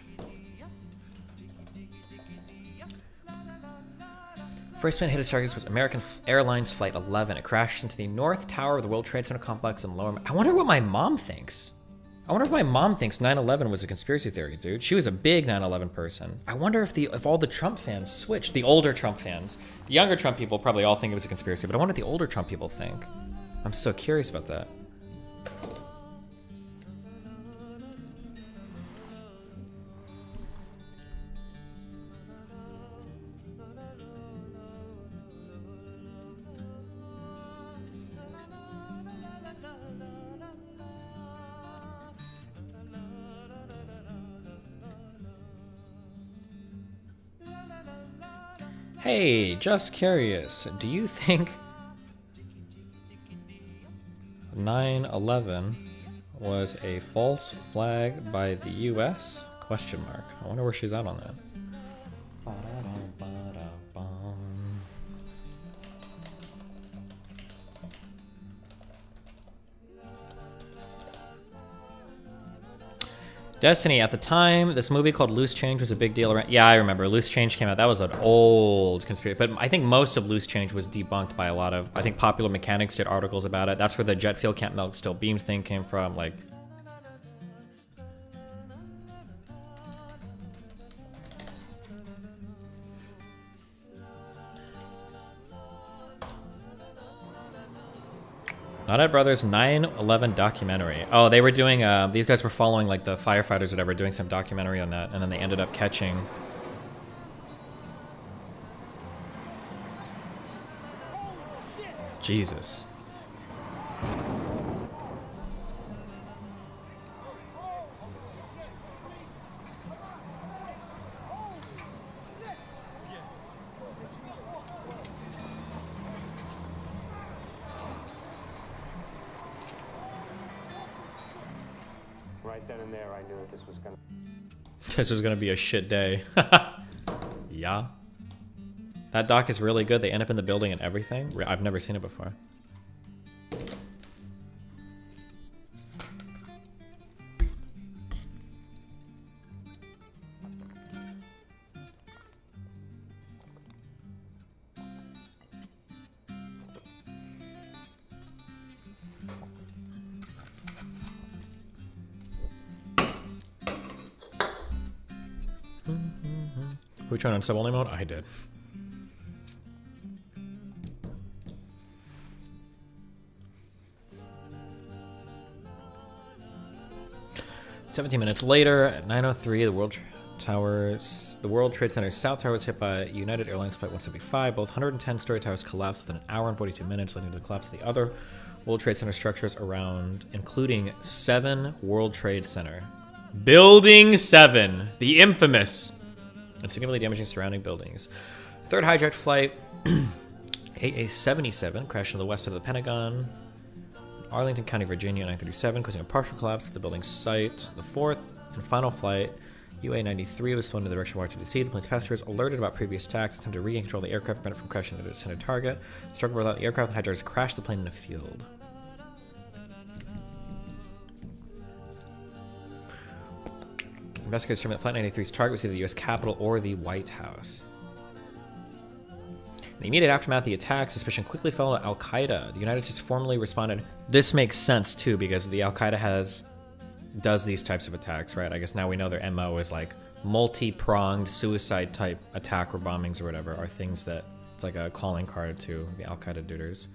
First plane hit its targets was American Airlines Flight 11. It crashed into the North Tower of the World Trade Center complex in Lower... I wonder what my mom thinks. I wonder if my mom thinks 9/11 was a conspiracy theory, dude. She was a big 9/11 person. I wonder if all the Trump fans switched. The older Trump fans. The younger Trump people probably all think it was a conspiracy, but I wonder what the older Trump people think. I'm so curious about that. Hey, just curious, do you think 9/11 was a false flag by the US? Question mark. I wonder where she's at on that. Destiny, at the time, this movie called Loose Change was a big deal around... Yeah, I remember. Loose Change came out. That was an old conspiracy. But I think most of Loose Change was debunked by a lot of... I think Popular Mechanics did articles about it. That's where the jet fuel can't melt steel beams thing came from. Like... Not Ed Brothers 9/11 documentary. Oh, they were doing, these guys were following like the firefighters or whatever, doing some documentary on that, and then they ended up catching... Jesus. Right then and there, I knew that this was gonna... This was gonna be a shit day. Yeah. That doc is really good. They end up in the building and everything. I've never seen it before. Who turned on sub-only mode? I did. "17 minutes later, at 9:03, the World Trade Center's South Tower was hit by United Airlines Flight 175. Both 110-story towers collapsed within an hour and 42 minutes, leading to the collapse of the other World Trade Center structures around, including 7 World Trade Center. Building 7, the infamous, and significantly damaging surrounding buildings. Third hijacked flight, AA-77, crashed into the west of the Pentagon. Arlington County, Virginia, 937, causing a partial collapse at the building's site. The fourth and final flight, UA-93, was flown in the direction of Washington, D.C. The plane's passengers, alerted about previous attacks, attempted to regain control of the aircraft, prevent it from crashing into its intended target. The struggle without the aircraft, the hijackers crashed the plane in a field. Investigators determined that Flight 93's target was either the U.S. Capitol or the White House. In the immediate aftermath of the attack, suspicion quickly fell on Al-Qaeda. The United States formally responded. This makes sense, too, because the Al-Qaeda does these types of attacks, right? I guess now we know their MO is like multi-pronged suicide-type attack or bombings or whatever are things that it's like a calling card to the Al-Qaeda duders.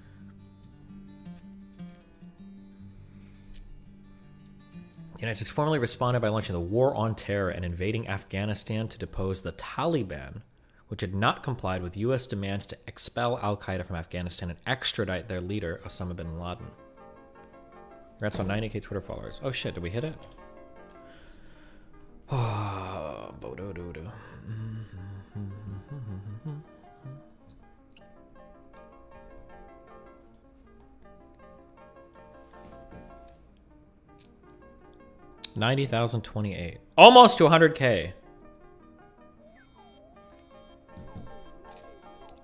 The United States formally responded by launching the War on Terror and invading Afghanistan to depose the Taliban, which had not complied with U.S. demands to expel Al-Qaeda from Afghanistan and extradite their leader, Osama bin Laden. Congrats on 90k Twitter followers. Oh shit, did we hit it? Oh, bo-do-do-do. 90,028. Almost to 100k.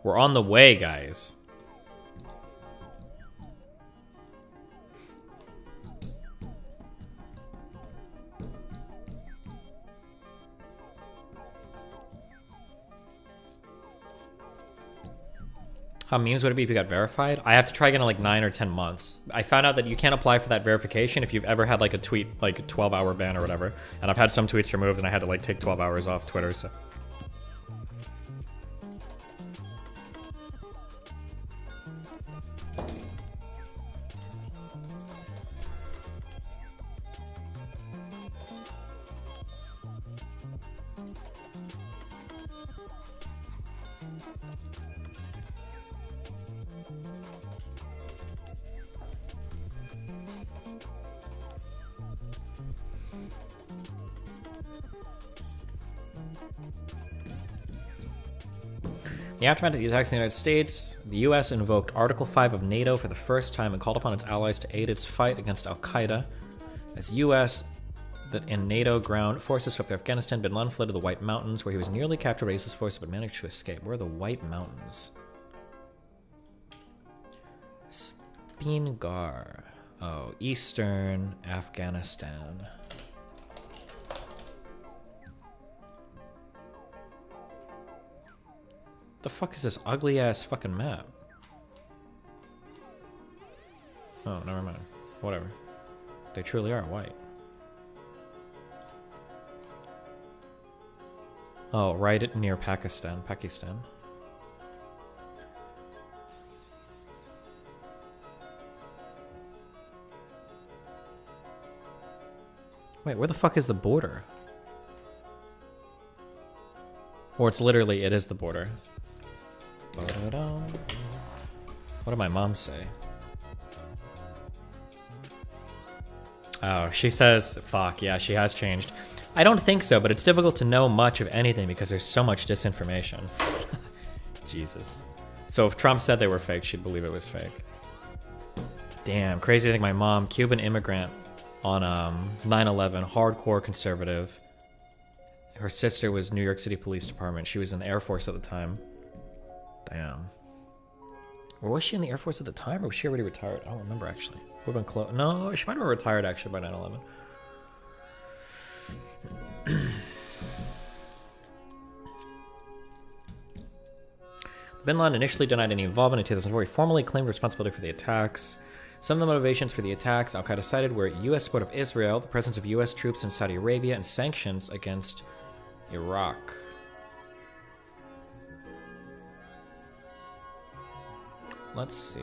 We're on the way, guys. How memes would it be if you got verified? I have to try again in like 9 or 10 months. I found out that you can't apply for that verification if you've ever had like a tweet, like a 12-hour ban or whatever. And I've had some tweets removed and I had to like take 12 hours off Twitter, so. In the aftermath of the attacks in the United States, the U.S. invoked Article 5 of NATO for the first time and called upon its allies to aid its fight against Al-Qaeda. As U.S. and NATO ground forces swept through Afghanistan, bin Laden fled to the White Mountains, where he was nearly captured by ISIS forces but managed to escape. Where are the White Mountains? Spingar. Oh, Eastern Afghanistan. The fuck is this ugly ass fucking map? Oh, never mind. Whatever. They truly are white. Oh, right near Pakistan. Wait, where the fuck is the border? Or it's literally, it is the border. What did my mom say? Oh, she says, fuck, yeah, she has changed. I don't think so, but it's difficult to know much of anything because there's so much disinformation. Jesus. So if Trump said they were fake, she'd believe it was fake. Damn, crazy to think my mom, Cuban immigrant on 9/11, hardcore conservative. Her sister was New York City Police Department. She was in the Air Force at the time. Damn. Or was she in the Air Force at the time, or was she already retired? I don't remember, actually. Would have been close. No, she might have been retired, actually, by 9/11. Bin Laden initially denied any involvement in 2004. He formally claimed responsibility for the attacks. Some of the motivations for the attacks Al-Qaeda cited were U.S. support of Israel, the presence of U.S. troops in Saudi Arabia, and sanctions against Iraq. Let's see.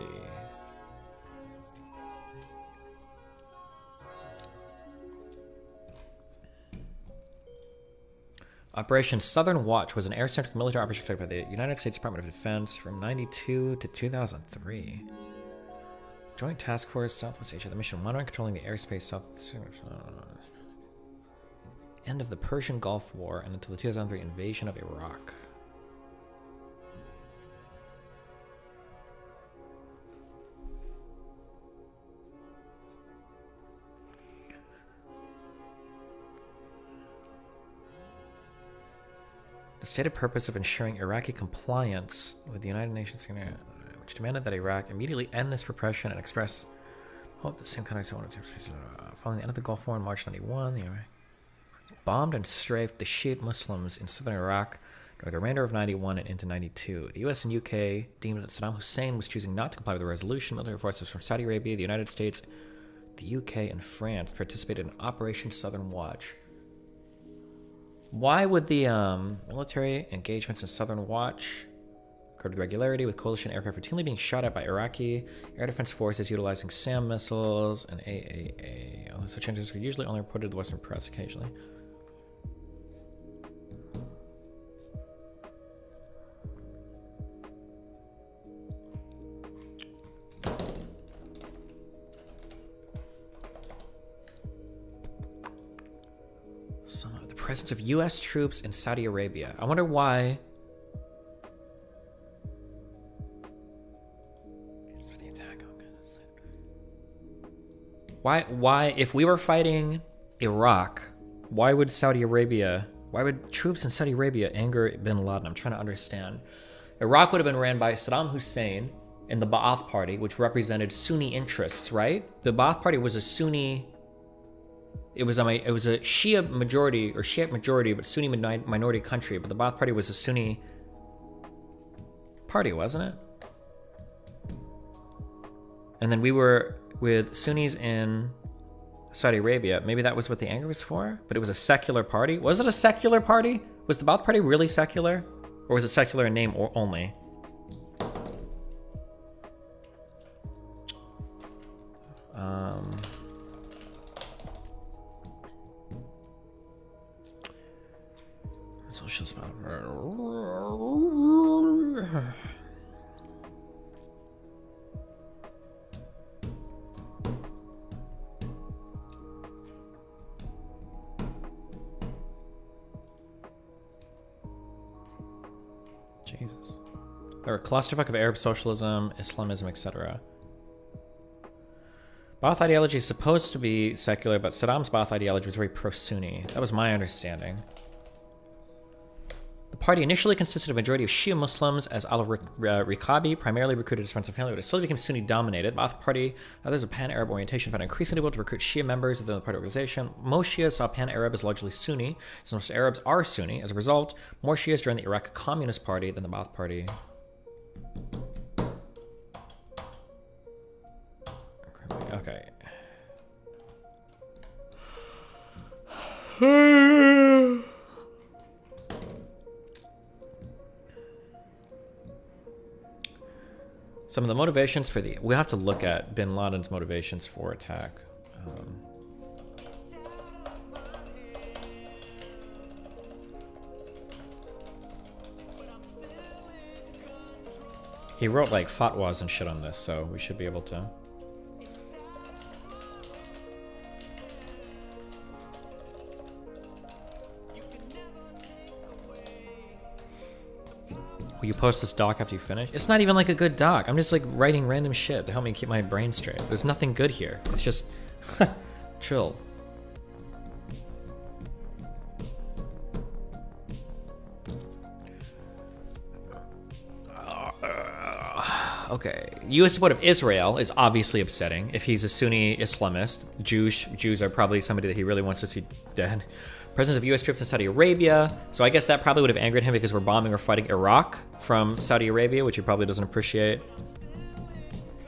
Operation Southern Watch was an air-centric military operation conducted by the United States Department of Defense from 1992 to 2003. Joint Task Force Southwest Asia. The mission monitoring controlling the airspace south. End of the Persian Gulf War and until the 2003 invasion of Iraq. the stated purpose of ensuring Iraqi compliance with the United Nations, which demanded that Iraq immediately end this repression and express hope the same countries wanted to. Following the end of the Gulf War in March 91, the Iraq bombed and strafed the Shiite Muslims in southern Iraq during the remainder of 91 and into 92. The US and UK deemed that Saddam Hussein was choosing not to comply with the resolution. Military forces from Saudi Arabia, the United States, the UK, and France participated in Operation Southern Watch. Why would the military engagements in Southern Watch occur with regularity, with coalition aircraft routinely being shot at by Iraqi air defense forces utilizing SAM missiles and AAA? Although such changes were usually only reported to the Western press occasionally. Some of the presence of U.S. troops in Saudi Arabia. I wonder why. Why, if we were fighting Iraq, why would troops in Saudi Arabia anger bin Laden? I'm trying to understand. Iraq would have been ran by Saddam Hussein and the Ba'ath Party, which represented Sunni interests, right? The Ba'ath Party was a Sunni. It was a Shia majority or Shiite majority, but Sunni minority country. But the Ba'ath Party was a Sunni party, wasn't it? And then we were with Sunnis in Saudi Arabia. Maybe that was what the anger was for, but it was a secular party. Was it a secular party? Was the Ba'ath Party really secular? Or was it secular in name or only? Social spot. Jesus. There are a clusterfuck of Arab socialism, Islamism, etc. Ba'ath ideology is supposed to be secular, but Saddam's Ba'ath ideology was very pro-Sunni. That was my understanding. The party initially consisted of a majority of Shia Muslims, as al-Rikabi primarily recruited his friends and family, but it slowly became Sunni-dominated. Ba'ath Party, others of pan-Arab orientation, found increasingly able to recruit Shia members within the party organization. Most Shias saw pan-Arab as largely Sunni, since most Arabs are Sunni. As a result, more Shias joined the Iraq Communist Party than the Ba'ath Party. Okay. Some of the motivations for the... We have to look at bin Laden's motivations for attack. He wrote like fatwas and shit on this, so we should be able to... Will you post this doc after you finish? It's not even like a good doc. I'm just like writing random shit to help me keep my brain straight. There's nothing good here. It's just chill. Okay. U.S. support of Israel is obviously upsetting. If he's a Sunni Islamist, Jews are probably somebody that he really wants to see dead. Presence of U.S. troops in Saudi Arabia. So I guess that probably would have angered him because we're bombing or fighting Iraq from Saudi Arabia, which he probably doesn't appreciate.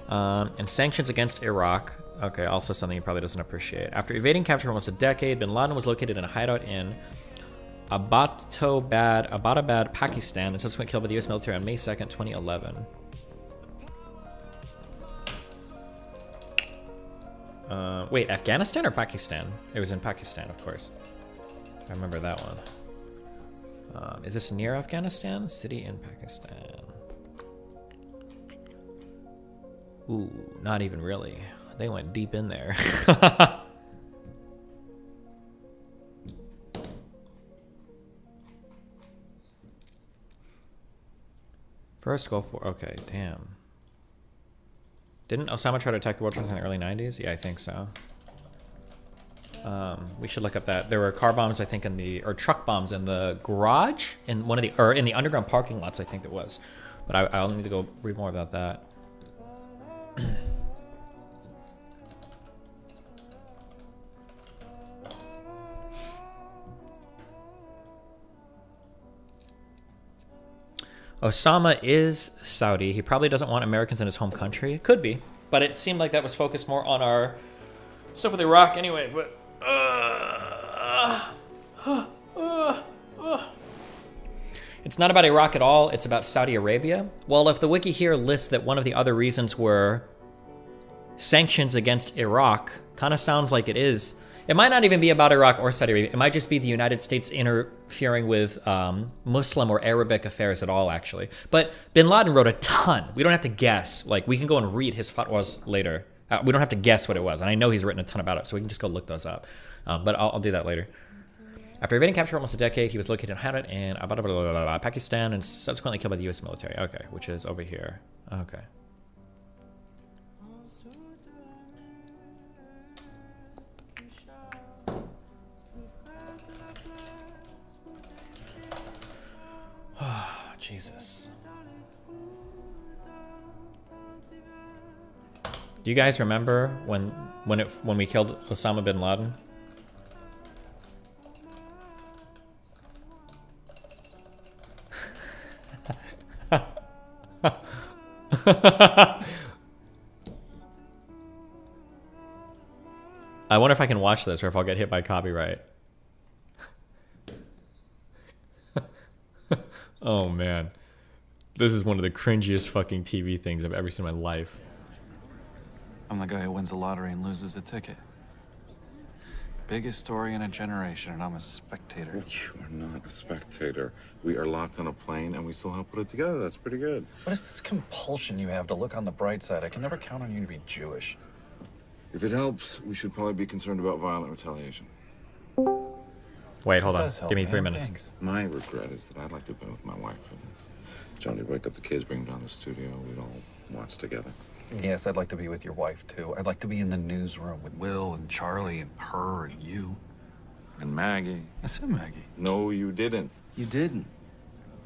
And sanctions against Iraq. Okay, also something he probably doesn't appreciate. After evading capture for almost a decade, bin Laden was located in a hideout in Abbottabad, Pakistan, and subsequently killed by the U.S. military on May 2nd, 2011. Wait, Afghanistan or Pakistan? It was in Pakistan, of course. I remember that one. Is this near Afghanistan? City in Pakistan. Ooh, not even really. They went deep in there. First Gulf War. Okay, damn. Didn't Osama try to attack the World Trade Center in the early 90s? Yeah, I think so. We should look up that. There were car bombs, I think, or truck bombs in the garage in one of the, or in the underground parking lots, I think it was. But I'll need to go read more about that. Osama is Saudi. He probably doesn't want Americans in his home country. It could be, but it seemed like that was focused more on our stuff with Iraq anyway. But it's not about Iraq at all. It's about Saudi Arabia. Well, if the wiki here lists that one of the other reasons were sanctions against Iraq, kind of sounds like it is. It might not even be about Iraq or Saudi Arabia. It might just be the United States interfering with Muslim or Arabic affairs at all, actually. But Bin Laden wrote a ton. We don't have to guess. Like, we can go and read his fatwas later. We don't have to guess what it was. And I know he's written a ton about it, so we can just go look those up. But I'll do that later. After evading capture for almost a decade, he was located in Herat in Pakistan and subsequently killed by the U.S. military. Okay, which is over here. Okay. Jesus. Do you guys remember when we killed Osama bin Laden? I wonder if I can watch this or if I'll get hit by copyright. Oh man, this is one of the cringiest fucking TV things I've ever seen in my life. I'm the guy who wins the lottery and loses a ticket. Biggest story in a generation, and I'm a spectator. You are not a spectator. We are locked on a plane, and we still help put it together. That's pretty good. What is this compulsion you have to look on the bright side? I can never count on you to be Jewish. If it helps, we should probably be concerned about violent retaliation. Wait, hold on. Give me 3 minutes. Thanks. My regret is that I'd like to be with my wife. And Johnny would wake up the kids, bring them down to the studio. We'd all watch together. Yes, I'd like to be with your wife, too. I'd like to be in the newsroom with Will and Charlie and her and you. And Maggie. I said Maggie. No, you didn't. You didn't.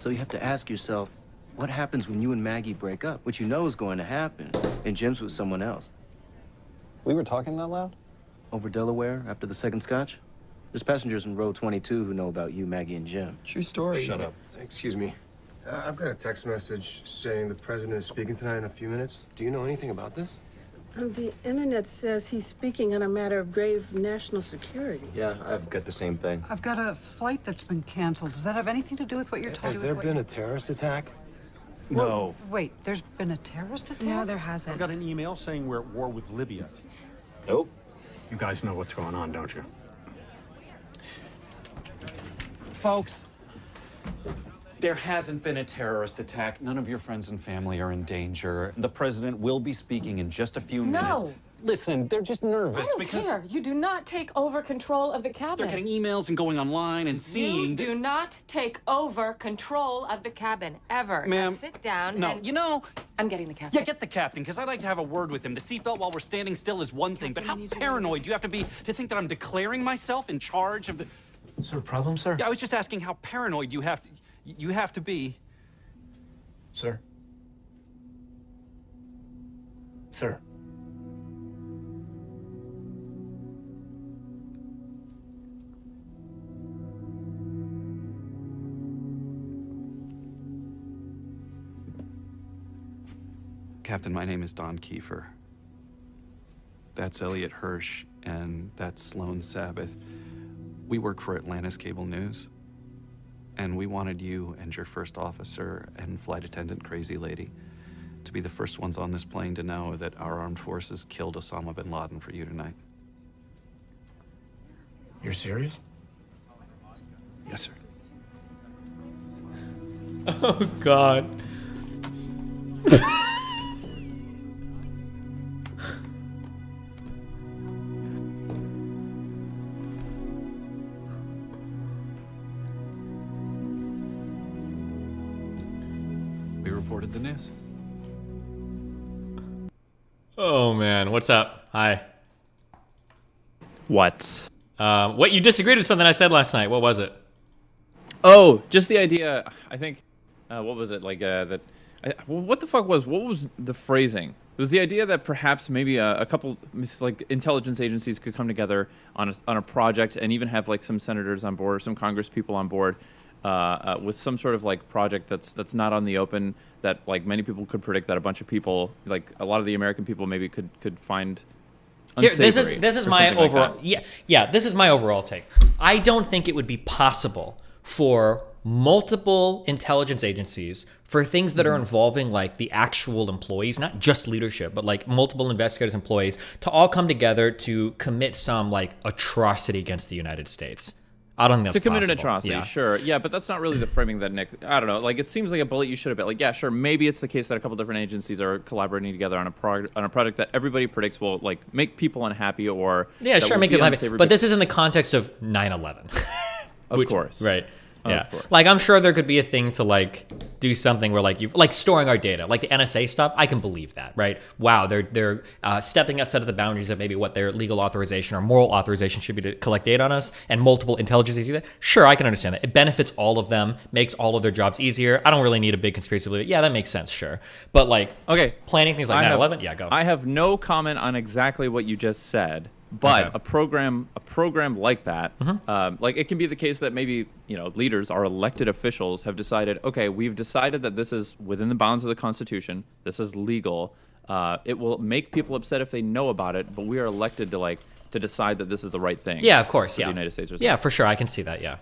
So you have to ask yourself, what happens when you and Maggie break up? Which you know is going to happen. And Jim's with someone else. We were talking that loud? Over Delaware after the second scotch? There's passengers in row 22 who know about you, Maggie, and Jim. True story. Shut up. Excuse me. I've got a text message saying the president is speaking tonight in a few minutes. Do you know anything about this? The internet says he's speaking on a matter of grave national security. Yeah, I've got the same thing. I've got a flight that's been canceled. Does that have anything to do with what you're talking about? Has there been a terrorist attack? No. Wait, there's been a terrorist attack? No, there hasn't. I got an email saying we're at war with Libya. Nope. You guys know what's going on, don't you? Folks, there hasn't been a terrorist attack. None of your friends and family are in danger. The president will be speaking in just a few minutes. No. Listen, they're just nervous I don't because care. You do not take over control of the cabin. they're getting emails and going online and seeing. You do not take over control of the cabin, ever. Ma'am, Now sit down no, and... you know... I'm getting the captain. Yeah, get the captain, because I'd like to have a word with him. The seatbelt while we're standing still is one thing, but how paranoid do you have to be to think that I'm declaring myself in charge of the... Is there a problem, sir? Yeah, I was just asking how paranoid you have to be. Sir? Sir? Captain, my name is Don Kiefer. That's Elliot Hirsch, and that's Sloan Sabbath. We work for Atlantis Cable News, and we wanted you and your first officer and flight attendant, Crazy Lady, to be the first ones on this plane to know that our armed forces killed Osama bin Laden for you tonight. You're serious? Yes, sir. Oh, God. We reported the news. Oh, man. What's up? Hi. What? What, you disagreed with something I said last night? What was it? Oh, just the idea. I think. What was it like? What the fuck was? What was the phrasing? It was the idea that perhaps maybe a couple like intelligence agencies could come together on a project and even have like some senators on board or some Congress people on board with some sort of like project that's not on the open, that like many people could predict that a bunch of people, like a lot of the American people, maybe could find unsavory. Here, this is my overall this is my overall take. I don't think it would be possible for multiple intelligence agencies, for things that are involving like the actual employees, not just leadership, but like multiple investigators, employees, to all come together to commit some like atrocity against the United States. I don't think that's to commit possible. an atrocity, yeah. Sure. Yeah, but that's not really the framing that Nick, I don't know, like it seems like a bullet you should have been like, yeah, sure, maybe it's the case that a couple different agencies are collaborating together on a project that everybody predicts will like make people unhappy or yeah, sure, make people happy. But this is in the context of 9/11. Of course. Right. Yeah, of course. Like I'm sure there could be a thing to like do something where like like storing our data, like the NSA stuff. I can believe that, right? Wow, they're stepping outside of the boundaries of maybe what their legal authorization or moral authorization should be to collect data on us, and multiple intelligence agencies do that. Sure, I can understand that. It benefits all of them, makes all of their jobs easier. I don't really need a big conspiracy to believe it. Yeah, that makes sense, sure. But like, okay, planning things like 9/11, yeah, go. I have no comment on exactly what you just said. But Okay. a program like that, like it can be the case that maybe leaders, our elected officials, have decided, okay, we've decided that this is within the bounds of the Constitution. This is legal. It will make people upset if they know about it, but we are elected to decide that this is the right thing. Yeah, of course. For Yeah, the United States. Or something. yeah, for sure. I can see that. Yeah.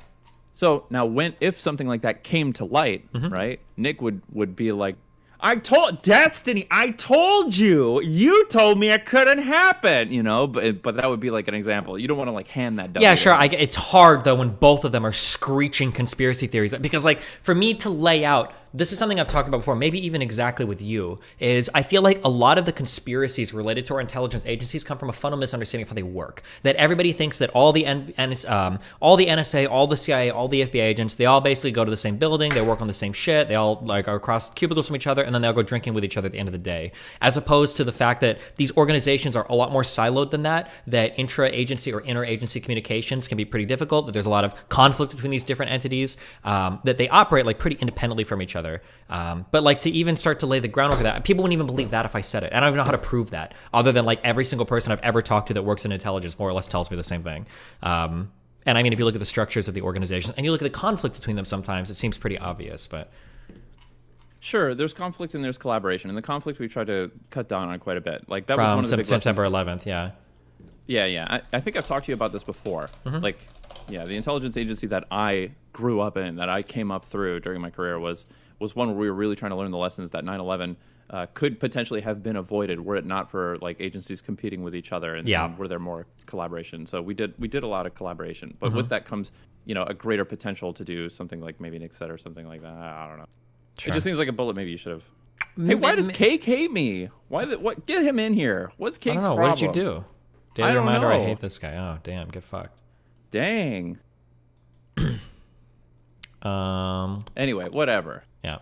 So now, if something like that came to light, right, Nick would be like, I told Destiny, I told you. You told me it couldn't happen, But that would be like an example. You don't want to like hand that down. Yeah, sure. It's hard though when both of them are screeching conspiracy theories, because like for me to lay out, this is something I've talked about before, maybe even exactly with you, is I feel like a lot of the conspiracies related to our intelligence agencies come from a fundamental misunderstanding of how they work. That everybody thinks that all the NSA, all the CIA, all the FBI agents, they all basically go to the same building, they work on the same shit, they all like are across cubicles from each other, and then they'll go drinking with each other at the end of the day. As opposed to the fact that these organizations are a lot more siloed than that intra-agency or inter-agency communications can be pretty difficult, that there's a lot of conflict between these different entities, that they operate like pretty independently from each other. But like to even start to lay the groundwork of that, people wouldn't even believe that if I said it. I don't even know how to prove that, other than like every single person I've ever talked to that works in intelligence more or less tells me the same thing. And I mean, if you look at the structures of the organization and you look at the conflict between them, sometimes it seems pretty obvious, but... Sure, there's conflict and there's collaboration, and the conflict we tried to cut down on quite a bit. Like that was one of the big September 11th, yeah. Yeah. I think I've talked to you about this before. Like, yeah, the intelligence agency that I grew up in, that I came up through during my career, was one where we were really trying to learn the lessons that 9/11 could potentially have been avoided were it not for like agencies competing with each other and were there more collaboration. So we did a lot of collaboration, but with that comes a greater potential to do something like maybe Nick said or something like that. I don't know. Sure. It just seems like a bullet maybe you should have. Hey, why does Cake hate me? What? Get him in here. What's Cake's problem? What did you do? Daily reminder, I hate this guy. Oh, damn, get fucked. Dang. Anyway, whatever. Yeah.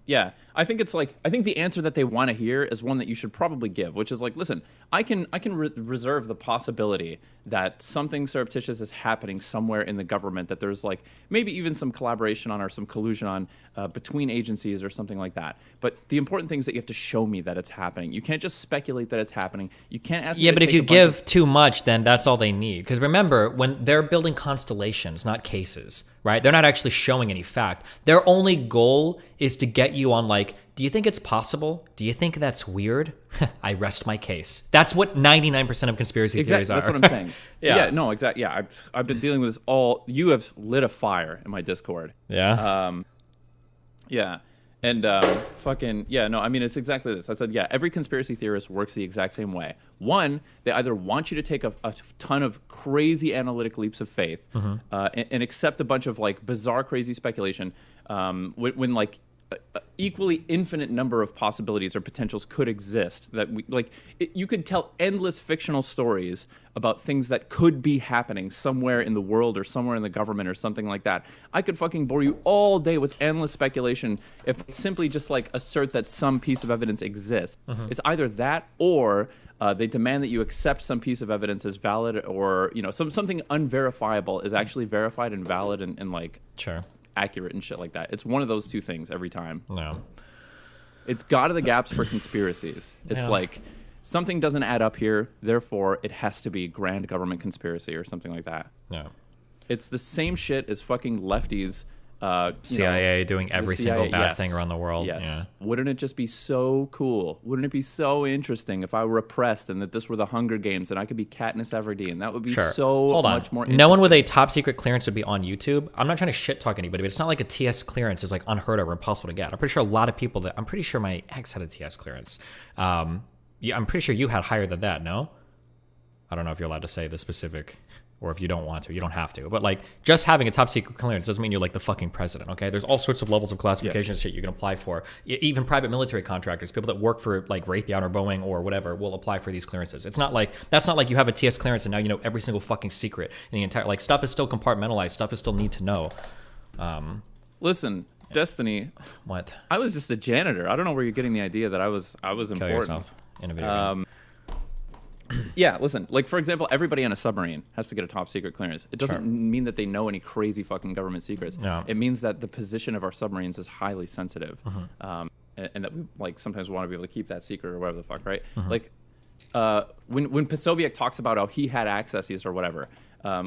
Yeah. I think the answer that they want to hear is one that you should probably give, which is like, listen, I can reserve the possibility that something surreptitious is happening somewhere in the government, that there's like maybe even some collaboration on or some collusion on between agencies or something like that. But the important thing is that you have to show me that it's happening. You can't just speculate that it's happening. You can't ask me Yeah, to but if take you a bunch give of- too much, then that's all they need. Because remember, when they're building constellations, not cases, right? They're not actually showing any fact. Their only goal is to get you on like, do you think it's possible? Do you think that's weird? I rest my case. That's what 99% of conspiracy theories are. That's what I'm saying. Yeah, no, exactly. Yeah, I've been dealing with this all. You have lit a fire in my Discord. Yeah. Yeah. And fucking, yeah, no, I mean, it's exactly this. I said, yeah, every conspiracy theorist works the exact same way. One, they either want you to take a ton of crazy analytic leaps of faith and accept a bunch of like bizarre, crazy speculation when like equally infinite number of possibilities or potentials could exist that we like you could tell endless fictional stories about things that could be happening somewhere in the world or somewhere in the government or something like that. I could fucking bore you all day with endless speculation if I simply just like assert that some piece of evidence exists. It's either that or they demand that you accept some piece of evidence as valid, or something unverifiable is actually verified and valid and like accurate and shit like that. It's one of those two things every time. No. It's God of the gaps for conspiracies. It's like something doesn't add up here, therefore it has to be grand government conspiracy or something like that. No. It's the same shit as fucking lefties. CIA doing every single bad thing around the world. Yes. Yeah. Wouldn't it just be so cool? Wouldn't it be so interesting if I were oppressed and that this were the Hunger Games and I could be Katniss Everdeen? That would be so much more interesting. No one with a top secret clearance would be on YouTube. I'm not trying to shit talk anybody, but it's not like a TS clearance is like unheard of or impossible to get. I'm pretty sure a lot of people I'm pretty sure my ex had a TS clearance. I'm pretty sure you had higher than that, no? I don't know if you're allowed to say the specific, or if you don't want to, you don't have to. But like, just having a top secret clearance doesn't mean you're like the fucking president, okay? There's all sorts of levels of classification shit you can apply for. Even private military contractors, people that work for like Raytheon or Boeing or whatever, will apply for these clearances. It's not like, that's not like you have a TS clearance and now you know every single fucking secret in the entire, like, stuff is still compartmentalized, stuff is still need to know. Listen, Destiny. What? I was just a janitor. I don't know where you're getting the idea that I was important. Kill yourself in a video game. Yeah, listen, like, for example, everybody on a submarine has to get a top secret clearance. It doesn't mean that they know any crazy fucking government secrets. No. It means that the position of our submarines is highly sensitive. And that we, like, sometimes want to be able to keep that secret or whatever the fuck, right? Like, when Posobiec talks about how he had accesses or whatever, I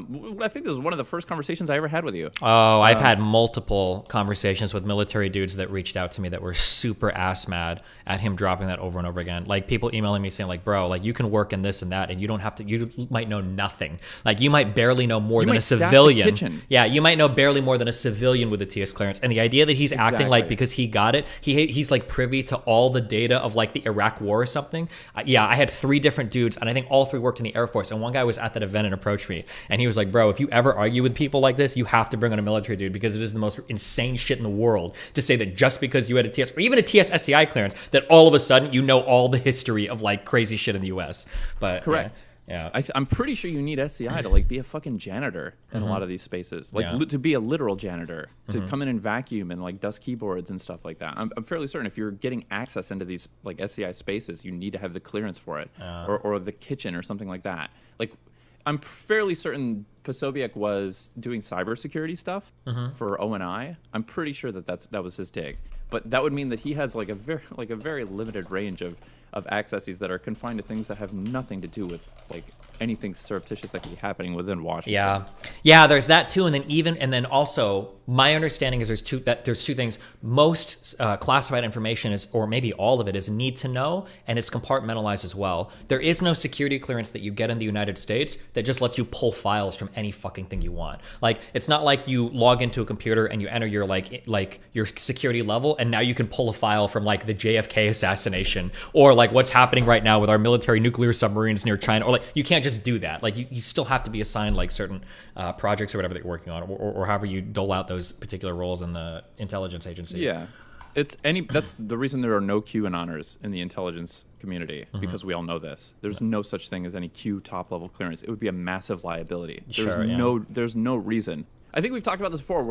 think this was one of the first conversations I ever had with you. Oh, I've had multiple conversations with military dudes that reached out to me that were super ass mad at him dropping that over and over again. Like, people emailing me saying like, bro, like, you can work in this and that and you don't have to, you might know nothing. Like, you might barely know more than a civilian. Yeah, you might know barely more than a civilian with a TS clearance. And the idea that he's acting like because he got it, he's like privy to all the data of like the Iraq war or something. Yeah, I had 3 different dudes and I think all 3 worked in the Air Force. And one guy was at that event and approached me. And he was like, bro, if you ever argue with people like this, you have to bring on a military dude, because it is the most insane shit in the world to say that just because you had a TS or even a TS SCI clearance, that all of a sudden you know all the history of like crazy shit in the US. But correct. Yeah. I'm pretty sure you need SCI to like be a fucking janitor in a lot of these spaces. Like to be a literal janitor, to come in and vacuum and like dust keyboards and stuff like that. I'm fairly certain if you're getting access into these like SCI spaces, you need to have the clearance for it, or the kitchen or something like that. Like, I'm fairly certain Posobiec was doing cybersecurity stuff for ONI. I'm pretty sure that was his dig. But that would mean that he has like a very limited range of accesses that are confined to things that have nothing to do with like anything surreptitious that could be happening within Washington. Yeah, there's that too, and then also my understanding is there's two things. Most classified information is, or maybe all of it, is need to know, and it's compartmentalized as well. There is no security clearance that you get in the United States that just lets you pull files from any fucking thing you want. Like, it's not like you log into a computer and you enter your like your security level and now you can pull a file from like the JFK assassination or like what's happening right now with our military nuclear submarines near China, or like you can't just do that. Like, you still have to be assigned like certain projects or whatever that you're working on, or however you dole out those particular roles in the intelligence agencies. Yeah, that's the reason there are no QAnoners in the intelligence community, because we all know this. There's no such thing as any Q top level clearance. It would be a massive liability. There's no reason. I think we've talked about this before.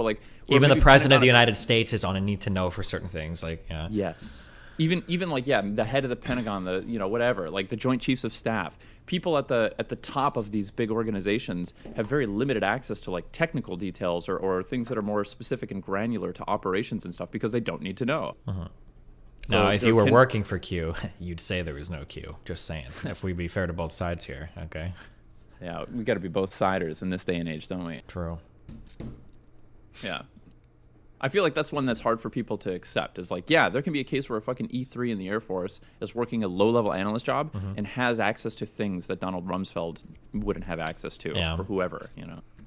Even the president of the United States is on a need to know for certain things. Like, yes. Even like the head of the Pentagon, whatever, like the Joint Chiefs of Staff, people at the top of these big organizations have very limited access to like technical details or things that are more specific and granular to operations and stuff, because they don't need to know. So now, if you were working for Q, you'd say there was no Q. Just saying. If we be fair to both sides here, okay? Yeah, we got to be both siders in this day and age, don't we? True. Yeah. I feel like that's one that's hard for people to accept. Is like, yeah, there can be a case where a fucking E3 in the Air Force is working a low-level analyst job and has access to things that Donald Rumsfeld wouldn't have access to, or whoever,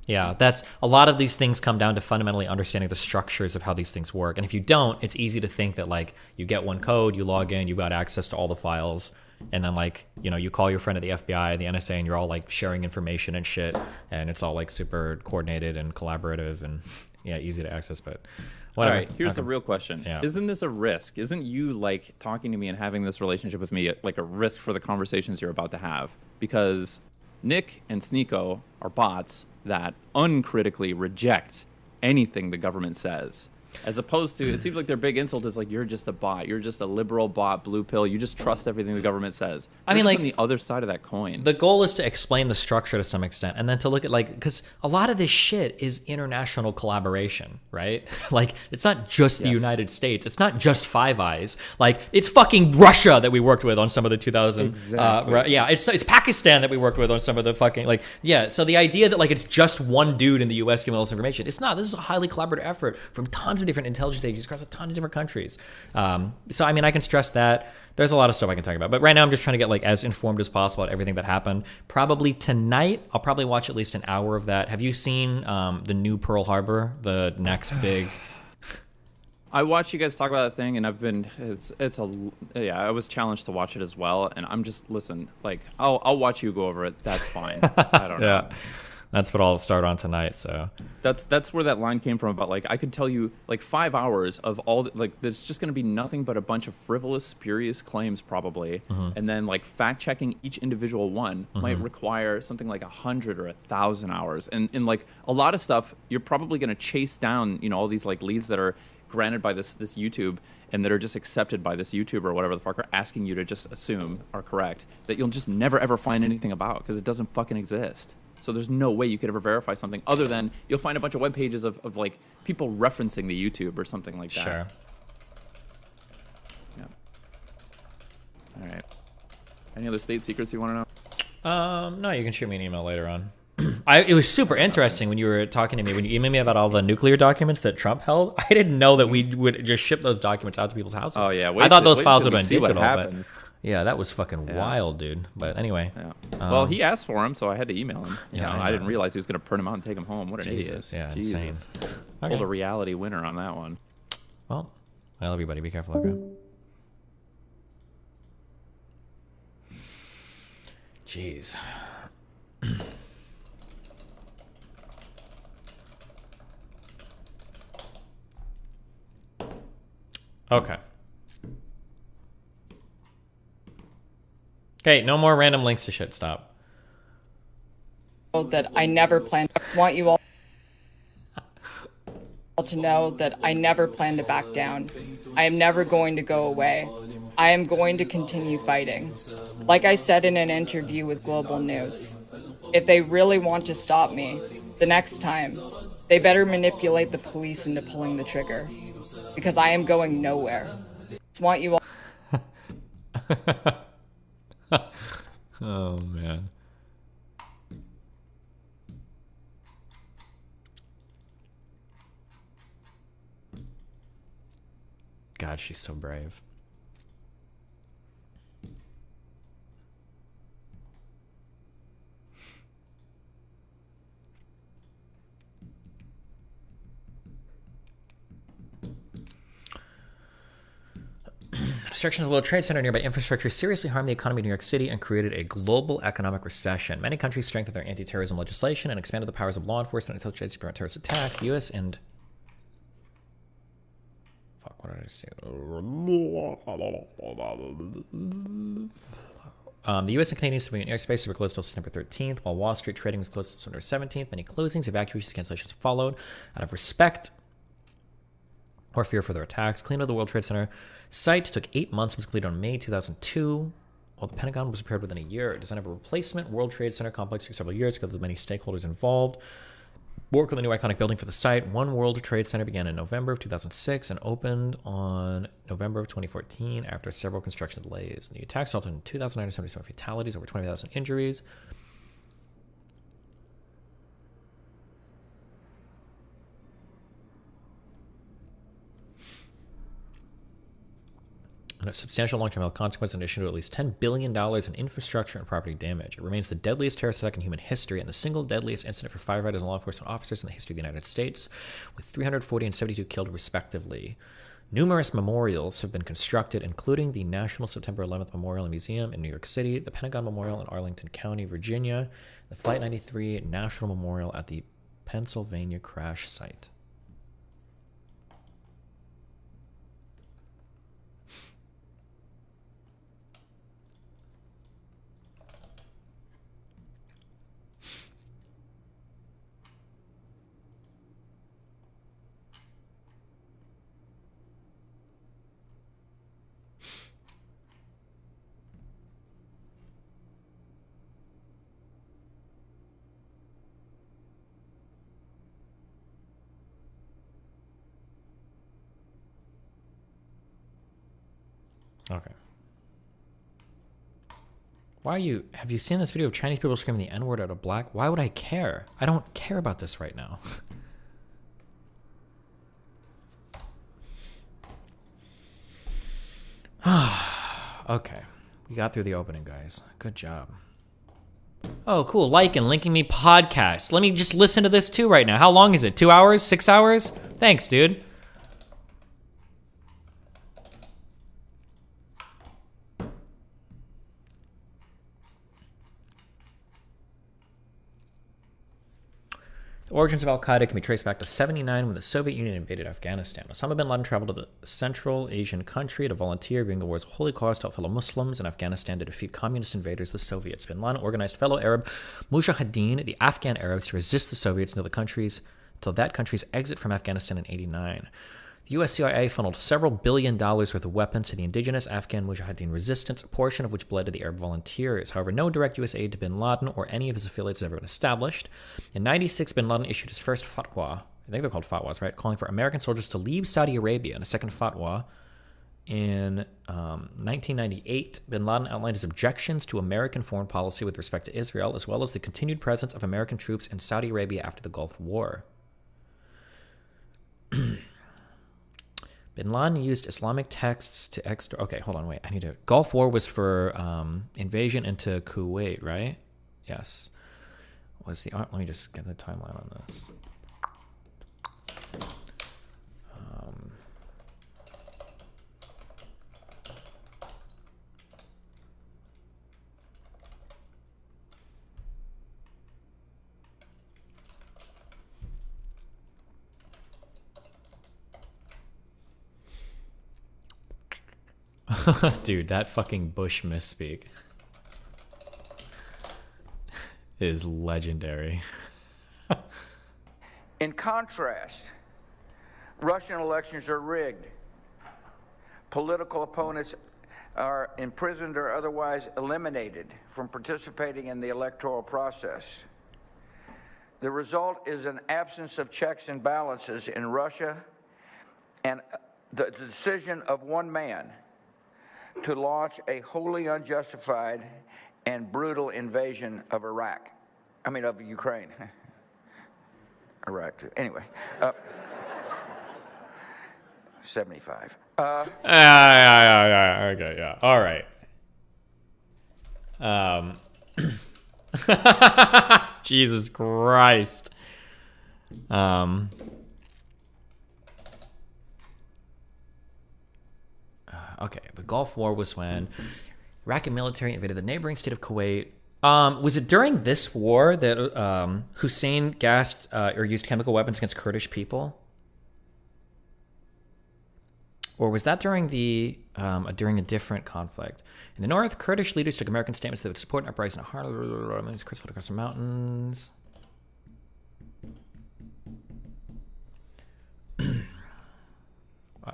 Yeah, that's a lot of these things come down to fundamentally understanding the structures of how these things work. And if you don't, it's easy to think that like you get one code, you log in, you've got access to all the files, and then like, you call your friend at the FBI, the NSA, and you're all like sharing information and shit, and it's all like super coordinated and collaborative and easy to access. But All right, here's the real question. Yeah. Isn't this a risk? Isn't you, like, talking to me and having this relationship with me, like, a risk for the conversations you're about to have? Because Nick and Sneeko are bots that uncritically reject anything the government says. As opposed to, it seems like their big insult is like, you're just a bot. You're just a liberal bot, blue pill. You just trust everything the government says. I mean, like, on the other side of that coin. The goal is to explain the structure to some extent, and then to look at, like, because a lot of this shit is international collaboration, right? Like, it's not just the United States. It's not just Five Eyes. Like, it's fucking Russia that we worked with on some of the 2000. Exactly. Yeah, it's Pakistan that we worked with on some of the fucking, like, yeah. So the idea that, like, it's just one dude in the U.S. giving all this information, it's not. This is a highly collaborative effort from tons of different intelligence agencies across a ton of different countries. So I mean, I can stress that. There's a lot of stuff I can talk about, but right now I'm just trying to get, like, as informed as possible about everything that happened. Probably tonight I'll probably watch at least an hour of that. Have you seen the new Pearl Harbor, the next big? I watched you guys talk about that thing, and I've been I was challenged to watch it as well, and I'm just, listen, like, I'll watch you go over it. That's fine. I don't know. Yeah. That's what I'll start on tonight. So that's where that line came from about, like, I could tell you, like, 5 hours of all, like, there's just going to be nothing but a bunch of frivolous, spurious claims probably, and then, like, fact checking each individual one might require something like 100 or 1,000 hours, and like a lot of stuff you're probably going to chase down, you know, all these, like, leads that are granted by this YouTube and that are just accepted by this YouTuber or whatever the fuck are asking you to just assume are correct, that you'll just never ever find anything about because it doesn't fucking exist. So there's no way you could ever verify something other than you'll find a bunch of web pages of like people referencing the YouTube or something like that. Sure. Yeah. All right. Any other state secrets you want to know? No, you can shoot me an email later on. It was super interesting when you were talking to me, when you emailed me about all the nuclear documents that Trump held. I didn't know that we would just ship those documents out to people's houses. Oh yeah, I thought those files would have been digital, but yeah, that was fucking wild, dude. But anyway, well, he asked for him, so I had to email him. You Yeah, know, I didn't realize he was going to print them out and take them home. What an Jesus, idiot! yeah, insane. Pulled a reality winner on that one. Well, I love you, buddy. Be careful, okay? Jeez. Okay. Okay, no more random links to shit. Stop. That I never plan. I want you all to know that I never plan to back down. I am never going to go away. I am going to continue fighting. Like I said in an interview with Global News, if they really want to stop me, the next time, they better manipulate the police into pulling the trigger. Because I am going nowhere. I want you all... Oh, man. God, she's so brave. Destruction of the World Trade Center and nearby infrastructure seriously harmed the economy of New York City and created a global economic recession. Many countries strengthened their anti-terrorism legislation and expanded the powers of law enforcement until trade to prevent terrorist attacks. The U.S. and... Fuck, what did I say? The U.S. and Canadian civilian airspaces were closed until September 13th, while Wall Street trading was closed until September 17th. Many closings, evacuations, cancellations followed. Out of respect or fear for their attacks, cleanup of the World Trade Center site took 8 months and was completed on May 2002, while the Pentagon was prepared within a year. Design of a replacement World Trade Center complex took several years because of the many stakeholders involved. Work on the new iconic building for the site, One World Trade Center, began in November of 2006 and opened on November of 2014 after several construction delays. The attacks resulted in 2,977 fatalities, over 20,000 injuries. And a substantial long-term health consequence in addition to at least $10 billion in infrastructure and property damage. It remains the deadliest terrorist attack in human history and the single deadliest incident for firefighters and law enforcement officers in the history of the United States, with 340 and 72 killed respectively. Numerous memorials have been constructed, including the National September 11th Memorial and Museum in New York City, the Pentagon Memorial in Arlington County, Virginia, the Flight 93 National Memorial at the Pennsylvania crash site. Okay. Why are you... Have you seen this video of Chinese people screaming the N-word at a black... Why would I care? I don't care about this right now. Okay. We got through the opening, guys. Good job. Oh, cool. Like and linking me podcast. Let me just listen to this too right now. How long is it? 2 hours? 6 hours? Thanks, dude. The origins of Al-Qaeda can be traced back to 1979 when the Soviet Union invaded Afghanistan. Osama bin Laden traveled to the Central Asian country to volunteer during the war's holy cause to help fellow Muslims in Afghanistan to defeat communist invaders, the Soviets. Bin Laden organized fellow Arab mujahideen, the Afghan Arabs, to resist the Soviets until that country's exit from Afghanistan in 1989. The U.S. CIA funneled several $1 billion worth of weapons to the indigenous Afghan Mujahideen resistance, a portion of which bled to the Arab volunteers. However, no direct U.S. aid to bin Laden or any of his affiliates has ever been established. In 1996, bin Laden issued his first fatwa, I think they're called fatwas, right, calling for American soldiers to leave Saudi Arabia, and a second fatwa. In 1998, bin Laden outlined his objections to American foreign policy with respect to Israel, as well as the continued presence of American troops in Saudi Arabia after the Gulf War. Bin Laden used Islamic texts to okay, hold on, wait. I need to... Gulf War was for invasion into Kuwait, right? Yes. Was the... Let me just get the timeline on this. Dude, that fucking Bush misspeak is legendary. In contrast, Russian elections are rigged. Political opponents are imprisoned or otherwise eliminated from participating in the electoral process. The result is an absence of checks and balances in Russia and the decision of one man to launch a wholly unjustified and brutal invasion of Iraq. I mean, of Ukraine. Iraq, too. Anyway. 75. Okay, yeah. All right. Jesus Christ. Okay, the Gulf War was when Iraqi military invaded the neighboring state of Kuwait. Was it during this war that Hussein gassed or used chemical weapons against Kurdish people? Or was that during a different conflict? In the north, Kurdish leaders took American statements that would support an uprising at Harlem, crystalled across the mountains.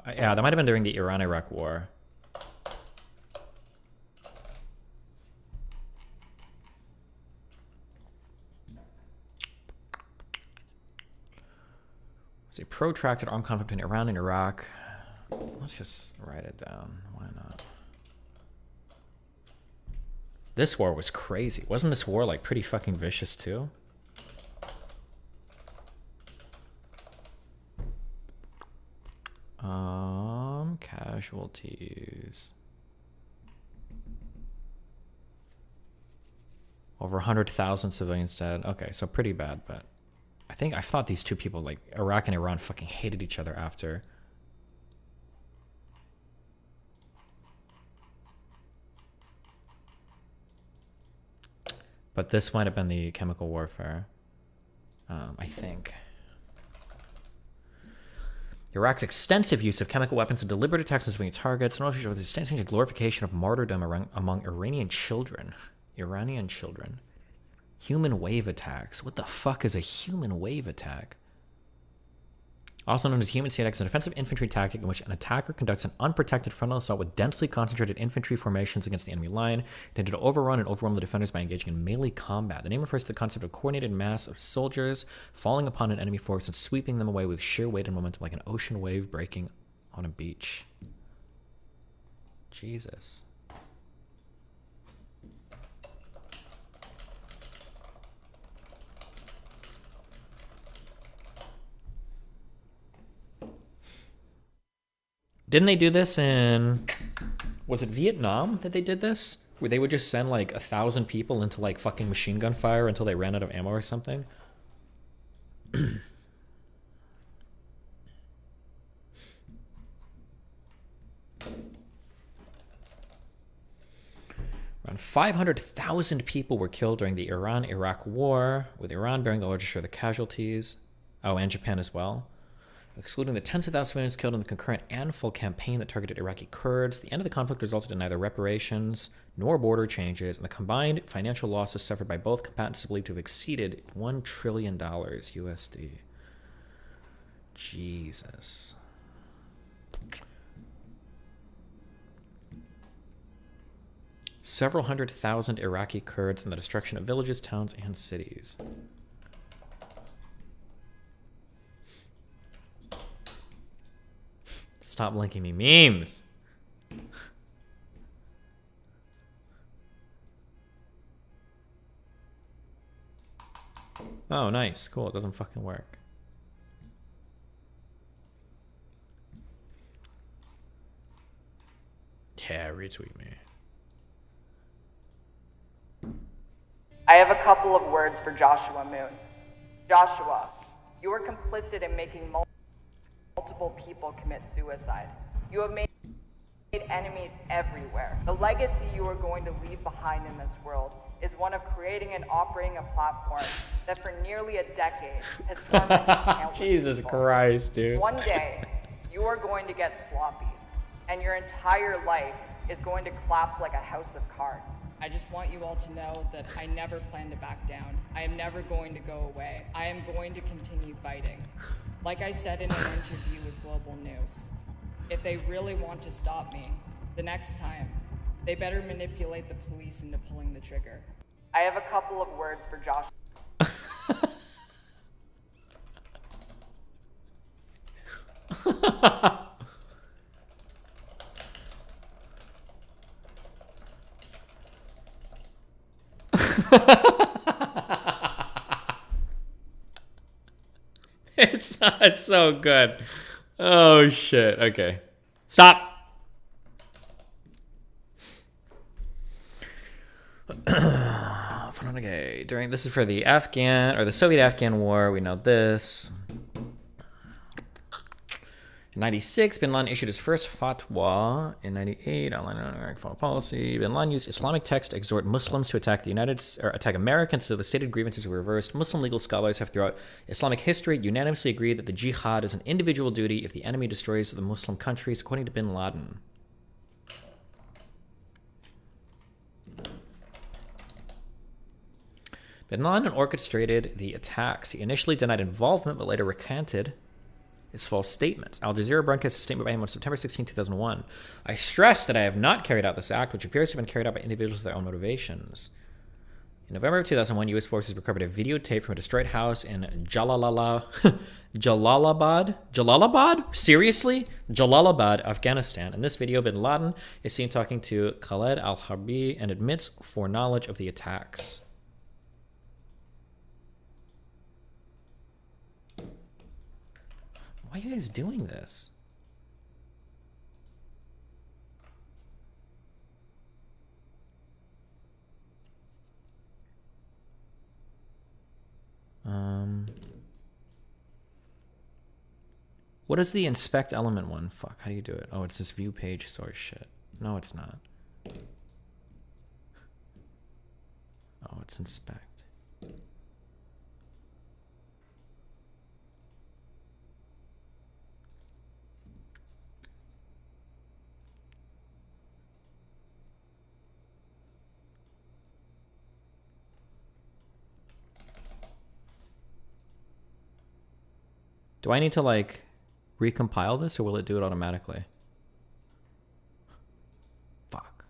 Yeah, that might have been during the Iran-Iraq war. It's a protracted armed conflict between Iran and Iraq. Let's just write it down. Why not? This war was crazy. Wasn't this war like pretty fucking vicious too? Casualties. Over 100,000 civilians dead. Okay, so pretty bad, but I thought these two people, like Iraq and Iran, fucking hated each other after. But this might have been the chemical warfare. I think. Iraq's extensive use of chemical weapons and deliberate attacks on civilian targets, and also with the extensive glorification of martyrdom among Iranian children. Human wave attacks. What the fuck is a human wave attack? Also known as human sea attacks, an offensive infantry tactic in which an attacker conducts an unprotected frontal assault with densely concentrated infantry formations against the enemy line, intended to overrun and overwhelm the defenders by engaging in melee combat. The name refers to the concept of a coordinated mass of soldiers falling upon an enemy force and sweeping them away with sheer weight and momentum like an ocean wave breaking on a beach. Jesus. Didn't they do this in, was it Vietnam that they did this? Where they would just send like 1,000 people into like fucking machine gun fire until they ran out of ammo or something? Around 500,000 people were killed during the Iran-Iraq War, with Iran bearing the largest share of the casualties. Oh, and Japan as well. Excluding the tens of thousands of civilians killed in the concurrent and full campaign that targeted Iraqi Kurds, the end of the conflict resulted in neither reparations nor border changes, and the combined financial losses suffered by both combatants is believed to have exceeded $1 trillion USD. Jesus. Several 100,000 Iraqi Kurds and the destruction of villages, towns, and cities. Stop linking me memes. Oh, nice. Cool. It doesn't fucking work. Yeah, retweet me. I have a couple of words for Joshua Moon. Joshua, you are complicit in making multiple people commit suicide. You have made enemies everywhere. The legacy you are going to leave behind in this world is one of creating and operating a platform that for nearly a decade has tormented countless Jesus people. Christ, dude. One day, you are going to get sloppy, and your entire life is going to collapse like a house of cards. I just want you all to know that I never plan to back down. I am never going to go away. I am going to continue fighting. Like I said in an interview with Global News, if they really want to stop me, the next time, they better manipulate the police into pulling the trigger. I have a couple of words for Josh. It's so good. Oh shit. Okay. Stop. Okay. This is for the Afghan or the Soviet-Afghan War. We know this. In 96, bin Laden issued his first fatwa. In 98, outlining American foreign policy. Bin Laden used Islamic text to exhort Muslims to attack attack Americans until the stated grievances were reversed. Muslim legal scholars have throughout Islamic history unanimously agreed that the jihad is an individual duty if the enemy destroys the Muslim countries, according to bin Laden. Bin Laden orchestrated the attacks. He initially denied involvement, but later recanted his false statements. Al Jazeera broadcast a statement by him on September 16, 2001. I stress that I have not carried out this act, which appears to have been carried out by individuals with their own motivations. In November of 2001, U.S. forces recovered a videotape from a destroyed house in Jalalabad? Seriously? Jalalabad, Afghanistan. In this video, bin Laden is seen talking to Khaled al-Harbi and admits foreknowledge of the attacks. Why are you guys doing this? What is the inspect element one? Fuck, how do you do it? Oh, it's this view page source shit. No, it's not. Oh, it's inspect. Do I need to like recompile this or will it do it automatically? Fuck.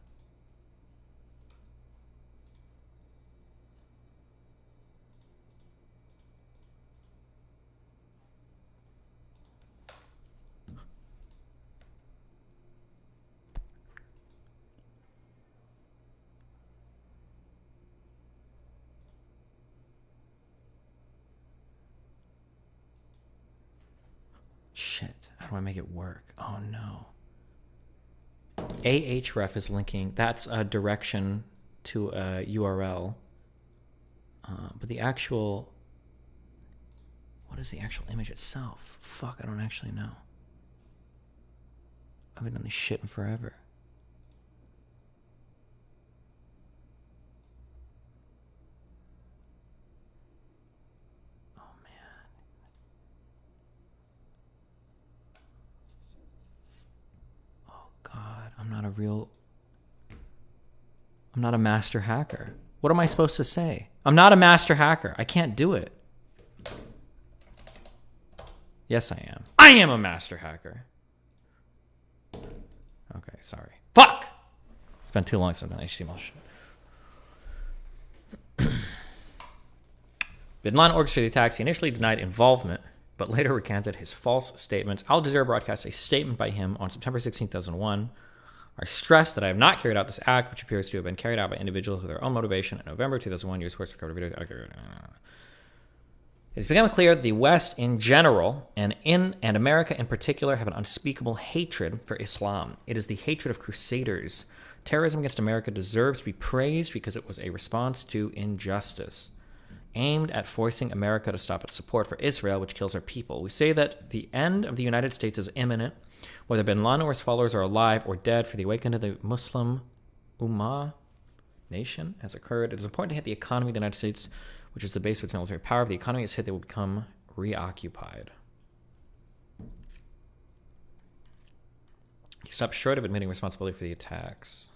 Shit. How do I make it work? Oh no. Ahref is linking. That's a direction to a URL. But the actual... What is the actual image itself? Fuck, I don't actually know. I haven't done this shit in forever. Oh man. Oh god, I'm not a master hacker. What am I supposed to say? I'm not a master hacker. I can't do it. Yes, I am. I am a master hacker. Okay, sorry. Fuck! It's been too long since I've done HTML shit. Bin Laden orchestrated the attacks. He initially denied involvement, but later recanted his false statements. Al Jazeera broadcast a statement by him on September 16, 2001. I stress that I have not carried out this act, which appears to have been carried out by individuals with their own motivation. In November 2001, U.S. Force recovered a video. It has become clear that the West in general, and America in particular, have an unspeakable hatred for Islam. It is the hatred of crusaders. Terrorism against America deserves to be praised because it was a response to injustice, aimed at forcing America to stop its support for Israel, which kills our people. We say that the end of the United States is imminent, whether bin Laden or his followers are alive or dead, for the awakening of the Muslim Ummah nation has occurred. It is important to hit the economy of the United States, which is the base of its military power. If the economy is hit, they will become reoccupied. He stopped short of admitting responsibility for the attacks.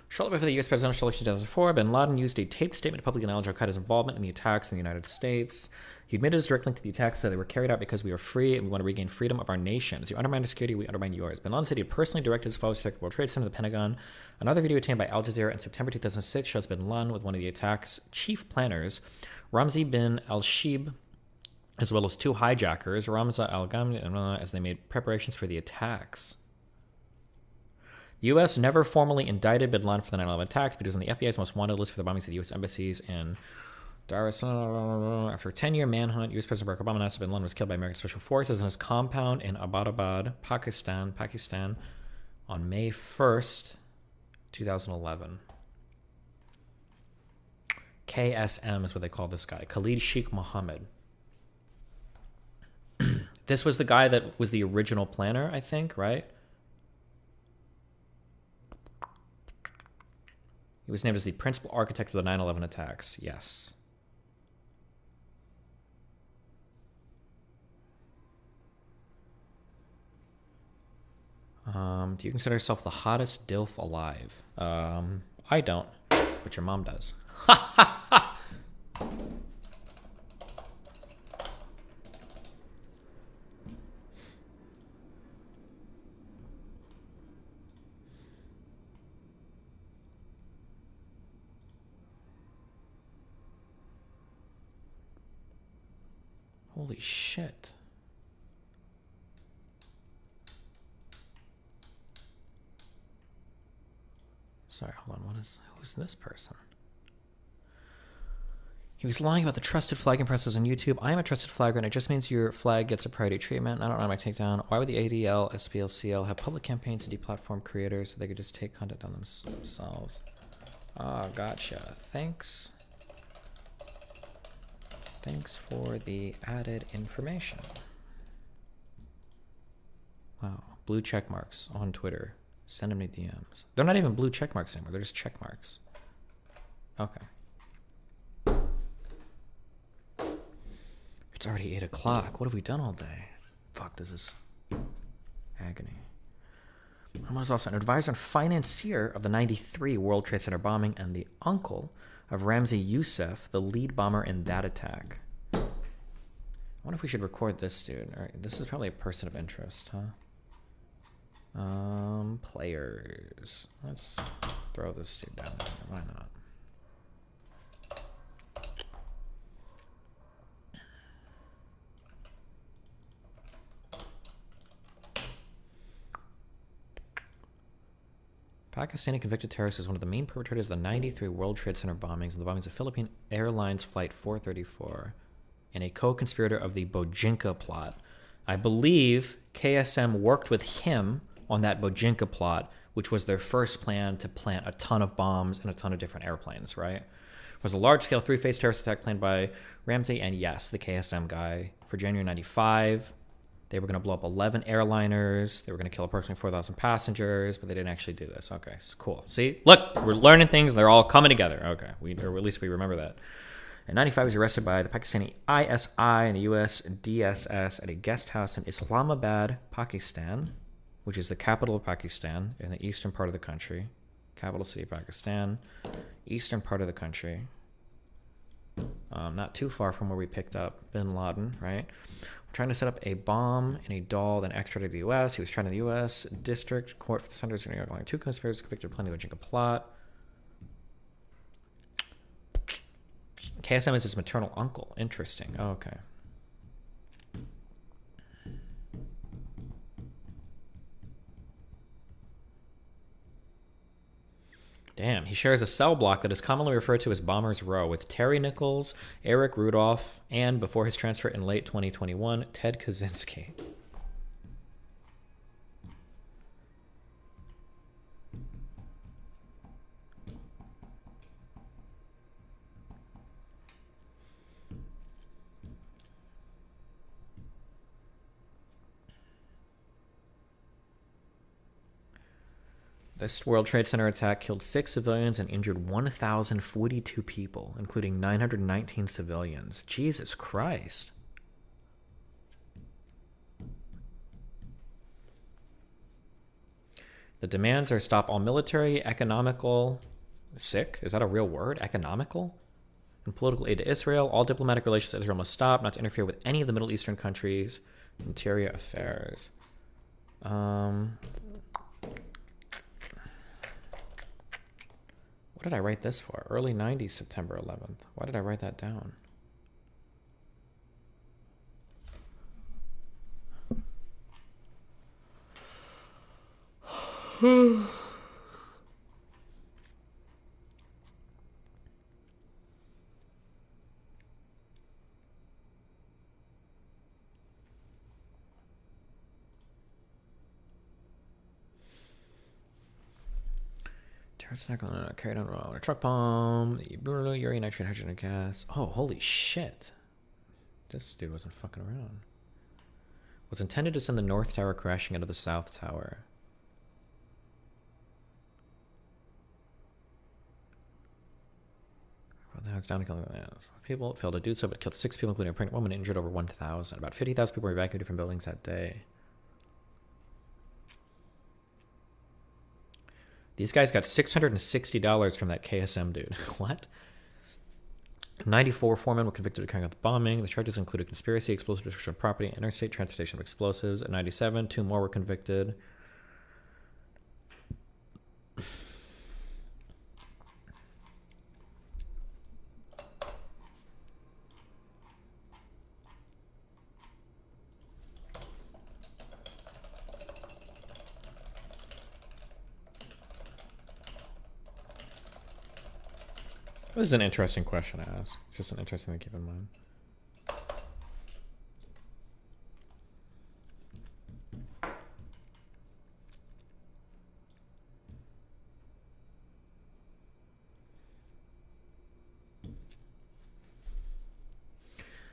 Shortly before the U.S. presidential election in 2004, bin Laden used a taped statement to publicly acknowledge al-Qaeda's involvement in the attacks in the United States. He admitted his direct link to the attacks, said they were carried out because we are free and we want to regain freedom of our nation. As you undermine our security, we undermine yours. Bin Laden said he had personally directed his followers to attack the World Trade Center, the Pentagon. Another video obtained by Al Jazeera in September 2006 shows bin Laden with one of the attack's chief planners, Ramzi bin al-Shib, as well as two hijackers, Ramza al-Ghamdi, as they made preparations for the attacks. The U.S. never formally indicted bin Laden for the 9/11 attacks, but he was on the FBI's most wanted list for the bombings of the U.S. embassies in Dar es Salaam. After a 10-year manhunt, U.S. President Barack Obama announced that bin Laden was killed by American Special Forces in his compound in Abbottabad, Pakistan, on May 1st, 2011. KSM is what they call this guy, Khalid Sheikh Mohammed. This was the guy that was the original planner, I think, right? He was named as the principal architect of the 9/11 attacks. Yes. Do you consider yourself the hottest DILF alive? I don't, but your mom does. Holy shit. Sorry, hold on. Who is this person? He was lying about the trusted flagging process on YouTube. I am a trusted flagger, and it just means your flag gets a priority treatment. I don't know my takedown. Why would the ADL, SPL, CL have public campaigns to deplatform creators so they could just take content on themselves? Ah, gotcha. Thanks. Thanks for the added information. Wow. Blue check marks on Twitter. Send them to DMs. They're not even blue check marks anymore. They're just check marks. Okay. It's already 8 o'clock. What have we done all day? Fuck, this is agony. Muhammad is also an advisor and financier of the 93 World Trade Center bombing and the uncle of Ramzi Youssef, the lead bomber in that attack. I wonder if we should record this dude. All right, this is probably a person of interest, huh? Players. Let's throw this dude down there. Why not? Pakistani convicted terrorist is one of the main perpetrators of the 93 World Trade Center bombings and the bombings of Philippine Airlines Flight 434, and a co-conspirator of the Bojinka plot. I believe KSM worked with him on that Bojinka plot, which was their first plan to plant a ton of bombs in a ton of different airplanes, right? It was a large-scale three-phase terrorist attack planned by Ramsey and, yes, the KSM guy for January 95. They were going to blow up 11 airliners. They were going to kill approximately 4,000 passengers, but they didn't actually do this. Okay, so cool. See? Look, we're learning things. They're all coming together. Okay, or at least we remember that. In 95, he was arrested by the Pakistani ISI and the US DSS at a guest house in Islamabad, Pakistan, which is the capital of Pakistan in the eastern part of the country. Capital city of Pakistan, eastern part of the country. Not too far from where we picked up bin Laden, right? Trying to set up a bomb in a doll, then extradited to the U.S. He was tried in the U.S. District Court for the Senators of New York, along 2 conspirators convicted of planning a Bojinka plot. KSM is his maternal uncle. Interesting. Oh, okay. Damn, he shares a cell block that is commonly referred to as Bombers Row with Terry Nichols, Eric Rudolph, and, before his transfer in late 2021, Ted Kaczynski. This World Trade Center attack killed 6 civilians and injured 1,042 people, including 919 civilians. Jesus Christ. The demands are stop all military, economical, sick? Is that a real word? Economical? And political aid to Israel. All diplomatic relations with Israel must stop, not to interfere with any of the Middle Eastern countries' interior affairs. What did I write this for? Early 90s, September 11th. Why did I write that down? Carried on a truck bomb, the urine nitrate hydrogen gas. Oh, holy shit. This dude wasn't fucking around. Was intended to send the North Tower crashing into the South Tower. Well, now it's down to killing people. Failed to do so, but killed 6 people, including a pregnant woman, and injured over 1,000. About 50,000 people were evacuated from buildings that day. These guys got $660 from that KSM dude. What? 94 foremen were convicted of carrying out the bombing. The charges included conspiracy, explosive destruction of property, interstate transportation of explosives. At 97, 2 more were convicted. This is an interesting question to ask. Just an interesting thing to keep in mind.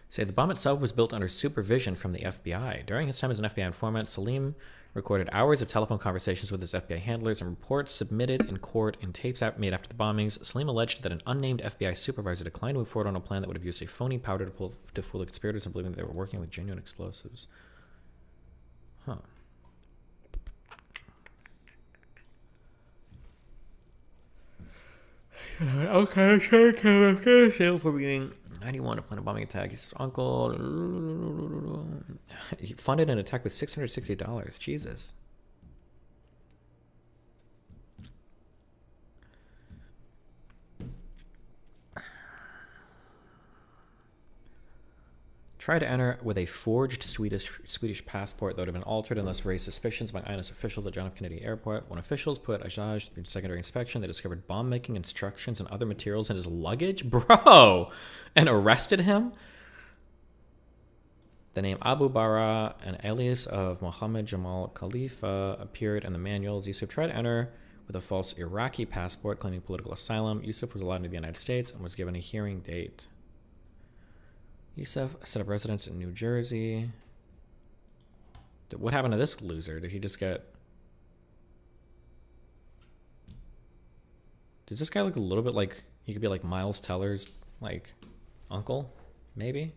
Say the bomb itself was built under supervision from the FBI. During his time as an FBI informant, Salim recorded hours of telephone conversations with his FBI handlers and reports submitted in court and tapes made after the bombings. Salim alleged that an unnamed FBI supervisor declined to move forward on a plan that would have used a phony powder to fool the conspirators into believing that they were working with genuine explosives. Huh. Okay, sure. For being 91 to plan a bombing attack. His uncle he funded an attack with $660. Jesus. tried to enter with a forged Swedish passport that would have been altered and thus raised suspicions among INS officials at John F. Kennedy Airport. When officials put Ajaj through secondary inspection, they discovered bomb-making instructions and other materials in his luggage. Bro! And arrested him? The name Abu Bara, an alias of Mohammed Jamal Khalifa, appeared in the manuals. Yusuf tried to enter with a false Iraqi passport claiming political asylum. Yusuf was allowed into the United States and was given a hearing date. Yusuf set up residence in New Jersey. What happened to this loser? Did he just get... Does this guy look a little bit like... He could be like Miles Teller's, like, uncle? Maybe?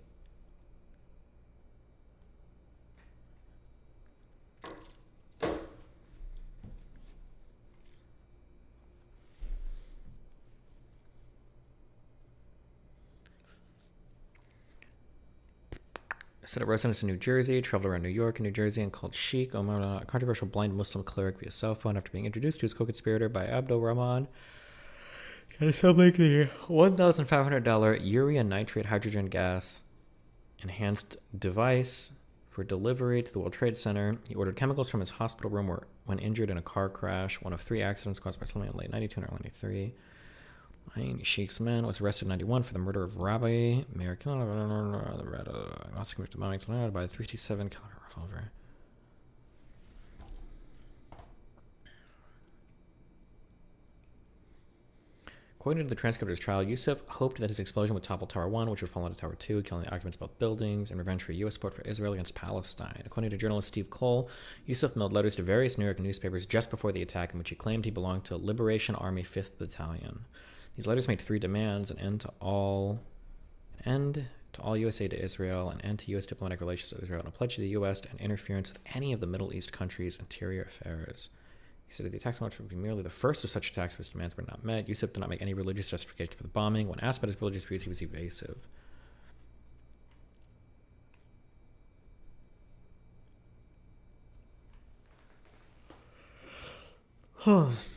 Set up residence in New Jersey, traveled around New York and New Jersey, and called Sheikh Omar, a controversial blind Muslim cleric, via cell phone after being introduced to his co-conspirator by Abdul Rahman. Got assembling the $1,500 urea nitrate hydrogen gas enhanced device for delivery to the World Trade Center. He ordered chemicals from his hospital room when injured in a car crash, one of 3 accidents caused by something in late 92 and early 93. Sheikh's man was arrested in 91 for the murder of Rabbi Meir also convicted of by a .327 caliber revolver. According to the transcript of his trial, Yusuf hoped that his explosion would topple Tower 1, which would fall into Tower 2, killing the occupants of both buildings, in revenge for U.S. support for Israel against Palestine. According to journalist Steve Cole, Yusuf mailed letters to various New York newspapers just before the attack in which he claimed he belonged to Liberation Army 5th Battalion. These letters made 3 demands: an end to all U.S. aid to Israel, an end to U.S. diplomatic relations with Israel, and a pledge to the U.S. to end interference with any of the Middle East countries' interior affairs. He said that the attacks would be merely the first of such attacks if his demands were not met. Yusuf did not make any religious justification for the bombing. When asked about his religious views, he was evasive.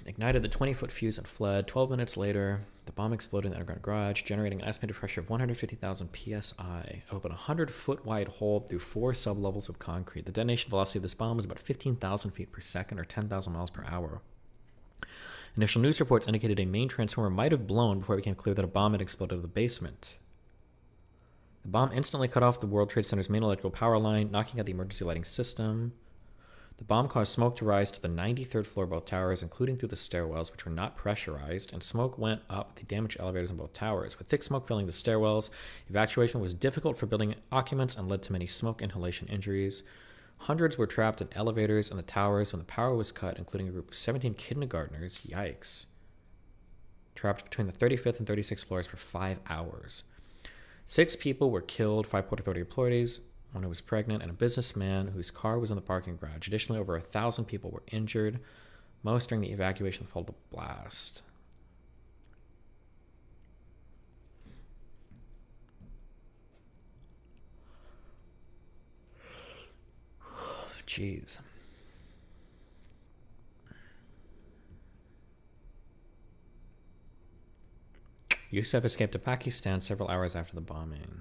Ignited the 20-foot fuse and fled. 12 minutes later, the bomb exploded in the underground garage, generating an estimated pressure of 150,000 psi. Opened a 100-foot wide hole through 4 sublevels of concrete. The detonation velocity of this bomb was about 15,000 feet per second, or 10,000 miles per hour. Initial news reports indicated a main transformer might have blown before it became clear that a bomb had exploded in the basement. The bomb instantly cut off the World Trade Center's main electrical power line, knocking out the emergency lighting system. The bomb caused smoke to rise to the 93rd floor of both towers, including through the stairwells, which were not pressurized, and smoke went up the damaged elevators in both towers. With thick smoke filling the stairwells, evacuation was difficult for building occupants and led to many smoke inhalation injuries. Hundreds were trapped in elevators and the towers when the power was cut, including a group of 17 kindergartners, yikes, trapped between the 35th and 36th floors for 5 hours. 6 people were killed, 5 Port Authority employees, one who was pregnant, and a businessman whose car was in the parking garage. Additionally, over 1,000 people were injured, most during the evacuation following the blast. Jeez. Yusuf escaped to Pakistan several hours after the bombing.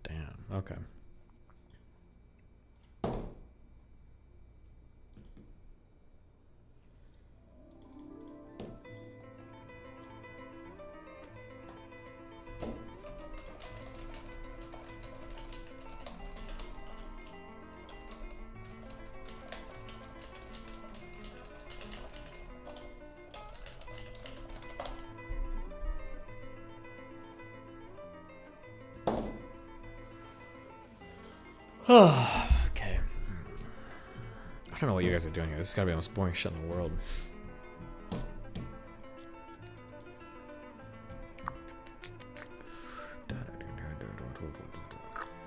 Damn, okay. Okay. I don't know what you guys are doing here. This has got to be the most boring shit in the world.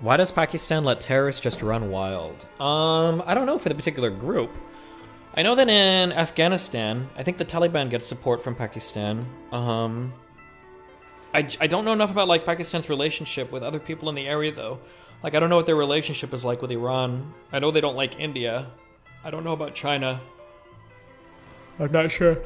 Why does Pakistan let terrorists just run wild? I don't know for the particular group. I know that in Afghanistan, I think the Taliban gets support from Pakistan. I don't know enough about like Pakistan's relationship with other people in the area though. Like I don't know what their relationship is like with Iran. I know they don't like India. I don't know about China. I'm not sure.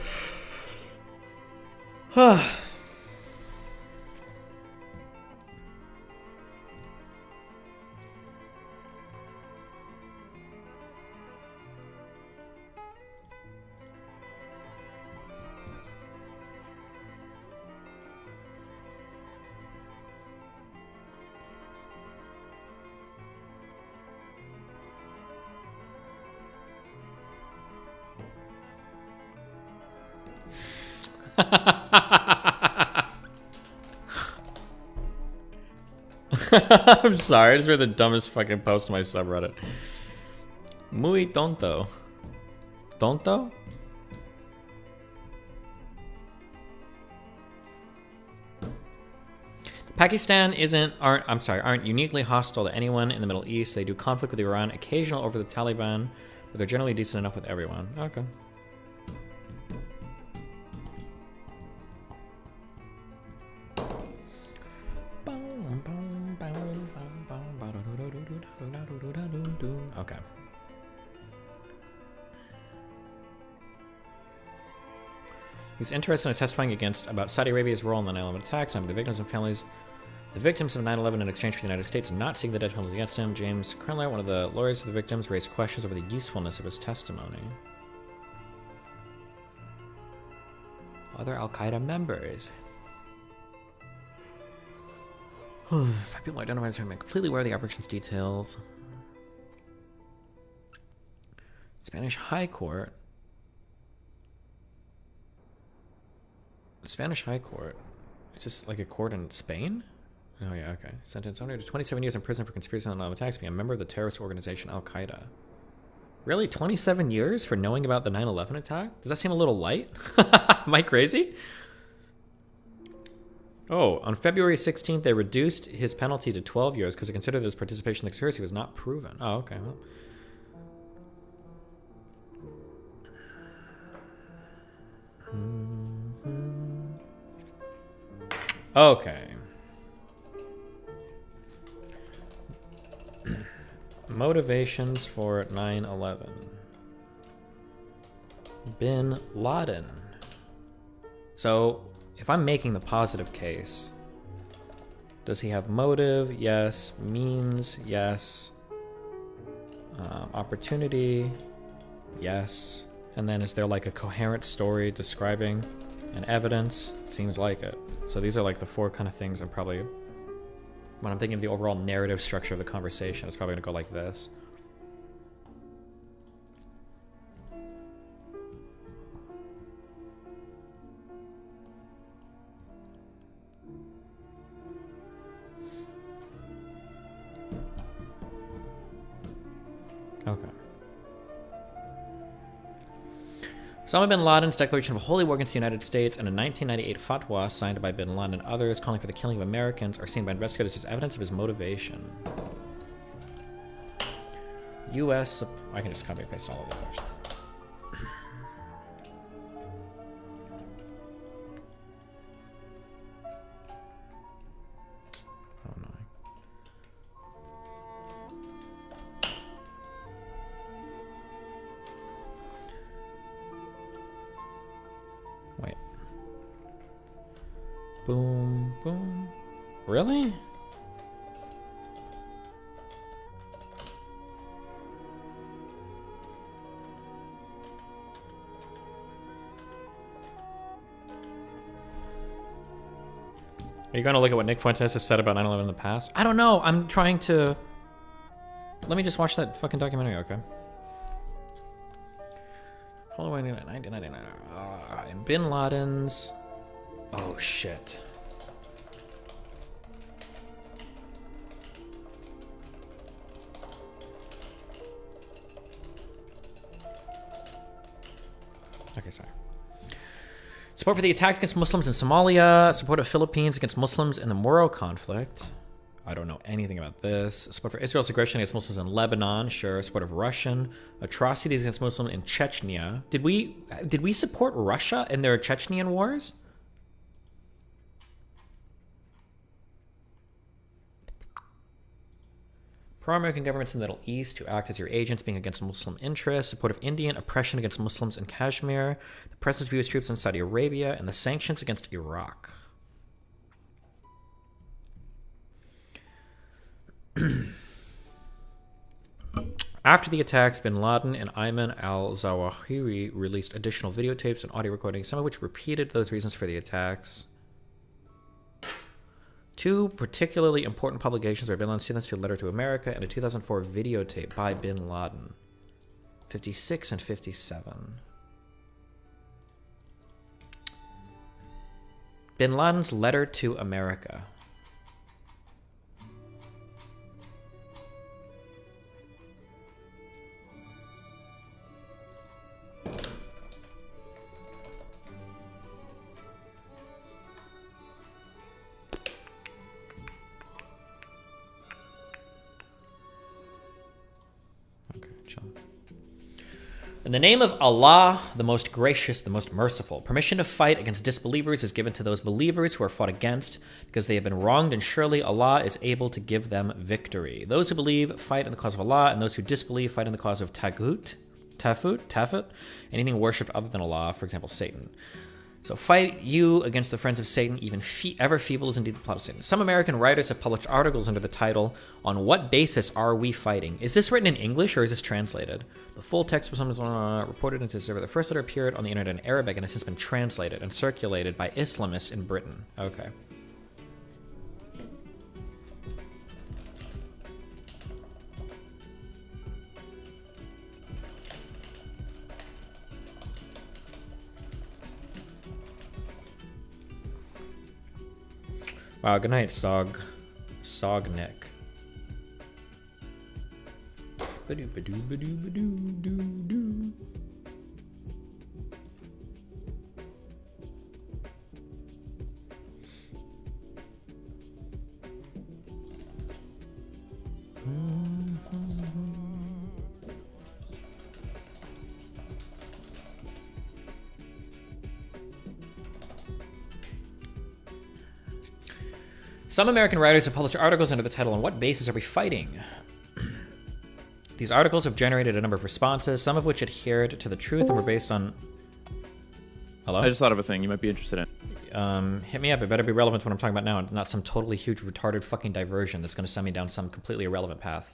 I'm sorry, I just read the dumbest fucking post on my subreddit. Muy tonto. Tonto? Pakistan aren't uniquely hostile to anyone in the Middle East. They do conflict with Iran, occasional over the Taliban, but they're generally decent enough with everyone. Okay. Okay. He's interested in testifying about Saudi Arabia's role in the 9/11 attacks and the victims and families, the victims of 9/11 in exchange for the United States, and not seeking the death penalty against him. James Krenler, one of the lawyers for the victims, raised questions over the usefulness of his testimony. Other Al-Qaeda members. 5 people identified as having completely aware of the operation's details. Spanish High Court. The Spanish High Court. Is this like a court in Spain? Oh yeah, okay. Sentenced under to 27 years in prison for conspiracy on attacks, being a member of the terrorist organization Al-Qaeda. Really? 27 years for knowing about the 9/11 attack? Does that seem a little light? Am I crazy? Oh, on February 16th, they reduced his penalty to 12 years because they considered his participation in the conspiracy was not proven. Oh, okay. Well. Okay. Motivations for 9/11. Bin Laden. So, if I'm making the positive case, does he have motive? Yes. Means? Yes. Opportunity? Yes. And then is there like a coherent story describing and evidence? Seems like it. So these are like the 4 kind of things I'm probably, when I'm thinking of the overall narrative structure of the conversation, it's probably gonna go like this. Okay. Osama bin Laden's declaration of holy war against the United States and a 1998 fatwa signed by bin Laden and others calling for the killing of Americans are seen by investigators as evidence of his motivation. U.S. I can just copy and paste all of those actually. Boom, boom. Really? Are you going to look at what Nick Fuentes has said about 9/11 in the past? I don't know. I'm trying to... Let me just watch that fucking documentary, okay? Hold on, 1999. And Bin Laden's... Oh, shit. Okay, sorry. Support for the attacks against Muslims in Somalia. Support of Philippines against Muslims in the Moro conflict. I don't know anything about this. Support for Israel's aggression against Muslims in Lebanon. Sure. Support of Russian atrocities against Muslims in Chechnya. Did we support Russia in their Chechnyan wars? pro-American governments in the Middle East who act as your agents, being against Muslim interests, support of Indian oppression against Muslims in Kashmir, the president's view of troops in Saudi Arabia, and the sanctions against Iraq. After the attacks, bin Laden and Ayman al-Zawahiri released additional videotapes and audio recordings, some of which repeated those reasons for the attacks. Two particularly important publications were bin Laden's 2002 letter to America and a 2004 videotape by bin Laden. 56 and 57. Bin Laden's letter to America. In the name of Allah, the most gracious, the most merciful, permission to fight against disbelievers is given to those believers who are fought against because they have been wronged, and surely Allah is able to give them victory. Those who believe fight in the cause of Allah, and those who disbelieve fight in the cause of Tafut, anything worshipped other than Allah, for example, Satan. So fight you against the friends of Satan, even ever feeble is indeed the plot of Satan. Some American writers have published articles under the title, "On What Basis Are We Fighting?" Is this written in English or is this translated? The full text was reported into Observer. The first letter appeared on the internet in Arabic and has since been translated and circulated by Islamists in Britain. Okay. Wow, good night, Sognick. Ba-doo-ba-doo-ba-doo-ba-doo-doo-doo. Some American writers have published articles under the title, "On What Basis Are We Fighting?" These articles have generated a number of responses, some of which adhered to the truth and were based on... Hello? I just thought of a thing you might be interested in. Hit me up. It better be relevant to what I'm talking about now, and not some totally huge, retarded fucking diversion that's going to send me down some completely irrelevant path.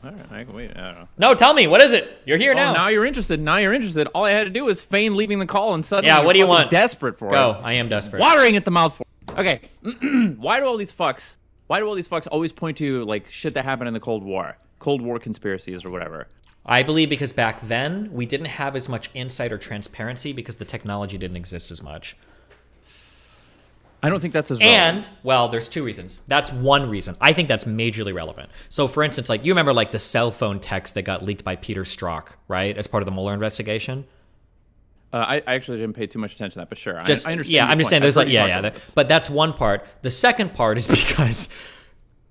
All right, I can wait. I don't know. No, tell me. What is it? You're here now. Now you're interested. Now you're interested. All I had to do was feign leaving the call, and suddenly what do you want? Desperate for it. Go. I am desperate. Watering at the mouth for it. Okay. Why do all these fucks always point to like shit that happened in the Cold War conspiracies or whatever? I believe because back then we didn't have as much insight or transparency because the technology didn't exist as much. I don't think that's as relevant. And, well, there's two reasons. That's one reason. I think that's majorly relevant. So, for instance, like, you remember, like, the cell phone text that got leaked by Peter Strzok, right, as part of the Mueller investigation? I actually didn't pay too much attention to that, but sure. I understand. Yeah, I'm just saying there's, like, but that's one part. The second part is because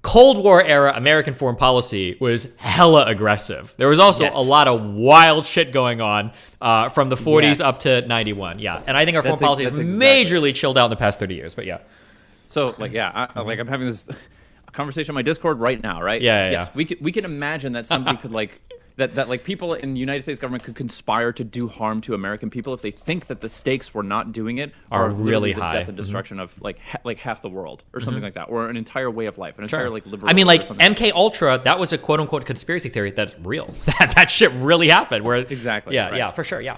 Cold War era American foreign policy was hella aggressive. There was also a lot of wild shit going on from the 40s up to 91. Yeah, and I think our foreign policy has majorly chilled out in the past 30 years. But yeah, so like I'm having this conversation on my Discord right now, right? Yes, we can imagine that somebody could like that like people in the United States government could conspire to do harm to American people if they think that the stakes for not doing it are really the high. Death and destruction of like half the world or something like that, or an entire way of life, an entire like liberal. I mean, like MK Ultra, that was a quote unquote conspiracy theory that's real. that shit really happened. Where exactly. Yeah, right. yeah, for sure. Yeah.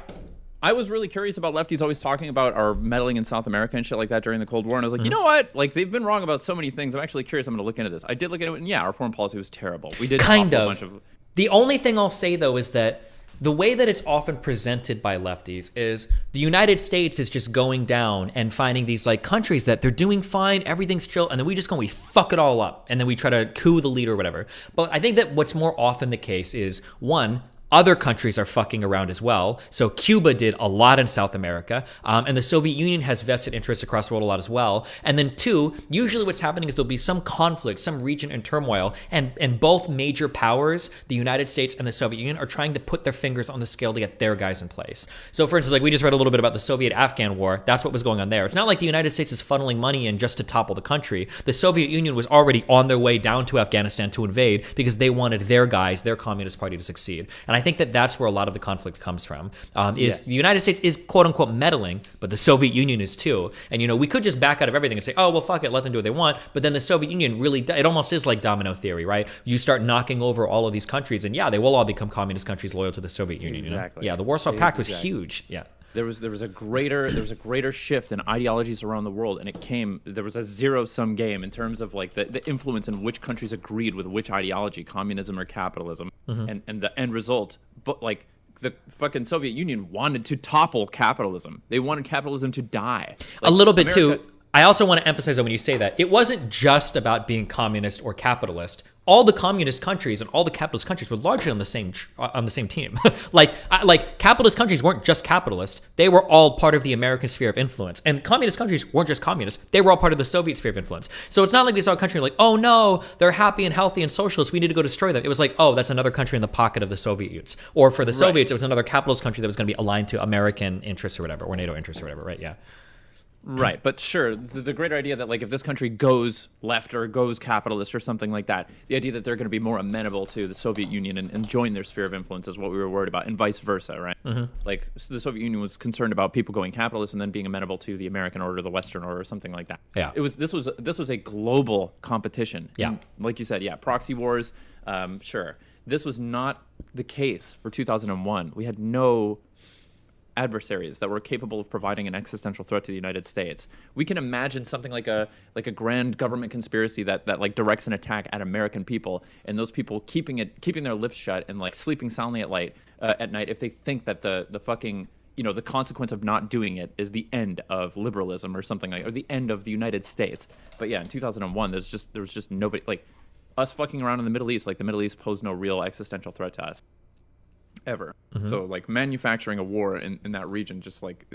I was really curious about lefties always talking about our meddling in South America and shit like that during the Cold War. And I was like, you know what? Like, they've been wrong about so many things. I'm actually curious. I'm going to look into this. I did look into it, and yeah, our foreign policy was terrible. We did kind of. A bunch of... The only thing I'll say, though, is that the way that it's often presented by lefties is the United States is just going down and finding these, like, countries that they're doing fine, everything's chill, and then we just go, we fuck it all up, and then we try to coup the leader or whatever. But I think that what's more often the case is, one, other countries are fucking around as well. So Cuba did a lot in South America, and the Soviet Union has vested interests across the world a lot as well. And then two, usually what's happening is there'll be some conflict, some region in turmoil, and both major powers, the United States and the Soviet Union, are trying to put their fingers on the scale to get their guys in place. So for instance, like we just read a little bit about the Soviet-Afghan war. That's what was going on there. It's not like the United States is funneling money in just to topple the country. The Soviet Union was already on their way down to Afghanistan to invade because they wanted their guys, their Communist Party, to succeed. And I think that that's where a lot of the conflict comes from. Is the United States is quote unquote meddling, but the Soviet Union is too. And you know, we could just back out of everything and say, oh well, fuck it, let them do what they want. But then the Soviet Union really, it almost is like domino theory, right? You start knocking over all of these countries, and yeah, they will all become communist countries loyal to the Soviet Union. Exactly. You know? Yeah, the Warsaw Pact was huge. Yeah. There was a greater shift in ideologies around the world, and there was a zero-sum game in terms of like the influence in which countries agreed with which ideology, communism or capitalism, and the end result. But like the fucking Soviet Union wanted to topple capitalism. They wanted capitalism to die. Like, a little bit too. I also want to emphasize that when you say that, it wasn't just about being communist or capitalist. All the communist countries and all the capitalist countries were largely on the same team. like capitalist countries weren't just capitalist; they were all part of the American sphere of influence. And communist countries weren't just communist; they were all part of the Soviet sphere of influence. So it's not like we saw a country like, oh no, they're happy and healthy and socialist, we need to go destroy them. It was like, oh, that's another country in the pocket of the Soviets. Or for the Soviets, it was another capitalist country that was going to be aligned to American interests or whatever, or NATO interests or whatever. Right? Yeah. Right, but sure, the greater idea that like if this country goes left or goes capitalist or something like that, the idea that they're going to be more amenable to the Soviet Union and join their sphere of influence is what we were worried about, and vice versa, right? Like so the Soviet Union was concerned about people going capitalist and then being amenable to the American order, the Western order, or something like that. Yeah, this was a global competition. Yeah, and like you said, yeah, proxy wars. Sure, this was not the case for 2001. We had no adversaries that were capable of providing an existential threat to the United States. We can imagine something like a grand government conspiracy that like directs an attack at American people, and those people keeping their lips shut and like sleeping soundly at night if they think that the fucking, you know, the consequence of not doing it is the end of liberalism or something like, or the end of the United States. But yeah, in 2001, there was just nobody, like us fucking around in the Middle East. Like the Middle East posed no real existential threat to us ever. So like manufacturing a war in that region, just like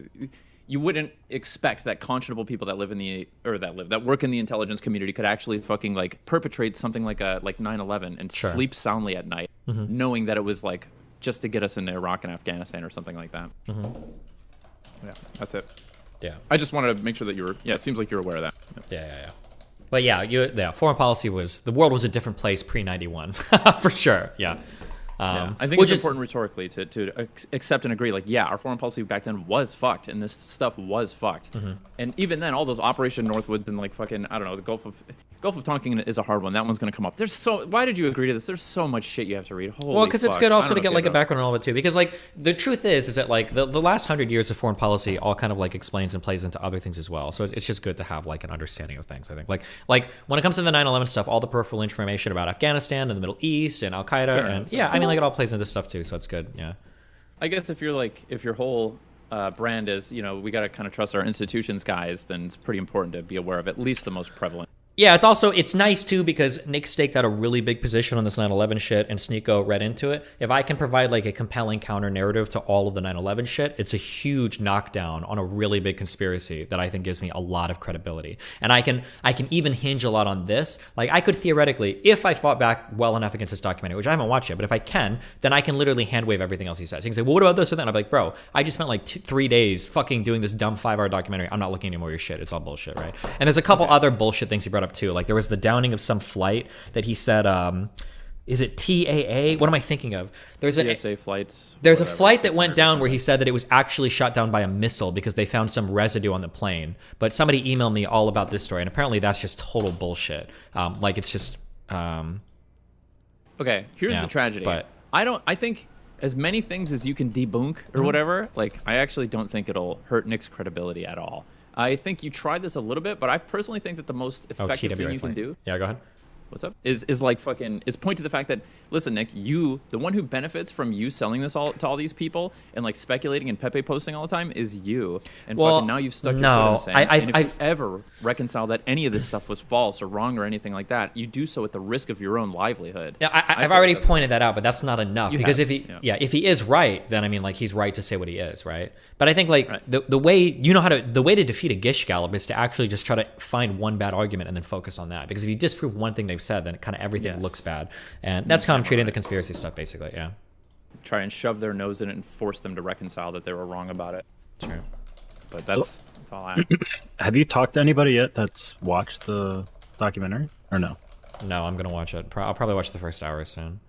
you wouldn't expect that conscionable people that work in the intelligence community could actually fucking like perpetrate something like 9/11 and sleep soundly at night, knowing that it was like just to get us into Iraq and Afghanistan or something like that. Yeah, that's it. Yeah, I just wanted to make sure that you were. Yeah, it seems like you're aware of that. Yeah. But yeah, foreign policy the world was a different place pre-91 for sure. Yeah. I think it's important rhetorically to accept and agree. Like, yeah, our foreign policy back then was fucked, and this stuff was fucked. And even then, all those Operation Northwoods and like fucking, I don't know, the Gulf of Tonkin is a hard one. That one's gonna come up. Why did you agree to this? There's so much shit you have to read. Holy well, because it's good also to get like a background on all of it too. Because like the truth is that like the last 100 years of foreign policy all kind of like explains and plays into other things as well. So it's just good to have like an understanding of things. I think like when it comes to the 9/11 stuff, all the peripheral information about Afghanistan and the Middle East and Al Qaeda and I mean like it all plays into stuff too. So it's good. Yeah. I guess if your whole brand is, you know, we got to kind of trust our institutions guys, then it's pretty important to be aware of at least the most prevalent. Yeah, it's nice too because Nick staked out a really big position on this 9/11 shit and Sneeko read into it. If I can provide like a compelling counter narrative to all of the 9/11 shit, it's a huge knockdown on a really big conspiracy that I think gives me a lot of credibility. And I can even hinge a lot on this. Like I could theoretically, if I fought back well enough against this documentary, which I haven't watched yet, but if I can, then I can literally hand wave everything else he says. He can say, well, what about this or that? And I'm like, bro, I just spent like 3 days fucking doing this dumb 5-hour documentary. I'm not looking anymore at your shit. It's all bullshit, right? And there's a couple other bullshit things he brought up too. Like there was the downing of some flight that he said, is it TAA? What am I thinking of? There's TSA flights. There's a flight that went down where he said that it was actually shot down by a missile because they found some residue on the plane. But somebody emailed me all about this story, and apparently that's just total bullshit. Like it's just. Okay, here's the tragedy. But I think as many things as you can debunk or whatever, like I actually don't think it'll hurt Nick's credibility at all. I think you tried this a little bit, but I personally think that the most effective thing you can do. Yeah, go ahead. What's up? Is like fucking is point to the fact that listen, Nick, you the one who benefits from you selling this all to all these people and like speculating and Pepe posting all the time is you. And Well, fucking now you've stuck your no, foot in the sand. And if I've you ever reconcile that any of this stuff was false or wrong or anything like that, you do so at the risk of your own livelihood. Yeah, I've already pointed that out, but that's not enough because have, if he is right, then I mean like he's right to say what he is, right? But I think like the way the way to defeat a Gish Gallop is to actually just try to find one bad argument and then focus on that. Because if you disprove one thing they've said, then kind of everything looks bad, and that's how I'm treating the conspiracy stuff basically. Yeah, try and shove their nose in it and force them to reconcile that they were wrong about it. True, but that's all I. Have you talked to anybody yet that's watched the documentary or no? No, I'm gonna watch it. I'll probably watch the first hour soon.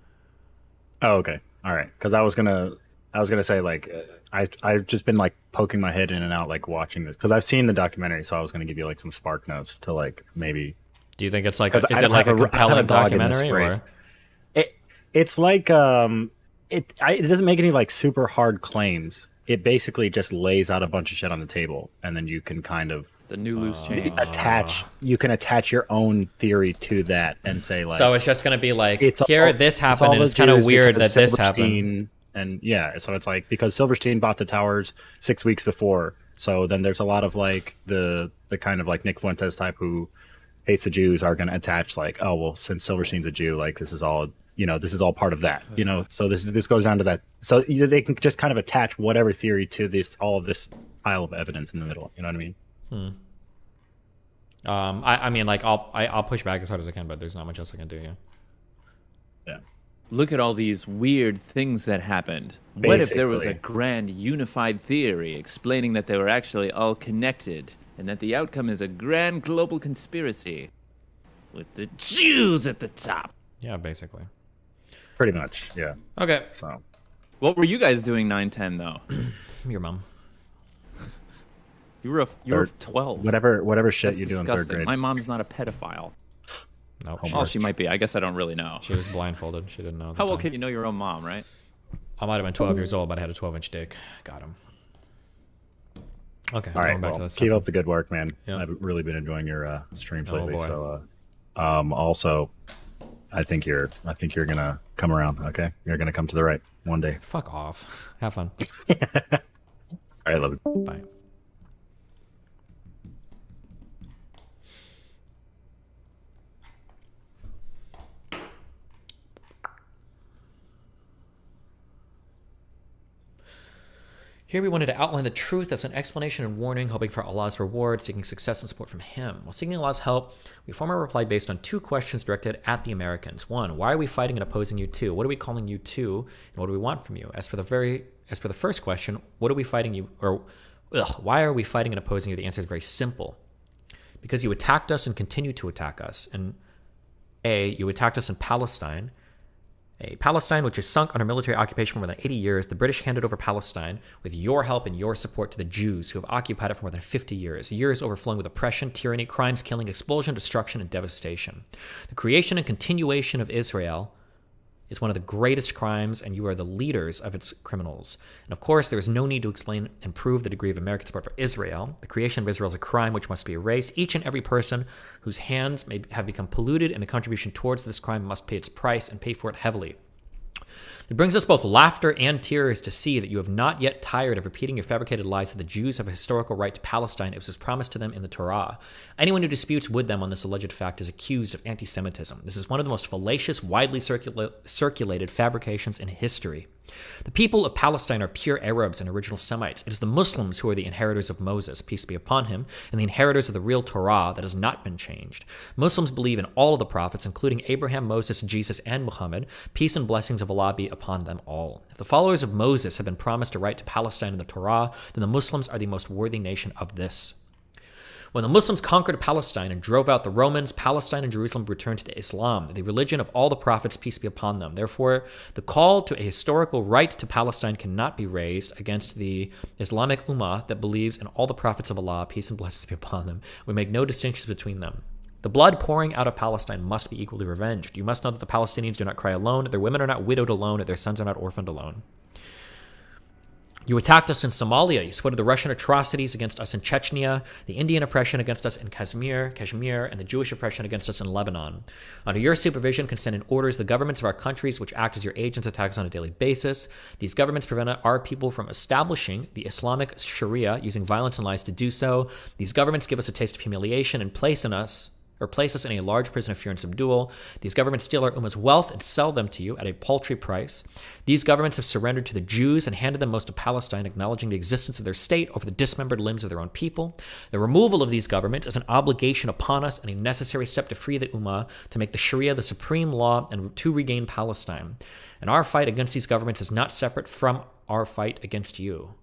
Oh, okay, all right. Because I was gonna say like I've just been like poking my head in and out like watching this because I've seen the documentary, so I was gonna give you like some spark notes to like maybe. Do you think it's like is it like a compelling documentary or? It's like it doesn't make any like super hard claims. It basically just lays out a bunch of shit on the table, and then you can kind of it's a new loose change. You can attach your own theory to that and say like. So it's just gonna be like this happened, and it's kind of weird that this happened. And yeah, so it's like because Silverstein bought the towers 6 weeks before, so then there's a lot of like the kind of like Nick Fuentes type who hates the Jews are going to attach like, oh well, since Silverstein's a Jew, like this is all this is all part of that, So this goes down to that. So they can just kind of attach whatever theory to all of this pile of evidence in the middle. You know what I mean? I mean, like I'll push back as hard as I can, but there's not much else I can do. Yeah. Look at all these weird things that happened. Basically. What if there was a grand unified theory explaining that they were actually all connected and that the outcome is a grand global conspiracy with the Jews at the top? Yeah, basically. Pretty much, yeah. Okay. So, what were you guys doing 9/10 though? Your mom. You were 12. Whatever shit That's you do in disgusting. third grade. My mom's not a pedophile. Nope. Oh, she might be. I guess I don't really know. She was blindfolded. She didn't know. How well can you know your own mom, right? I might have been 12 years old, but I had a 12-inch dick. Got him. Okay. All right. Back Well, to this keep stuff. up the good work, man. Yeah. I've really been enjoying your streams Oh, lately. boy. So, also, I think you're gonna come around. Okay, you're gonna come to the right one day. Fuck off. Have fun. All right, love you. Bye. Here we wanted to outline the truth as an explanation and warning, hoping for Allah's reward, seeking success and support from Him. While seeking Allah's help, we form our reply based on two questions directed at the Americans. One, why are we fighting and opposing you? Two, what are we calling you to, and what do we want from you? As for the first question, what are we fighting you, or why are we fighting and opposing you? The answer is very simple. Because you attacked us and continue to attack us. And A, you attacked us in Palestine. Palestine, which is sunk under military occupation for more than 80 years, the British handed over Palestine with your help and your support to the Jews who have occupied it for more than 50 years, years overflowing with oppression, tyranny, crimes, killing, expulsion, destruction, and devastation. The creation and continuation of Israel is one of the greatest crimes, and you are the leaders of its criminals. And of course, there is no need to explain and prove the degree of American support for Israel. The creation of Israel is a crime which must be erased. Each and every person whose hands may have become polluted in the contribution towards this crime must pay its price and pay for it heavily. It brings us both laughter and tears to see that you have not yet tired of repeating your fabricated lies that the Jews have a historical right to Palestine. It was promised to them in the Torah. Anyone who disputes with them on this alleged fact is accused of anti-Semitism. This is one of the most fallacious, widely circulated fabrications in history. The people of Palestine are pure Arabs and original Semites. It is the Muslims who are the inheritors of Moses, peace be upon him, and the inheritors of the real Torah that has not been changed. Muslims believe in all of the prophets, including Abraham, Moses, Jesus, and Muhammad. Peace and blessings of Allah be upon them all. If the followers of Moses have been promised a right to Palestine in the Torah, then the Muslims are the most worthy nation of this. When the Muslims conquered Palestine and drove out the Romans, Palestine and Jerusalem returned to Islam, the religion of all the prophets, peace be upon them. Therefore, the call to a historical right to Palestine cannot be raised against the Islamic Ummah that believes in all the prophets of Allah, peace and blessings be upon them. We make no distinctions between them. The blood pouring out of Palestine must be equally revenged. You must know that the Palestinians do not cry alone, their women are not widowed alone, their sons are not orphaned alone. You attacked us in Somalia. You supported the Russian atrocities against us in Chechnya, the Indian oppression against us in Kashmir, and the Jewish oppression against us in Lebanon. Under your supervision, consent and orders, the governments of our countries, which act as your agents, attack us on a daily basis. These governments prevent our people from establishing the Islamic Sharia, using violence and lies to do so. These governments give us a taste of humiliation and place us in a large prison of fear and subdual. These governments steal our Ummah's wealth and sell them to you at a paltry price. These governments have surrendered to the Jews and handed them most of Palestine, acknowledging the existence of their state over the dismembered limbs of their own people. The removal of these governments is an obligation upon us and a necessary step to free the Ummah, to make the Sharia the supreme law, and to regain Palestine. And our fight against these governments is not separate from our fight against you.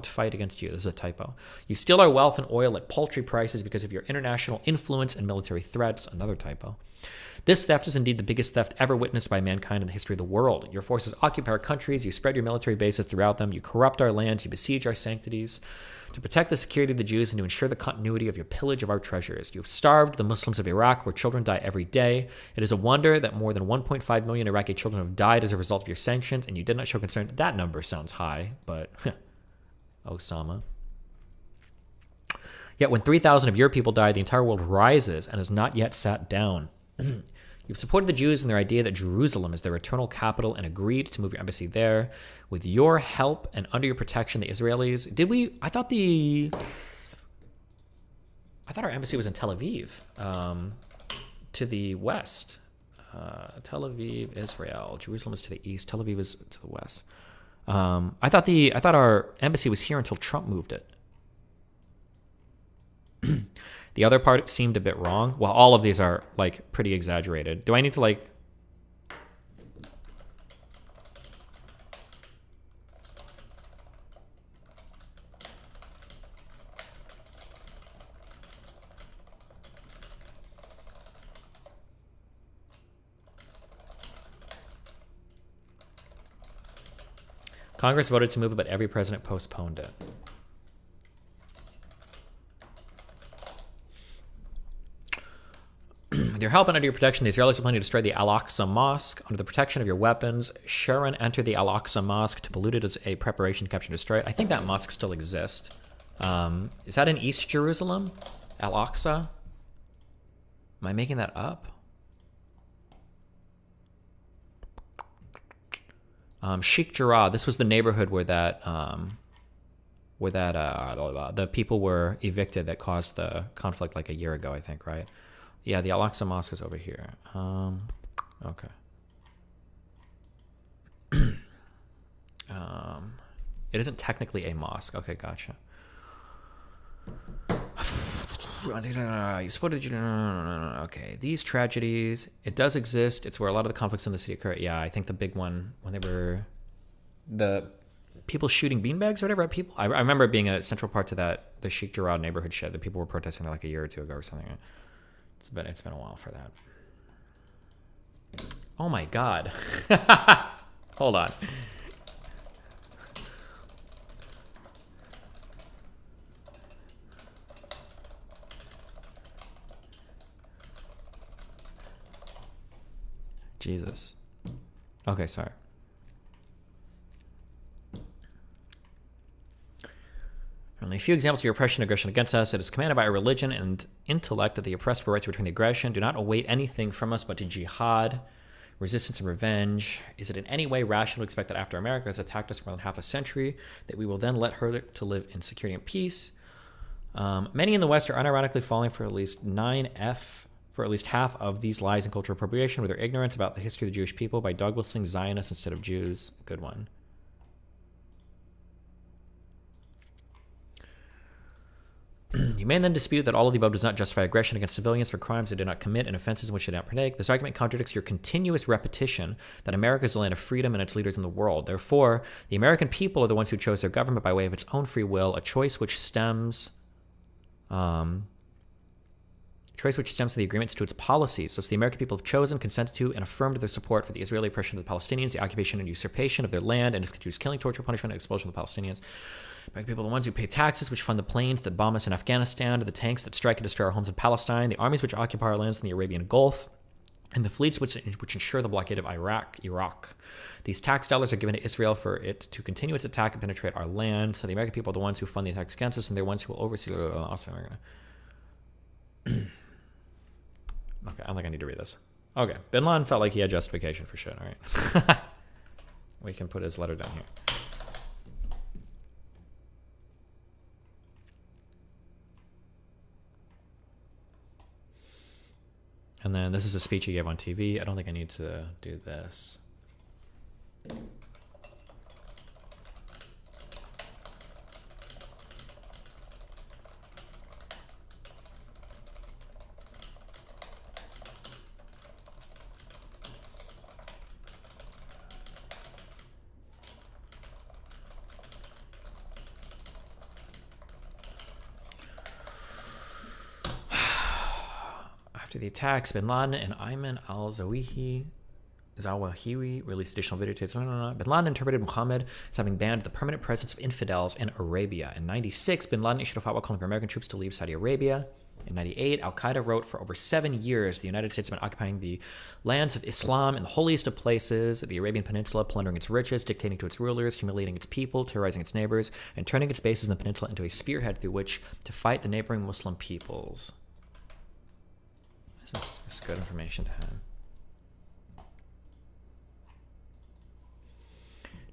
Fight against you. This is a typo. You steal our wealth and oil at paltry prices because of your international influence and military threats. Another typo. This theft is indeed the biggest theft ever witnessed by mankind in the history of the world. Your forces occupy our countries. You spread your military bases throughout them. You corrupt our lands. You besiege our sanctities. To protect the security of the Jews and to ensure the continuity of your pillage of our treasures. You have starved the Muslims of Iraq, where children die every day. It is a wonder that more than 1.5 million Iraqi children have died as a result of your sanctions, and you did not show concern. That number sounds high, but... Osama. Yet when 3,000 of your people die, the entire world rises and has not yet sat down. You've supported the Jews in their idea that Jerusalem is their eternal capital and agreed to move your embassy there. With your help and under your protection, the Israelis... I thought our embassy was in Tel Aviv, to the west. Tel Aviv, Israel. Jerusalem is to the east. Tel Aviv is to the west. I thought our embassy was here until Trump moved it. The other part seemed a bit wrong. Well, all of these are like pretty exaggerated. Do I need to like... Congress voted to move it, but every president postponed it. With your help and under your protection, the Israelis are planning to destroy the Al-Aqsa Mosque. Under the protection of your weapons, Sharon entered the Al-Aqsa Mosque to pollute it as a preparation to capture and destroy it. I think that mosque still exists. Is that in East Jerusalem? Al-Aqsa? Am I making that up? Sheikh Jarrah, this was the neighborhood where the people were evicted that caused the conflict like a year ago, I think, right? Yeah, the Al-Aqsa Mosque is over here. Okay. It isn't technically a mosque. Okay, gotcha. You supported... Okay, these tragedies, it does exist. It's where a lot of the conflicts in the city occur. Yeah, I think the big one, when they were... The people shooting beanbags or whatever at people. I remember it being a central part to that, the Sheikh Jarrah neighborhood shed that people were protesting there like a year or two ago or something. It's been a while for that. Oh my God. Hold on. Jesus. Okay, sorry. Only a few examples of your oppression and aggression against us. It is commanded by our religion and intellect that the oppressed will right to return the aggression. Do not await anything from us but to jihad, resistance, and revenge. Is it in any way rational to expect that after America has attacked us for more than half a century, that we will then let her to live in security and peace? Many in the West are unironically falling for at least half of these lies and cultural appropriation with their ignorance about the history of the Jewish people by dog whistling Zionists instead of Jews. Good one. You may then dispute that all of the above does not justify aggression against civilians for crimes they did not commit and offenses in which they did not partake. This argument contradicts your continuous repetition that America is the land of freedom and its leaders in the world. Therefore, the American people are the ones who chose their government by way of its own free will, a choice which stems from the agreements to its policies. Thus, the American people have chosen, consented to, and affirmed their support for the Israeli oppression of the Palestinians, the occupation and usurpation of their land, and its continuous killing, torture, punishment, and expulsion of the Palestinians. American people are the ones who pay taxes, which fund the planes that bomb us in Afghanistan, to the tanks that strike and destroy our homes in Palestine, the armies which occupy our lands in the Arabian Gulf, and the fleets which ensure the blockade of Iraq. These tax dollars are given to Israel for it to continue its attack and penetrate our land. So the American people are the ones who fund the attacks against us, and they're the ones who will oversee. Okay, I don't think I need to read this. Okay, Bin Laden felt like he had justification for shit. All right, we can put his letter down here. And then this is a speech he gave on TV. I don't think I need to do this. After the attacks, Bin Laden and Ayman al-Zawahiri released additional videotapes. Bin Laden interpreted Muhammad as having banned the permanent presence of infidels in Arabia. In 96, Bin Laden issued a fatwa calling for American troops to leave Saudi Arabia. In 98, Al-Qaeda wrote, for over 7 years, the United States has been occupying the lands of Islam in the holiest of places, the Arabian Peninsula, plundering its riches, dictating to its rulers, humiliating its people, terrorizing its neighbors, and turning its bases in the peninsula into a spearhead through which to fight the neighboring Muslim peoples. This is good information to have.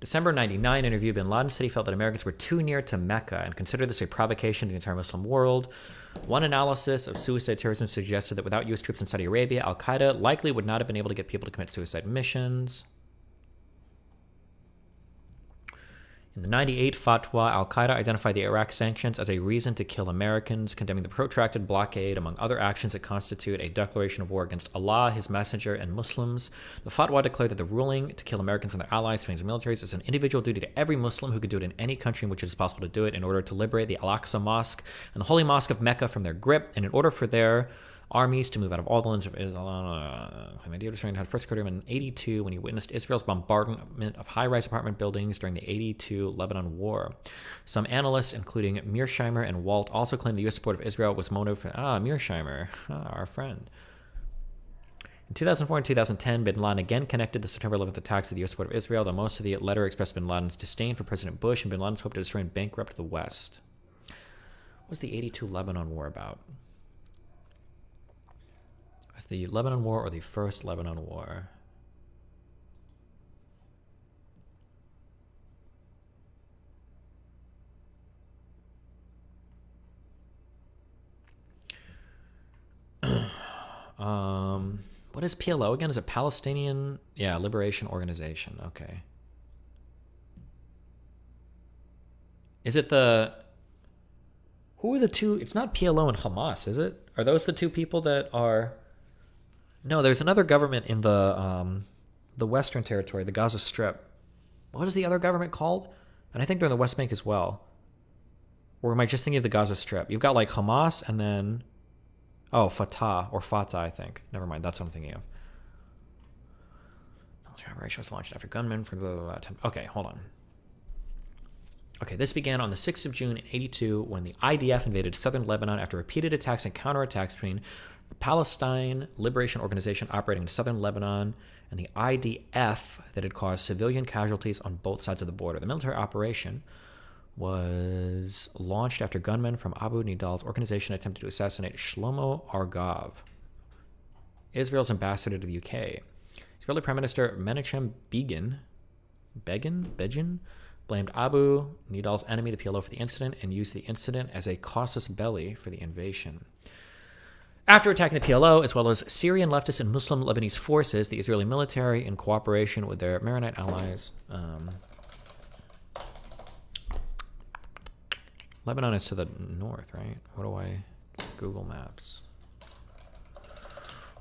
December 99 interview, Bin Laden said he felt that Americans were too near to Mecca and considered this a provocation to the entire Muslim world. One analysis of suicide terrorism suggested that without U.S. troops in Saudi Arabia, Al-Qaeda likely would not have been able to get people to commit suicide missions. In the 98 fatwa, Al-Qaeda identified the Iraq sanctions as a reason to kill Americans, condemning the protracted blockade among other actions that constitute a declaration of war against Allah, His Messenger, and Muslims. The fatwa declared that the ruling to kill Americans and their allies, families, and militaries is an individual duty to every Muslim who could do it in any country in which it is possible to do it in order to liberate the Al-Aqsa Mosque and the Holy Mosque of Mecca from their grip, and in order for their armies to move out of all the lands of Islam. Claimed had first occurred in 82 when he witnessed Israel's bombardment of high-rise apartment buildings during the 82 Lebanon War. Some analysts, including Mearsheimer and Walt, also claimed the U.S. support of Israel was motive for Mearsheimer, our friend. In 2004 and 2010, Bin Laden again connected the September 11th attacks to the U.S. support of Israel, though most of the letter expressed Bin Laden's disdain for President Bush and Bin Laden's hope to destroy and bankrupt the West. What was the 82 Lebanon War about? Was the Lebanon War or the First Lebanon War? What is PLO again? Is it Palestinian? Yeah, Liberation Organization. Okay. Is it the... Who are the two? It's not PLO and Hamas, is it? Are those the two people that are... No, there's another government in the Western Territory, the Gaza Strip. What is the other government called? And I think they're in the West Bank as well. Or am I just thinking of the Gaza Strip? You've got like Hamas and then... Oh, Fatah, I think. Never mind, that's what I'm thinking of. Military operation was launched after gunmen for the... Okay, hold on. Okay, this began on the 6th of June in 82 when the IDF invaded southern Lebanon after repeated attacks and counterattacks between the Palestine Liberation Organization operating in southern Lebanon and the IDF that had caused civilian casualties on both sides of the border. The military operation was launched after gunmen from Abu Nidal's organization attempted to assassinate Shlomo Argov, Israel's ambassador to the UK. Israeli Prime Minister Menachem Begin blamed Abu Nidal's enemy, the PLO, for the incident and used the incident as a casus belli for the invasion. After attacking the PLO, as well as Syrian leftist and Muslim Lebanese forces, the Israeli military, in cooperation with their Maronite allies... Lebanon is to the north, right? What do I... Google Maps.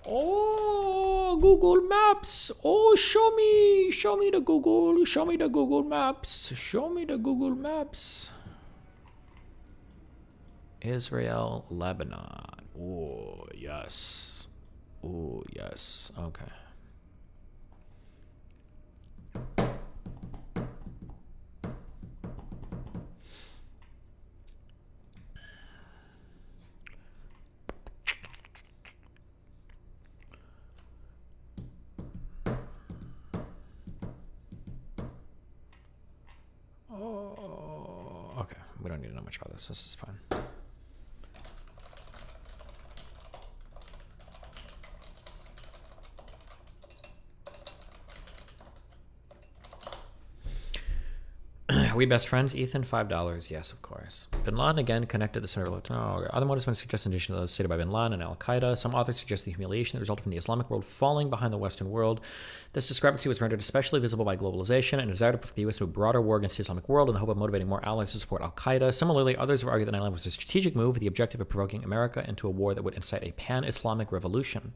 Oh, Google Maps. Oh, show me the Google Maps. Show me the Google Maps. Israel, Lebanon. Oh, yes. Oh, yes. Okay. We don't need to know much about this. This is fine. Are we best friends? Ethan, $5. Yes, of course. Bin Laden again connected the center. Other motives been suggested in addition to those stated by Bin Laden and Al Qaeda. Some authors suggest the humiliation that resulted from the Islamic world falling behind the Western world. This discrepancy was rendered especially visible by globalization and a desire to put the U.S. into a broader war against the Islamic world in the hope of motivating more allies to support Al Qaeda. Similarly, others have argued that 9/11 was a strategic move with the objective of provoking America into a war that would incite a pan-Islamic revolution.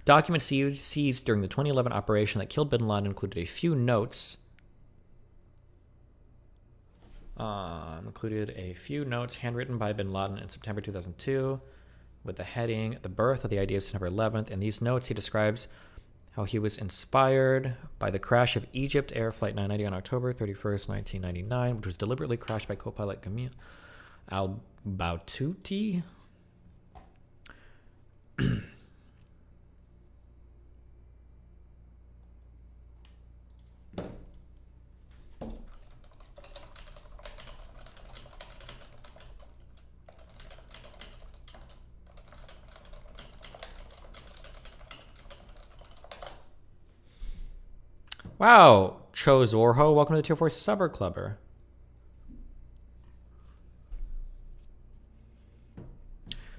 Documents seized during the 2011 operation that killed Bin Laden included a few notes. Handwritten by Bin Laden in September 2002 with the heading, The Birth of the Idea of September 11th. In these notes, he describes how he was inspired by the crash of Egypt Air Flight 990 on October 31st, 1999, which was deliberately crashed by co-pilot Gamil al-Baututi. Wow, Cho Zorho, welcome to the Tier 4 Subber Clubber.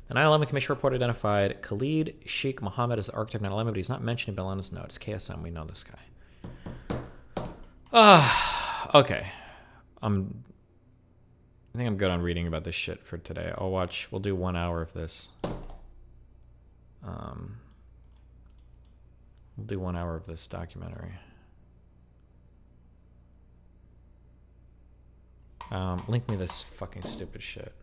The 9/11 Commission report identified Khalid Sheikh Mohammed as the architect of 9/11, but he's not mentioned in Bin Laden's notes. KSM, we know this guy. Okay. I think I'm good on reading about this shit for today. We'll do 1 hour of this. We'll do 1 hour of this documentary. Link me this fucking stupid shit.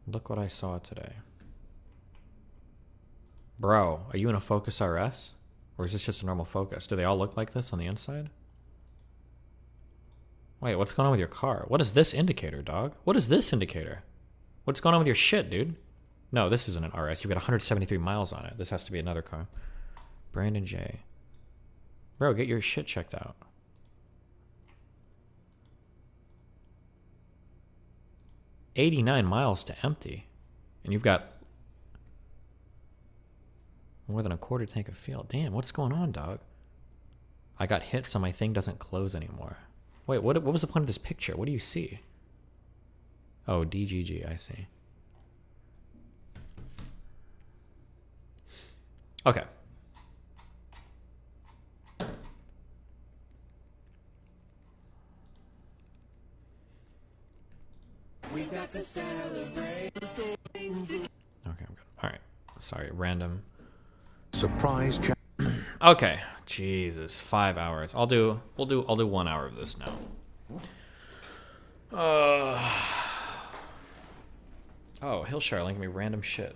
Look what I saw today. Bro, are you in a Focus RS? Or is this just a normal Focus? Do they all look like this on the inside? Wait, what's going on with your car? What is this indicator, dog? What is this indicator? What's going on with your shit, dude? No, this isn't an RS. You've got 173 miles on it. This has to be another car. Brandon J. Bro, get your shit checked out. $89 miles to empty. And you've got more than a quarter tank of fuel. Damn, what's going on, dog? I got hit, so my thing doesn't close anymore. Wait, what was the point of this picture? What do you see? Oh, DGG, I see. Okay. We got to celebrate. Okay, I'm good. All right. Sorry, random. Surprise chat. Okay. Jesus, 5 hours. I'll do 1 hour of this now. Oh, Hillshire linking me random shit.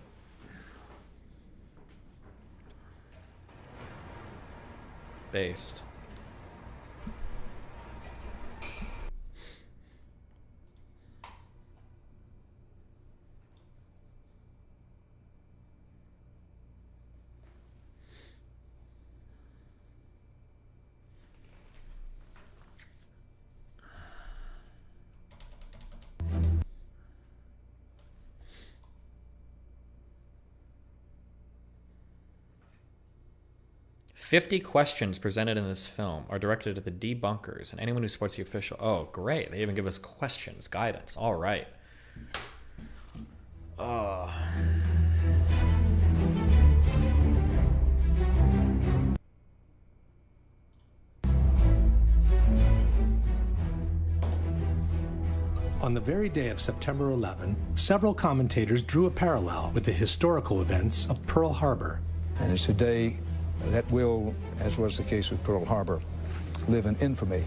Based. "50 questions presented in this film are directed at the debunkers and anyone who supports the official." Oh, great. They even give us questions, guidance. All right. On the very day of September 11, several commentators drew a parallel with the historical events of Pearl Harbor. And it's a day that will, as was the case with Pearl Harbor, live in infamy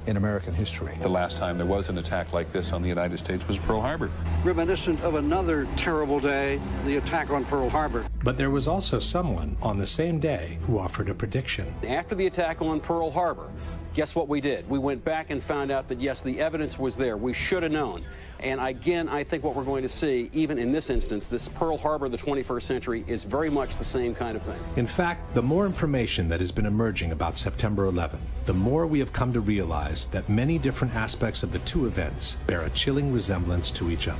in American history. The last time there was an attack like this on the United States was Pearl Harbor. Reminiscent of another terrible day, the attack on Pearl Harbor. But there was also someone on the same day who offered a prediction. After the attack on Pearl Harbor, guess what we did? We went back and found out that, yes, the evidence was there. We should have known. And again, I think what we're going to see, even in this instance, this Pearl Harbor of the 21st century is very much the same kind of thing. In fact, the more information that has been emerging about September 11, the more we have come to realize that many different aspects of the two events bear a chilling resemblance to each other.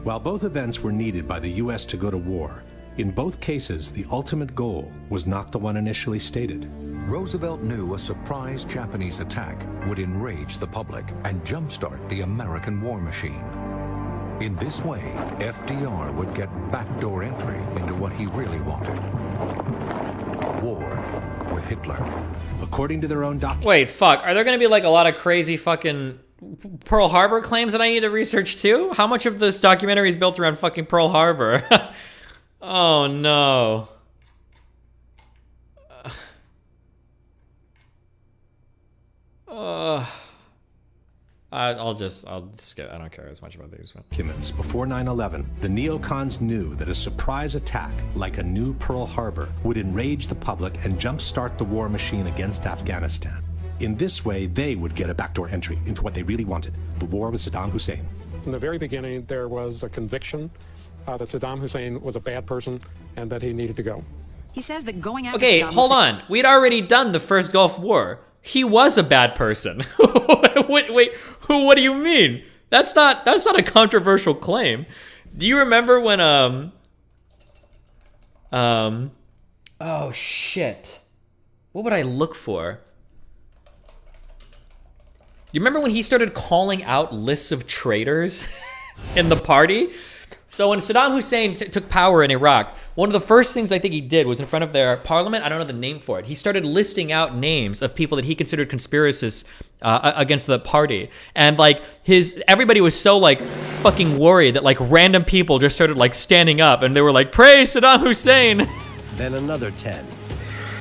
While both events were needed by the U.S. to go to war, in both cases, the ultimate goal was not the one initially stated. Roosevelt knew a surprise Japanese attack would enrage the public and jumpstart the American war machine. In this way, FDR would get backdoor entry into what he really wanted. War with Hitler. According to their own document. Wait, fuck. Are there going to be like a lot of crazy fucking Pearl Harbor claims that I need to research too? How much of this documentary is built around fucking Pearl Harbor? Oh no. I'll just get, I don't care as much about these. Documents before 9/11, the neocons knew that a surprise attack like a new Pearl Harbor would enrage the public and jumpstart the war machine against Afghanistan. In this way, they would get a backdoor entry into what they really wanted, the war with Saddam Hussein. From the very beginning, there was a conviction that Saddam Hussein was a bad person and that he needed to go. He says that going after Okay, Saddam hold Hussein on. We'd already done the first Gulf War. He was a bad person. wait, what do you mean? That's not a controversial claim. Do you remember when oh shit. What would I look for? You remember when he started calling out lists of traitors in the party? So when Saddam Hussein took power in Iraq, one of the first things I think he did was in front of their parliament, I don't know the name for it, he started listing out names of people that he considered conspiracists against the party. And like everybody was so like fucking worried that like random people just started like standing up and they were like, praise Saddam Hussein. Then another 10.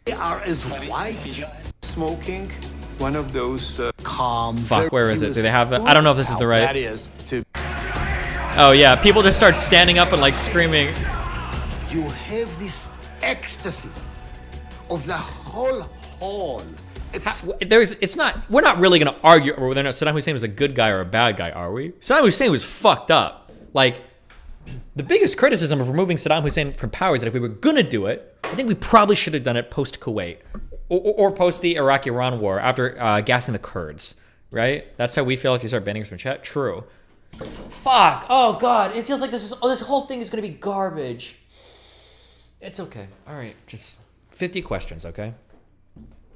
They are as white, smoking, one of those calm. Fuck, where is it? Do they have that? I don't know if this is the right. That is to. Oh yeah, people just start standing up and like screaming. You have this ecstasy of the whole hall. We're not really gonna argue over whether or not Saddam Hussein was a good guy or a bad guy, are we? Saddam Hussein was fucked up. Like, the biggest criticism of removing Saddam Hussein from power is that if we were gonna do it, I think we probably should have done it post-Kuwait. Or post the Iraq-Iran war after gassing the Kurds, right? That's how we feel if you start banning us from chat. True. Fuck. Oh god, it feels like this whole thing is gonna be garbage. It's okay. All right, just 50 questions, okay?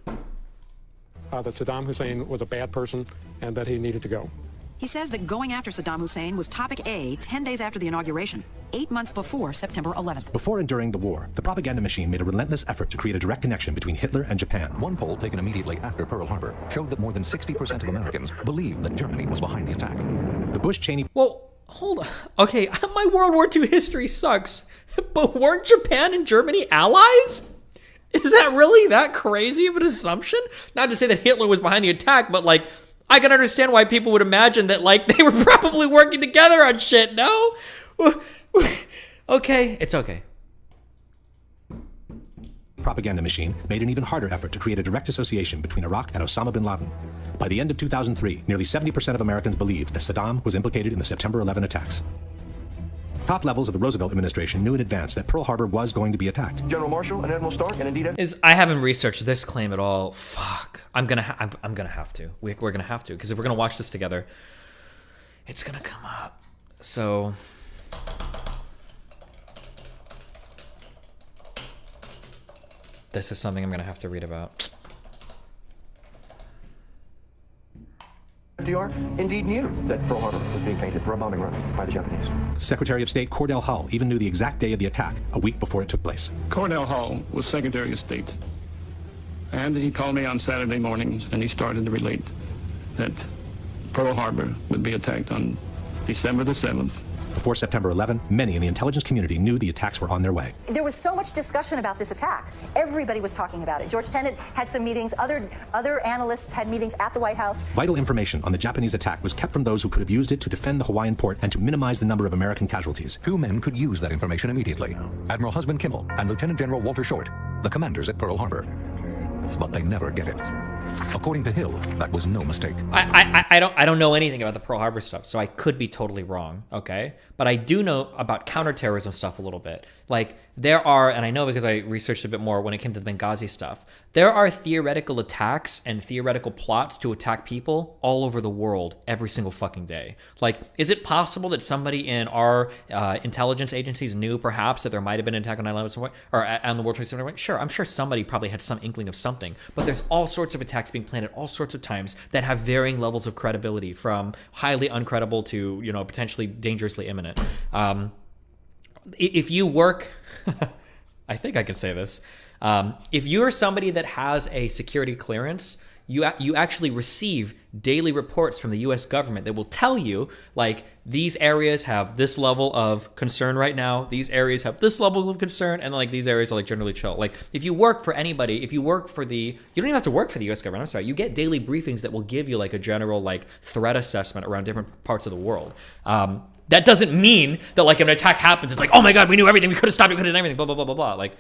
That Saddam Hussein was a bad person and that he needed to go. He says that going after Saddam Hussein was topic A 10 days after the inauguration, 8 months before September 11th. Before and during the war, the propaganda machine made a relentless effort to create a direct connection between Hitler and Japan. One poll taken immediately after Pearl Harbor showed that more than 60% of Americans believed that Germany was behind the attack. The Bush-Cheney... Well, hold on. Okay, my World War II history sucks, but weren't Japan and Germany allies? Is that really that crazy of an assumption? Not to say that Hitler was behind the attack, but like, I can understand why people would imagine that like they were probably working together on shit, no? Okay, it's okay. Propaganda machine made an even harder effort to create a direct association between Iraq and Osama bin Laden. By the end of 2003, nearly 70% of Americans believed that Saddam was implicated in the September 11 attacks. Top levels of the Roosevelt administration knew in advance that Pearl Harbor was going to be attacked. General Marshall and Admiral Stark, and indeed... I haven't researched this claim at all. Fuck. I'm gonna have to. We're gonna have to, because if we're gonna watch this together, it's gonna come up. So... this is something I'm gonna have to read about. FDR indeed knew that Pearl Harbor was being painted for a bombing run by the Japanese. Secretary of State Cordell Hull even knew the exact day of the attack, a week before it took place. Cordell Hull was Secretary of State. And he called me on Saturday morning and he started to relate that Pearl Harbor would be attacked on December the 7th Before September 11, many in the intelligence community knew the attacks were on their way. There was so much discussion about this attack. Everybody was talking about it. George Tenet had some meetings. Other analysts had meetings at the White House. Vital information on the Japanese attack was kept from those who could have used it to defend the Hawaiian port and to minimize the number of American casualties. Two men could use that information immediately. Admiral Husband Kimmel and Lieutenant General Walter Short, the commanders at Pearl Harbor. But they never get it. According to Hill, that was no mistake. I don't know anything about the Pearl Harbor stuff, so I could be totally wrong, okay? But I do know about counterterrorism stuff a little bit. Like, there are, and I know because I researched a bit more when it came to the Benghazi stuff, there are theoretical attacks and theoretical plots to attack people all over the world every single fucking day. Like, is it possible that somebody in our intelligence agencies knew perhaps that there might have been an attack on 9/11 somewhere, or on the World Trade Center? Sure, I'm sure somebody probably had some inkling of something, but there's all sorts of attacks being planned at all sorts of times that have varying levels of credibility, from highly uncredible to, you know, potentially dangerously imminent. If you work, I think I can say this. If you're somebody that has a security clearance, you actually receive daily reports from the U.S. government that will tell you, like, these areas have this level of concern right now, these areas have this level of concern, and like these areas are like generally chill. Like, if you work for anybody, if you work for you don't even have to work for the U.S. government, I'm sorry, you get daily briefings that will give you like a general like threat assessment around different parts of the world. That doesn't mean that like if an attack happens, it's like, oh my God, we knew everything, we could have stopped it, we could have done everything, blah, blah, blah, blah, blah. Like,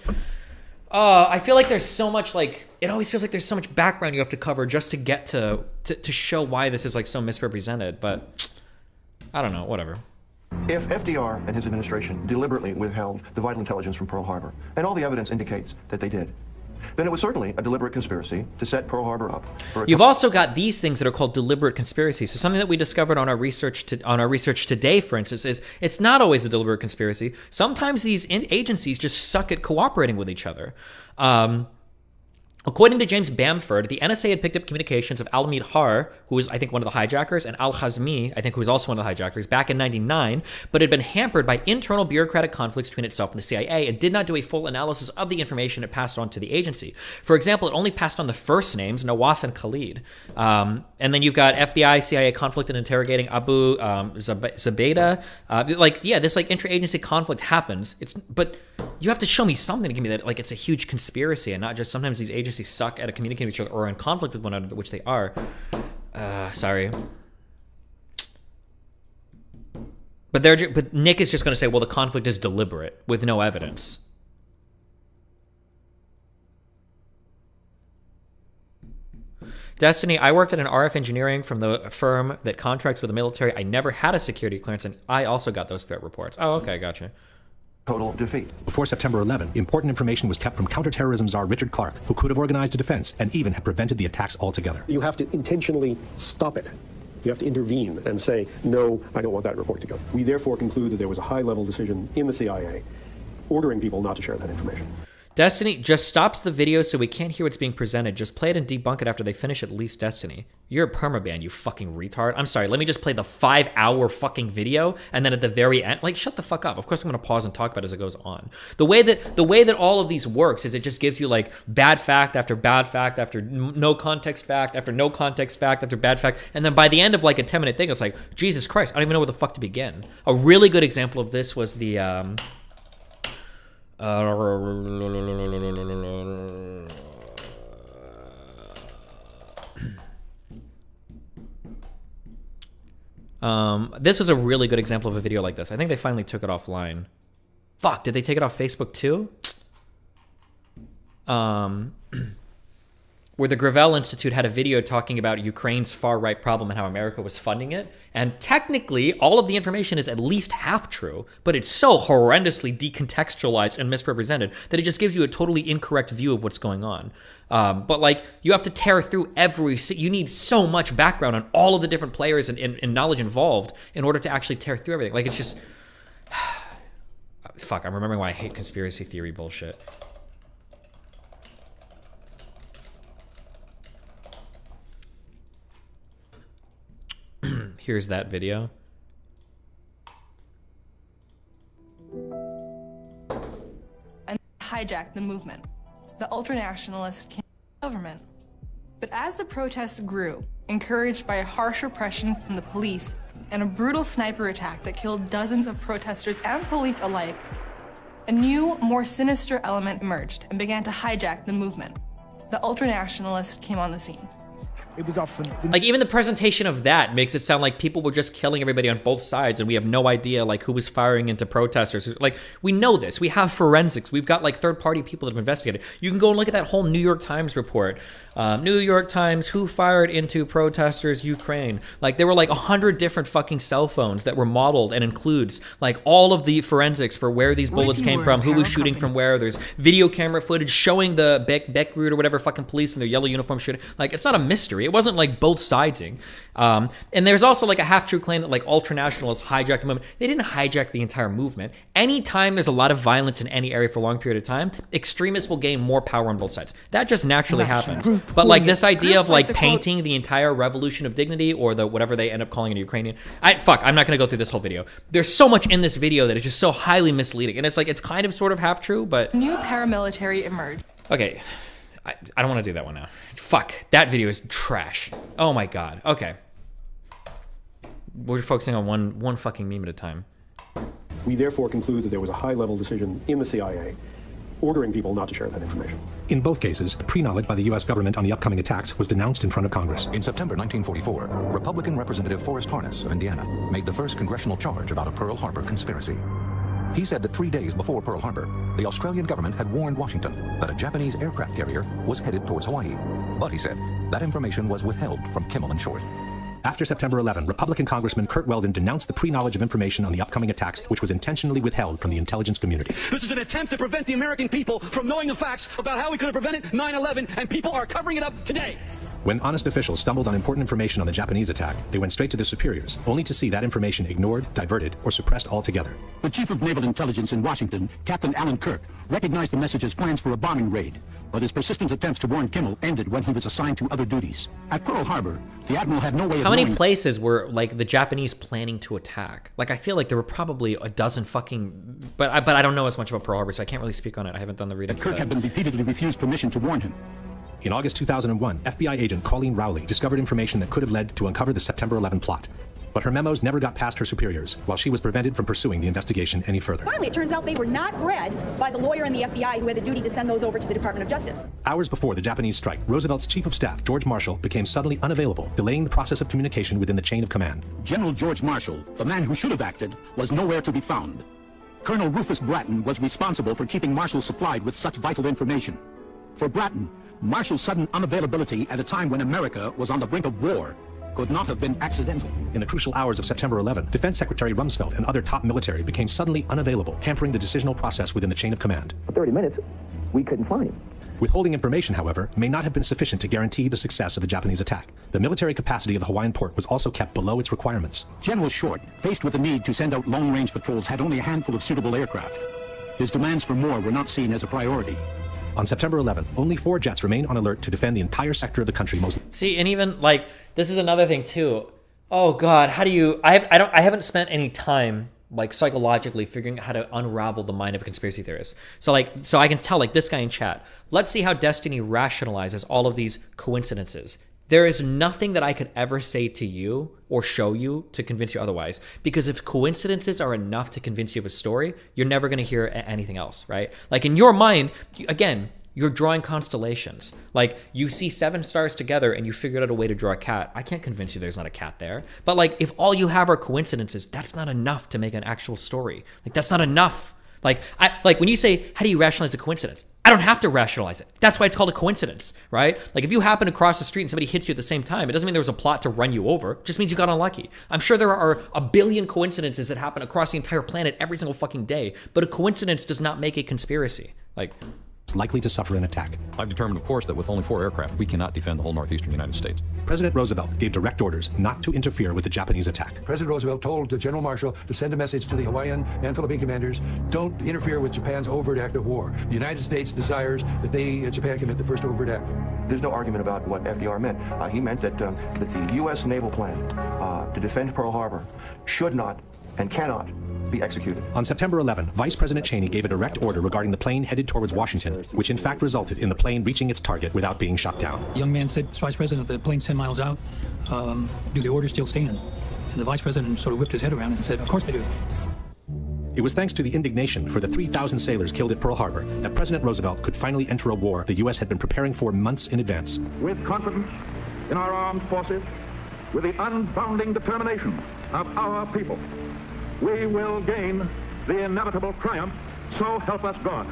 I feel like there's so much, like, it always feels like there's so much background you have to cover just to get to show why this is like so misrepresented, but I don't know, whatever. If FDR and his administration deliberately withheld the vital intelligence from Pearl Harbor, and all the evidence indicates that they did, then it was certainly a deliberate conspiracy to set Pearl Harbor up. You've also got these things that are called deliberate conspiracies. So something that we discovered on our research today, for instance, is it's not always a deliberate conspiracy. Sometimes these agencies just suck at cooperating with each other. According to James Bamford, the NSA had picked up communications of Al Midhar, who was, I think, one of the hijackers, and Al Hazmi, I think, who was also one of the hijackers, back in '99, but had been hampered by internal bureaucratic conflicts between itself and the CIA, and did not do a full analysis of the information it passed on to the agency. For example, it only passed on the first names, Nawaf and Khalid. And then you've got FBI, CIA conflict in interrogating Abu Zubaydah. This like interagency conflict happens. But you have to show me something to give me that like it's a huge conspiracy and not just sometimes these agencies suck at communicating with each other or are in conflict with one another, which they are. Sorry. But Nick is just going to say, well, the conflict is deliberate with no evidence. Destiny, I worked at an RF engineering from the firm that contracts with the military. I never had a security clearance, and I also got those threat reports. Oh, okay, gotcha. Total defeat. Before September 11, important information was kept from counterterrorism czar Richard Clark, who could have organized a defense and even have prevented the attacks altogether. You have to intentionally stop it. You have to intervene and say, no, I don't want that report to go. We therefore conclude that there was a high-level decision in the CIA ordering people not to share that information. Destiny just stops the video so we can't hear what's being presented. Just play it and debunk it after they finish at least Destiny. You're a permaban, you fucking retard. I'm sorry, let me just play the 5-hour fucking video and then at the very end, like, shut the fuck up. Of course I'm gonna pause and talk about it as it goes on. The way that all of these works is it just gives you like bad fact after no context fact after no context fact after bad fact, and then by the end of like a 10-minute thing, it's like, Jesus Christ, I don't even know where the fuck to begin. A really good example of this was the this was a really good example of a video like this. I think they finally took it offline. Fuck, did they take it off Facebook too? Where the Gravel Institute had a video talking about Ukraine's far-right problem and how America was funding it. And technically, all of the information is at least half true, but it's so horrendously decontextualized and misrepresented that it just gives you a totally incorrect view of what's going on. But like, you have to tear through you need so much background on all of the different players and knowledge involved in order to actually tear through everything. Like, it's just... Fuck, I'm remembering why I hate conspiracy theory bullshit. Here's that video. And hijacked the movement. The ultranationalist government. But as the protests grew, encouraged by a harsh repression from the police and a brutal sniper attack that killed dozens of protesters and police alike, a new, more sinister element emerged and began to hijack the movement. The ultranationalists came on the scene. It was often like, even the presentation of that makes it sound like people were just killing everybody on both sides, and we have no idea like who was firing into protesters. Like, we know this. We have forensics. We've got like third-party people that have investigated. You can go and look at that whole New York Times report. New York Times, who fired into protesters, Ukraine. Like, there were like 100 different fucking cell phones that were modeled and includes like all of the forensics for where these bullets came from, who was shooting from where. There's video camera footage showing the Beckroot or whatever fucking police in their yellow uniform shooting. Like, it's not a mystery. It wasn't like both sidesing. And there's also like a half-true claim that like ultranationalists hijacked the movement. They didn't hijack the entire movement. Anytime there's a lot of violence in any area for a long period of time, extremists will gain more power on both sides. That just naturally happens. But like this idea of like painting the entire revolution of dignity, or the whatever they end up calling it, Ukrainian. I'm not gonna go through this whole video. There's so much in this video that is just so highly misleading, and it's like it's kind of sort of half true, but New paramilitary emerged. Okay. I don't want to do that one now. Fuck. That video is trash. Oh my god. Okay. We're focusing on one fucking meme at a time. We therefore conclude that there was a high-level decision in the CIA ordering people not to share that information. In both cases, pre-knowledge by the U.S. government on the upcoming attacks was denounced in front of Congress. In September 1944, Republican Representative Forrest Harness of Indiana made the first congressional charge about a Pearl Harbor conspiracy. He said that 3 days before Pearl Harbor, the Australian government had warned Washington that a Japanese aircraft carrier was headed towards Hawaii. But he said that information was withheld from Kimmel and Short. After September 11, Republican Congressman Kurt Weldon denounced the pre-knowledge of information on the upcoming attacks, which was intentionally withheld from the intelligence community. This is an attempt to prevent the American people from knowing the facts about how we could have prevented 9/11, and people are covering it up today. When honest officials stumbled on important information on the Japanese attack, they went straight to their superiors, only to see that information ignored, diverted, or suppressed altogether. The Chief of Naval Intelligence in Washington, Captain Alan Kirk, recognized the message as plans for a bombing raid, but his persistent attempts to warn Kimmel ended when he was assigned to other duties. At Pearl Harbor, the Admiral had no way of How many knowing... places were like the Japanese planning to attack? Like, I feel like there were probably a dozen fucking... But I don't know as much about Pearl Harbor, so I can't really speak on it. I haven't done the reading. Kirk had been repeatedly refused permission to warn him. In August 2001, FBI agent Colleen Rowley discovered information that could have led to uncover the September 11 plot. But her memos never got past her superiors, while she was prevented from pursuing the investigation any further. Finally, it turns out they were not read by the lawyer in the FBI who had the duty to send those over to the Department of Justice. Hours before the Japanese strike, Roosevelt's chief of staff, George Marshall, became suddenly unavailable, delaying the process of communication within the chain of command. General George Marshall, the man who should have acted, was nowhere to be found. Colonel Rufus Bratton was responsible for keeping Marshall supplied with such vital information. For Bratton, Marshall's sudden unavailability at a time when America was on the brink of war could not have been accidental. In the crucial hours of September 11, Defense Secretary Rumsfeld and other top military became suddenly unavailable, hampering the decisional process within the chain of command. For 30 minutes, we couldn't find him. Withholding information, however, may not have been sufficient to guarantee the success of the Japanese attack. The military capacity of the Hawaiian port was also kept below its requirements. General Short, faced with the need to send out long-range patrols, had only a handful of suitable aircraft. His demands for more were not seen as a priority. On September 11, only 4 jets remained on alert to defend the entire sector of the country. See, and even like this is another thing too. Oh God, how do you? I haven't spent any time like psychologically figuring out how to unravel the mind of a conspiracy theorist. So I can tell like this guy in chat. Let's see how Destiny rationalizes all of these coincidences. There is nothing that I could ever say to you or show you to convince you otherwise. Because if coincidences are enough to convince you of a story, you're never going to hear anything else, right? Like in your mind, again, you're drawing constellations. Like you see 7 stars together and you figured out a way to draw a cat. I can't convince you there's not a cat there. But like if all you have are coincidences, that's not enough to make an actual story. Like that's not enough. Like when you say, how do you rationalize a coincidence? I don't have to rationalize it. That's why it's called a coincidence, right? Like if you happen to cross the street and somebody hits you at the same time, it doesn't mean there was a plot to run you over. It just means you got unlucky. I'm sure there are a billion coincidences that happen across the entire planet every single fucking day, but a coincidence does not make a conspiracy. Like, likely to suffer an attack. I've determined, of course, that with only 4 aircraft, we cannot defend the whole northeastern United States. President Roosevelt gave direct orders not to interfere with the Japanese attack. President Roosevelt told General Marshall to send a message to the Hawaiian and Philippine commanders, don't interfere with Japan's overt act of war. The United States desires that Japan commit the first overt act. There's no argument about what FDR meant. He meant that the U.S. naval plan to defend Pearl Harbor should not and cannot be executed. On September 11, Vice President Cheney gave a direct order regarding the plane headed towards Washington, which in fact resulted in the plane reaching its target without being shot down. The young man said, Vice President, the plane's 10 miles out. Do the orders still stand? And the vice president sort of whipped his head around and said, of course they do. It was thanks to the indignation for the 3,000 sailors killed at Pearl Harbor that President Roosevelt could finally enter a war the U.S. had been preparing for months in advance. With confidence in our armed forces, with the unbounding determination of our people, we will gain the inevitable triumph, so help us God.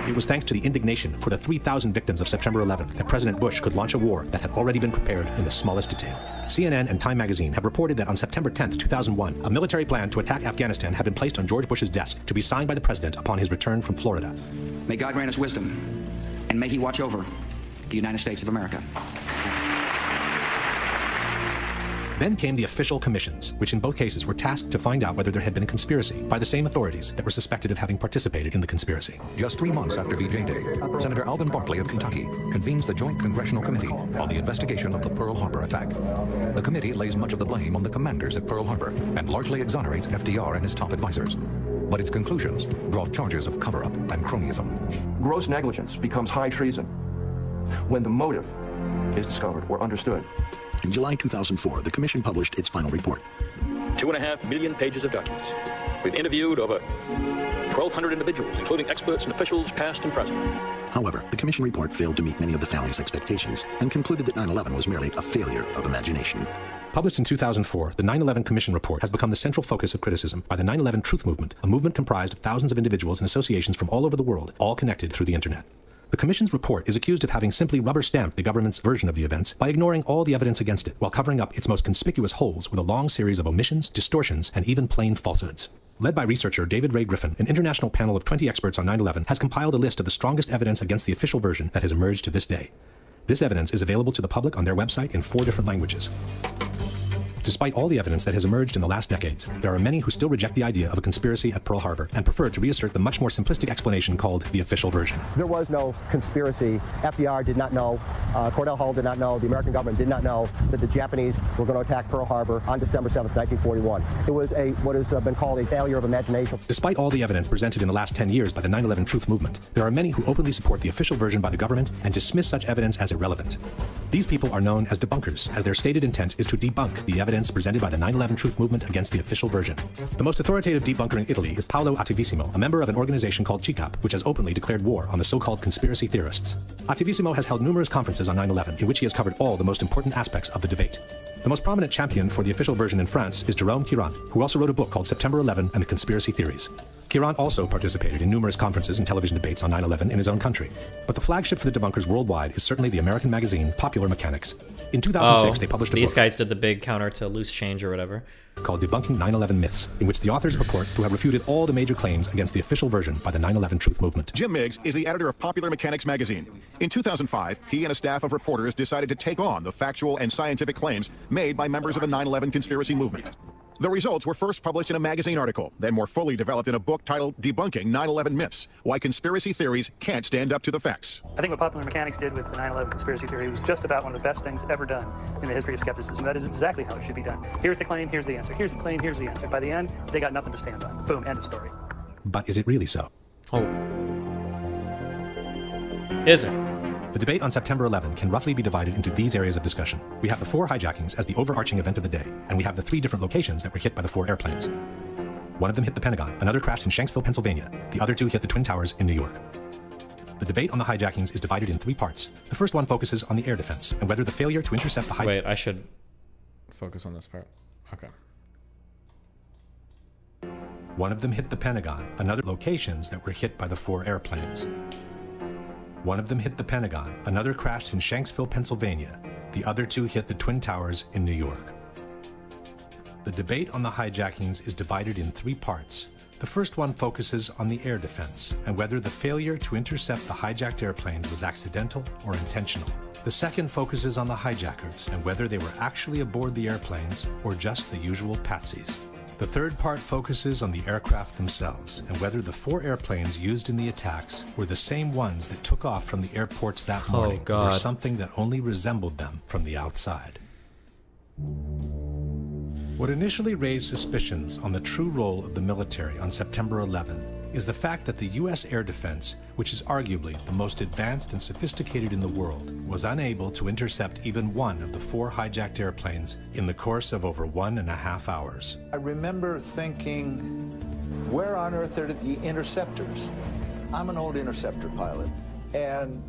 It was thanks to the indignation for the 3,000 victims of September 11 that President Bush could launch a war that had already been prepared in the smallest detail. CNN and Time magazine have reported that on September 10, 2001, a military plan to attack Afghanistan had been placed on George Bush's desk to be signed by the president upon his return from Florida. May God grant us wisdom, and may he watch over the United States of America. Then came the official commissions, which in both cases were tasked to find out whether there had been a conspiracy by the same authorities that were suspected of having participated in the conspiracy. Just 3 months after VJ Day, Senator Alvin Barkley of Kentucky convenes the Joint Congressional Committee on the investigation of the Pearl Harbor attack. The committee lays much of the blame on the commanders at Pearl Harbor and largely exonerates FDR and his top advisors. But its conclusions draw charges of cover-up and cronyism. Gross negligence becomes high treason when the motive is discovered or understood. In July 2004, the Commission published its final report. 2.5 million pages of documents. We've interviewed over 1,200 individuals, including experts and officials, past and present. However, the Commission report failed to meet many of the family's expectations and concluded that 9/11 was merely a failure of imagination. Published in 2004, the 9/11 Commission Report has become the central focus of criticism by the 9/11 Truth Movement, a movement comprised of thousands of individuals and associations from all over the world, all connected through the internet. The Commission's report is accused of having simply rubber-stamped the government's version of the events by ignoring all the evidence against it, while covering up its most conspicuous holes with a long series of omissions, distortions, and even plain falsehoods. Led by researcher David Ray Griffin, an international panel of 20 experts on 9/11 has compiled a list of the strongest evidence against the official version that has emerged to this day. This evidence is available to the public on their website in 4 different languages. Despite all the evidence that has emerged in the last decades, there are many who still reject the idea of a conspiracy at Pearl Harbor and prefer to reassert the much more simplistic explanation called the official version. There was no conspiracy. FDR did not know, Cordell Hull did not know, the American government did not know that the Japanese were going to attack Pearl Harbor on December 7th, 1941. It was what has been called a failure of imagination. Despite all the evidence presented in the last 10 years by the 9/11 Truth Movement, there are many who openly support the official version by the government and dismiss such evidence as irrelevant. These people are known as debunkers, as their stated intent is to debunk the evidence presented by the 9/11 Truth Movement against the official version. The most authoritative debunker in Italy is Paolo Attivissimo, a member of an organization called CICAP, which has openly declared war on the so-called conspiracy theorists. Attivissimo has held numerous conferences on 9/11 in which he has covered all the most important aspects of the debate. The most prominent champion for the official version in France is Jérôme Quiron, who also wrote a book called September 11 and the Conspiracy Theories. Quiron also participated in numerous conferences and television debates on 9/11 in his own country. But the flagship for the debunkers worldwide is certainly the American magazine Popular Mechanics. In 2006, they published a book. These guys did the big counter to loose change or whatever. Called Debunking 9/11 Myths, in which the authors purport to have refuted all the major claims against the official version by the 9/11 Truth Movement. Jim Miggs is the editor of Popular Mechanics magazine. In 2005, he and a staff of reporters decided to take on the factual and scientific claims made by members of the 9/11 conspiracy movement. The results were first published in a magazine article, then more fully developed in a book titled Debunking 9/11 Myths, Why Conspiracy Theories Can't Stand Up to the Facts. I think what Popular Mechanics did with the 9/11 conspiracy theory was just about one of the best things ever done in the history of skepticism. That is exactly how it should be done. Here's the claim, here's the answer. Here's the claim, here's the answer. By the end, they got nothing to stand on. Boom, end of story. But is it really so? Oh. Is it? The debate on September 11 can roughly be divided into these areas of discussion. We have the 4 hijackings as the overarching event of the day, and we have the 3 different locations that were hit by the 4 airplanes. One of them hit the Pentagon, another crashed in Shanksville, Pennsylvania. The other 2 hit the Twin Towers in New York. The debate on the hijackings is divided in 3 parts. The first one focuses on the air defense and whether the failure to intercept the Wait, I should focus on this part. Okay. One of them hit the Pentagon, another locations that were hit by the 4 airplanes. One of them hit the Pentagon, another crashed in Shanksville, Pennsylvania. The other 2 hit the Twin Towers in New York. The debate on the hijackings is divided in 3 parts. The first one focuses on the air defense and whether the failure to intercept the hijacked airplanes was accidental or intentional. The second focuses on the hijackers and whether they were actually aboard the airplanes or just the usual patsies. The third part focuses on the aircraft themselves and whether the 4 airplanes used in the attacks were the same ones that took off from the airports that morning or something that only resembled them from the outside. What initially raised suspicions on the true role of the military on September 11 is the fact that the U.S. air defense, which is arguably the most advanced and sophisticated in the world, was unable to intercept even one of the 4 hijacked airplanes in the course of over 1.5 hours. I remember thinking, where on earth are the interceptors? I'm an old interceptor pilot, and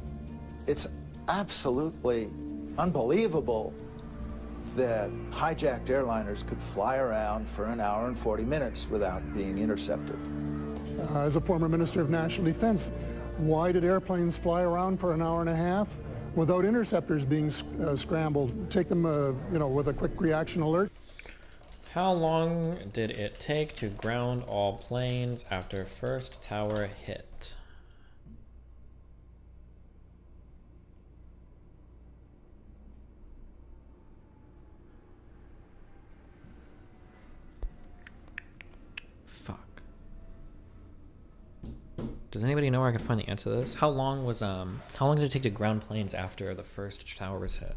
it's absolutely unbelievable that hijacked airliners could fly around for an hour and 40 minutes without being intercepted. As a former Minister of National Defense, why did airplanes fly around for an hour and a half without interceptors being scrambled? Take them, you know, with a quick reaction alert? How long did it take to ground all planes after first tower hit? Fuck. Does anybody know where I can find the answer to this? How long did it take to ground planes after the first tower was hit?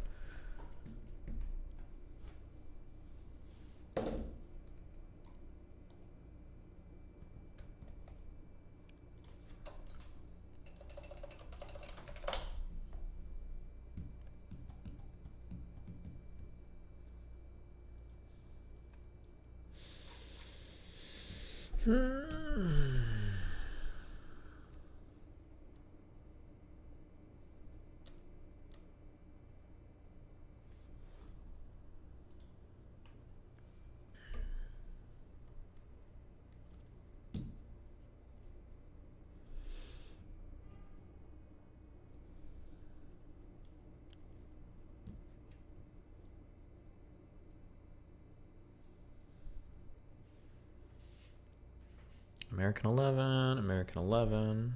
American 11, American 11.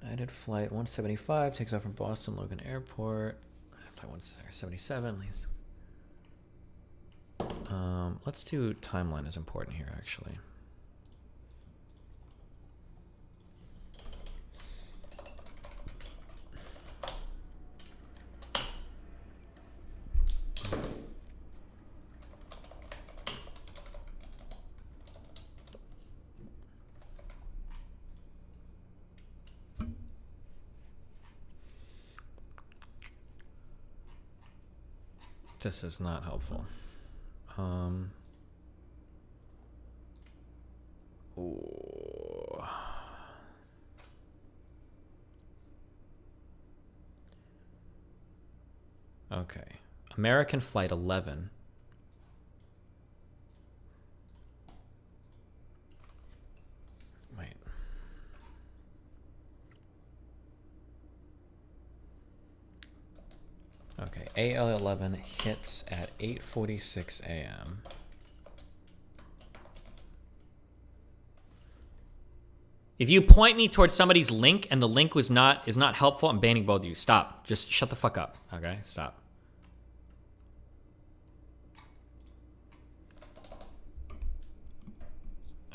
United Flight 175 takes off from Boston Logan Airport. Flight 177 leaves. Let's do timeline is important here, actually. This is not helpful. Ooh. Okay. American Flight 11. Wait. Okay, AL11 hits at 8:46 a.m. If you point me towards somebody's link and the link is not helpful, I'm banning both of you. Stop. Just shut the fuck up. Okay? Stop.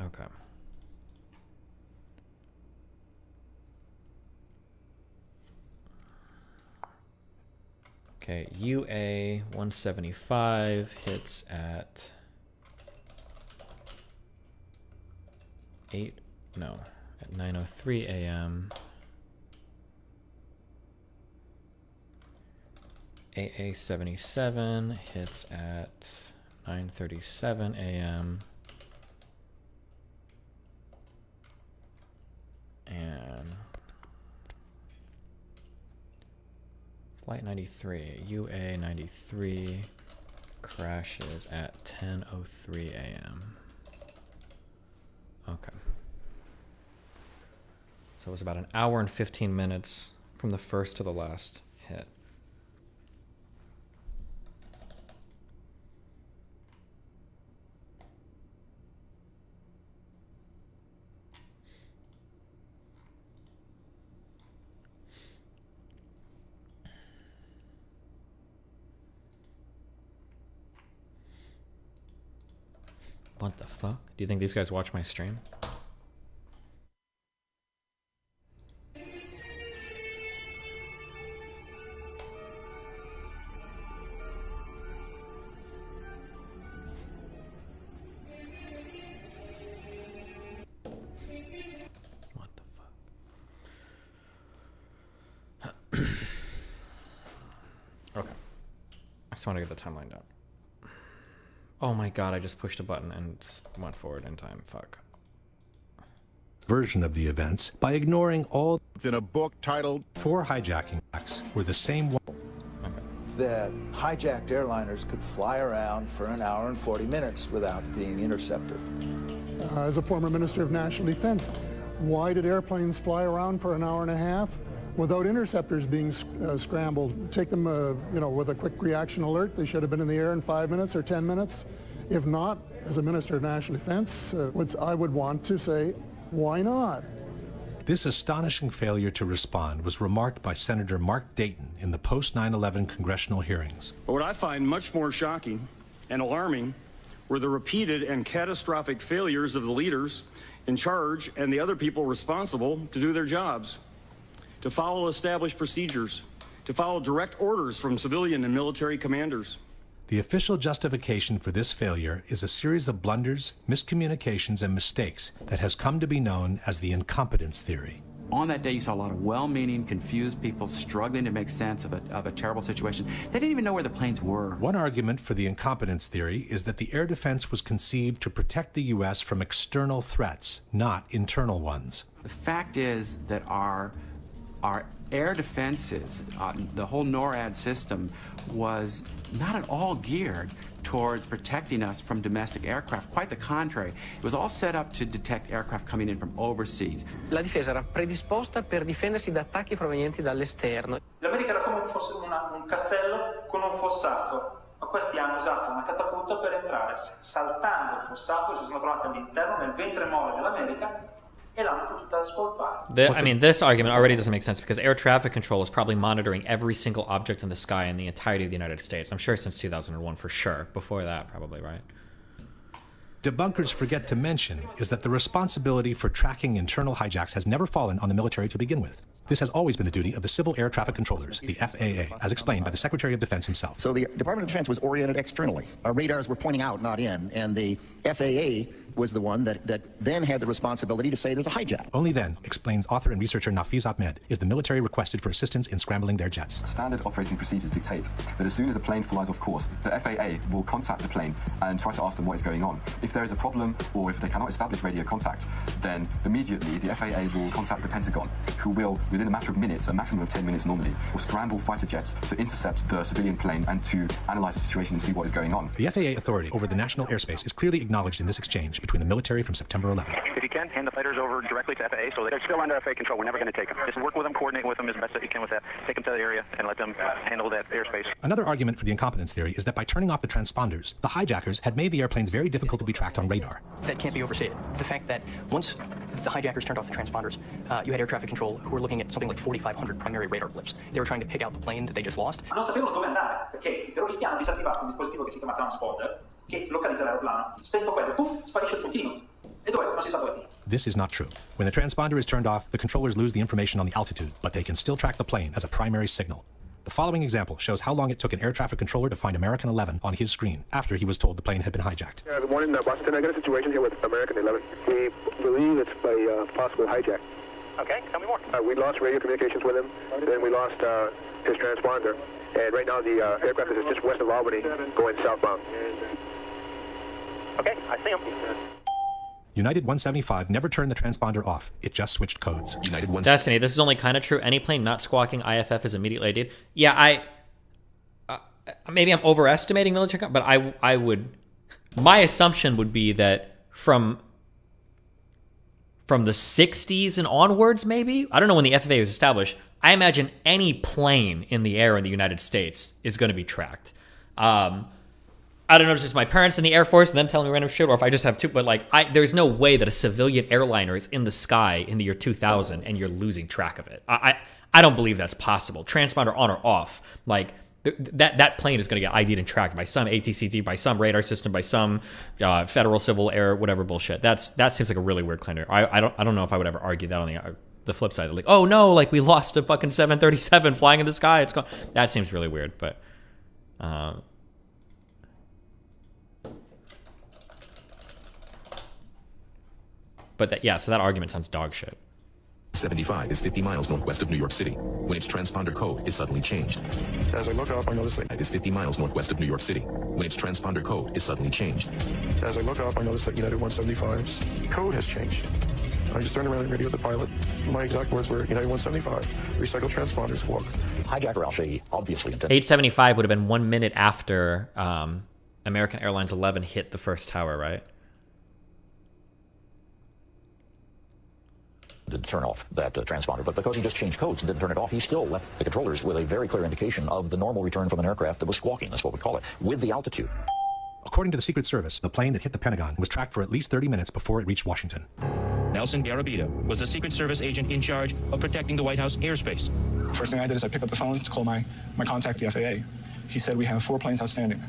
Okay. Okay, UA 175 hits at 9:03 a.m. AA 77 hits at 9:37 a.m. and Flight 93, UA 93 crashes at 10:03 a.m. Okay. So it was about an hour and 15 minutes from the first to the last hit. What the fuck? Do you think these guys watch my stream? Okay. I just want to get the timeline down. Oh my god, I just pushed a button and went forward in time. Fuck. Version of the events by ignoring all in a book titled 4 hijacking acts were the same one. That hijacked airliners could fly around for an hour and 40 minutes without being intercepted. As a former Minister of National Defense, why did airplanes fly around for an hour and a half without interceptors being scrambled? Take them, you know, with a quick reaction alert. They should have been in the air in 5 minutes or 10 minutes. If not, as a Minister of National Defense, I would want to say, why not? This astonishing failure to respond was remarked by Senator Mark Dayton in the post-9/11 congressional hearings. But what I find much more shocking and alarming were the repeated and catastrophic failures of the leaders in charge and the other people responsible to do their jobs, to follow established procedures, to follow direct orders from civilian and military commanders. The official justification for this failure is a series of blunders, miscommunications, and mistakes that has come to be known as the incompetence theory. On that day, you saw a lot of well-meaning, confused people struggling to make sense of a terrible situation. They didn't even know where the planes were. One argument for the incompetence theory is that the air defense was conceived to protect the U.S. from external threats, not internal ones. The fact is that our air defenses, the whole NORAD system, was not at all geared towards protecting us from domestic aircraft. Quite the contrary. It was all set up to detect aircraft coming in from overseas. La difesa era predisposta per difendersi da attacchi provenienti dall'esterno. L'America era come un castello con un fossato, ma questi hanno usato una catapulta per entrare. Saltando il fossato si sono trovati all'interno, nel ventre mole dell'America, e l'hanno potuta scolpare. I mean, this argument already doesn't make sense because air traffic control is probably monitoring every single object in the sky in the entirety of the United States. I'm sure since 2001 for sure. Before that, probably, right? Debunkers forget to mention is that the responsibility for tracking internal hijacks has never fallen on the military to begin with. This has always been the duty of the Civil Air Traffic Controllers, the FAA, as explained by the Secretary of Defense himself. So the Department of Defense was oriented externally. Our radars were pointing out, not in, and the FAA was the one that then had the responsibility to say there's a hijack. Only then, explains author and researcher Nafiz Ahmed, is the military requested for assistance in scrambling their jets. Standard operating procedures dictate that as soon as a plane flies off course, the FAA will contact the plane and try to ask them what is going on. If there is a problem or if they cannot establish radio contact, then immediately the FAA will contact the Pentagon, who will, within a matter of minutes, a maximum of 10 minutes normally, will scramble fighter jets to intercept the civilian plane and to analyze the situation and see what is going on. The FAA authority over the national airspace is clearly acknowledged in this exchange between the military from September 11. If you can, hand the fighters over directly to FAA, so they're still under FAA control. We're never going to take them. Just work with them, coordinate with them as best that you can with that. Take them to the area and let them handle that airspace. Another argument for the incompetence theory is that by turning off the transponders, the hijackers had made the airplanes very difficult to be tracked on radar. That can't be overstated. The fact that once the hijackers turned off the transponders, you had air traffic control who were looking at something like 4,500 primary radar blips. They were trying to pick out the plane that they just lost. Non sapevano dove andare, perché i terroristi hanno disattivato un dispositivo che si chiama transponder, che localizza l'aeroplano. Spento quello, puff, sparisce il puntino. E dove? Non si sa dove. This is not true. When the transponder is turned off, the controllers lose the information on the altitude, but they can still track the plane as a primary signal. The following example shows how long it took an air traffic controller to find American 11 on his screen after he was told the plane had been hijacked. Good morning, Boston. I got a situation here with American 11. We believe it's by possible hijack. Okay, tell me more. We lost radio communications with him, then we lost his transponder, and right now the aircraft is just west of Albany going southbound. Okay, I see him. United 175 never turned the transponder off. It just switched codes. Destiny, this is only kind of true. Any plane not squawking IFF is immediately ID'd. Yeah, maybe I'm overestimating military, but I would. My assumption would be that from the 60s and onwards, maybe, I don't know when the FAA was established, I imagine any plane in the air in the United States is going to be tracked. I don't know if it's just my parents in the Air Force and then telling me random shit, or if I just have two, but like, there's no way that a civilian airliner is in the sky in the year 2000 and you're losing track of it. I don't believe that's possible. Transponder on or off, like, that plane is going to get ID'd and tracked by some ATCT, by some radar system, by some federal civil air, whatever bullshit. That seems like a really weird claim. I don't know if I would ever argue that on the flip side. Like, oh no, like we lost a fucking 737 flying in the sky. It's gone. That seems really weird, but. But that, yeah, so that argument sounds dog shit. 75 is 50 miles northwest of New York City, when its transponder code is suddenly changed. As I look up, I notice that It is 50 miles northwest of New York City, when its transponder code is suddenly changed. As I look up, I notice that United 175's code has changed. I just turned around and radioed the pilot. My exact words were, United 175, recycle transponders, squawk. Hijacker Al-Shehhi obviously intended... 875 would have been 1 minute after American Airlines 11 hit the first tower, right? to turn off that transponder, but because he just changed codes and didn't turn it off, he still left the controllers with a very clear indication of the normal return from an aircraft that was squawking, that's what we call it, with the altitude. According to the Secret Service, the plane that hit the Pentagon was tracked for at least 30 minutes before it reached Washington. Nelson Garabita was the Secret Service agent in charge of protecting the White House airspace. First thing I did is I picked up the phone to call my contact, the FAA. He said we have 4 planes outstanding.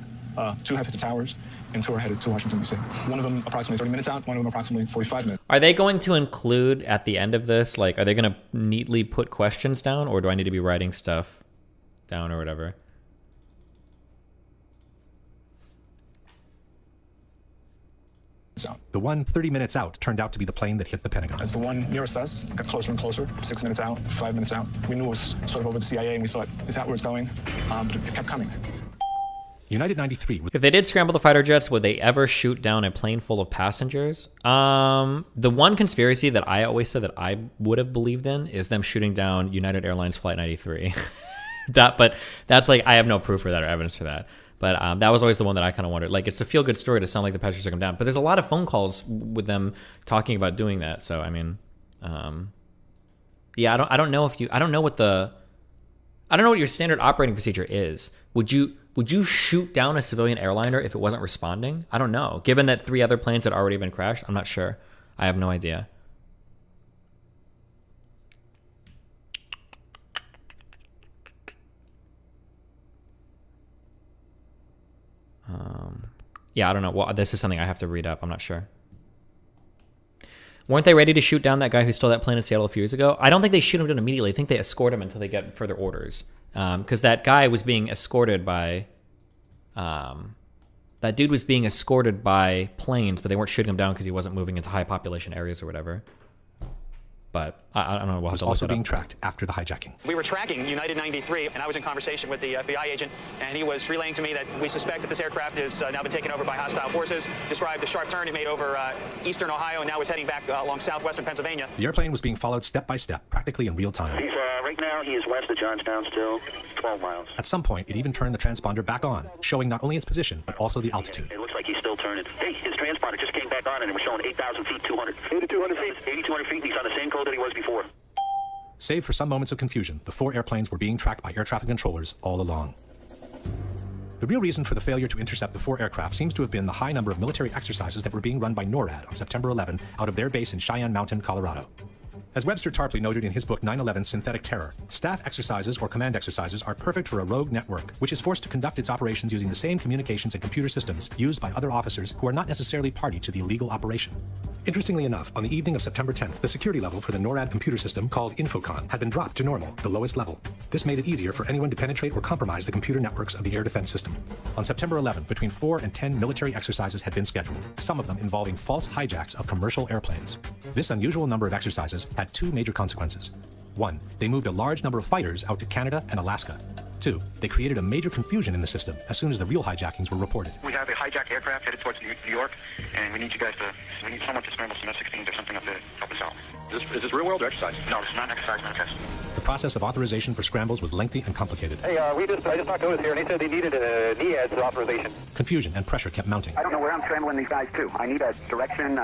2 have hit the towers, and 2 are headed to Washington, D.C. One of them approximately 30 minutes out, one of them approximately 45 minutes. Are they going to include at the end of this, like, are they going to neatly put questions down, or do I need to be writing stuff down or whatever? The one 30 minutes out turned out to be the plane that hit the Pentagon. As the one nearest us got closer and closer, 6 minutes out, 5 minutes out, we knew it was sort of over the CIA, and we thought, is that where it's going? But it kept coming. United 93. If they did scramble the fighter jets, would they ever shoot down a plane full of passengers? The one conspiracy that I always said that I would have believed in is them shooting down United Airlines Flight 93. But that's like, I have no proof for that or evidence for that. But that was always the one that I kind of wondered. Like, it's a feel-good story to sound like the passengers are come down. But there's a lot of phone calls with them talking about doing that. So, I mean, yeah, I don't know if you... I don't know what your standard operating procedure is. Would you shoot down a civilian airliner if it wasn't responding? I don't know. Given that 3 other planes had already been crashed, I'm not sure. I have no idea. Yeah, I don't know. Well, this is something I have to read up. I'm not sure. Weren't they ready to shoot down that guy who stole that plane in Seattle a few years ago? I don't think they shoot him down immediately. I think they escort him until they get further orders. Because that guy was being escorted by... that dude was being escorted by planes, but they weren't shooting him down because he wasn't moving into high population areas or whatever. But I don't know. We'll have to look also it being up. tracked after the hijacking. We were tracking United 93, and I was in conversation with the FBI agent, and he was relaying to me that we suspect that this aircraft has now been taken over by hostile forces, described the sharp turn it made over eastern Ohio, and now is heading back along southwestern Pennsylvania. The airplane was being followed step by step, practically in real time. He's, right now, he is west of Johnstown still, 12 miles. At some point, it even turned the transponder back on, showing not only its position, but also the altitude. It looks like he's still turning. Hey, his transponder just came back on, and it was showing 8,000 feet, 200. 8,200 feet? 8,200 feet, he's on the same code that he was before. Save for some moments of confusion, the 4 airplanes were being tracked by air traffic controllers all along. The real reason for the failure to intercept the 4 aircraft seems to have been the high number of military exercises that were being run by NORAD on September 11 out of their base in Cheyenne Mountain, Colorado. As Webster Tarpley noted in his book 9/11 Synthetic Terror, staff exercises or command exercises are perfect for a rogue network, which is forced to conduct its operations using the same communications and computer systems used by other officers who are not necessarily party to the illegal operation. Interestingly enough, on the evening of September 10th, the security level for the NORAD computer system called Infocon had been dropped to normal, the lowest level. This made it easier for anyone to penetrate or compromise the computer networks of the air defense system. On September 11, between 4 and 10 military exercises had been scheduled, some of them involving false hijacks of commercial airplanes. This unusual number of exercises had 2 major consequences. 1, they moved a large number of fighters out to Canada and Alaska. 2, they created a major confusion in the system as soon as the real hijackings were reported. We have a hijacked aircraft headed towards New York, and we need someone to scramble some F-16s or something up to help us out. Is this real world or exercise? No, this is not an exercise, not a test. The process of authorization for scrambles was lengthy and complicated. Hey, I just talked to Otis here, and he said they needed a NEADS authorization. Confusion and pressure kept mounting. I don't know where I'm scrambling these guys to. I need a direction,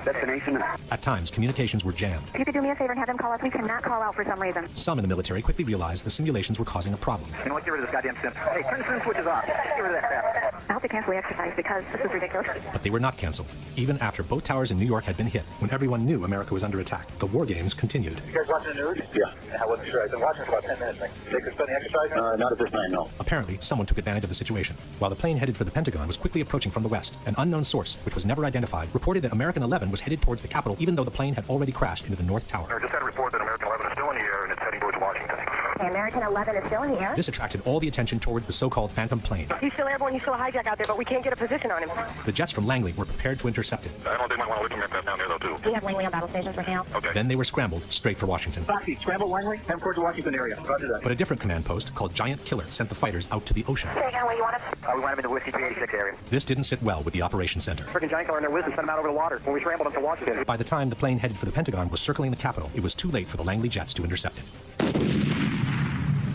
destination. At times, communications were jammed. If you could do me a favor and have them call us, we cannot call out for some reason. Some in the military quickly realized the simulations were causing a problem. You know what? Get rid of this goddamn sim. Hey, turn the sim switches off. Get rid of that crap. I hope they cancel the exercise because this is ridiculous. But they were not canceled, even after both towers in New York had been hit, when everyone knew America was under attack. The war games continued. You guys watching the news? Yeah. I wasn't sure. I've been watching for about 10 minutes. They could spend the exercise? Not at this time, no. Apparently, someone took advantage of the situation. While the plane headed for the Pentagon was quickly approaching from the west, an unknown source, which was never identified, reported that American 11 was headed towards the Capitol even though the plane had already crashed into the North Tower. I just had a report that American 11 is still in the air and it's heading towards Washington. Okay, American 11 is still in the air. This attracted all the attention towards the so-called Phantom plane. He's still airborne, he's still a hijack out there, but we can't get a position on him. The jets from Langley were prepared to intercept it. I don't think they might want to look at that down there, though, too. We have Langley on battle stations right now. Okay. Then they were scrambled straight for Washington. Foxy, scramble Langley, head towards the Washington area. Roger that. But a different command post called Giant Killer sent the fighters out to the ocean. Say again, where you want us? We want him in the Whiskey 386 area. This didn't sit well with the operations center. Freaking Giant Killer and their wisdom sent him out over the water when we scrambled him to Washington. By the time the plane headed for the Pentagon was circling the Capitol, it was too late for the Langley jets to intercept it.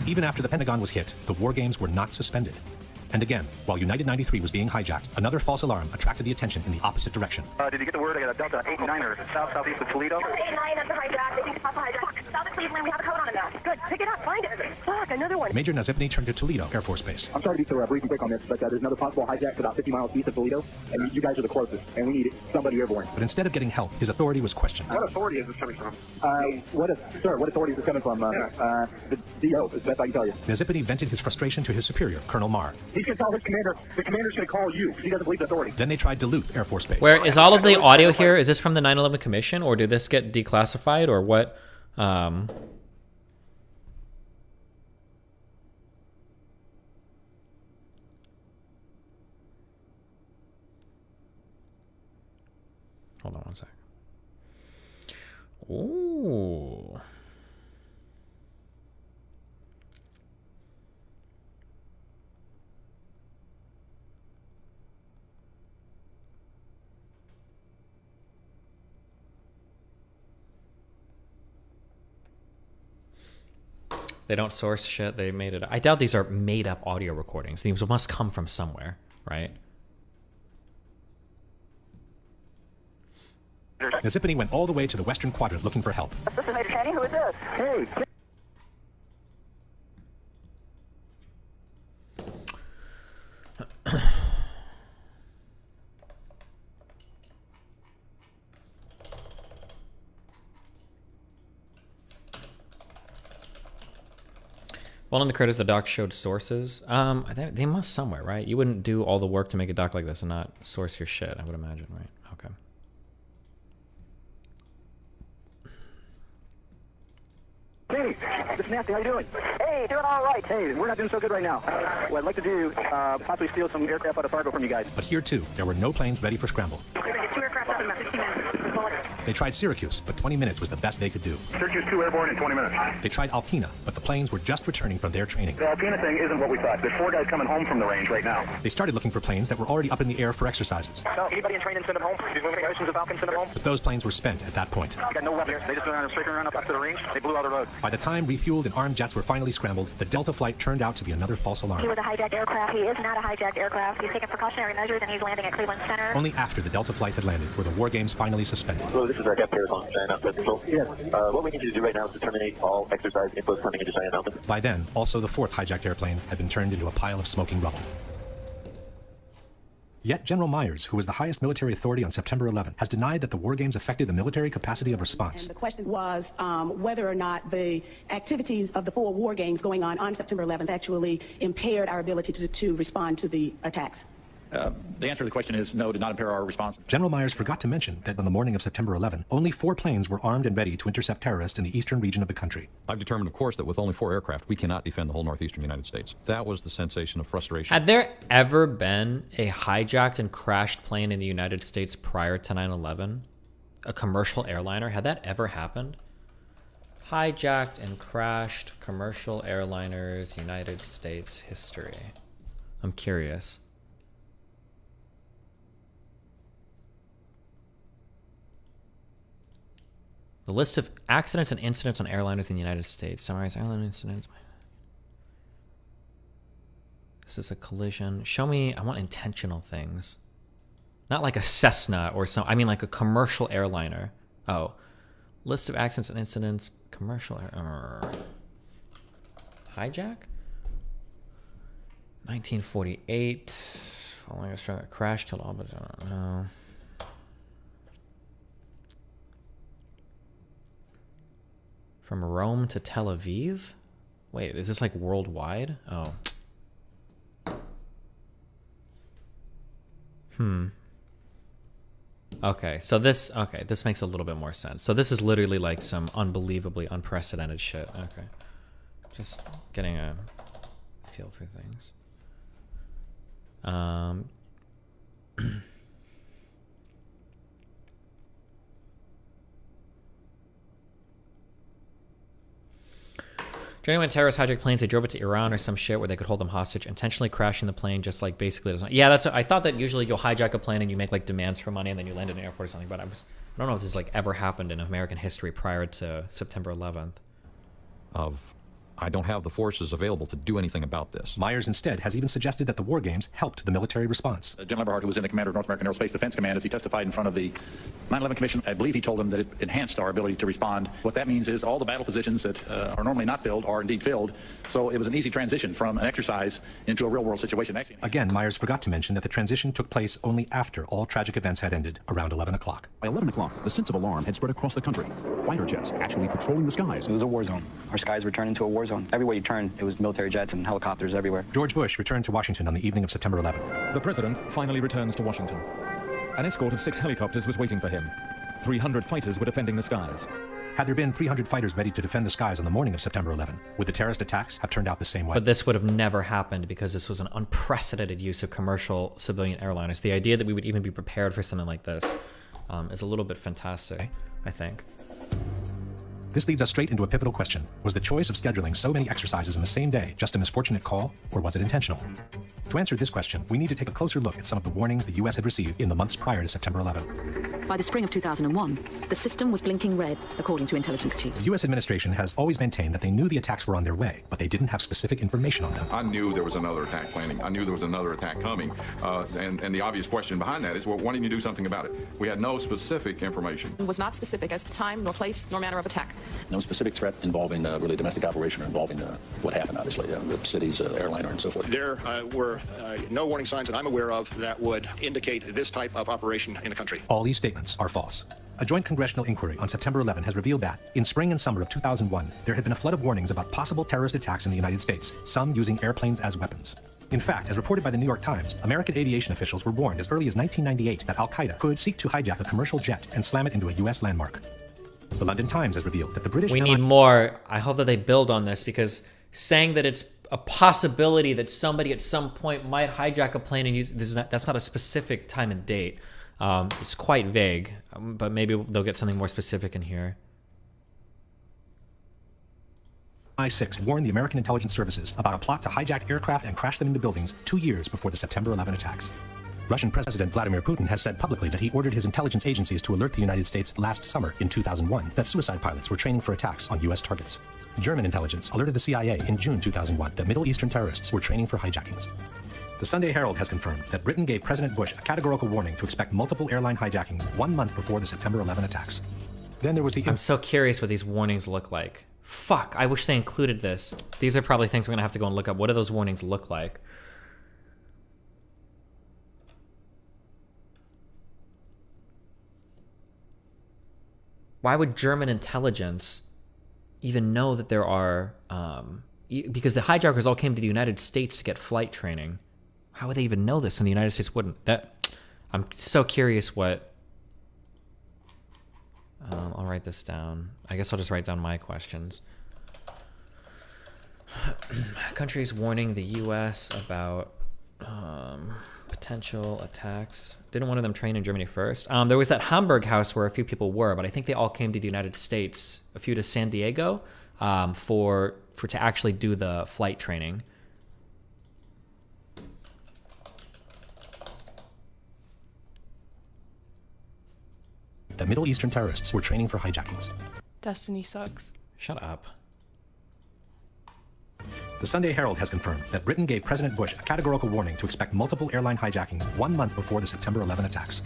Even after the Pentagon was hit, the war games were not suspended. And again, while United 93 was being hijacked, another false alarm attracted the attention in the opposite direction. Did you get the word? I got a Delta 89er southeast of Toledo. Delta 89, that's a hijack. They think it's a hijack. Fuck, south of Cleveland, we have a code on it now. Good, pick it up, find it. Fuck, another one. Major Nazipny turned to Toledo Air Force Base. I'm sorry to be so brief and quick on this, but there's another possible hijack about 50 miles east of Toledo, and you guys are the closest, and we need somebody airborne. But instead of getting help, his authority was questioned. What authority is this coming from? What authority is this coming from? The DO, that's how you tell you. Nazipny vented his frustration to his superior, Colonel Marr. He's going to tell his commander, the commander's going to call you. He doesn't believe the authority. Then they tried Duluth Air Force Base. Where is all of the audio here? Is this from the 9/11 Commission, or did this get declassified, or what? Hold on one sec. Ooh. They don't source shit. They made it. I doubt these are made up audio recordings. These must come from somewhere, right? Nazipny went all the way to the Western Quadrant looking for help. This is Major Chaney, who is this? Hey. Well, in the credits, the doc showed sources. They must somewhere, right? You wouldn't do all the work to make a doc like this and not source your shit, I would imagine, right? Okay. Hey, this is Nasty. How you doing? Hey, doing all right. Hey, we're not doing so good right now. What I'd like to do, possibly steal some aircraft out of Fargo from you guys. But here, too, there were no planes ready for scramble. We're going to get 2 aircraft up in about 15 minutes. They tried Syracuse, but 20 minutes was the best they could do. Syracuse 2 airborne in 20 minutes. They tried Alpena, but the planes were just returning from their training. The Alpena thing isn't what we thought. There's 4 guys coming home from the range right now. They started looking for planes that were already up in the air for exercises. No, anybody in training, send them home. These moving missions of Falcon, send them home. But those planes were spent at that point. They got no weapons. They just went on a straight run up to the range. They blew out the road. By the time refueled and armed jets were finally scrambled, the Delta flight turned out to be another false alarm. He was a hijacked aircraft. He is not a hijacked aircraft. He's taking precautionary measures, and he's landing at Cleveland Center. Only after the Delta flight had landed were the war games finally suspended. So this is our Captain on China. Yes. What we need you to do right now is to terminate all exercise inputs coming into China Mountain. By then, also the 4th hijacked airplane had been turned into a pile of smoking rubble. Yet General Myers, who was the highest military authority on September 11, has denied that the war games affected the military capacity of response. And the question was whether or not the activities of the 4 war games going on September 11th actually impaired our ability to respond to the attacks. The answer to the question is no, did not impair our response. General Myers forgot to mention that on the morning of September 11, only 4 planes were armed and ready to intercept terrorists in the eastern region of the country. I've determined, of course, that with only 4 aircraft, we cannot defend the whole northeastern United States. That was the sensation of frustration. Had there ever been a hijacked and crashed plane in the United States prior to 9/11? A commercial airliner? Had that ever happened? Hijacked and crashed commercial airliners, United States history. I'm curious. The list of accidents and incidents on airliners in the United States. Summarize airline incidents. This is a collision. Show me, I want intentional things. Not like a Cessna or some, I mean like a commercial airliner. Oh. List of accidents and incidents. Commercial hijack? 1948. Following a crash killed all but I don't know. From Rome to Tel Aviv? Wait, is this like worldwide? Oh. Okay, so this makes a little bit more sense. So this is literally like some unbelievably unprecedented shit. Okay. Just getting a feel for things. During when terrorists hijacked planes, they drove it to Iran or some shit where they could hold them hostage, intentionally crashing the plane just like basically doesn't. Yeah, that's. I thought that usually you'll hijack a plane and you make like demands for money and then you land in an airport or something. But I don't know if this like ever happened in American history prior to September 11th. I don't have the forces available to do anything about this. Myers instead has even suggested that the war games helped the military response. General Eberhard, who was in the commander of North American Aerospace Defense Command, as he testified in front of the 9/11 Commission, I believe he told them that it enhanced our ability to respond. What that means is all the battle positions that are normally not filled are indeed filled. So it was an easy transition from an exercise into a real-world situation. Actually, again, Myers forgot to mention that the transition took place only after all tragic events had ended, around 11 o'clock. By 11 o'clock, the sense of alarm had spread across the country. Fighter jets actually patrolling the skies. It was a war zone. Our skies were turned into a war zone. Everywhere you turn, it was military jets and helicopters everywhere. George Bush returned to Washington on the evening of September 11th. The president finally returns to Washington. An escort of 6 helicopters was waiting for him. 300 fighters were defending the skies. Had there been 300 fighters ready to defend the skies on the morning of September 11, would the terrorist attacks have turned out the same way? But this would have never happened because this was an unprecedented use of commercial civilian airliners. The idea that we would even be prepared for something like this is a little bit fantastic, I think. This leads us straight into a pivotal question. Was the choice of scheduling so many exercises in the same day just a misfortunate call, or was it intentional? To answer this question, we need to take a closer look at some of the warnings the U.S. had received in the months prior to September 11. By the spring of 2001, the system was blinking red, according to intelligence chiefs. The U.S. administration has always maintained that they knew the attacks were on their way, but they didn't have specific information on them. I knew there was another attack planning. I knew there was another attack coming. And the obvious question behind that is, well, why didn't you do something about it? We had no specific information. It was not specific as to time, nor place, nor manner of attack. No specific threat involving really domestic operation or involving what happened, obviously, the city's airliner and so forth. There were no warning signs that I'm aware of that would indicate this type of operation in the country. All these statements are false. A joint congressional inquiry on September 11 has revealed that, in spring and summer of 2001, there had been a flood of warnings about possible terrorist attacks in the United States, some using airplanes as weapons. In fact, as reported by the New York Times, American aviation officials were warned as early as 1998 that Al-Qaeda could seek to hijack a commercial jet and slam it into a U.S. landmark. The London Times has revealed that the British... We need more. I hope that they build on this, because saying that it's a possibility that somebody at some point might hijack a plane and use that's not a specific time and date. It's quite vague, but maybe they'll get something more specific in here. I-6 warned the American intelligence services about a plot to hijack aircraft and crash them into buildings 2 years before the September 11 attacks. Russian President Vladimir Putin has said publicly that he ordered his intelligence agencies to alert the United States last summer in 2001 that suicide pilots were training for attacks on U.S. targets. German intelligence alerted the CIA in June 2001 that Middle Eastern terrorists were training for hijackings. The Sunday Herald has confirmed that Britain gave President Bush a categorical warning to expect multiple airline hijackings 1 month before the September 11 attacks. Then there was the... I'm so curious what these warnings look like. Fuck, I wish they included this. These are probably things we're going to have to go and look up. What do those warnings look like? Why would German intelligence even know that there are... because the hijackers all came to the United States to get flight training. How would they even know this and the United States wouldn't? I'm so curious what... I'll write this down. I guess I'll just write down my questions. Countries warning the U.S. about potential attacks. Didn't one of them train in Germany first? There was that Hamburg house where a few people were, but I think they all came to the United States, a few to San Diego, to actually do the flight training. The Middle Eastern terrorists were training for hijackings. Destiny sucks. Shut up. The Sunday Herald has confirmed that Britain gave President Bush a categorical warning to expect multiple airline hijackings 1 month before the September 11 attacks.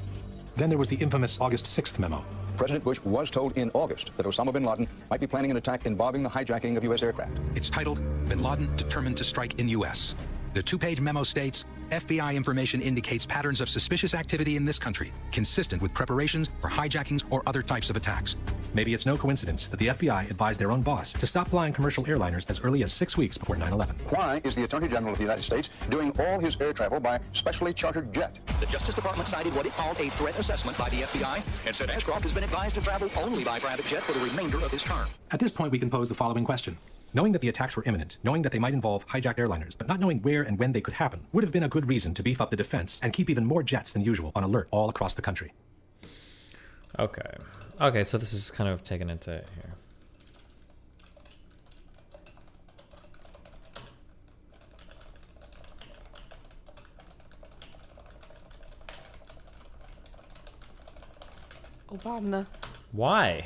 Then there was the infamous August 6th memo. President Bush was told in August that Osama bin Laden might be planning an attack involving the hijacking of U.S. aircraft. It's titled, Bin Laden Determined to Strike in U.S. The 2-page memo states, FBI information indicates patterns of suspicious activity in this country, consistent with preparations for hijackings or other types of attacks. Maybe it's no coincidence that the FBI advised their own boss to stop flying commercial airliners as early as 6 weeks before 9/11. Why is the Attorney General of the United States doing all his air travel by specially chartered jet? The Justice Department cited what it called a threat assessment by the FBI and said Ashcroft has been advised to travel only by private jet for the remainder of his term. At this point, we can pose the following question. Knowing that the attacks were imminent, knowing that they might involve hijacked airliners, but not knowing where and when they could happen, would have been a good reason to beef up the defense and keep even more jets than usual on alert all across the country. Okay. Okay, so this is kind of taken into here. Obama. Why?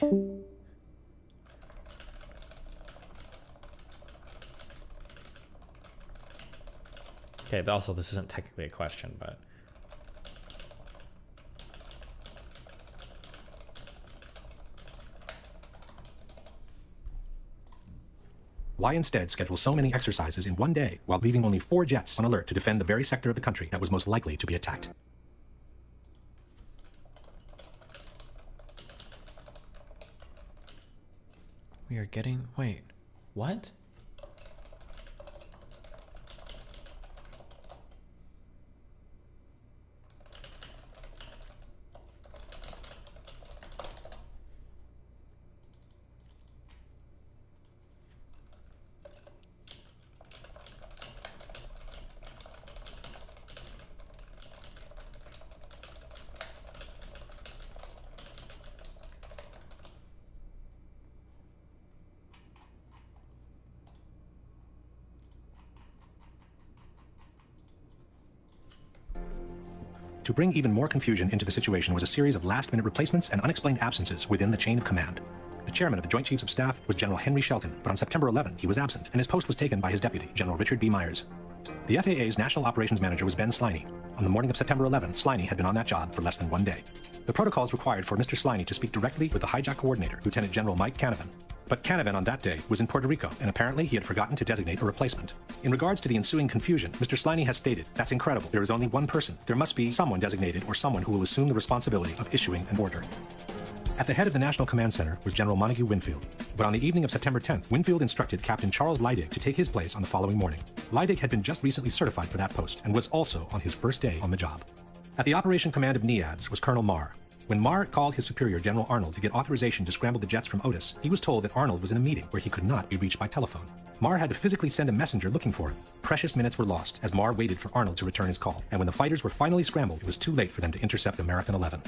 Okay, but also this isn't technically a question, but... Why instead schedule so many exercises in one day while leaving only 4 jets on alert to defend the very sector of the country that was most likely to be attacked? We are getting... Wait. What? To bring even more confusion into the situation was a series of last-minute replacements and unexplained absences within the chain of command. The chairman of the Joint Chiefs of Staff was General Henry Shelton, but on September 11, he was absent, and his post was taken by his deputy, General Richard B. Myers. The FAA's National Operations Manager was Ben Sliney. On the morning of September 11, Sliney had been on that job for less than 1 day. The protocols required for Mr. Sliney to speak directly with the hijack coordinator, Lieutenant General Mike Canavan. But Canavan on that day was in Puerto Rico, and apparently he had forgotten to designate a replacement. In regards to the ensuing confusion, Mr. Sliney has stated, "That's incredible. There is only one person. There must be someone designated or someone who will assume the responsibility of issuing an order." At the head of the National Command Center was General Montague Winfield. But on the evening of September 10th, Winfield instructed Captain Charles Leidig to take his place on the following morning. Leidig had been just recently certified for that post and was also on his first day on the job. At the Operation Command of NEADS was Colonel Marr. When Marr called his superior, General Arnold, to get authorization to scramble the jets from Otis, he was told that Arnold was in a meeting where he could not be reached by telephone. Marr had to physically send a messenger looking for him. Precious minutes were lost as Marr waited for Arnold to return his call, and when the fighters were finally scrambled, it was too late for them to intercept American 11.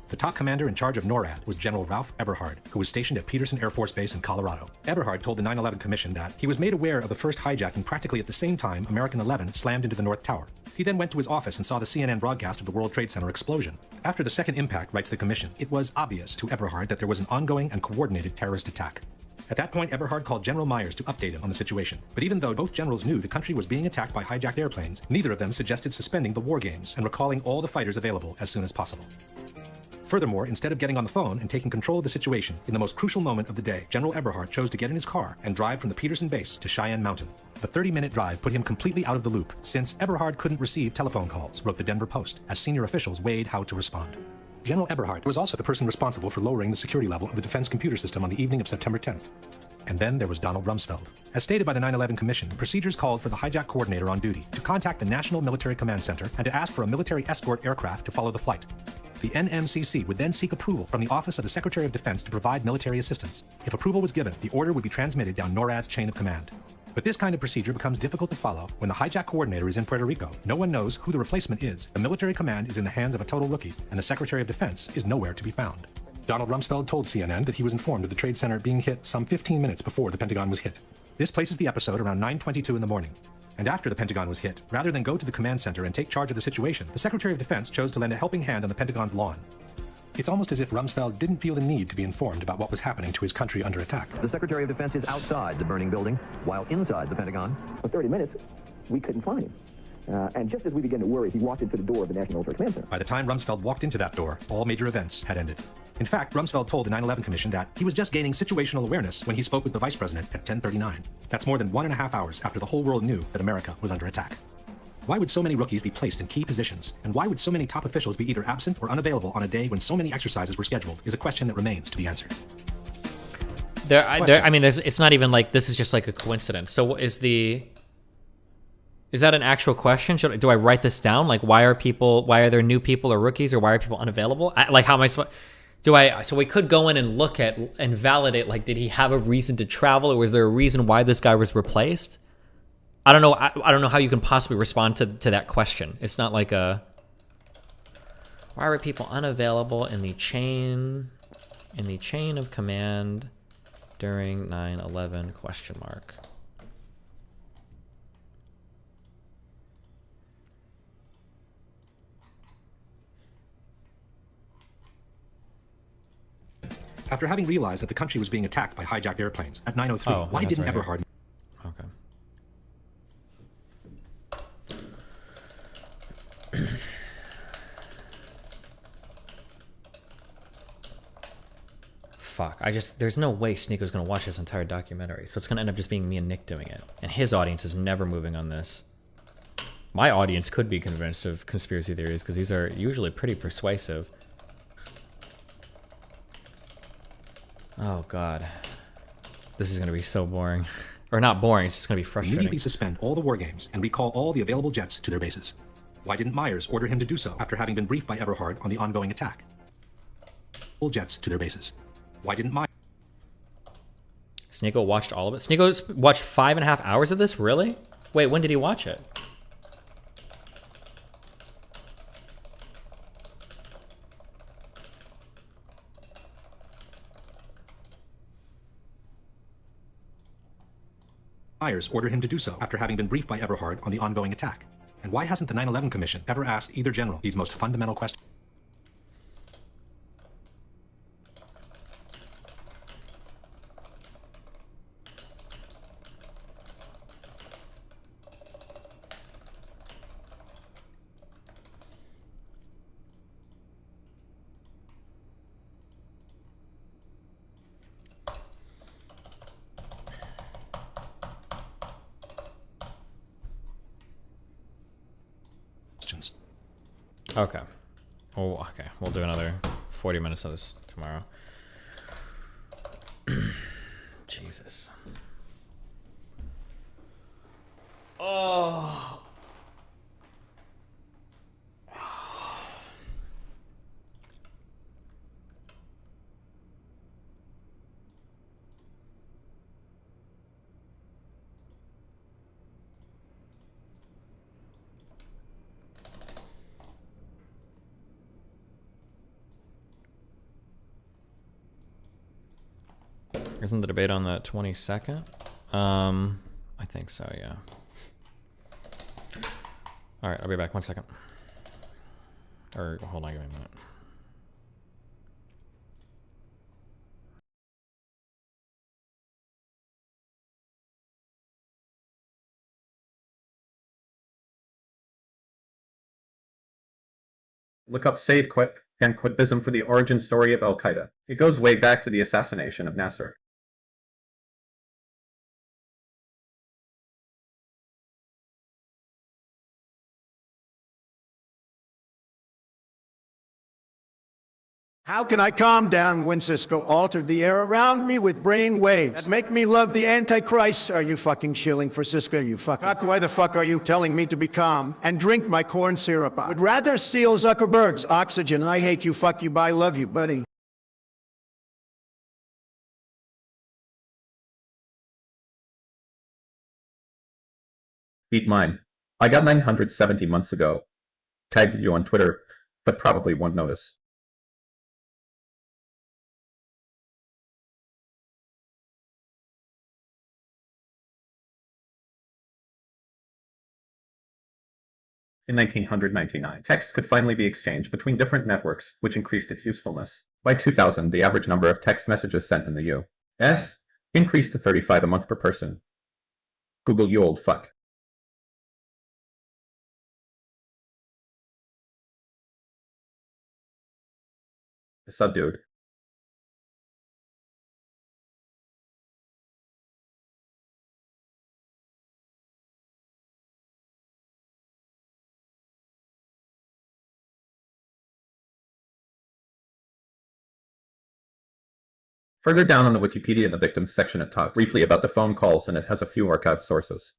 The top commander in charge of NORAD was General Ralph Eberhard, who was stationed at Peterson Air Force Base in Colorado. Eberhard told the 9/11 Commission that he was made aware of the first hijacking practically at the same time American 11 slammed into the North Tower. He then went to his office and saw the CNN broadcast of the World Trade Center explosion. After the second impact, writes the Commission, it was obvious to Eberhard that there was an ongoing and coordinated terrorist attack. At that point, Eberhard called General Myers to update him on the situation. But even though both generals knew the country was being attacked by hijacked airplanes, neither of them suggested suspending the war games and recalling all the fighters available as soon as possible. Furthermore, instead of getting on the phone and taking control of the situation, in the most crucial moment of the day, General Eberhard chose to get in his car and drive from the Peterson base to Cheyenne Mountain. The 30-minute drive put him completely out of the loop, since Eberhard couldn't receive telephone calls, wrote the Denver Post, as senior officials weighed how to respond. General Eberhard was also the person responsible for lowering the security level of the defense computer system on the evening of September 10th. And then there was Donald Rumsfeld. As stated by the 9/11 Commission, procedures called for the hijack coordinator on duty to contact the National Military Command Center and to ask for a military escort aircraft to follow the flight. The NMCC would then seek approval from the Office of the Secretary of Defense to provide military assistance. If approval was given, the order would be transmitted down NORAD's chain of command. But this kind of procedure becomes difficult to follow when the hijack coordinator is in Puerto Rico. No one knows who the replacement is. The military command is in the hands of a total rookie, and the Secretary of Defense is nowhere to be found. Donald Rumsfeld told CNN that he was informed of the Trade Center being hit some 15 minutes before the Pentagon was hit. This places the episode around 9:22 in the morning. And after the Pentagon was hit, rather than go to the command center and take charge of the situation, the Secretary of Defense chose to lend a helping hand on the Pentagon's lawn. It's almost as if Rumsfeld didn't feel the need to be informed about what was happening to his country under attack. The Secretary of Defense is outside the burning building, while inside the Pentagon. For 30 minutes, we couldn't find him. And just as we began to worry, he walked into the door of the National Military Command Center. By the time Rumsfeld walked into that door, all major events had ended. In fact, Rumsfeld told the 9/11 Commission that he was just gaining situational awareness when he spoke with the Vice President at 10:39. That's more than 1.5 hours after the whole world knew that America was under attack. Why would so many rookies be placed in key positions? And why would so many top officials be either absent or unavailable on a day when so many exercises were scheduled is a question that remains to be answered. I mean, it's not even like this is just like a coincidence. So is that an actual question? Do I write this down? Like, why are there new people or rookies, or why are people unavailable? Like, how am I supposed? So we could go in and look at and validate, like, did he have a reason to travel, or was there a reason why this guy was replaced? I don't know. I don't know how you can possibly respond to that question. It's not like a, why were people unavailable in the chain of command during 9/11 question mark. After having realized that the country was being attacked by hijacked airplanes at 9:03, why didn't Eberhard... Okay. Fuck, there's no way Sneako's gonna watch this entire documentary, so it's gonna end up just being me and Nick doing it. And his audience is never moving on this. My audience could be convinced of conspiracy theories, because these are usually pretty persuasive. Oh god. This is gonna be so boring. Or not boring, it's just gonna be frustrating. Immediately suspend all the war games and recall all the available jets to their bases. Why didn't Myers order him to do so after having been briefed by Eberhard on the ongoing attack? All jets to their bases. Why didn't Myers... Sneako watched all of it? Sneako's watched 5.5 hours of this? Really? Wait, when did he watch it? Myers ordered him to do so after having been briefed by Eberhard on the ongoing attack. And why hasn't the 9/11 Commission ever asked either general these most fundamental questions? Okay. Oh, okay. We'll do another 40 minutes of this tomorrow. Jesus. Oh. Isn't the debate on the 22nd? I think so, yeah. All right, I'll be back 1 second. Or hold on, give me a minute. Look up Sayyid Qutb and Qutbism for the origin story of Al-Qaeda. It goes way back to the assassination of Nasser. How can I calm down when Cisco altered the air around me with brain waves that make me love the Antichrist? Are you fucking shilling for Cisco, you fucking... Why the fuck are you telling me to be calm and drink my corn syrup? I would rather steal Zuckerberg's oxygen. I hate you, fuck you, bye, love you, buddy. Eat mine. I got 970 months ago. Tagged you on Twitter, but probably won't notice. In 1999, text could finally be exchanged between different networks, which increased its usefulness. By 2000, the average number of text messages sent in the U.S. increased to 35 a month per person. Google, you old fuck. What's up, dude? Further down on the Wikipedia in the victims section it talks briefly about the phone calls, and it has a few archived sources.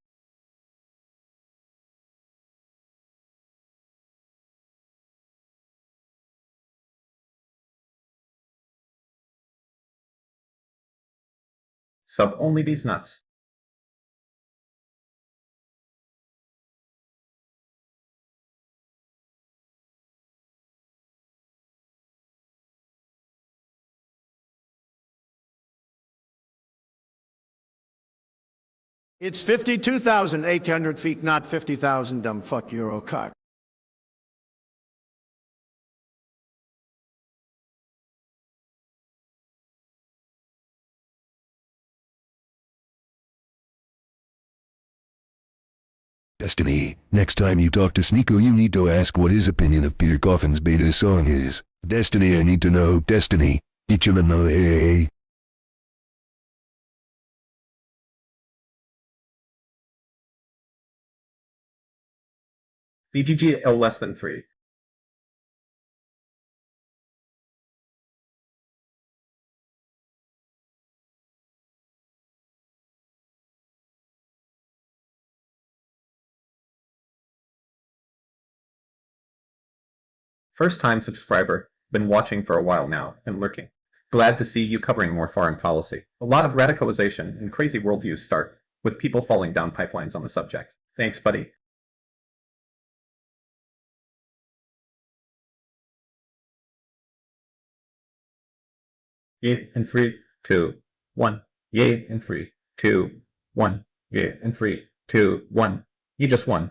Sub only these nuts. It's 52,800 feet, not 50,000, dumb fuck Euro cock. Destiny, next time you talk to Sneeko you need to ask what his opinion of Peter Coffin's beta song is. Destiny, I need to know. Destiny. Hey. VGGL less than 3. First time subscriber, been watching for a while now, and lurking. Glad to see you covering more foreign policy. A lot of radicalization and crazy worldviews start with people falling down pipelines on the subject. Thanks, buddy. Yeah, in 3, 2, 1. Yeah, in 3, 2, 1. Yeah, in 3, 2, 1. You just won.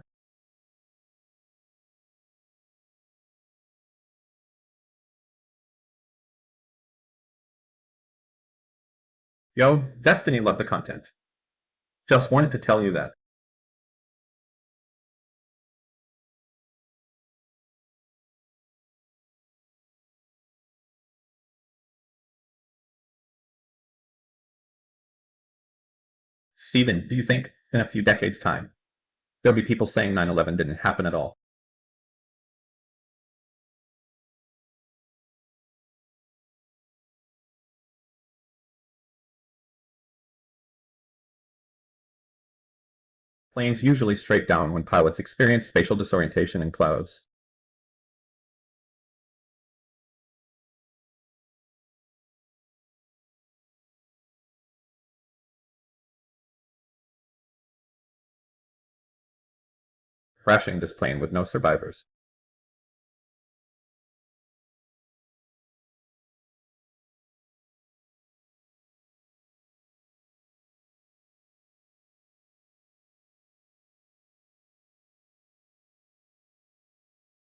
Yo, Destiny loved the content. Just wanted to tell you that. Steven, do you think, in a few decades' time, there'll be people saying 9/11 didn't happen at all? Planes usually straight down when pilots experience spatial disorientation in clouds. Crashing this plane with no survivors.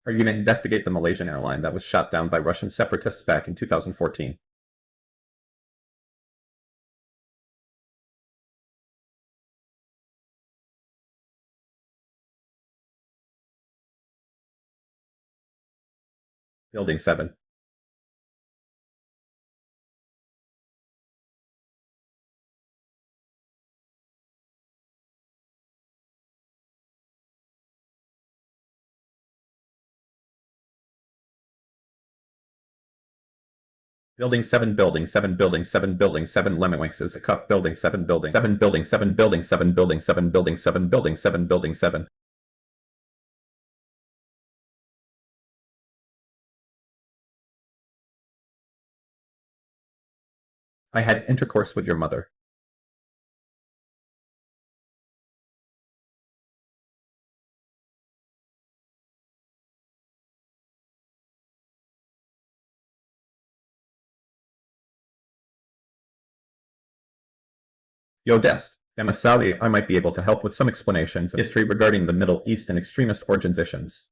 Are you going to investigate the Malaysian airline that was shot down by Russian separatists back in 2014? Building 7. Building 7, building 7, building 7, building 7, Lemminwinks is a cup, building 7, building 7, building 7, building 7, building 7, building 7, building 7, building 7. I had intercourse with your mother. Yo Dest, I'm a Saudi, I might be able to help with some explanations of history regarding the Middle East and extremist organizations.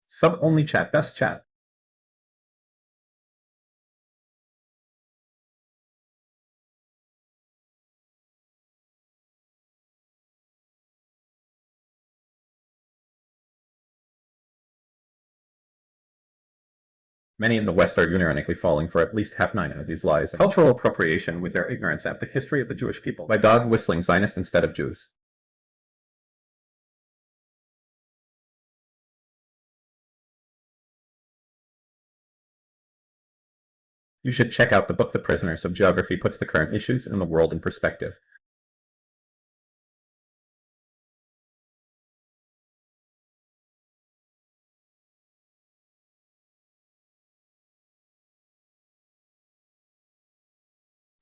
Sub-only chat, best chat. Many in the West are unironically falling for at least half 9 of these lies. Cultural appropriation with their ignorance at the history of the Jewish people by dog-whistling Zionists instead of Jews. You should check out the book The Prisoners of Geography puts the current issues in the world in perspective.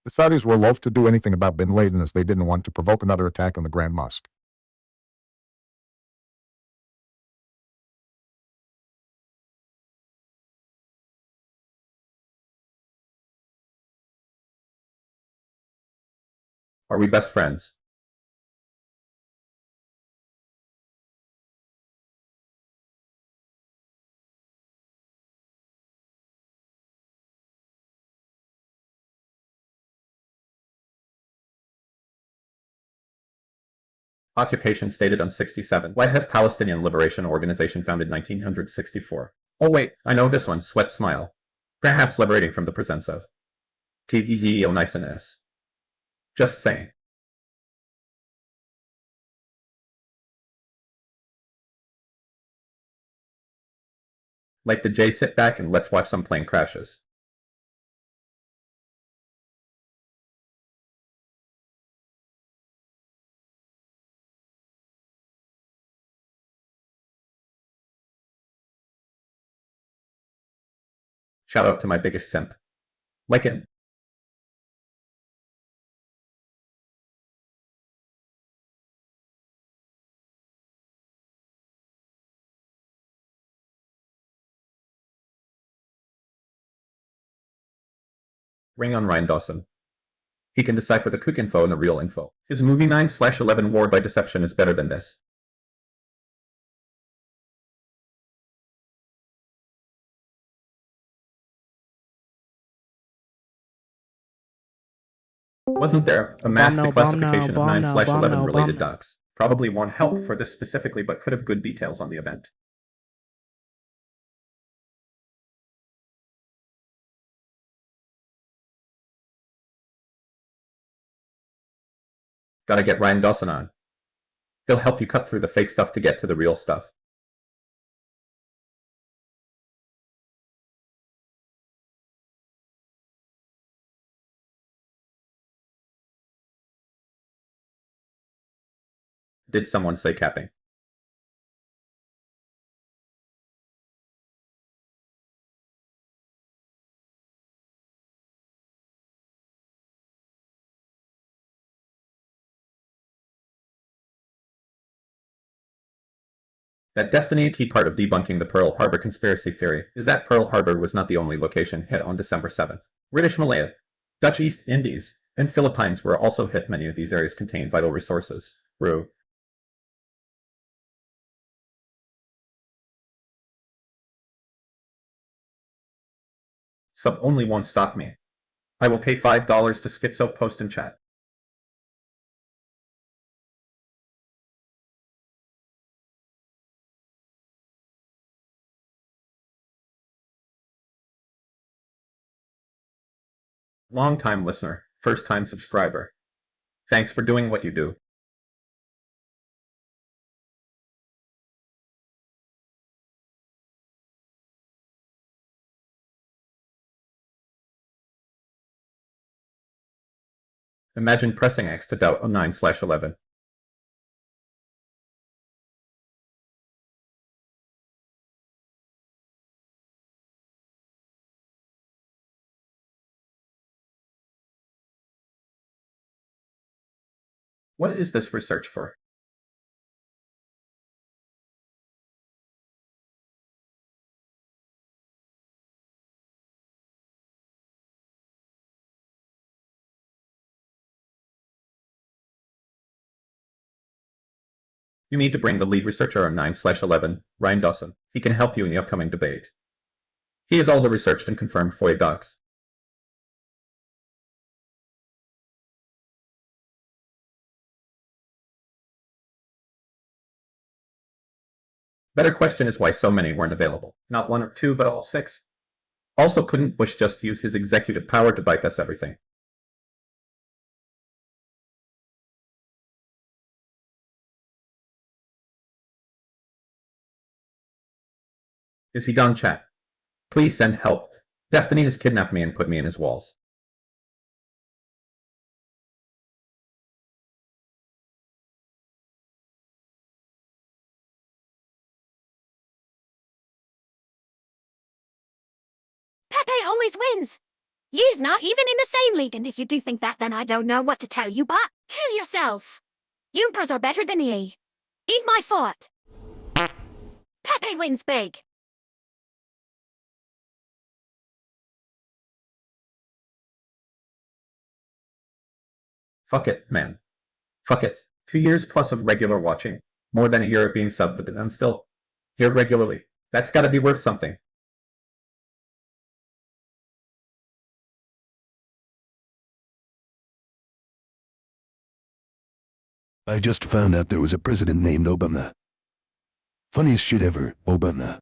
The Saudis were loath to do anything about bin Laden as they didn't want to provoke another attack on the Grand Mosque. Are we best friends? Occupation stated on 67. White House Palestinian Liberation Organization founded 1964. Oh wait, I know this one, Sweat Smile. Perhaps liberating from the presence of TVZO niceness. Just saying. Like the J, sit back and let's watch some plane crashes. Shout out to my biggest simp. Like him. Ring on Ryan Dawson. He can decipher the kook info and the real info. His movie 9/11 War by Deception is better than this. Wasn't there a mass declassification of 9/11 related docs? Probably won't help for this specifically, but could have good details on the event. Gotta get Ryan Dawson on. He'll help you cut through the fake stuff to get to the real stuff. Did someone say capping? That Destiny, a key part of debunking the Pearl Harbor conspiracy theory, is that Pearl Harbor was not the only location hit on December 7th. British Malaya, Dutch East Indies, and Philippines were also hit. Many of these areas contain vital resources. Rue. Sub only won't stop me. I will pay $5 to Schizo post in chat. Long-time listener, first-time subscriber. Thanks for doing what you do. Imagine pressing X to doubt a 9/11. What is this research for? You need to bring the lead researcher on 9/11, Ryan Dawson. He can help you in the upcoming debate. He has all the researched and confirmed FOIA docs. Better question is why so many weren't available. Not one or two, but all six. Also, couldn't Bush just use his executive power to bypass everything? Is he done, chat? Please send help. Destiny has kidnapped me and put me in his walls. Pepe always wins! You's not even in the same league, and if you do think that, then I don't know what to tell you, but kill yourself. Youpers are better than ye. Eat my foot. Pepe wins big. Fuck it, man. Fuck it. 2 years plus of regular watching. More than a year of being subbed, but then I'm still here regularly. That's gotta be worth something. I just found out there was a president named Obama. Funniest shit ever, Obama.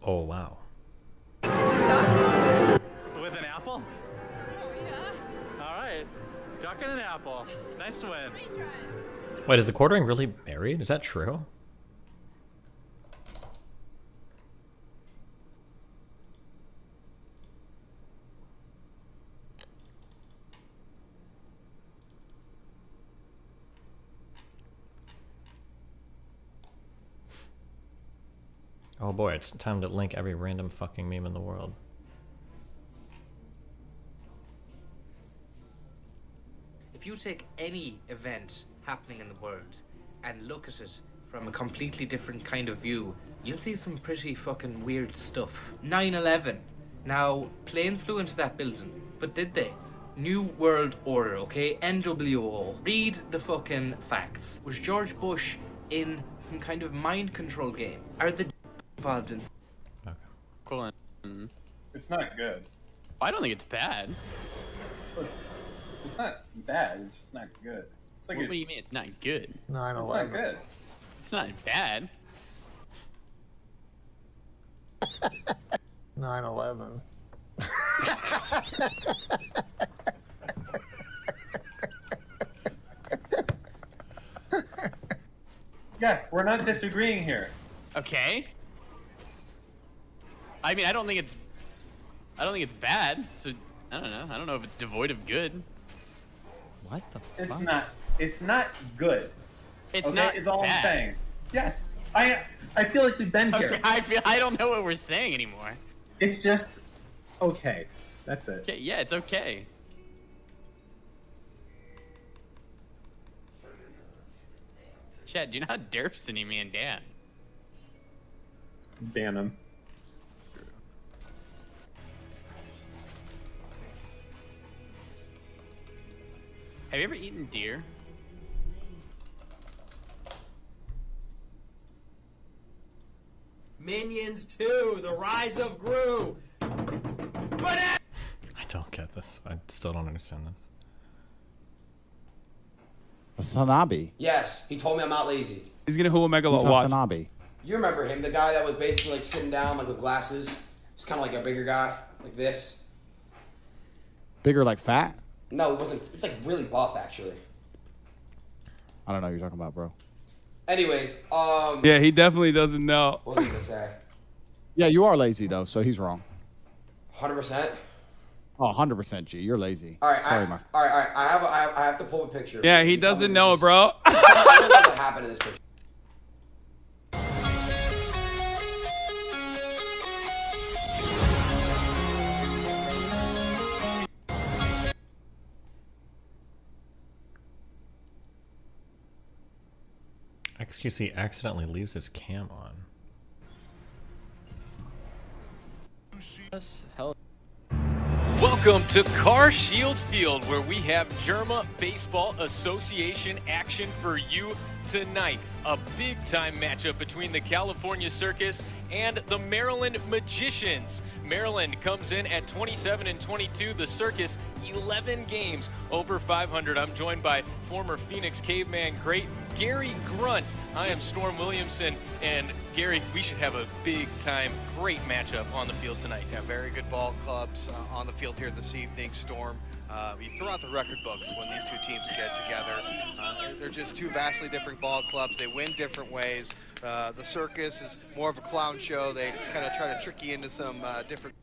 Oh, wow. With an apple? Oh, yeah. All right. Duck and an apple. Nice win. Wait, is the quartering really married? Is that true? Oh boy, it's time to link every random fucking meme in the world. If you take any event happening in the world and look at it from a completely different kind of view, you'll see some pretty fucking weird stuff. 9/11. Now, planes flew into that building, but did they? New World Order, okay? NWO. Read the fucking facts. Was George Bush in some kind of mind control game? Are the involved in... Cool. It's not good. I don't think it's bad. Well, it's not bad. It's just not good. It's like What do you mean it's not good? 9/11. It's not good. It's not bad. 9/11. Yeah, we're not disagreeing here. Okay. I mean, I don't think it's bad. So I don't know. I don't know if it's devoid of good. What the It's fuck? not. It's not good. It's okay? not Is all bad. I'm saying. Yes. I feel like we've been here. Okay, I don't know what we're saying anymore. It's just okay. That's it. Okay, yeah, it's okay. Chad, do you know how derp's to me and Dan? Ban him. Have you ever eaten deer? Minions 2, The Rise of Gru. I don't get this. I still don't understand this. Sanabi. Yes, he told me I'm not lazy. He's gonna who Omega Who's watch. Sanabi? You remember him, the guy that was basically like sitting down like with glasses? Just kind of like a bigger guy, like this. Bigger, like fat? No, it wasn't. It's like really buff actually. I don't know what you're talking about, bro. Anyways, Yeah, he definitely doesn't know. what was I gonna say? Yeah, you are lazy though, so he's wrong. 100%. Oh, 100% G. You're lazy. All right, Sorry, all my. right. I have to pull a picture. Yeah, he You tell me doesn't this know, is- bro. I don't know what happened in this picture. XQC accidentally leaves his cam on. Welcome to Car Shield Field, where we have Germa Baseball Association action for you tonight. A big-time matchup between the California Circus and the Maryland Magicians. Maryland comes in at 27-22. The Circus, 11 games over 500. I'm joined by former Phoenix Caveman great Gary Grunt. I am Storm Williamson, and Gary, we should have a big-time, great matchup on the field tonight. Yeah, very good ball clubs on the field here this evening, Storm. You throw out the record books when these two teams get together. They're just two vastly different ball clubs. They win different ways. The Circus is more of a clown show. They kind of try to trick you into some different...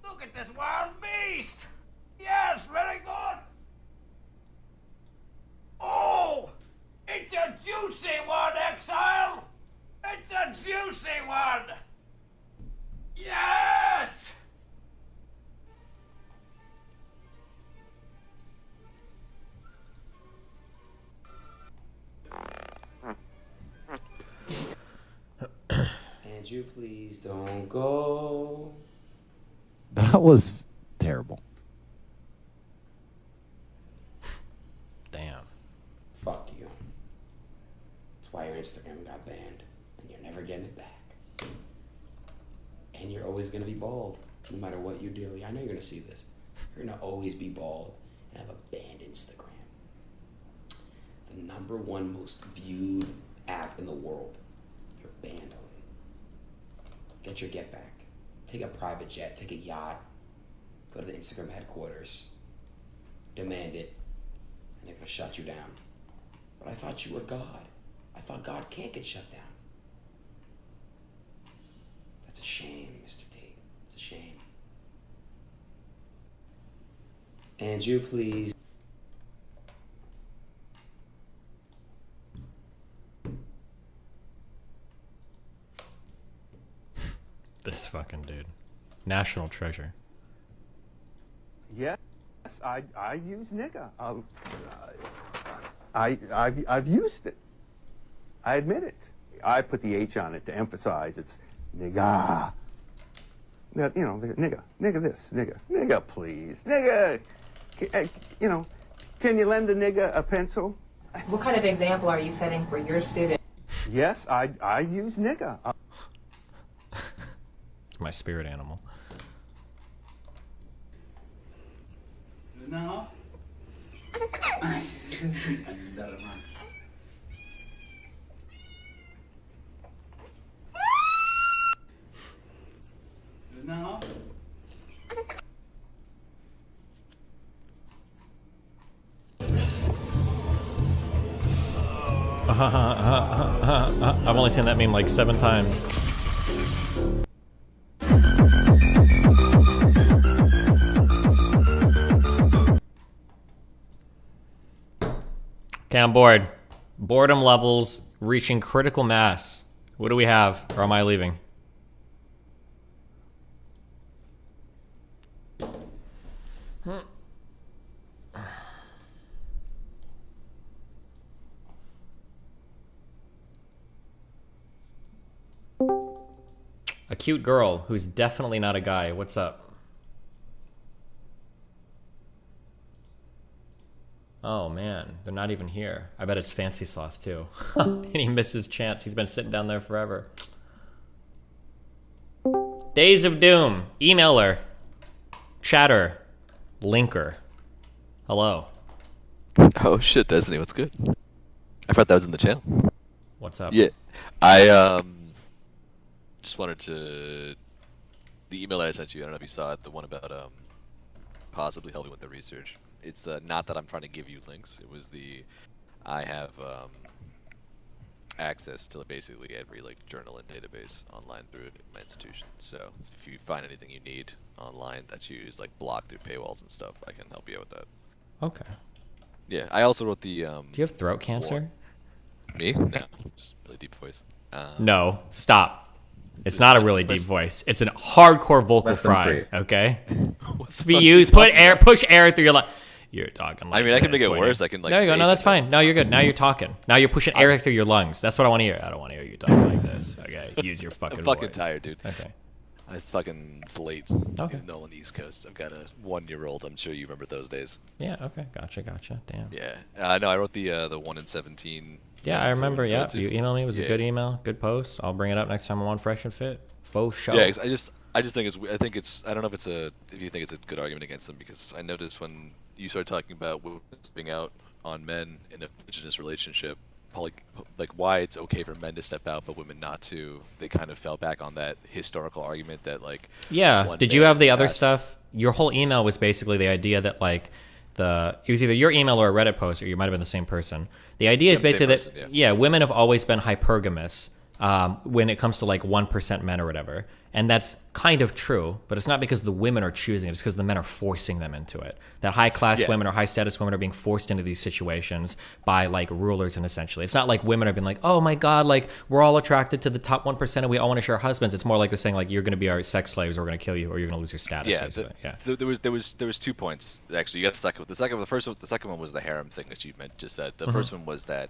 Look at this wild beast! Yes, very good! Oh! It's a juicy one, Exile! It's a juicy one! Yes! And you please don't go. That was terrible. Damn. Fuck you. That's why your Instagram got banned, and you're never getting it back. And you're always gonna be bald, no matter what you do. Yeah, I know you're gonna see this. You're gonna always be bald and have a banned Instagram. The #1 most viewed app in the world. You're banned on it. Get your get back. Take a private jet, take a yacht, go to the Instagram headquarters, demand it, and they're gonna shut you down. But I thought you were God. I thought God can't get shut down. That's a shame, Mr. Tate. It's a shame. Andrew, please. This fucking dude. National treasure. Yes, I use nigga. I've used it. I admit it. I put the H on it to emphasize it's nigga. You know, nigga this, nigga please, nigga. You know, can you lend a nigga a pencil? What kind of example are you setting for your student? Yes, I use nigga. My spirit animal. No. No. I've only seen that meme like 7 times. Okay, I'm bored. Boredom levels reaching critical mass. What do we have? Or am I leaving? A cute girl who's definitely not a guy. What's up? Oh man, they're not even here. I bet it's Fancy Sloth too. And he missed his chance. He's been sitting down there forever. Days of Doom. Emailer. Chatter. Linker. Hello. Oh shit, Destiny, what's good? I thought that was in the channel. What's up? Yeah. I just wanted to the email that I sent you, I don't know if you saw it, the one about possibly helping with the research. It's the not that I'm trying to give you links. It was the I have access to basically every like journal and database online through my institution. So if you find anything you need online that you use like blocked through paywalls and stuff, I can help you out with that. Okay. Yeah, I also wrote the Do you have throat cancer? Me? No, just really deep voice. No, stop. It's not a really deep voice. It's a hardcore vocal fry. Okay. Push air through your lung. You're talking like I mean, I can make it this, worse. I can like. There you go. No, that's fine. No, you're good. Now you're talking. Now you're pushing air through your lungs. That's what I want to hear. I don't want to hear you talking like this. Okay. Use your fucking I'm fucking voice. tired, dude. Okay. It's late. Okay. Even though on the East Coast, I've got a 1-year-old. I'm sure you remember those days. Yeah. Okay. Gotcha. Damn. Yeah. No, I wrote the 1 in 17. Yeah, I remember. Yeah, you emailed me. It was a good email, good post. I'll bring it up next time I'm on Fresh and Fit. Faux show. Yeah, I just think it's I don't know if you think it's a good argument against them, because I noticed when you started talking about women stepping out on men in a indigenous relationship, like why it's okay for men to step out but women not to. They kind of fell back on that historical argument that like. Yeah. Did you have the other stuff? Your whole email was basically the idea that like it was either your email or a Reddit post, or you might have been the same person. The idea is basically that women have always been hypergamous when it comes to like 1% men or whatever. And that's kind of true, but it's not because the women are choosing it. It's because the men are forcing them into it. That high-class women or high-status women are being forced into these situations by like rulers, and essentially. It's not like women are being like, oh my God, like we're all attracted to the top 1% and we all want to share husbands. It's more like they're saying like, you're going to be our sex slaves, or we're going to kill you, or you're going to lose your status. Yeah. So there was 2 points actually. You got the second one was the harem thing that you just said. The first one was that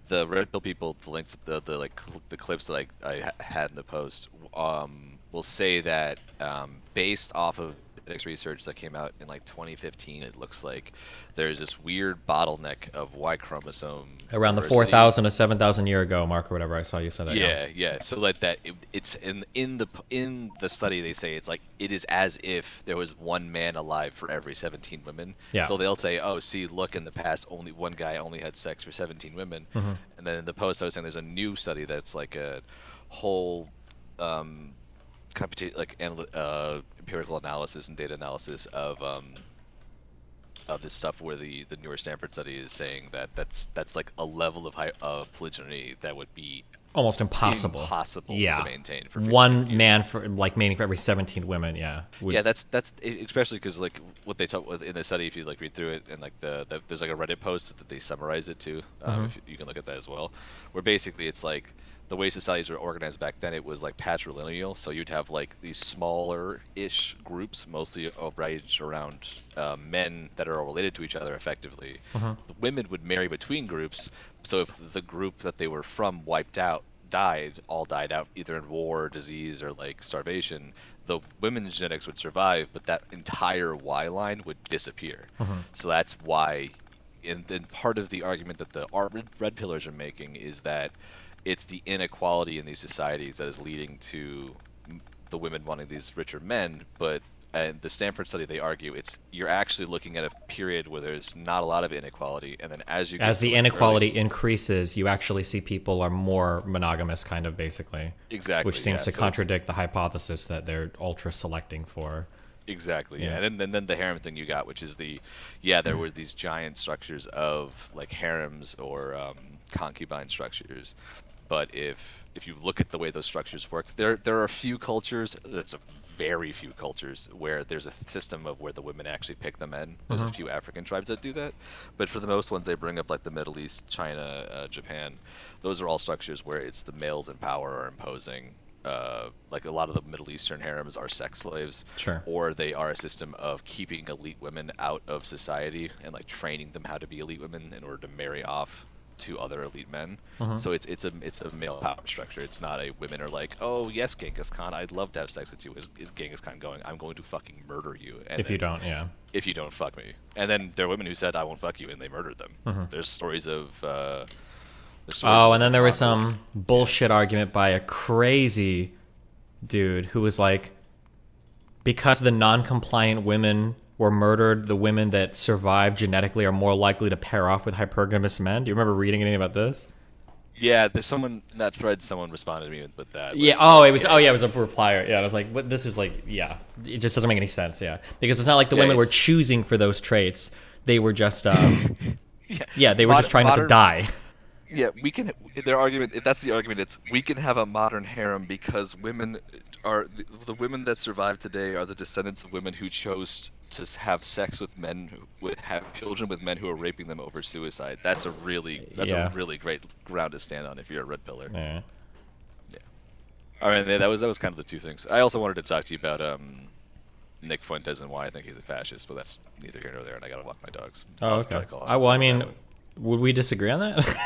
the red pill people, the links, the clips that I had in the post, will say that based off of genetics research that came out in like 2015, it looks like there's this weird bottleneck of Y chromosome Around the diversity. 4,000 to 7,000 year ago mark or whatever, I saw you said that. Yeah. So like that, it's in the study they say it's like it is as if there was one man alive for every 17 women. Yeah. So they'll say, oh, see, look, in the past, only one guy only had sex for 17 women. Mhm. And then in the post, I was saying there's a new study that's like a whole empirical analysis and data analysis of this stuff where the newer Stanford study is saying that that's like a level of polygyny that would be Almost impossible. To maintain for one man for like mating for every 17 women. Yeah, that's especially because like what they talk with in the study, if you like read through it, and like there's like a Reddit post that they summarize it too. If you can look at that as well, where basically it's like the way societies were organized back then, it was like patrilineal. So you'd have like these smaller-ish groups, mostly arranged around men that are all related to each other effectively. The women would marry between groups. So if the group that they were from wiped out, all died out either in war, disease, or like starvation, the women's genetics would survive, but that entire Y line would disappear. So that's why, and then part of the argument that the red pillars are making is that it's the inequality in these societies that is leading to the women wanting these richer men. But in the Stanford study, they argue you're actually looking at a period where there's not a lot of inequality, and then as the inequality increases, you actually see people are more monogamous, kind of basically. Exactly. Which seems to contradict the hypothesis that they're ultra selecting for. Exactly. Yeah. And then the harem thing you got, which is there were these giant structures of like harems or concubine structures. But if you look at the way those structures work, there are a few cultures. There's a very few cultures where there's a system of where the women actually pick the men. There's a few African tribes that do that, but for the most ones they bring up, like the Middle East, China, Japan. Those are all structures where it's the males in power are imposing. Like a lot of the Middle Eastern harems are sex slaves, or they are a system of keeping elite women out of society and like training them how to be elite women in order to marry off to other elite men. So it's a male power structure. It's not a women are like, oh yes, Genghis Khan, I'd love to have sex with you. Is Genghis Khan going, I'm going to fucking murder you if you don't fuck me. And then there are women who said I won't fuck you, and they murdered them. There's stories of and then there was some bullshit argument by a crazy dude who was like, because the non-compliant women were murdered, the women that survive genetically are more likely to pair off with hypergamous men. Do you remember reading anything about this? Yeah, there's someone in that thread. Someone responded to me with that. Yeah. It was a replier. Yeah, I was like, "What? This is like, yeah, it just doesn't make any sense." Yeah, because it's not like the women were choosing for those traits. They were just, they were just trying not to die. Yeah, we can. Their argument, if that's the argument, it's we can have a modern harem because women are the women that survive today are the descendants of women who chose to have sex with men who would have children with men who are raping them over suicide. That's a really great ground to stand on if you're a red pillar. Yeah. All right, that was kind of the two things. I also wanted to talk to you about Nick Fuentes and why I think he's a fascist, but that's neither here nor there, and I gotta walk my dogs. Oh, okay. Well, I mean, would we disagree on that?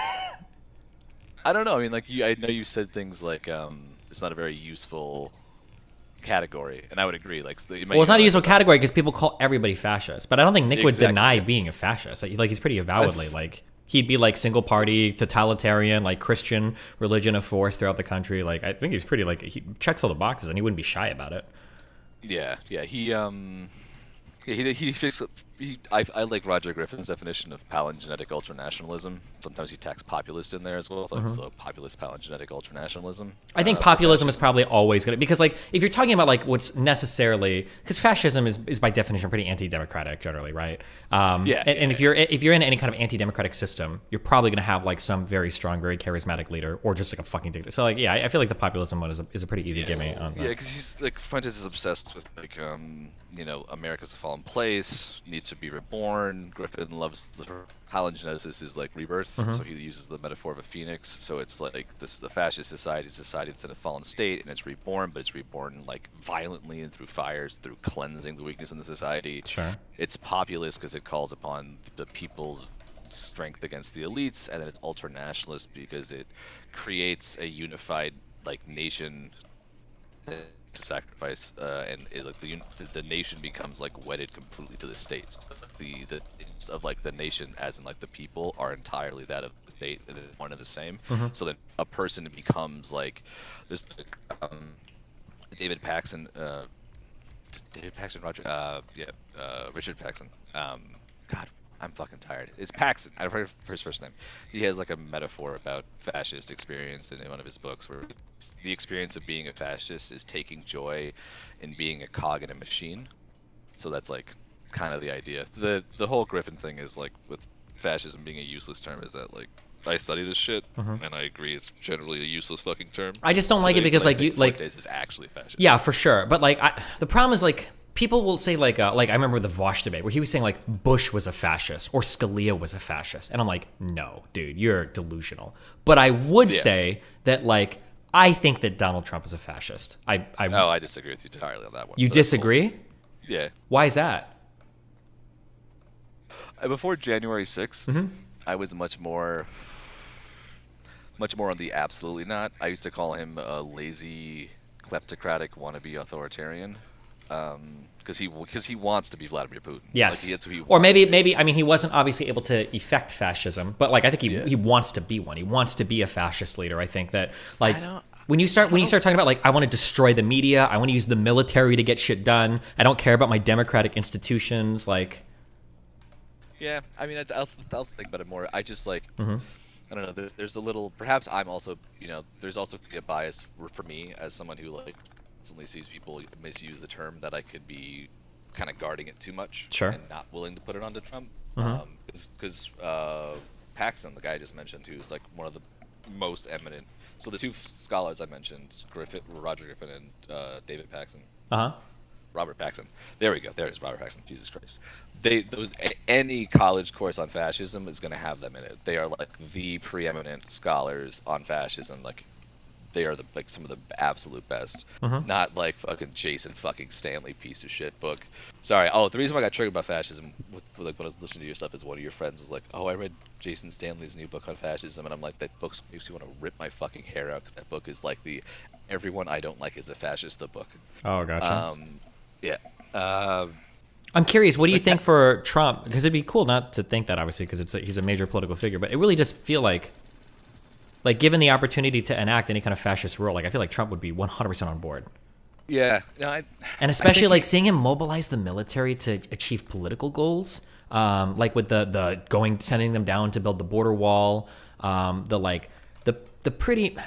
I don't know. I mean, like I know you said things like it's not a very useful category, and I would agree. Like, well, it's not a useful category because people call everybody fascist, but I don't think Nick would deny being a fascist. Like he's pretty avowedly like he'd be like single party, totalitarian, like Christian religion of force throughout the country. Like I think he's pretty like he checks all the boxes and he wouldn't be shy about it. Yeah. I like Roger Griffin's definition of palingenetic ultranationalism. Sometimes he tacks populist in there as well. So populist palingenetic ultranationalism. I think populism is probably always going to, because like if you're talking about like what's necessarily, because fascism is by definition pretty anti-democratic generally, right? And if you're in any kind of anti-democratic system, you're probably going to have like some very strong, very charismatic leader, or just like a fucking dictator. So like I feel like the populism one is a pretty easy gimme on that. Yeah, because he's like Fuentes is obsessed with like America's a fallen place, needs to be reborn. Griffin loves the palingenesis is like rebirth, so he uses the metaphor of a phoenix. So it's like the fascist society is a society that's in a fallen state and it's reborn, but it's reborn like violently and through fires, through cleansing the weakness in the society. Sure. It's populist because it calls upon the people's strength against the elites, and then it's ultranationalist because it creates a unified like nation to sacrifice, and like the nation becomes like wedded completely to the states. The of like the nation, as in like the people, are entirely that of the state, and one and the same. Mhm. So that a person becomes like this. David Paxson, Richard Paxson. God, I'm fucking tired. It's Paxson. I've heard his first name. He has like a metaphor about fascist experience in one of his books, where the experience of being a fascist is taking joy in being a cog in a machine. So that's like kind of the idea. The whole Griffin thing is like with fascism being a useless term, is that like I study this shit, Mhm. and I agree it's generally a useless fucking term. I just don't like it because like you like Fuentes is actually fascist. Yeah, for sure. But like the problem is like people will say like I remember the Vosh debate where he was saying like Bush was a fascist or Scalia was a fascist, and I'm like, no, dude, you're delusional. But I would say that like I think that Donald Trump is a fascist. I disagree with you entirely on that one. You but that's cool. disagree? Yeah. Why is that? Before January 6th, Mhm. I was much more on the absolutely not. I used to call him a lazy, kleptocratic wannabe authoritarian, because he wants to be Vladimir Putin. Yes. Like, that's who he Or wants maybe I mean he wasn't obviously able to effect fascism, but like I think he wants to be one. He wants to be a fascist leader. I think that like when you start talking about like I want to destroy the media, I want to use the military to get shit done. I don't care about my democratic institutions. Like, Yeah, I mean, I'll think about it more. I just like, Mhm. I don't know. There's a little. Perhaps I'm also, there's also a bias for me as someone who like constantly sees people misuse the term, that I could be kind of guarding it too much. Sure. And not willing to put it onto Trump. Mhm. Because Paxson, the guy I just mentioned, who's like one of the most eminent. So the two scholars I mentioned, Roger Griffin and David Paxson. Robert Paxson. There we go. There is Robert Paxson. Jesus Christ. Any college course on fascism is going to have them in it. They are like the preeminent scholars on fascism. Like they are like some of the absolute best. Not like fucking Jason fucking Stanley piece of shit book. Sorry. Oh, the reason why I got triggered about fascism with like when I was listening to your stuff is one of your friends was like, "Oh, I read Jason Stanley's new book on fascism," and I'm like, "That book makes me want to rip my fucking hair out because that book is like the everyone I don't like is a fascist the book." Oh, gotcha. Yeah. I'm curious, what do you think for Trump? Because it'd be cool not to think that, obviously, because he's a major political figure. But it really does feel like given the opportunity to enact any kind of fascist rule, like I feel like Trump would be 100% on board. Yeah. And especially like seeing him mobilize the military to achieve political goals, like with the sending them down to build the border wall, the pretty.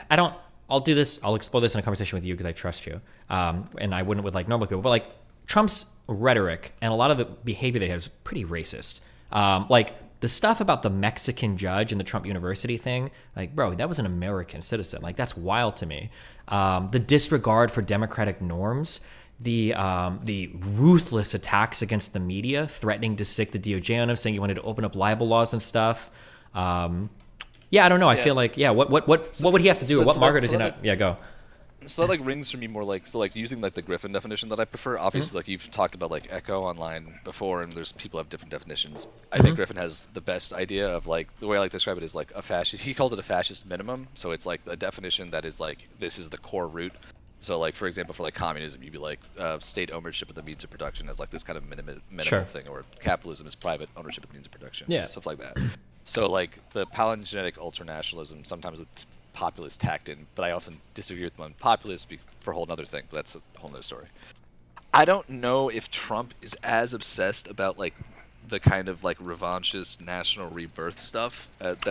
I'll do this. I'll explore this in a conversation with you because I trust you, and I wouldn't with like normal people. But like Trump's rhetoric and a lot of the behavior that he has is pretty racist. Like the stuff about the Mexican judge and the Trump University thing, like, bro, that was an American citizen. Like, that's wild to me. The disregard for democratic norms, the ruthless attacks against the media, threatening to sick the DOJ on him, saying he wanted to open up libel laws and stuff. Yeah, I don't know. I feel like, what would he have to do? What Margaret is he not? Yeah, go. So that like rings for me more like, so like using like the Griffin definition that I prefer. Obviously, like you've talked about like Echo online before, and there's people have different definitions. I think Griffin has the best idea of like, the way I like to describe it is like a fascist. He calls it a fascist minimum. So it's like a definition that is like, this is the core root. So like, for example, for like communism, you'd be like state ownership of the means of production as like this kind of minimal thing, or capitalism is private ownership of the means of production. Yeah, stuff like that. So like the palingenetic ultranationalism, sometimes it's populist tacked in, but I often disagree with them on populist for a whole other thing. But that's a whole other story. I don't know if Trump is as obsessed about like the kind of like revanchist national rebirth stuff.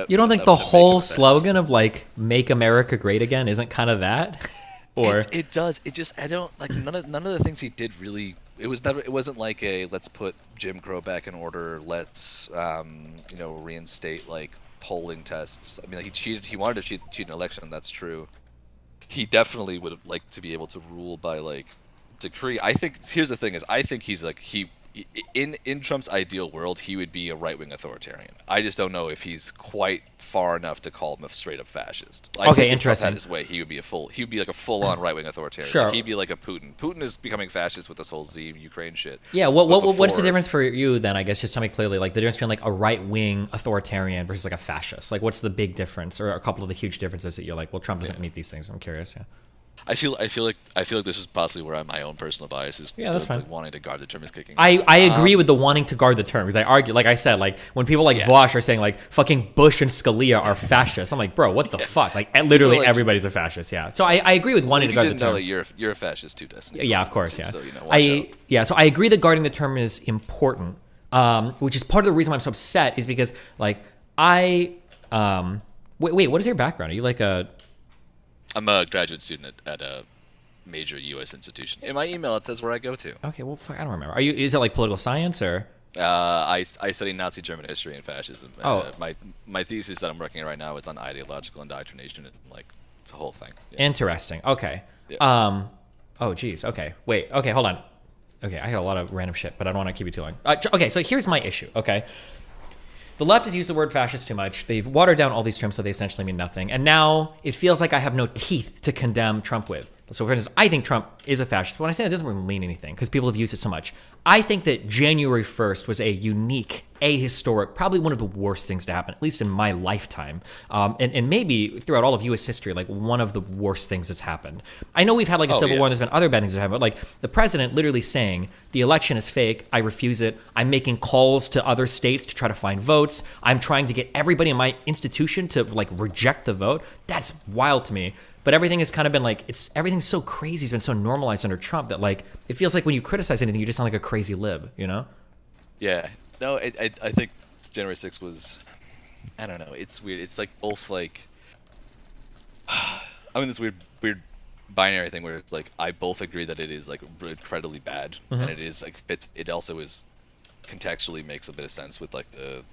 You don't think the whole slogan of like "Make America Great Again" isn't kind of that? Or it does. It just, I don't like none of the things he did really. It wasn't like a let's put Jim Crow back in order. Let's reinstate like polling tests. I mean, like, he cheated. He wanted to cheat an election. That's true. He definitely would have liked to be able to rule by like decree. I think here's the thing: is I think he's like in Trump's ideal world, he would be a right-wing authoritarian. I just don't know if he's quite far enough to call him a straight-up fascist. I think if Trump had his way, he would be like a full-on right-wing authoritarian. Sure. Like, he'd be like a Putin. Putin is becoming fascist with this whole Ukraine shit. Yeah. What's the difference for you then? I guess just tell me clearly, like the difference between like a right-wing authoritarian versus like a fascist. Like, what's the big difference, or a couple of the huge differences that you're like, well, Trump doesn't meet these things. I'm curious. Yeah. I feel like this is possibly where my own personal bias is. Yeah, that's fine. Wanting to guard the term is kicking. I agree with the wanting to guard the term, because I argue, like I said, like when people like Vosh are saying like fucking Bush and Scalia are fascists, I'm like, bro, what the fuck? Like literally everybody's a fascist. Yeah. So I agree with wanting to guard the term. You're a fascist too, Destiny. Yeah, of course. Yeah. So watch out. So I agree that guarding the term is important. Which is part of the reason why I'm so upset is because like wait, what is your background? Are you like a I'm a graduate student at a major U.S. institution. In my email, it says where I go to. Okay, well, fuck, I don't remember. Is it like political science or? I study Nazi German history and fascism. Oh. My thesis that I'm working on right now is on ideological indoctrination and like the whole thing. Yeah. Interesting. Okay. Yeah. Oh, geez. Okay. Wait. Okay, hold on. Okay, I had a lot of random shit, but I don't want to keep you too long. Okay, so here's my issue. Okay. The left has used the word fascist too much. They've watered down all these terms so they essentially mean nothing. And now it feels like I have no teeth to condemn Trump with. So for instance, I think Trump is a fascist. When I say that, it doesn't really mean anything because people have used it so much. I think that January 1st was a unique, ahistoric, probably one of the worst things to happen, at least in my lifetime. And maybe throughout all of U.S. history, like one of the worst things that's happened. I know we've had like a civil war and there's been other bad things that happened, but like the president literally saying the election is fake, I refuse it, I'm making calls to other states to try to find votes, I'm trying to get everybody in my institution to like reject the vote. That's wild to me. But everything has kind of been like, everything's so crazy. It's been so normalized under Trump that like, it feels like when you criticize anything, you just sound like a crazy lib, you know? Yeah. No, I think January 6th was, I don't know. It's weird. It's like both like, I'm in this weird binary thing where it's like, I both agree that it is like incredibly bad. Mhm. And it is like, it also is contextually makes a bit of sense with like the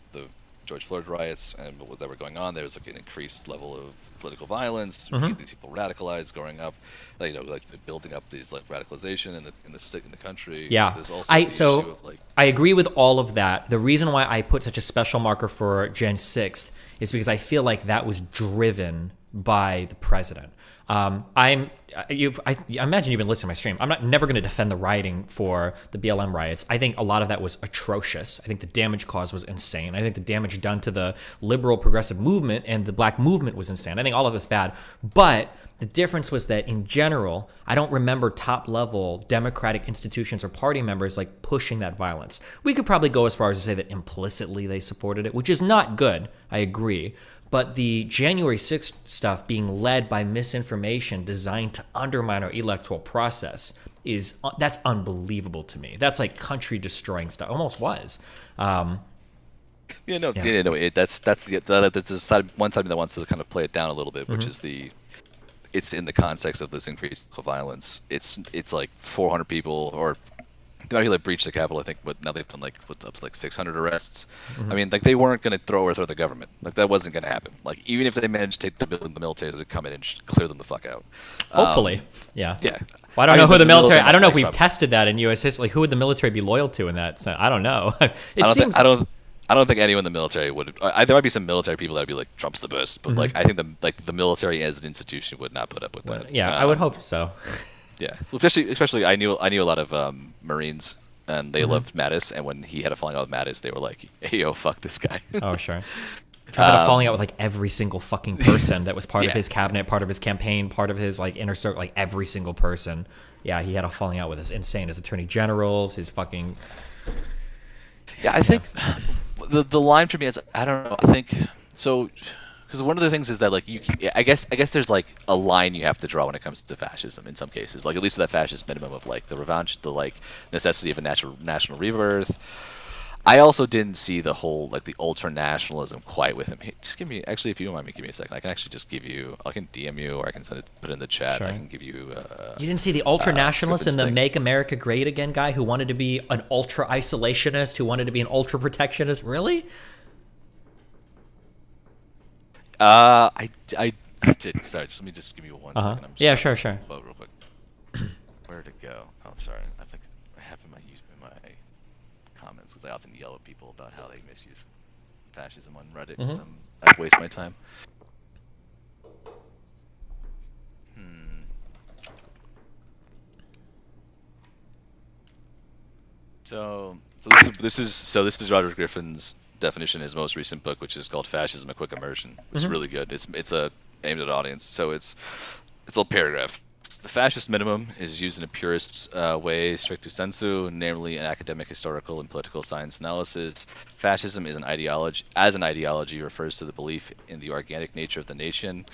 George Floyd riots and what that were going on. There was like an increased level of political violence. Mhm. These people radicalized growing up, like, you know, like building up these like radicalization in the country. Yeah, There's also the issue of, like, I agree with all of that. The reason why I put such a special marker for Jan 6th is because I feel like that was driven by the president. I imagine you've been listening to my stream. I'm never going to defend the rioting for the BLM riots. I think a lot of that was atrocious. I think the damage caused was insane. I think the damage done to the liberal progressive movement and the black movement was insane. I think all of it's bad. But the difference was that in general, I don't remember top level Democratic institutions or party members like pushing that violence. We could probably go as far as to say that implicitly they supported it, which is not good. I agree. But the January 6th stuff being led by misinformation designed to undermine our electoral process that's unbelievable to me. That's like country destroying stuff. Almost was. That's the side, one side that wants to kind of play it down a little bit, which is it's in the context of this increased violence. It's like 400 people or. They might like breached the Capitol, I think, but now they've done like what's up to like 600 arrests. Mhm. I mean, like they weren't going to overthrow the government. Like that wasn't going to happen. Like even if they managed to take the military to come in and just clear them the fuck out. Hopefully, yeah. Yeah. Well, I don't know who the military. I don't know if we've Trump. tested that in U.S. history. Like, who would the military be loyal to in that sense? I don't know. I don't think anyone in the military would. There might be some military people that'd be like Trump's the best, but like I think the military as an institution would not put up with that. Yeah, I would hope so. Yeah, well, especially I knew a lot of Marines, and they loved Mattis. And when he had a falling out with Mattis, they were like, "Hey, yo, fuck this guy." Oh, sure. Trump had a falling out with like every single fucking person that was part of his cabinet, part of his campaign, part of his like inner circle, like every single person. Yeah, he had a falling out with us. Insane. His attorney generals, his fucking. Yeah, I think the line for me is I don't know. I think so. Because one of the things is that like I guess there's like a line you have to draw when it comes to fascism in some cases, like at least that fascist minimum of like the revenge, the like necessity of a national rebirth. I also didn't see the whole like the ultra nationalism quite with him. Hey, just give me actually, if you don't mind me, give me a second. I can actually just give you. I can DM you or I can put it in the chat. Sure. I can give you. You didn't see the ultra nationalist and the "Make America Great Again" guy who wanted to be an ultra isolationist, who wanted to be an ultra protectionist. Really? I did. Sorry, just let me give you one second. I'm just Yeah, sure. Real quick. Where'd it go? Oh, sorry. I think I have in my comments because I often yell at people about how they misuse fascism on Reddit because I waste my time. So this is Roger Griffin's definition in his most recent book, which is called "Fascism: A Quick Immersion." It's really good. It's aimed at an audience, so it's a little paragraph. The fascist minimum is used in a purist way, strictu sensu, namely an academic, historical, and political science analysis. Fascism is an ideology. As an ideology, refers to the belief in the organic nature of the nation,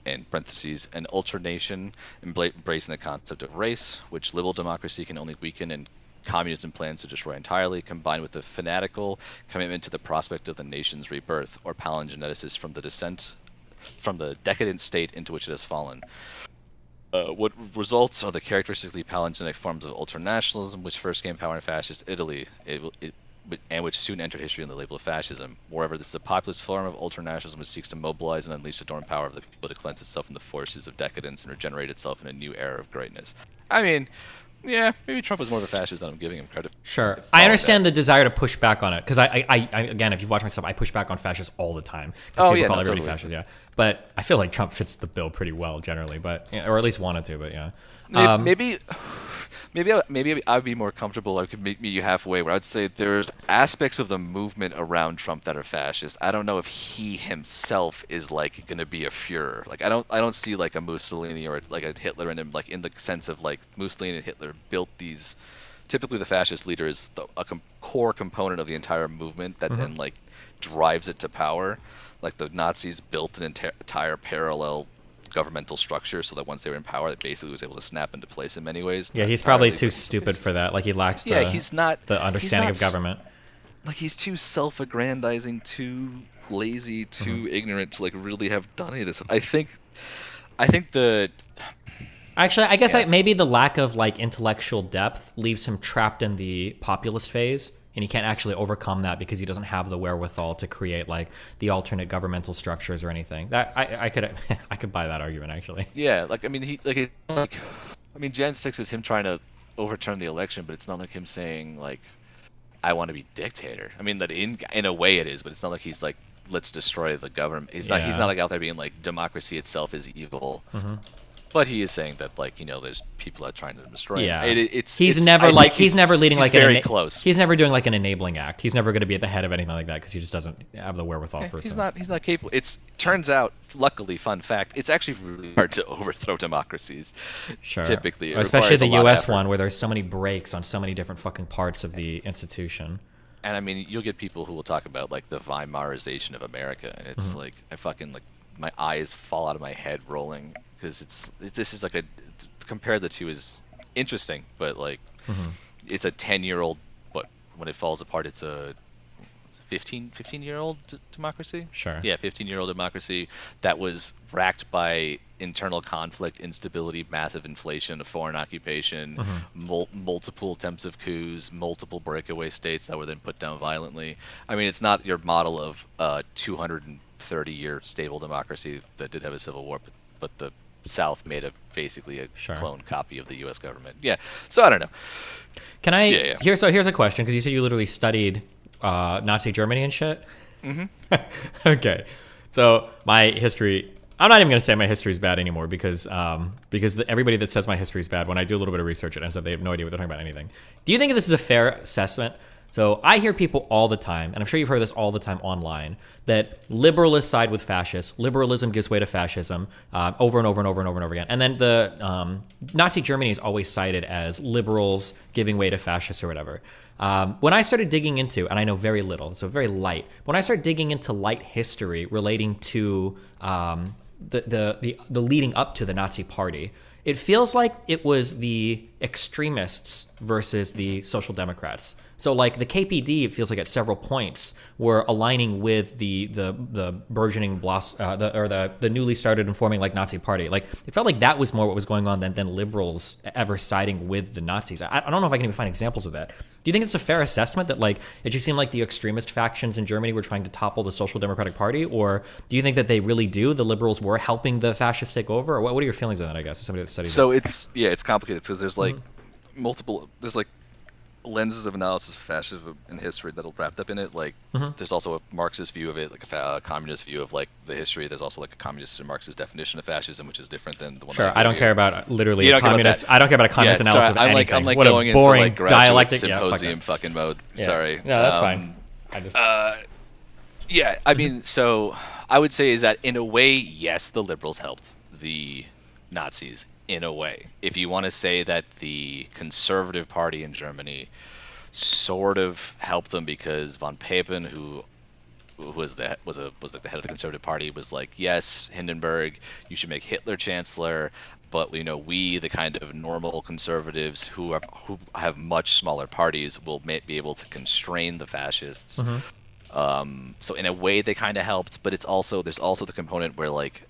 in parentheses, an ultra-nation, embracing the concept of race, which liberal democracy can only weaken and communism plans to destroy entirely, combined with a fanatical commitment to the prospect of the nation's rebirth, or palingenesis from the decadent state into which it has fallen. What results are the characteristically palingenic forms of ultranationalism, which first gained power in fascist Italy, and which soon entered history under the label of fascism. Moreover, this is a populist form of ultranationalism which seeks to mobilize and unleash the dormant power of the people to cleanse itself from the forces of decadence and regenerate itself in a new era of greatness. I mean, yeah, maybe Trump is more of a fascist than I'm giving him credit for. Sure. I understand the desire to push back on it, because I again, if you've watched my stuff, I push back on fascists all the time. People call everybody fascist, yeah. But I feel like Trump fits the bill pretty well generally, but or at least wanted to, but yeah. Maybe I would be more comfortable. I could meet you halfway, where I'd say there's aspects of the movement around Trump that are fascist. I don't know if he himself is like going to be a Führer. Like I don't see like a Mussolini or like a Hitler in him, like in the sense of like Mussolini and Hitler built these. Typically, the fascist leader is a core component of the entire movement that then like drives it to power. Like the Nazis built an entire parallel governmental structure so that once they were in power, it basically was able to snap into place in many ways. Yeah, he's probably too stupid for that. Like he lacks the understanding of government. Like he's too self-aggrandizing, too lazy, too ignorant to like really have done any of this. I think the Actually, I guess maybe the lack of like intellectual depth leaves him trapped in the populist phase, and he can't actually overcome that because he doesn't have the wherewithal to create like the alternate governmental structures or anything. That I could buy that argument actually. Yeah, like I mean Jan 6 is him trying to overturn the election, but it's not like him saying like I want to be dictator. I mean that in a way it is, but it's not like he's like let's destroy the government. He's not like out there being like democracy itself is evil. But he is saying that, like, you know, there's people that are trying to destroy him. Yeah, he's never leading like very close. He's never doing like an enabling act. He's never going to be at the head of anything like that because he just doesn't have the wherewithal for it. He's not capable. Turns out, luckily, fun fact, it's actually really hard to overthrow democracies. Sure. Typically, especially the U.S. one where there's so many breaks on so many different fucking parts of the institution. And I mean, you'll get people who will talk about like the Weimarization of America, and it's like I fucking like my eyes fall out of my head rolling. Because this is like compare the two is interesting, but like it's a 10-year-old, but when it falls apart, it's a 15-year-old democracy. Sure. Yeah, 15-year-old democracy that was racked by internal conflict, instability, massive inflation, a foreign occupation, multiple attempts of coups, multiple breakaway states that were then put down violently. I mean, it's not your model of 230-year stable democracy that did have a civil war, but the South made basically a clone copy of the U.S. government. Yeah, so I don't know. Can I? Yeah. Here's a question, because you said you literally studied Nazi Germany and shit. Okay, so my history. I'm not even going to say my history is bad anymore because everybody that says my history is bad, when I do a little bit of research, it ends up they have no idea what they're talking about anything. Do you think this is a fair assessment? So I hear people all the time, and I'm sure you've heard this all the time online, that liberalists side with fascists, liberalism gives way to fascism, over and over and over and over and over again. And then the Nazi Germany is always cited as liberals giving way to fascists or whatever. When I started digging into, and I know very little, so very light, when I started digging into light history relating to the leading up to the Nazi Party, it feels like it was the extremists versus the social democrats. So like the KPD, it feels like at several points were aligning with the burgeoning the newly started and forming like Nazi Party. Like it felt like that was more what was going on than liberals ever siding with the Nazis. I don't know if I can even find examples of that. Do you think it's a fair assessment that like it just seemed like the extremist factions in Germany were trying to topple the Social Democratic Party, or do you think that they really do? The liberals were helping the fascists take over, or what are your feelings on that? I guess as somebody that studies. So it's complicated because there's like multiple. There's like lenses of analysis of fascism in history that'll wrapped up in it. Like, there's also a Marxist view of it, like a communist view of like the history. There's also like a communist and Marxist definition of fascism, which is different than the one. Sure, I don't care about literally You a don't care about communist. that. I don't care about a communist analysis of anything. I'm like what going a into boring like graduate dialectic symposium fucking mode. Yeah. Sorry. No, that's fine. I just. Yeah, I mean, so I would say is that in a way, yes, the liberals helped the Nazis in a way. If you want to say that the Conservative Party in Germany sort of helped them because von Papen, who was the head of the Conservative Party, was like, yes, Hindenburg, you should make Hitler chancellor, but we, the kind of normal conservatives who have much smaller parties, will be able to constrain the fascists. So in a way they kind of helped, but there's also the component where like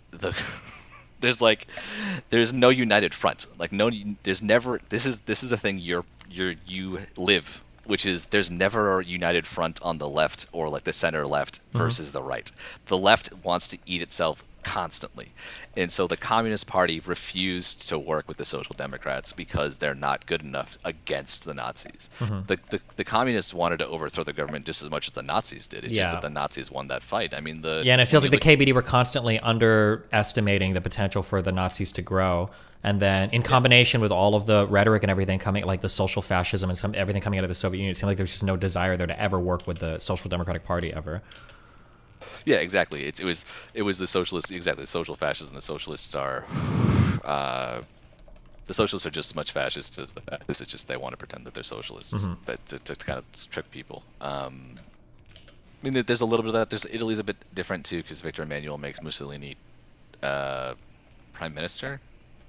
there's no united front. Like there's never, this is the thing you live, which is there's never a united front on the left or like the center left versus the right. The left wants to eat itself constantly, and so the Communist Party refused to work with the Social Democrats because they're not good enough against the Nazis. The communists wanted to overthrow the government just as much as the Nazis did. It's just that the Nazis won that fight. I mean, and it feels like the KBD were constantly underestimating the potential for the Nazis to grow. And then in combination with all of the rhetoric and everything coming, like the social fascism and everything coming out of the Soviet Union, it seemed like there's just no desire there to ever work with the Social Democratic Party ever. Yeah, exactly. It was the socialists, exactly, the social fascism. The socialists are just as much fascist as the fascists. It's just they want to pretend that they're socialists, but to kind of trick people. I mean, there's a little bit of that. Italy's a bit different too, because Victor Emmanuel makes Mussolini prime minister.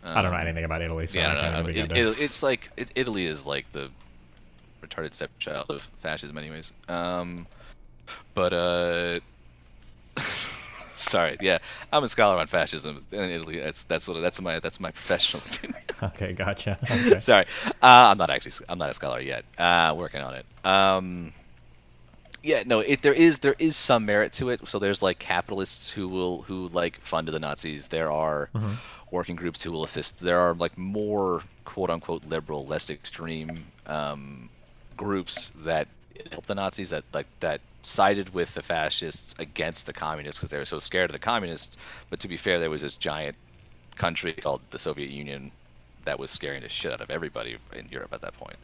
I don't know anything about Italy, so I can't even begin to. It's like Italy is like the retarded stepchild of fascism, anyways. Sorry, yeah, I'm a scholar on fascism in Italy. That's my professional opinion. Okay, gotcha. Okay. Sorry, I'm not a scholar yet. Working on it. Yeah, no, there is some merit to it. So there's like capitalists who like funded the Nazis. There are working groups who will assist. There are like more quote unquote liberal, less extreme groups that help the Nazis that sided with the fascists against the communists because they were so scared of the communists. But to be fair, there was this giant country called the Soviet Union that was scaring the shit out of everybody in Europe at that point.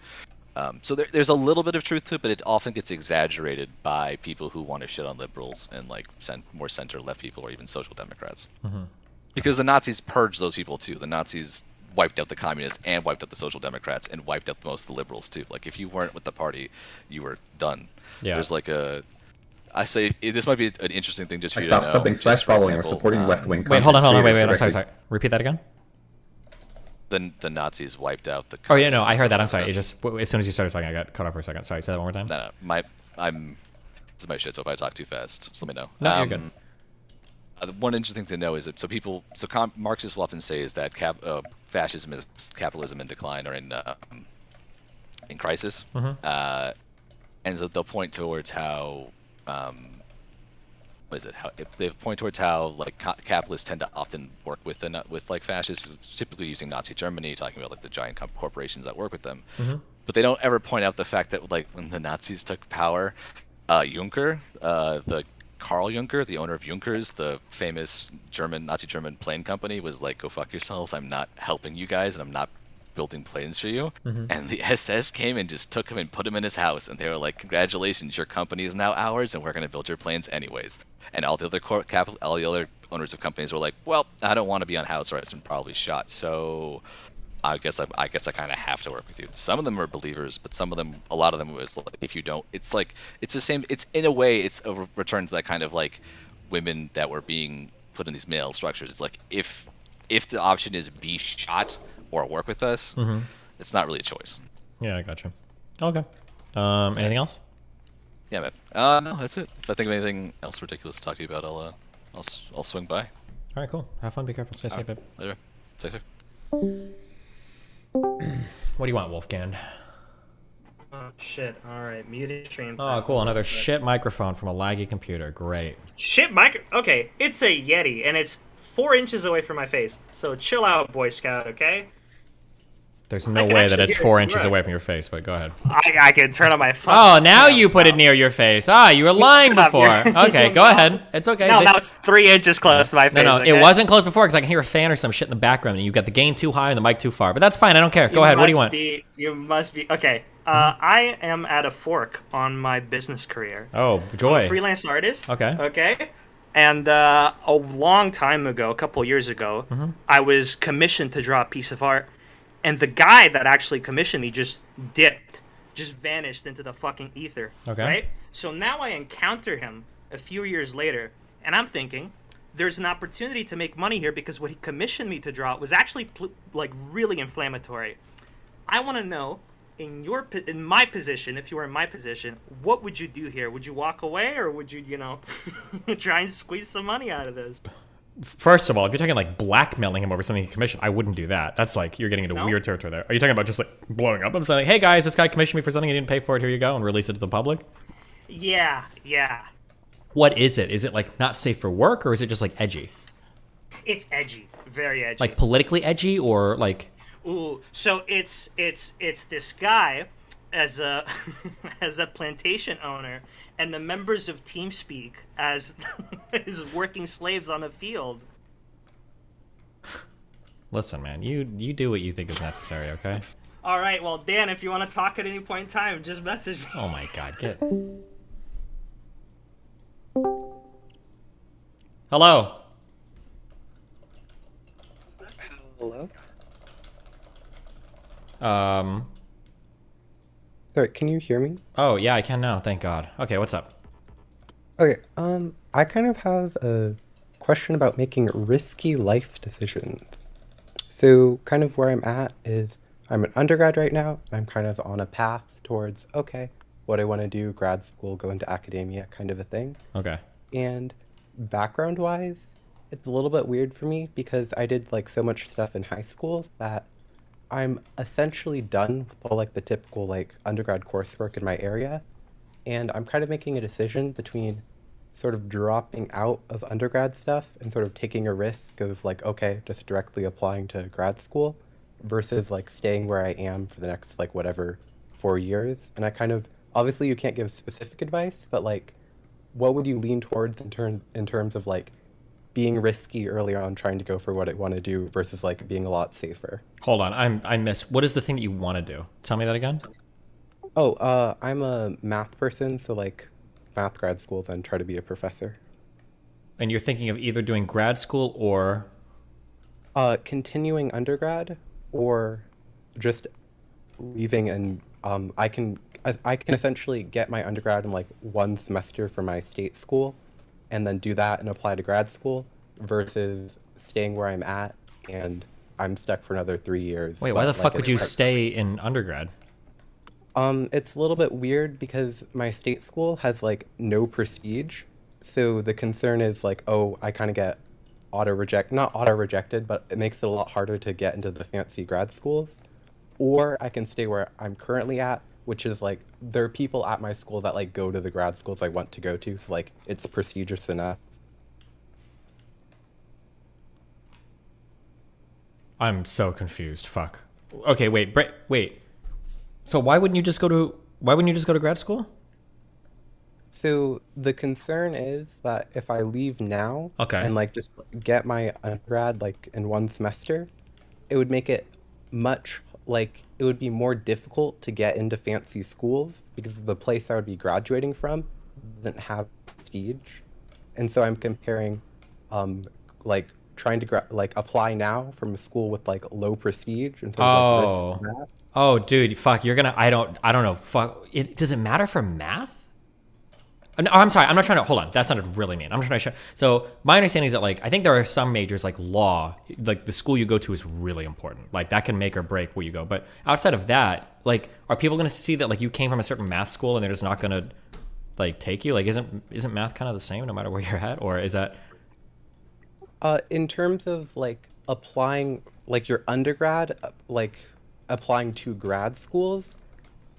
So there's a little bit of truth to it, but it often gets exaggerated by people who want to shit on liberals and like more center-left people or even social democrats. Because the Nazis purged those people too. The Nazis wiped out the communists and wiped out the social democrats and wiped out most of the liberals too. Like if you weren't with the party, you were done. Yeah. There's like I say this might be an interesting thing just for you to know. Something / following or supporting left-wing. Wait, hold on, wait, I'm sorry. Repeat that again. The Nazis wiped out the. Oh yeah, no, I heard that. I'm sorry. It just as soon as you started talking, I got cut off for a second. Sorry, say that one more time. No, this is my shit. So if I talk too fast, just let me know. No, you're good. One interesting thing to know is that Marxists will often say is that fascism is capitalism in decline or in crisis, and so they'll point towards how. They point towards how like capitalists tend to often work with like fascists, typically using Nazi Germany, talking about like the giant corporations that work with them. But they don't ever point out the fact that like when the Nazis took power, Juncker, the Karl Juncker, the owner of Junkers, the famous Nazi German plane company, was like, "Go fuck yourselves! I'm not helping you guys, and I'm not building planes for you." And the SS came and just took him and put him in his house, and they were like, "Congratulations, your company is now ours, and we're going to build your planes anyways." And all the other owners of companies were like, "Well, I don't want to be on house arrest and probably shot, so I guess I kind of have to work with you." Some of them were believers, but a lot of them was like, if you don't, it's like it's the same. It's in a way, it's a return to that kind of like women that were being put in these male structures. It's like if the option is be shot or work with us, it's not really a choice. Yeah, I gotcha. Okay. Anything else? Yeah, man. No, that's it. If I think of anything else ridiculous to talk to you about, I'll swing by. All right, cool. Have fun. Be careful. Stay safe, babe. Later. Take care. What do you want, Wolfgang? Oh shit! All right, muted stream. Oh, cool. Another shit microphone from a laggy computer. Great. Shit mic. Okay, it's a Yeti, and it's 4 inches away from my face. So chill out, Boy Scout. Okay. There's no can way that actually it's hear 4 it. inches Right. away from your face, but go ahead. I can turn on my phone. Oh, now you put it near your face. Ah, you were lying Shut up, before. you're- Okay, go ahead. It's okay. No, that was 3 inches close to my face. No, okay? it wasn't close before because I can hear a fan or some shit in the background, and you got the gain too high and the mic too far. But that's fine. I don't care. Go ahead. What do you want? You must be okay. I am at a fork on my business career. Oh, joy. I'm a freelance artist. Okay. Okay. And a long time ago, a couple years ago, I was commissioned to draw a piece of art, and the guy that actually commissioned me just dipped, just vanished into the fucking ether. Okay. Right? So now I encounter him a few years later, and I'm thinking, there's an opportunity to make money here because what he commissioned me to draw was actually like really inflammatory. I want to know, in my position, if you were in my position, what would you do here? Would you walk away, or would you, try and squeeze some money out of this? First of all, if you're talking like blackmailing him over something he commissioned, I wouldn't do that. That's like you're getting into weird territory there. Are you talking about just like blowing up him, saying, "Hey guys, this guy commissioned me for something he didn't pay for it. Here you go," and release it to the public? Yeah. What is it? Is it like not safe for work, or is it just like edgy? It's edgy, very edgy. Like politically edgy, or like? Ooh, so it's this guy as a as a plantation owner, and the members of TeamSpeak as his working slaves on a field. Listen, man, you do what you think is necessary, okay? All right, well, Dan, if you want to talk at any point in time, just message me. Oh my God, get. Hello. Hello? Sorry, can you hear me? Oh, yeah, I can now. Thank God. Okay, what's up? Okay, I kind of have a question about making risky life decisions. So, kind of where I'm at is I'm an undergrad right now. I'm kind of on a path towards, okay, what I want to do, grad school, go into academia, kind of a thing. Okay. And background-wise, it's a little bit weird for me because I did like so much stuff in high school that I'm essentially done with all like the typical like undergrad coursework in my area, and I'm kind of making a decision between sort of dropping out of undergrad stuff and sort of taking a risk of like, okay, just directly applying to grad school versus like staying where I am for the next like whatever 4 years. And I kind of, obviously you can't give specific advice, but like what would you lean towards in terms of like being risky early on, trying to go for what I want to do versus like being a lot safer? Hold on, I missed. What is the thing that you want to do? Tell me that again. Oh, I'm a math person, so like math grad school, then try to be a professor. And you're thinking of either doing grad school or? Continuing undergrad, or just leaving, and I can essentially get my undergrad in like 1 semester for my state school, and then do that and apply to grad school, versus staying where I'm at and I'm stuck for another 3 years. Wait, why the fuck would you stay in undergrad? It's a little bit weird because my state school has like no prestige, so the concern is like, oh, I kind of get not auto rejected, but it makes it a lot harder to get into the fancy grad schools. Or I can stay where I'm currently at, which is like there are people at my school that like go to the grad schools I want to go to, so like it's prestigious enough. I'm so confused. Fuck. Okay, wait. So why wouldn't you just go to grad school? So the concern is that if I leave now, okay, and like just get my undergrad like in 1 semester, it would make it it would be more difficult to get into fancy schools because the place I would be graduating from doesn't have prestige. And so I'm comparing like trying to apply now from a school with like low prestige and sort of like risk that. Oh, dude, fuck, you're gonna. I don't know. Fuck. Does it matter for math? No, I'm sorry. I'm not trying to. Hold on. That sounded really mean. I'm trying to show. So my understanding is that like I think there are some majors like law, like the school you go to is really important. Like that can make or break where you go. But outside of that, like, are people gonna see that like you came from a certain math school and they're just not gonna like take you? Like, isn't math kind of the same no matter where you're at, or is that? In terms of like applying, like your undergrad, like applying to grad schools,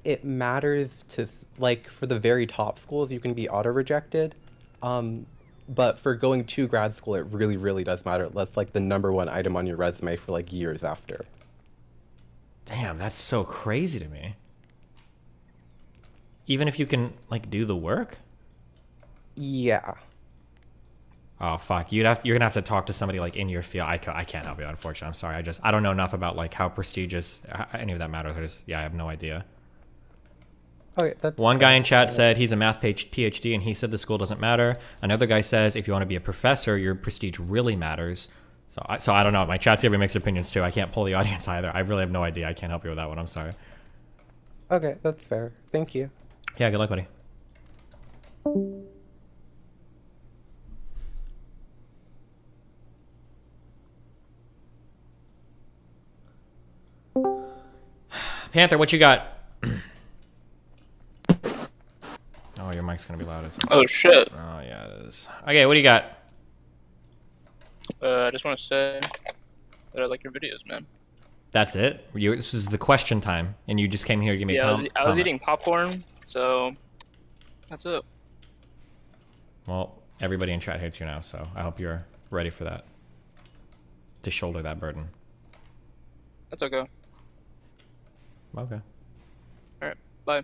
it matters to like for the very top schools you can be auto rejected, but for going to grad school it really does matter. That's like the #1 item on your resume for like years after. Damn, that's so crazy to me. Even if you can like do the work? Yeah. Oh fuck, you're gonna have to talk to somebody like in your field. I can't help you, unfortunately. I'm sorry. I don't know enough about like how prestigious any of that matters. I have no idea. Okay, that's One guy in chat said he's a math PhD and he said the school doesn't matter. Another guy says if you want to be a professor, your prestige really matters. So I don't know. My chat's giving mixed opinions too. I can't pull the audience either. I really have no idea. I can't help you with that one. I'm sorry. Okay, that's fair. Thank you. Yeah, good luck, buddy. Panther, what you got? Oh, your mic's gonna be loud. Oh shit. Oh yeah, it is. Okay, what do you got? I just want to say that I like your videos, man. That's it? This is the question time, and you just came here to give me a I was eating popcorn, so that's it. Well, everybody in chat hates you now, so I hope you're ready for that. To shoulder that burden. That's okay. Okay. Alright, bye.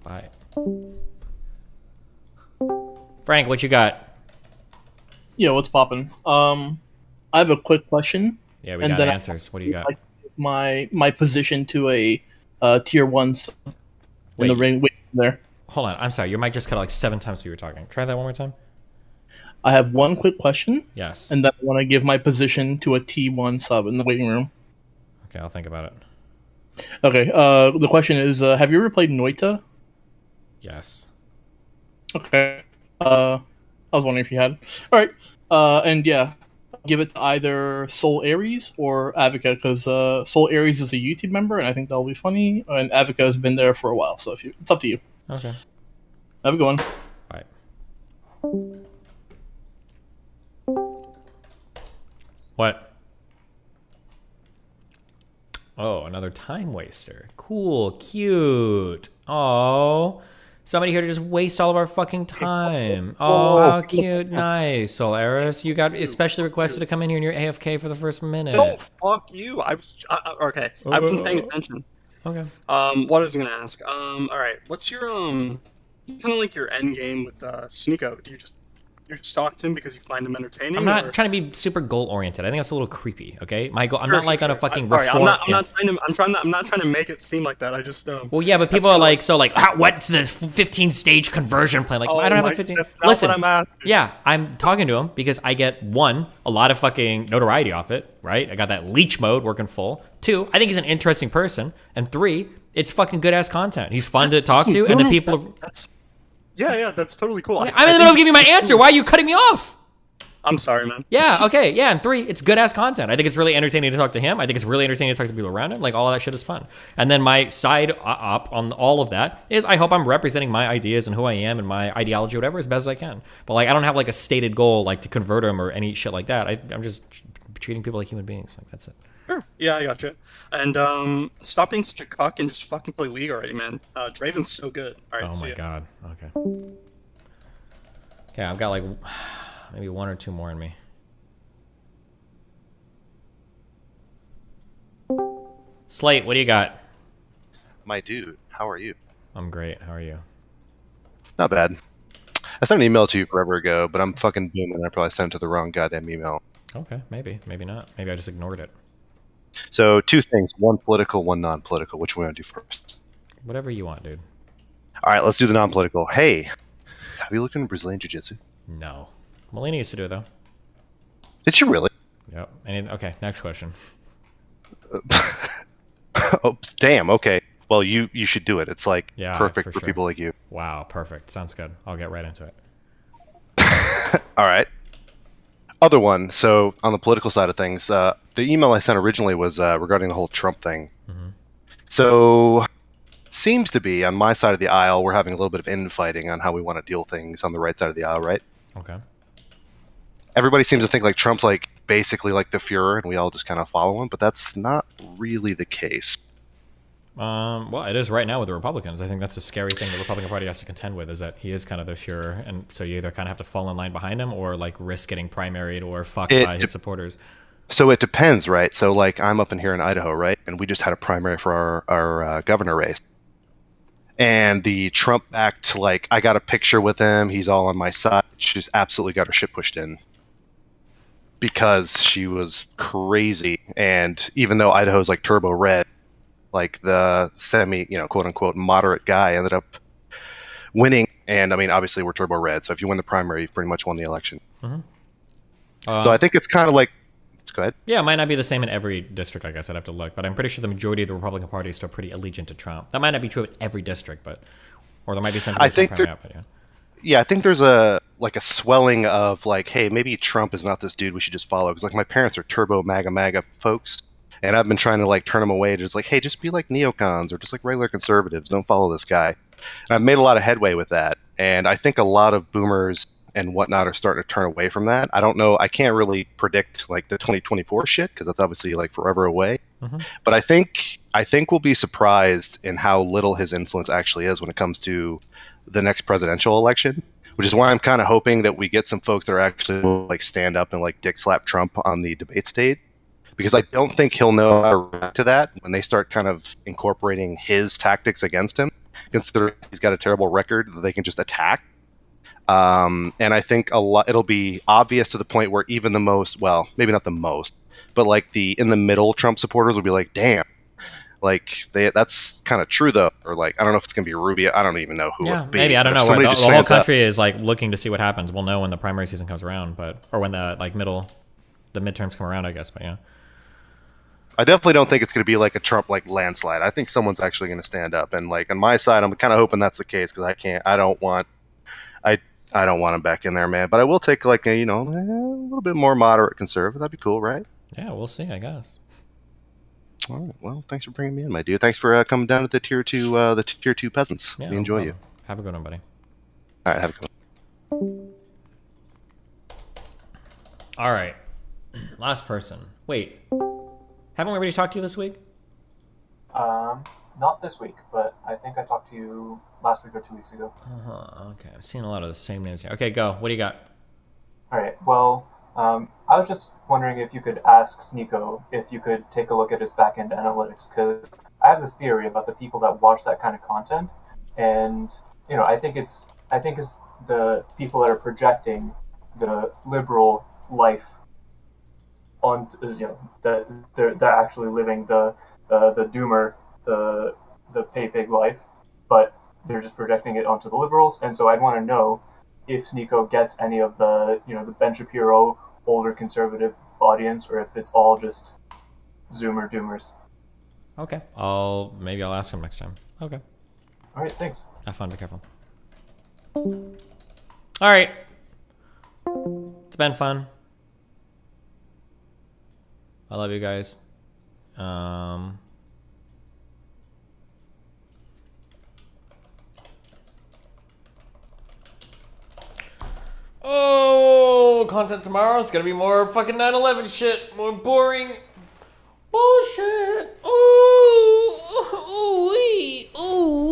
Bye. Frank, what you got? Yeah, what's poppin'? I have a quick question. Yeah, we got answers. What do you got? My position to a tier 1 in the ring there. Hold on, I'm sorry. Your mic just cut out like 7 times when you were talking. Try that one more time. I have one quick question. Yes. And then I want to give my position to a T1 sub in the waiting room. Okay, I'll think about it. Okay, the question is, have you ever played Noita? Yes. Okay. I was wondering if you had. Alright. And yeah, give it to either Soul Aries or Avica, because Soul Aries is a YouTube member, and I think that'll be funny, and Avica has been there for a while, so it's up to you. Okay. Have a good one. Bye. What? Oh, another time waster. Cool, cute. Oh, somebody here to just waste all of our fucking time. Oh, how cute. Nice, Solaris. You got especially requested to come in here and you're AFK for the first minute. No, fuck you. I was okay. I wasn't paying attention. Okay. What was I gonna ask? All right. What's your kind of like your end game with Sneeko? Do you just talk to him because you find him entertaining? I'm not trying to be super goal oriented. I think that's a little creepy. Okay, my goal. I'm not like on a fucking Sorry, reform. I'm not trying to make it seem like that. I just Well, yeah, but people are like, so like, what's the 15 stage conversion plan? Like, I don't have a 15. That's not Listen, what I'm asking. yeah, I'm talking to him because I get one, a lot of fucking notoriety off it, right? I got that leech mode working full. 2, I think he's an interesting person, and 3, it's fucking good ass content. He's fun to talk to, and the people. Yeah, that's totally cool. I'm in the middle of giving you my answer. Why are you cutting me off? I'm sorry, man. Yeah, okay, yeah, and 3, it's good ass content. I think it's really entertaining to talk to him. I think it's really entertaining to talk to people around him. Like, all of that shit is fun. And then my side up on all of that is I hope I'm representing my ideas and who I am and my ideology, whatever, as best as I can. But like, I don't have like a stated goal like to convert him or any shit like that. I'm just treating people like human beings. Like, that's it. Sure. Yeah, I gotcha. And stop being such a cuck and just fucking play League already, man. Draven's so good. All right, oh see my ya. god. Okay. Okay, I've got like maybe 1 or 2 more in me. Slate, what do you got? My dude, how are you? I'm great. How are you? Not bad. I sent an email to you forever ago, but I'm fucking booming. I probably sent it to the wrong goddamn email. Okay, maybe not. Maybe I just ignored it. So 2 things, 1 political, 1 non-political. Which one do you want to do first? Whatever you want, dude. All right, let's do the non-political. Hey, have you looked into Brazilian Jiu-Jitsu? No. Melina used to do it though. Did you really? Yep. Okay, next question. Oh, damn. Okay. Well, you should do it. It's like Yeah, perfect for for sure. people like you. Wow, perfect. Sounds good. I'll get right into it. All right. Other one. So on the political side of things, the email I sent originally was regarding the whole Trump thing. So seems to be on my side of the aisle, we're having a little bit of infighting on how we want to deal things on the right side of the aisle, right? Okay. Everybody seems to think like Trump's like basically like the Fuhrer, and we all just kind of follow him, but that's not really the case. Well, it is right now with the Republicans. I think that's a scary thing the Republican Party has to contend with, is that he is kind of the Fuhrer, and so you either kind of have to fall in line behind him or like risk getting primaried or fucked by his supporters. So it depends, right? So like I'm up in here in Idaho, right? And we just had a primary for our governor race. And the Trump backed, like, I got a picture with him. He's all on my side. She's absolutely got her shit pushed in because she was crazy. And even though Idaho's like turbo red, like the semi, quote unquote, moderate guy ended up winning. And I mean, obviously we're turbo red. So if you win the primary, you've pretty much won the election. So I think it's kind of like, go ahead. Yeah, it might not be the same in every district, I guess I'd have to look, but I'm pretty sure the majority of the Republican Party is still pretty allegiant to Trump. That might not be true in every district, or there might be some I think coming up, but yeah. Yeah, I think there's a swelling of like, hey, maybe Trump is not this dude we should just follow. Because like my parents are turbo MAGA folks, and I've been trying to like turn them away to just like, hey, just be like neocons or just like regular conservatives. Don't follow this guy. And I've made a lot of headway with that, and I think a lot of boomers and whatnot are starting to turn away from that. I don't know. I can't really predict like the 2024 shit because that's obviously like forever away. But I think we'll be surprised in how little his influence actually is when it comes to the next presidential election, which is why I'm kind of hoping that we get some folks that are actually like stand up and like dick slap Trump on the debate stage, because I don't think he'll know how to react to that when they start kind of incorporating his tactics against him, considering he's got a terrible record that they can just attack. And I think it'll be obvious to the point where even the most, well, maybe not the most, but like the in the middle Trump supporters will be like, damn, like that's kind of true though. Or like, I don't know if it's gonna be Rubio. I don't even know who. Yeah, it be. maybe, I don't know. Somebody The just whole stands up. country is like looking to see what happens. We'll know when the primary season comes around, or when the midterms come around, I guess. But yeah, I definitely don't think it's going to be like a Trump like landslide. I think someone's actually going to stand up, and like on my side, I'm kind of hoping that's the case because I don't want him back in there, man. But I will take like a little bit more moderate conservative. That'd be cool, right? Yeah, we'll see, I guess. All right. Well, thanks for bringing me in, my dude. Thanks for coming down to the tier two peasants. Yeah, we enjoy you. Have a good one, buddy. All right, have a good one. All right, last person. Wait, haven't we already talked to you this week? Not this week, but I think I talked to you last week or 2 weeks ago. Okay, I'm seeing a lot of the same names here. Okay, go. What do you got? All right. Well, I was just wondering if you could ask Sneeko if you could take a look at his backend analytics, because I have this theory about the people that watch that kind of content, and I think it's the people that are projecting the liberal life on, that they're actually living the doomer, the pay pig life, but they're just projecting it onto the liberals. And so I'd want to know if Sneeko gets any of the the Ben Shapiro older conservative audience, or if it's all just Zoomer doomers. Okay, maybe I'll ask him next time. Okay. All right, thanks. Have fun. Be careful. All right. It's been fun. I love you guys. Oh, content tomorrow is gonna be more fucking 9/11 shit, more boring bullshit. Ooh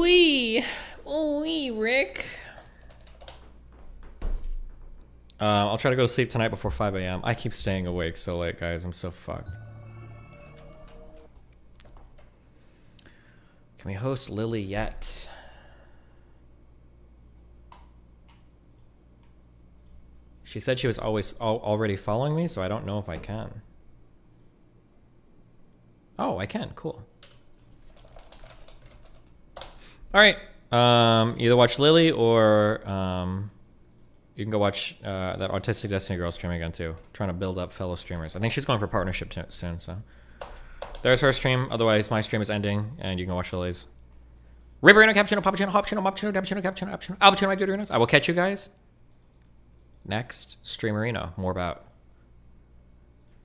wee, Rick. I'll try to go to sleep tonight before 5 a.m. I keep staying awake so late, guys. I'm so fucked. Can we host Lily yet? She said she was already following me, so I don't know if I can. Oh, I can. Cool. All right. Either watch Lily or you can go watch that Autistic Destiny Girl stream again too. Trying to build up fellow streamers. I think she's going for partnership soon, so there's her stream. Otherwise, my stream is ending, and you can watch Lily's. Riverino, Cappuccino, Pappuccino, Hoppuccino, Moppuccino, Cappuccino, Cappuccino, Alpuccino, my Deuterinos. I will catch you guys next Streamerino. More about